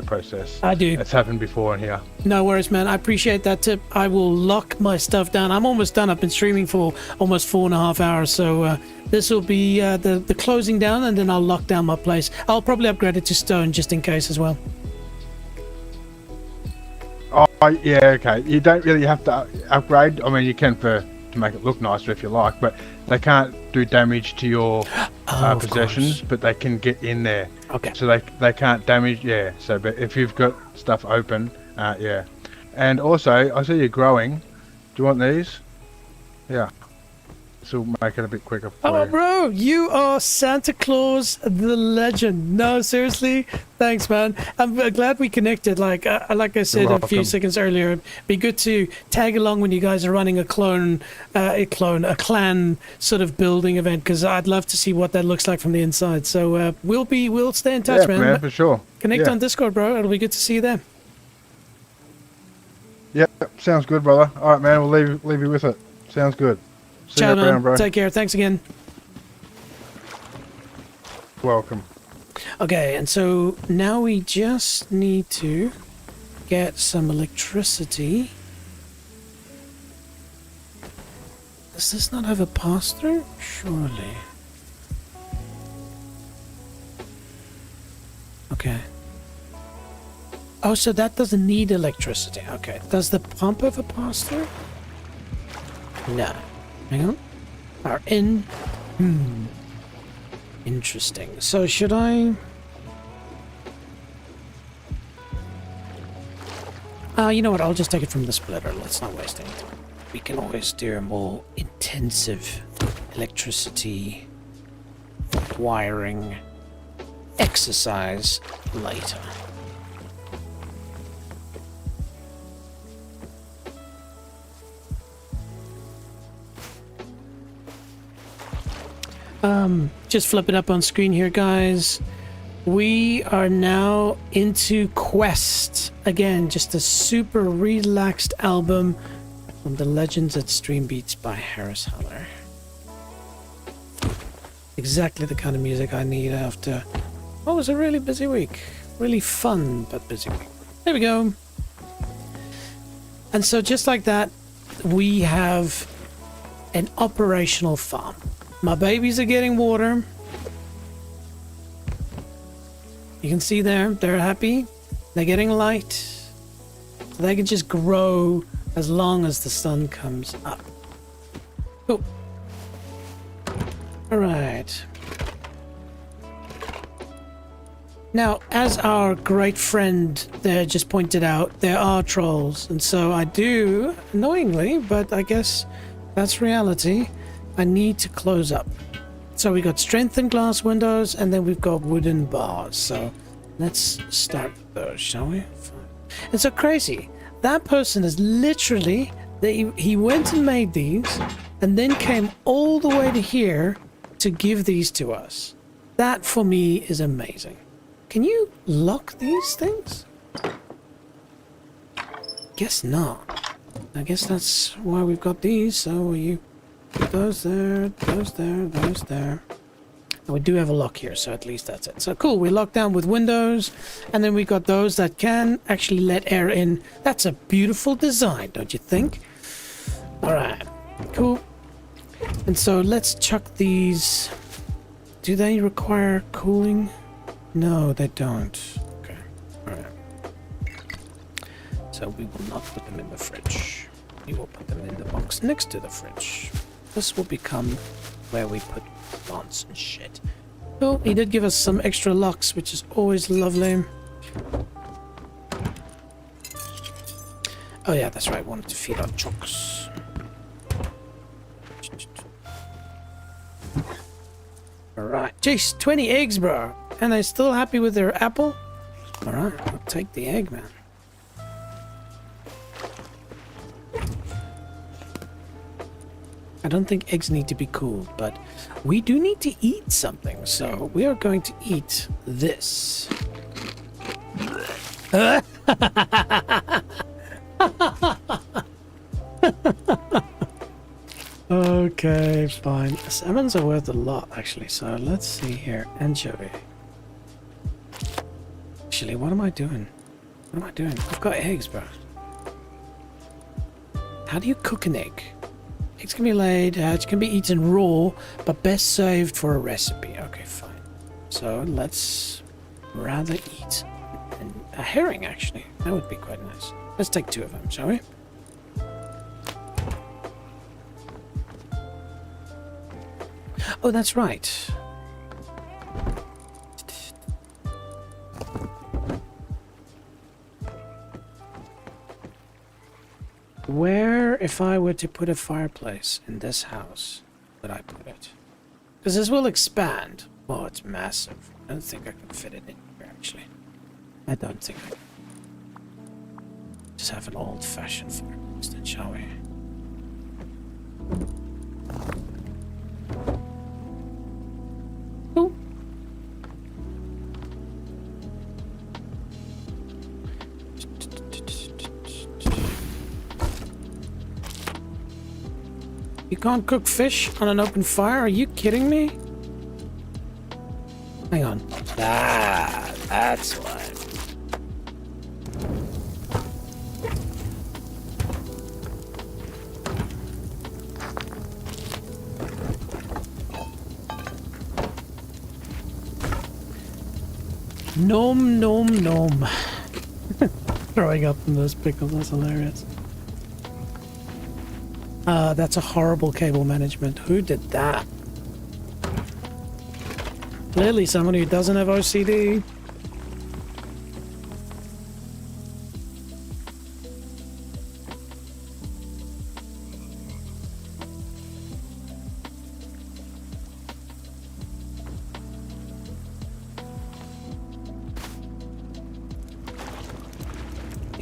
process. I do. It's happened before in here. No worries, man. I appreciate that tip. I will lock my stuff down. I'm almost done. I've been streaming for almost 4.5 hours, so this will be the closing down, and then I'll lock down my place. I'll probably upgrade it to stone just in case as well. Oh yeah, okay. You don't really have to upgrade. I mean, you can to make it look nicer if you like, but they can't do damage to your possessions, but they can get in there. Okay. So they can't damage. Yeah. So, but if you've got stuff open, yeah. And also, I see you're growing. Do you want these? Yeah. This will make it a bit quicker for you. Bro, you are Santa Claus the legend. No, seriously, thanks, man. I'm glad we connected. Like I said a few seconds earlier, it'd be good to tag along when you guys are running a clan sort of building event, because I'd love to see what that looks like from the inside. So we'll stay in touch, yeah, man, for sure. Connect on Discord, bro. It'll be good to see you there. Yep, sounds good, brother. All right, man. We'll leave you with it. Sounds good. See Ciao, you man. around, bro. Take care. Thanks again. Welcome. Okay, and so now we just need to get some electricity. Does this not have a pass-through? Surely. Okay. Oh, so that doesn't need electricity. Okay. Does the pump have a pass-through? No. Hang on. Are in. Interesting. So should I? You know what? I'll just take it from the splitter. Let's not waste any time. We can always do a more intensive electricity wiring exercise later. Just flip it up on screen here, guys. We are now into Quest. Again, just a super relaxed album from the Legends at Stream Beats by Harris Heller. Exactly the kind of music I need after what was a really busy week. Really fun, but busy week. There we go. And so just like that, we have an operational farm. My babies are getting water. You can see there, they're happy. They're getting light. So they can just grow as long as the sun comes up. Cool. Alright. Now, as our great friend there just pointed out, there are trolls, and so I do, annoyingly, but I guess that's reality, I need to close up. So we got strengthened glass windows, and then we've got wooden bars. So let's start with those, shall we? It's so crazy. That person is literally, he went and made these, and then came all the way to here to give these to us. That, for me, is amazing. Can you lock these things? Guess not. I guess that's why we've got these. So you put those there, those there, those there. And we do have a lock here, so at least that's it. So cool, we locked down with windows, and then we got those that can actually let air in. That's a beautiful design, don't you think? All right, cool. And so let's chuck these. Do they require cooling? No, they don't. Okay. Alright. So we will not put them in the fridge. We will put them in the box next to the fridge. This will become where we put plants and shit. Oh, he did give us some extra locks, which is always lovely. Oh yeah, that's right. I wanted to feed our chooks. Alright. Jeez, 20 eggs, bro. And they're still happy with their apple? Alright, I'll take the egg, man. I don't think eggs need to be cooled, but we do need to eat something, so we are going to eat this. Okay, fine. Salmons are worth a lot, actually, so let's see here. Anchovy. Actually, what am I doing? What am I doing? I've got eggs, bro. How do you cook an egg? Eggs can be laid, it can be eaten raw, but best saved for a recipe. Okay, fine. So let's rather eat a herring, actually. That would be quite nice. Let's take 2 of them, shall we? Oh, that's right. Where, if I were to put a fireplace in this house, would I put it? Because this will expand. Oh, it's massive. I don't think I can fit it in here, actually. I don't think I can. Just have an old-fashioned fireplace then, shall we? Ooh. You can't cook fish on an open fire? Are you kidding me? Hang on. Ah, that's why. Nom nom nom. Throwing up in those pickles, that's hilarious. That's a horrible cable management. Who did that? Clearly someone who doesn't have OCD.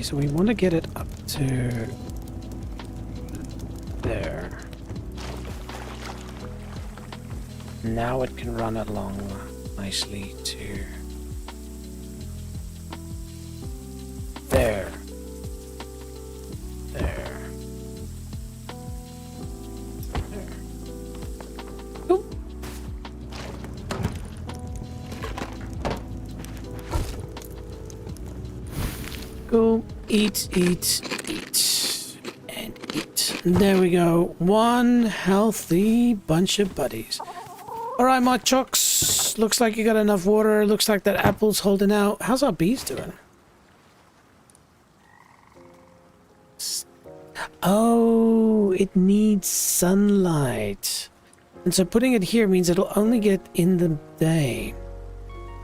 So we want to get it up to there. Now it can run along nicely to there. There. There. Oop. Go eat, eat, eat, and eat. There we go. One healthy bunch of buddies. Alright, my chooks. Looks like you got enough water. Looks like that apple's holding out. How's our bees doing? Oh, it needs sunlight. And so putting it here means it'll only get in the day.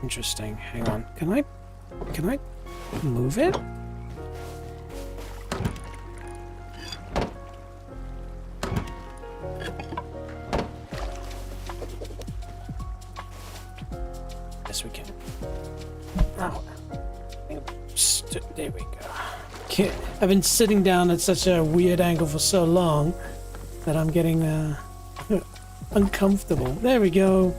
Interesting. Hang on. Can I move it? Yes, we can. Oh. There we go. Okay. I've been sitting down at such a weird angle for so long that I'm getting uncomfortable. There we go.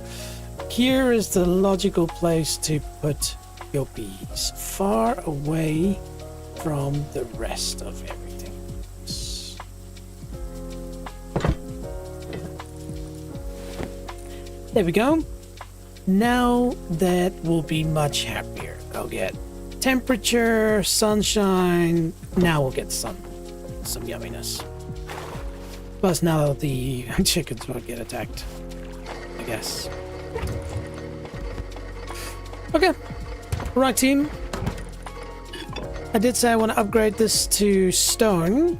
Here is the logical place to put your bees, far away from the rest of everything. There we go. Now that will be much happier. I'll get temperature, sunshine. Now we'll get some yumminess. Plus now the chickens won't get attacked, I guess. Okay. Right, team. I did say I want to upgrade this to stone.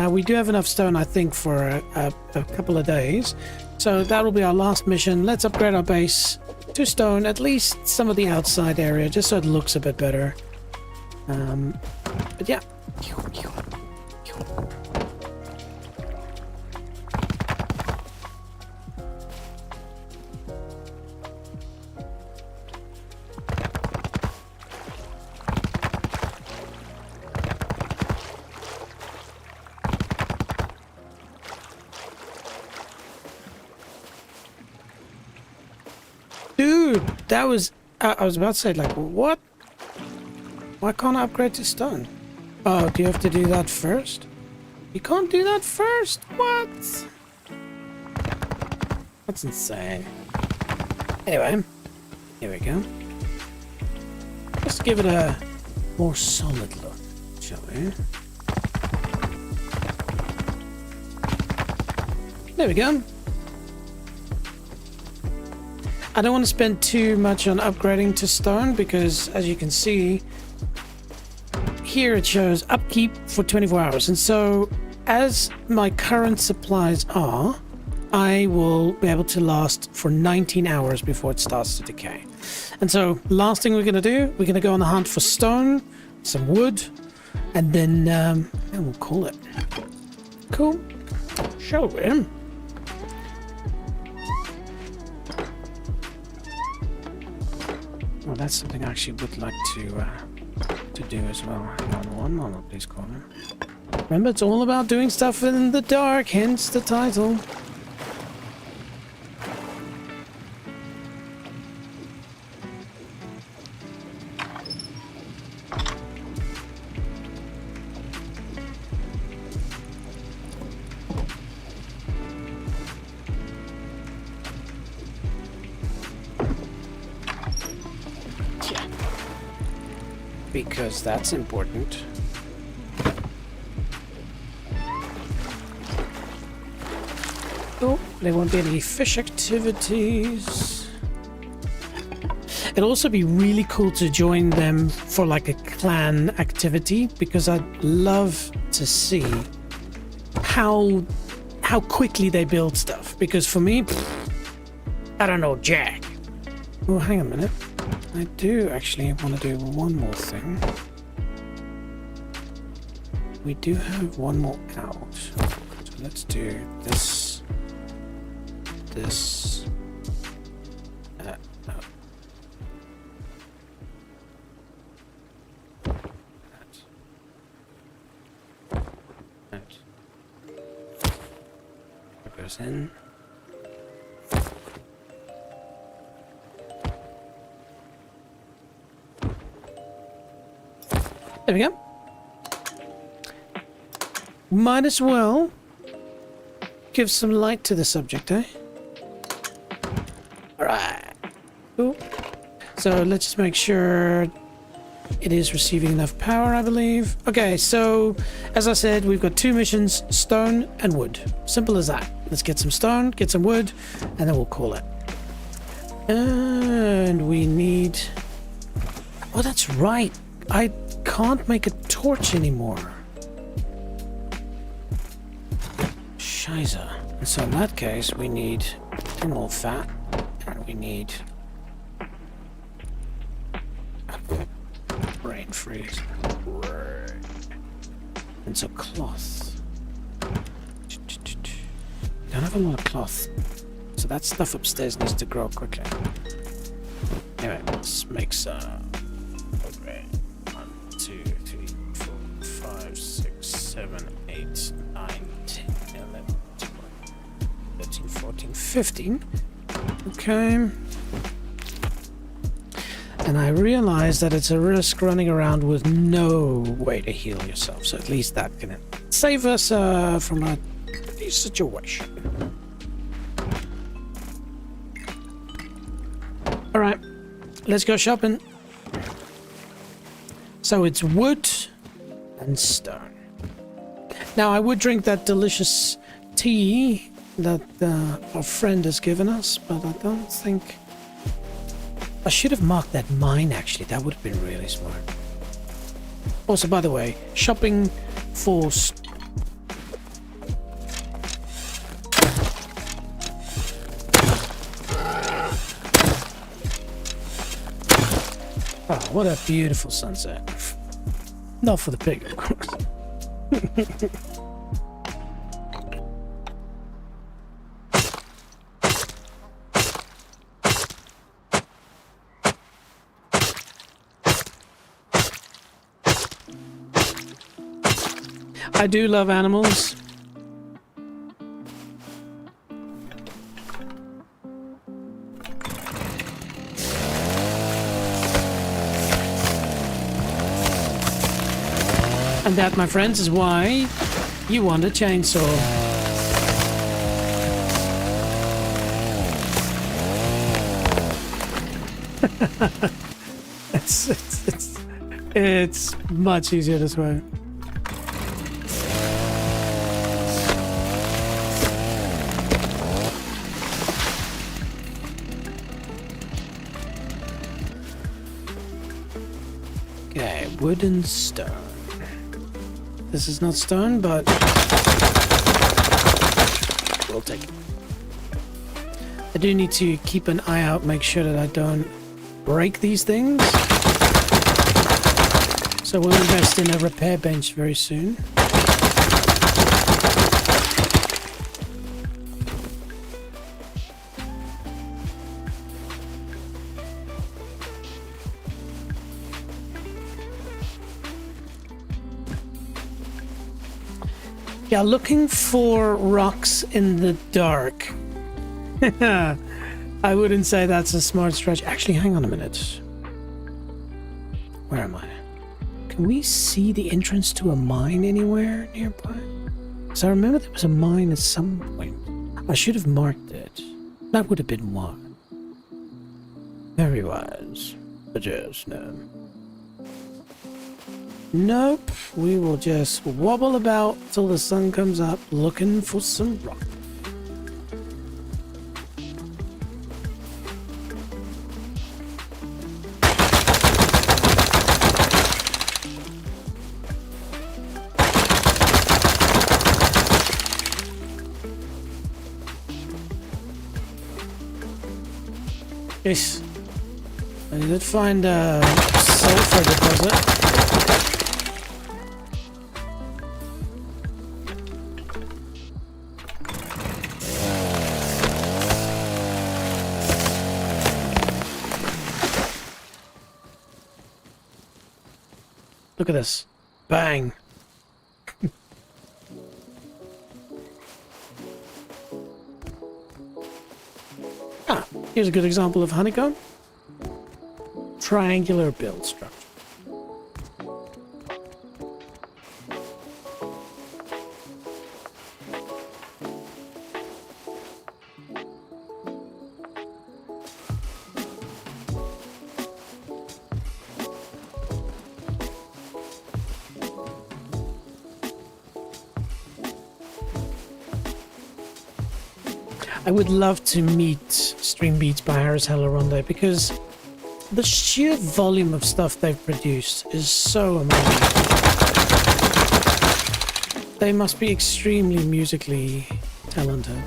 We do have enough stone, I think, for a couple of days. So that will be our last mission. Let's upgrade our base to stone, at least some of the outside area, just so it looks a bit better. But yeah. Dude, that was... I was about to say, like, what? Why can't I upgrade to stone? Oh, do you have to do that first? You can't do that first? What? That's insane. Anyway, here we go. Let's give it a more solid look, shall we? There we go. I don't want to spend too much on upgrading to stone because, as you can see, here it shows upkeep for 24 hours. And so, as my current supplies are, I will be able to last for 19 hours before it starts to decay. And so, last thing we're going to do, we're going to go on the hunt for stone, some wood, and then we'll call it. Cool. Shall we? Well, that's something I actually would like to do as well. Hang on one moment, please, Connor. Remember, it's all about doing stuff in the dark, hence the title. Because that's important. Oh, there won't be any fish activities. It'd also be really cool to join them for like a clan activity, because I'd love to see how quickly they build stuff. Because for me, I don't know Jack. Oh, hang on a minute. I do actually want to do one more thing. We do have one more out. So let's do this. This. No. That. That goes in. There we go. Might as well give some light to the subject, eh? Alright. Cool. So let's just make sure it is receiving enough power, I believe. Okay, so as I said, we've got two missions, stone and wood. Simple as that. Let's get some stone, get some wood, and then we'll call it. And we need... Oh, that's right. I can't make a torch anymore. Shiza. So in that case, we need animal fat, and we need Brain freeze. And so cloth. Don't have a lot of cloth. So that stuff upstairs needs to grow quickly. Anyway, let's make some. Okay. 1, 2, 3, 4, 5, 6, 7, 8, 9, 10, 11, 12, 13, 14, 15. Okay. And I realize that it's a risk running around with no way to heal yourself. So at least that can save us from a situation. All right, let's go shopping. So it's wood and stone. Now I would drink that delicious tea that our friend has given us, but I don't think... I should have marked that mine, actually. That would have been really smart. Also, by the way, shopping for... Oh, what a beautiful sunset. Not for the pig, of course. I do love animals. And that, my friends, is why you want a chainsaw. It's much easier this way. Okay, wood and stone. This is not stone, but we'll take it. I do need to keep an eye out, make sure that I don't break these things. So we'll invest in a repair bench very soon. Yeah, looking for rocks in the dark. I wouldn't say that's a smart stretch. Actually, hang on a minute. Where am I? Can we see the entrance to a mine anywhere nearby? Because I remember there was a mine at some point. I should have marked it. That would have been one. Very wise. But yes, no. Nope, we will just wobble about till the sun comes up looking for some rock. Yes, I did find a sulfur deposit. Look at this. Bang. Here's a good example of honeycomb. Triangular build structure. I would love to meet Stream Beats by Harris Heller one day, because the sheer volume of stuff they've produced is so amazing. They must be extremely musically talented.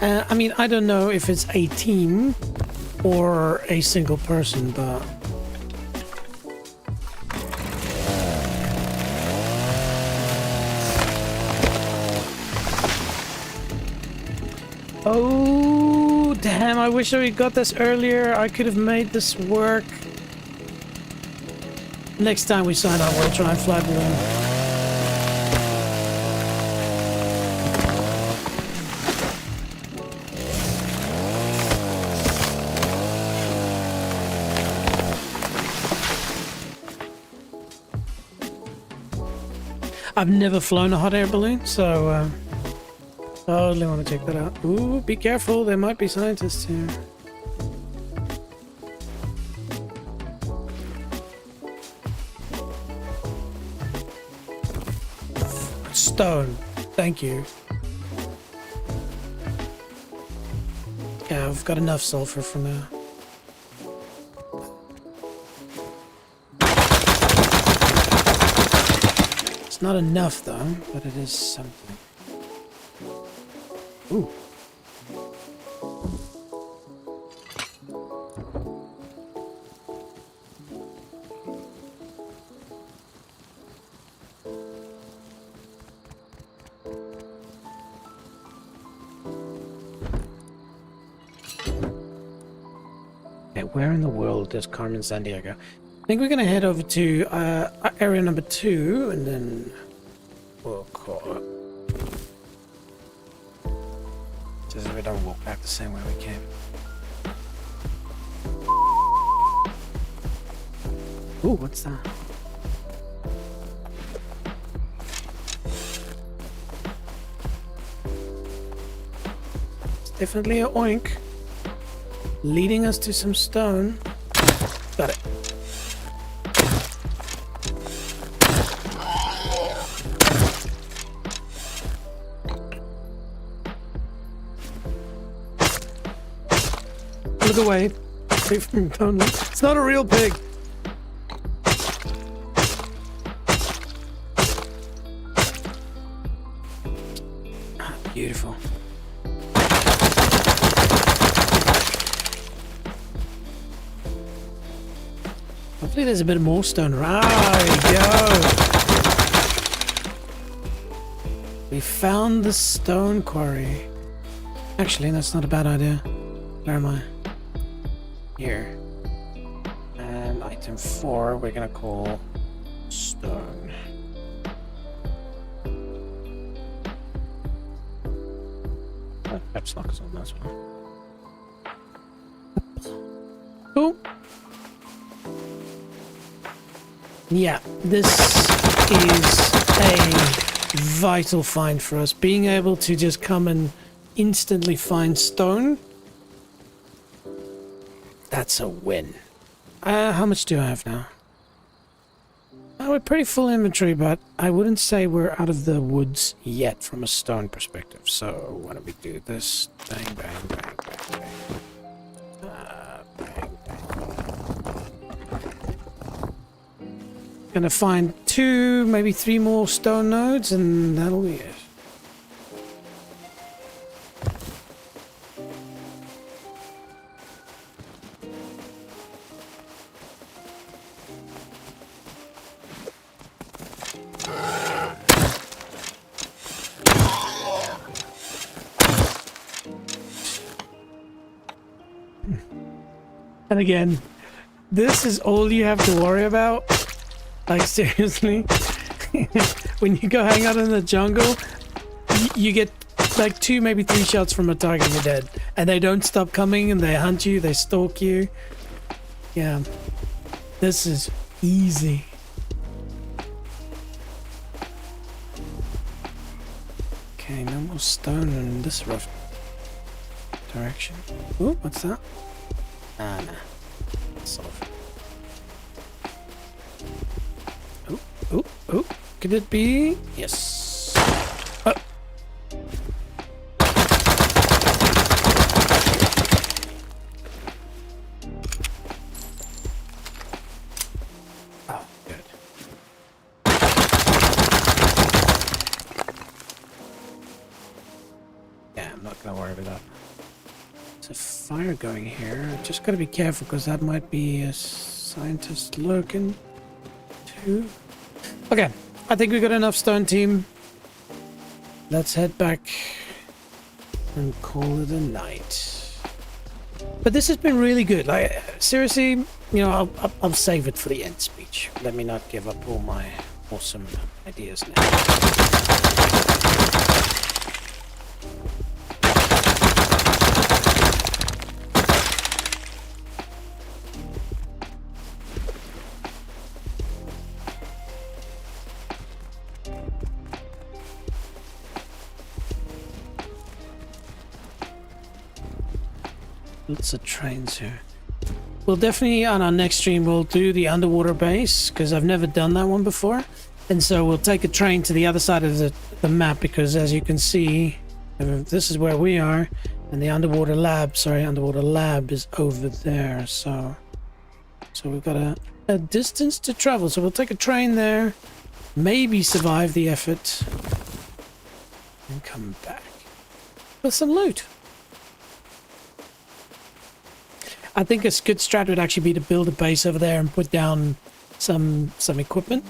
I mean, I don't know if it's a team or a single person, but oh damn, I wish I got this earlier. I could have made this work. Next time we sign up, we'll try and fly balloon. I've never flown a hot air balloon, so totally want to check that out. Ooh, be careful, there might be scientists here. Stone, thank you. Yeah, I've got enough sulfur for now. It's not enough though, but it is something. Ooh. Where in the world does Carmen Sandiego? I think we're gonna head over to area number 2 and then we'll call it. Just so we don't walk back the same way we came. Ooh, what's that? It's definitely a oink. Leading us to some stone. Got it. Look away. Don't look. It's not a real pig. Ah, beautiful. Hopefully there's a bit more stone. There we go. We found the stone quarry. Actually, that's not a bad idea. Where am I? Here. And item 4 we're gonna call stone. Oh, caps lock is on this one. Cool. Yeah, this is a vital find for us. Being able to just come and instantly find stone. That's a win. How much do I have now? We're pretty full inventory, but I wouldn't say we're out of the woods yet from a stone perspective. So why don't we do this? Bang, bang, bang, bang, bang. Gonna find 2, maybe 3 more stone nodes, and that'll be it. And again, this is all you have to worry about. Like, seriously, when you go hang out in the jungle, you get like 2, maybe 3 shots from a target and you're dead. And they don't stop coming and they hunt you, they stalk you. Yeah, this is easy. Okay, no more stone in this rough direction. Oh, what's that? Ah, nah. Sulfur. Oh, could it be? Yes. Oh. Oh, good. Yeah, I'm not gonna worry about that. There's a fire going here. Just gotta be careful because that might be a scientist lurking too. Okay, I think we got enough stone, team. Let's head back and call it a night. But this has been really good. Like, seriously, you know, I'll save it for the end speech. Let me not give up all my awesome ideas now. Lots of trains here. We'll definitely, on our next stream, we'll do the underwater base, because I've never done that one before. And so we'll take a train to the other side of the map, because as you can see, this is where we are, and the underwater lab is over there. So we've got a distance to travel. So we'll take a train there, maybe survive the effort, and come back with some loot. I think a good strat would actually be to build a base over there and put down some equipment.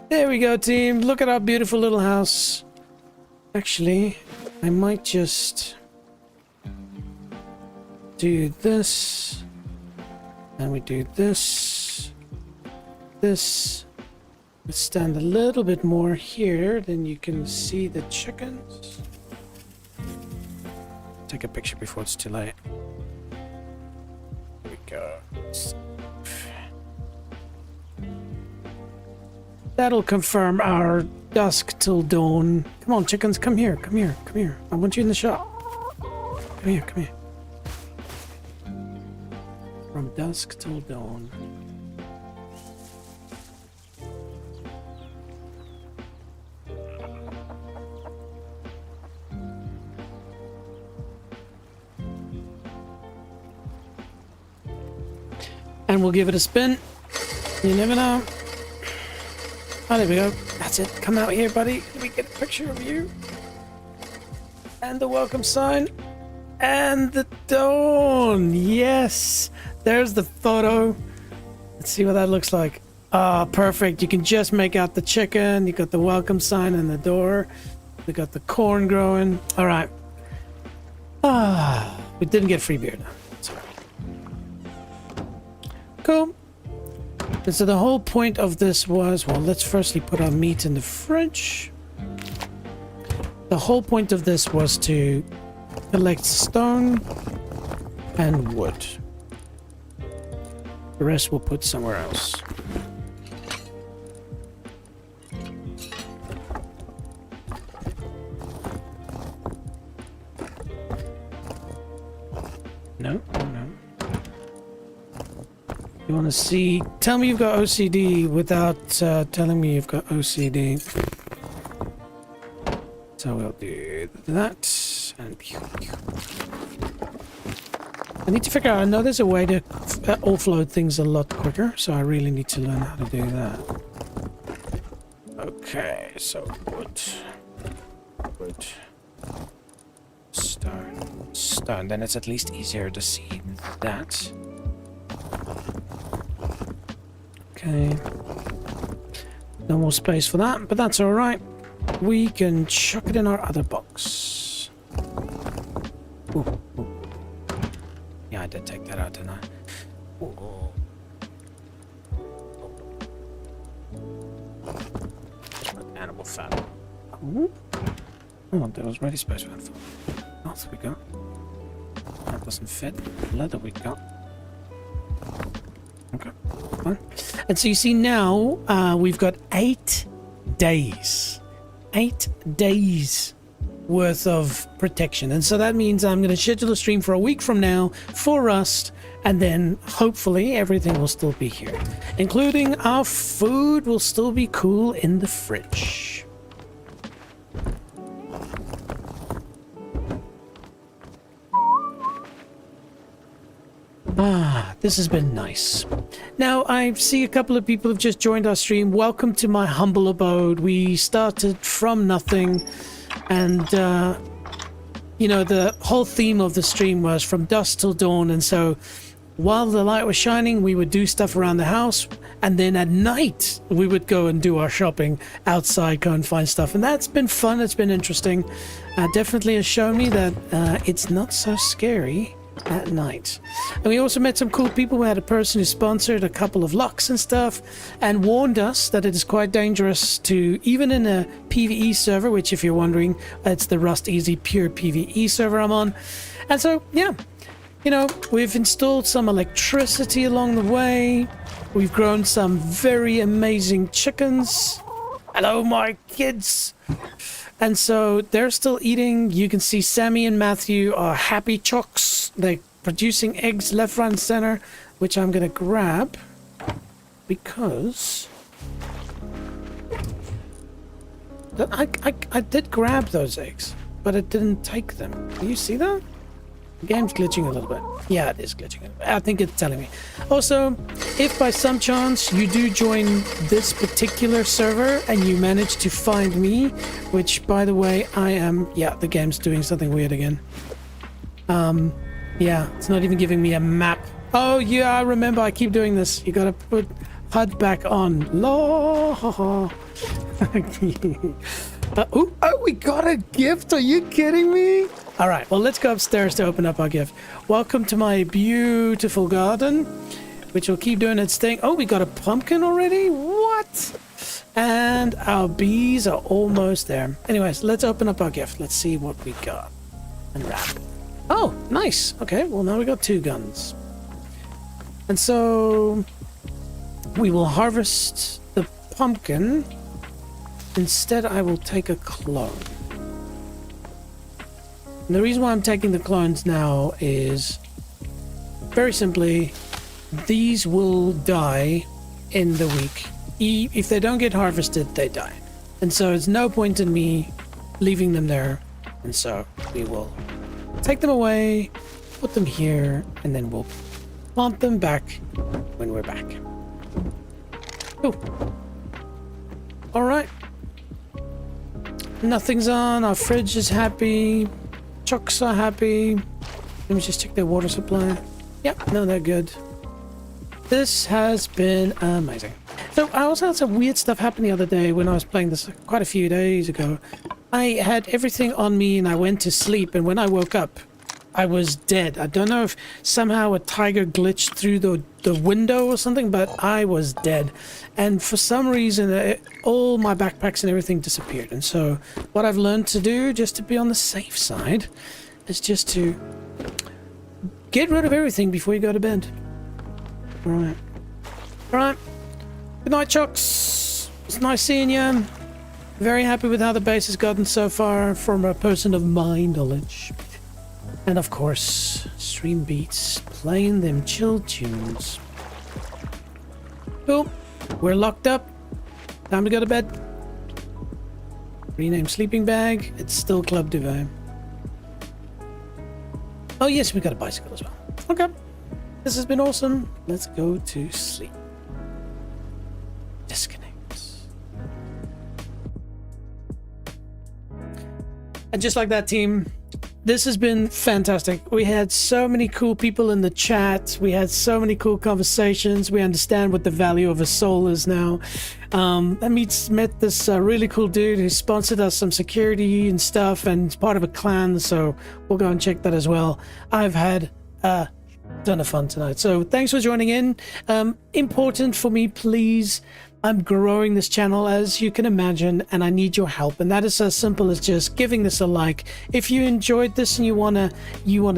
There we go, team. Look at our beautiful little house. Actually, I might just do this. And we do this. This. Let's stand a little bit more here, then you can see the chickens. Take a picture before it's too late. Here we go. That'll confirm our dusk till dawn. Come on, chickens, come here, come here, come here. I want you in the shop. Come here, come here. From dusk till dawn. And we'll give it a spin. You never know. Oh, there we go. That's it. Come out here, buddy. Let me get a picture of you. And the welcome sign. And the dawn. Yes. There's the photo. Let's see what that looks like. Ah, perfect. You can just make out the chicken. You got the welcome sign and the door. We got the corn growing. All right. Ah, we didn't get free beer. That's all right. Cool. And so the whole point of this was, well, let's firstly put our meat in the fridge. The whole point of this was to collect stone and wood. The rest we'll put somewhere else. No, no. You want to see? Tell me you've got OCD without telling me you've got OCD. So we'll do that. And I need to figure out. I know there's a way to offload things a lot quicker, so I really need to learn how to do that. Okay, so wood, stone. Then it's at least easier to see that. Okay. No more space for that, but that's all right. We can chuck it in our other box. Ooh, ooh. Yeah, I did take that out, didn't I? Ooh. Animal fat. Ooh. Oh, there was ready space for that. What else we got? That doesn't fit. Leather we got. Okay. Fine. And so you see now, we've got 8 days. 8 days worth of protection. And so that means I'm going to schedule a stream for a week from now for Rust, and then hopefully everything will still be here, including our food will still be cool in the fridge. Ah, this has been nice. Now, I see a couple of people have just joined our stream. Welcome to my humble abode. We started from nothing, and you know, the whole theme of the stream was from dusk till dawn, and so while the light was shining, we would do stuff around the house, and then at night we would go and do our shopping outside, go and find stuff, and that's been fun. It's been interesting. Definitely has shown me that it's not so scary at night. And we also met some cool people. We had a person who sponsored a couple of locks and stuff and warned us that it is quite dangerous to, even in a PvE server, which if you're wondering, it's the Rust Easy pure PvE server I'm on. And so yeah, you know, we've installed some electricity along the way. We've grown some very amazing chickens. Hello, my kids. And so they're still eating. You can see Sammy and Matthew are happy chocks. They're producing eggs left, right, and center, which I'm going to grab because I did grab those eggs, but it didn't take them. Do you see that? The game's glitching a little bit. Yeah, it is glitching. I think it's telling me. Also, if by some chance you do join this particular server and you manage to find me, which by the way, I am... Yeah, the game's doing something weird again. Yeah, it's not even giving me a map. Oh, yeah, I remember. I keep doing this. You gotta put HUD back on. Oh, we got a gift. Are you kidding me? All right, well, let's go upstairs to open up our gift. Welcome to my beautiful garden, which will keep doing its thing. Oh, we got a pumpkin already? What? And our bees are almost there. Anyways, let's open up our gift. Let's see what we got. Unwrap. Oh, nice. Okay, well, now we got 2 guns. And so we will harvest the pumpkin. Instead, I will take a clone. And the reason why I'm taking the clones now is very simply, these will die in the week. If they don't get harvested, they die. And so it's no point in me leaving them there. And so we will take them away, put them here, and then we'll plant them back when we're back. Cool. All right. Nothing's on. Our fridge is happy. Chucks are happy. Let me just check their water supply. Yep, no, they're good. This has been amazing. So I also had some weird stuff happen the other day when I was playing this quite a few days ago. I had everything on me and I went to sleep, and when I woke up, I was dead. I don't know if somehow a tiger glitched through the window or something, but I was dead. And for some reason, all my backpacks and everything disappeared. And so what I've learned to do, just to be on the safe side, is just to get rid of everything before you go to bed. All right. All right. Good night, Chucks. It's nice seeing you. Very happy with how the base has gotten so far from a person of my knowledge. And of course, Stream Beats, playing them chill tunes. Cool. We're locked up. Time to go to bed. Rename sleeping bag. It's still Club Duvet. Oh yes, we got a bicycle as well. Okay. This has been awesome. Let's go to sleep. Disconnect. And just like that, team, this has been fantastic. We had so many cool people in the chat. We had so many cool conversations. We understand what the value of a soul is now. I met this really cool dude who sponsored us some security and stuff, and is part of a clan, so we'll go and check that as well. I've had a ton of fun tonight, so thanks for joining in. Important for me, please. I'm growing this channel, as you can imagine, and I need your help. And that is as simple as just giving this a like. If you enjoyed this and you wanna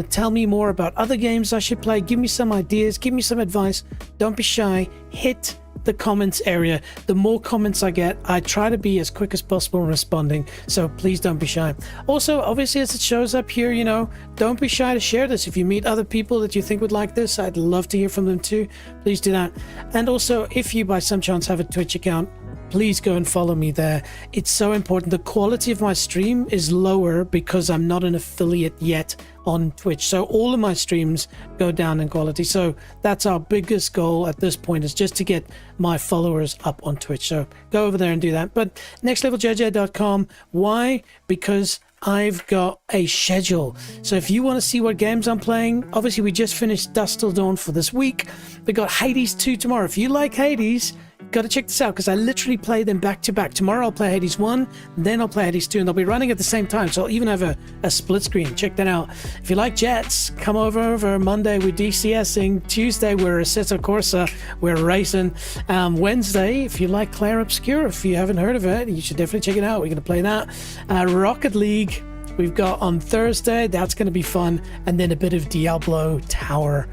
tell me more about other games I should play, give me some ideas, give me some advice. Don't be shy. Hit the comments area. The more comments I get, I try to be as quick as possible in responding, so please don't be shy. Also, obviously, as it shows up here, you know, don't be shy to share this. If you meet other people that you think would like this, I'd love to hear from them too. Please do that. And also, if you by some chance have a Twitch account, please go and follow me there. It's so important. The quality of my stream is lower because I'm not an affiliate yet on Twitch, so all of my streams go down in quality. So that's our biggest goal at this point, is just to get my followers up on Twitch. So go over there and do that. But nextleveljj.com, why? Because I've got a schedule. So if you want to see what games I'm playing, obviously we just finished Dusk Till Dawn for this week. We got Hades 2 tomorrow. If you like Hades, got to check this out because I literally play them back to back. Tomorrow I'll play Hades 1, then I'll play Hades 2, and they'll be running at the same time. So I'll even have a split screen. Check that out. If you like jets, come over Monday, we're DCSing. Tuesday, we're Assetto Corsa, we're racing. Wednesday, if you like Clair Obscura, if you haven't heard of it, you should definitely check it out. We're going to play that. Rocket League, we've got on Thursday. That's going to be fun. And then a bit of Diablo Tower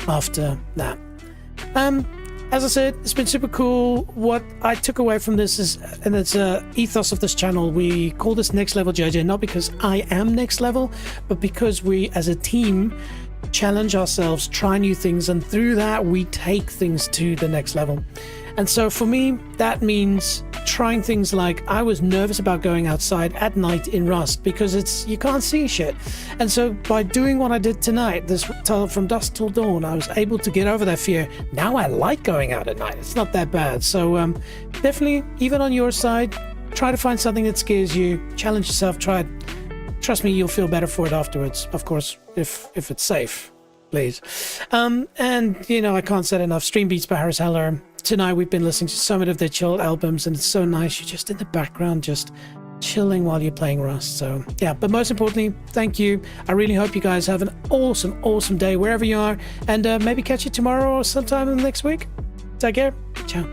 after that. As I said, it's been super cool. What I took away from this is, and it's a ethos of this channel, we call this Next Level JJ, not because I am next level, but because we as a team challenge ourselves, try new things, and through that we take things to the next level. And so for me, that means trying things like, I was nervous about going outside at night in Rust because you can't see shit. And so by doing what I did tonight, from Dusk Till Dawn, I was able to get over that fear. Now I like going out at night. It's not that bad. So definitely, even on your side, try to find something that scares you, challenge yourself, try it. Trust me, you'll feel better for it afterwards. Of course, if it's safe, please. And I can't say it enough. Stream Beats by Harris Heller. Tonight we've been listening to so many of their chill albums, and it's so nice. You're just in the background, just chilling while you're playing Rust. So yeah, but most importantly, thank you. I really hope you guys have an awesome day wherever you are, and maybe catch you tomorrow or sometime in the next week. Take care. Ciao.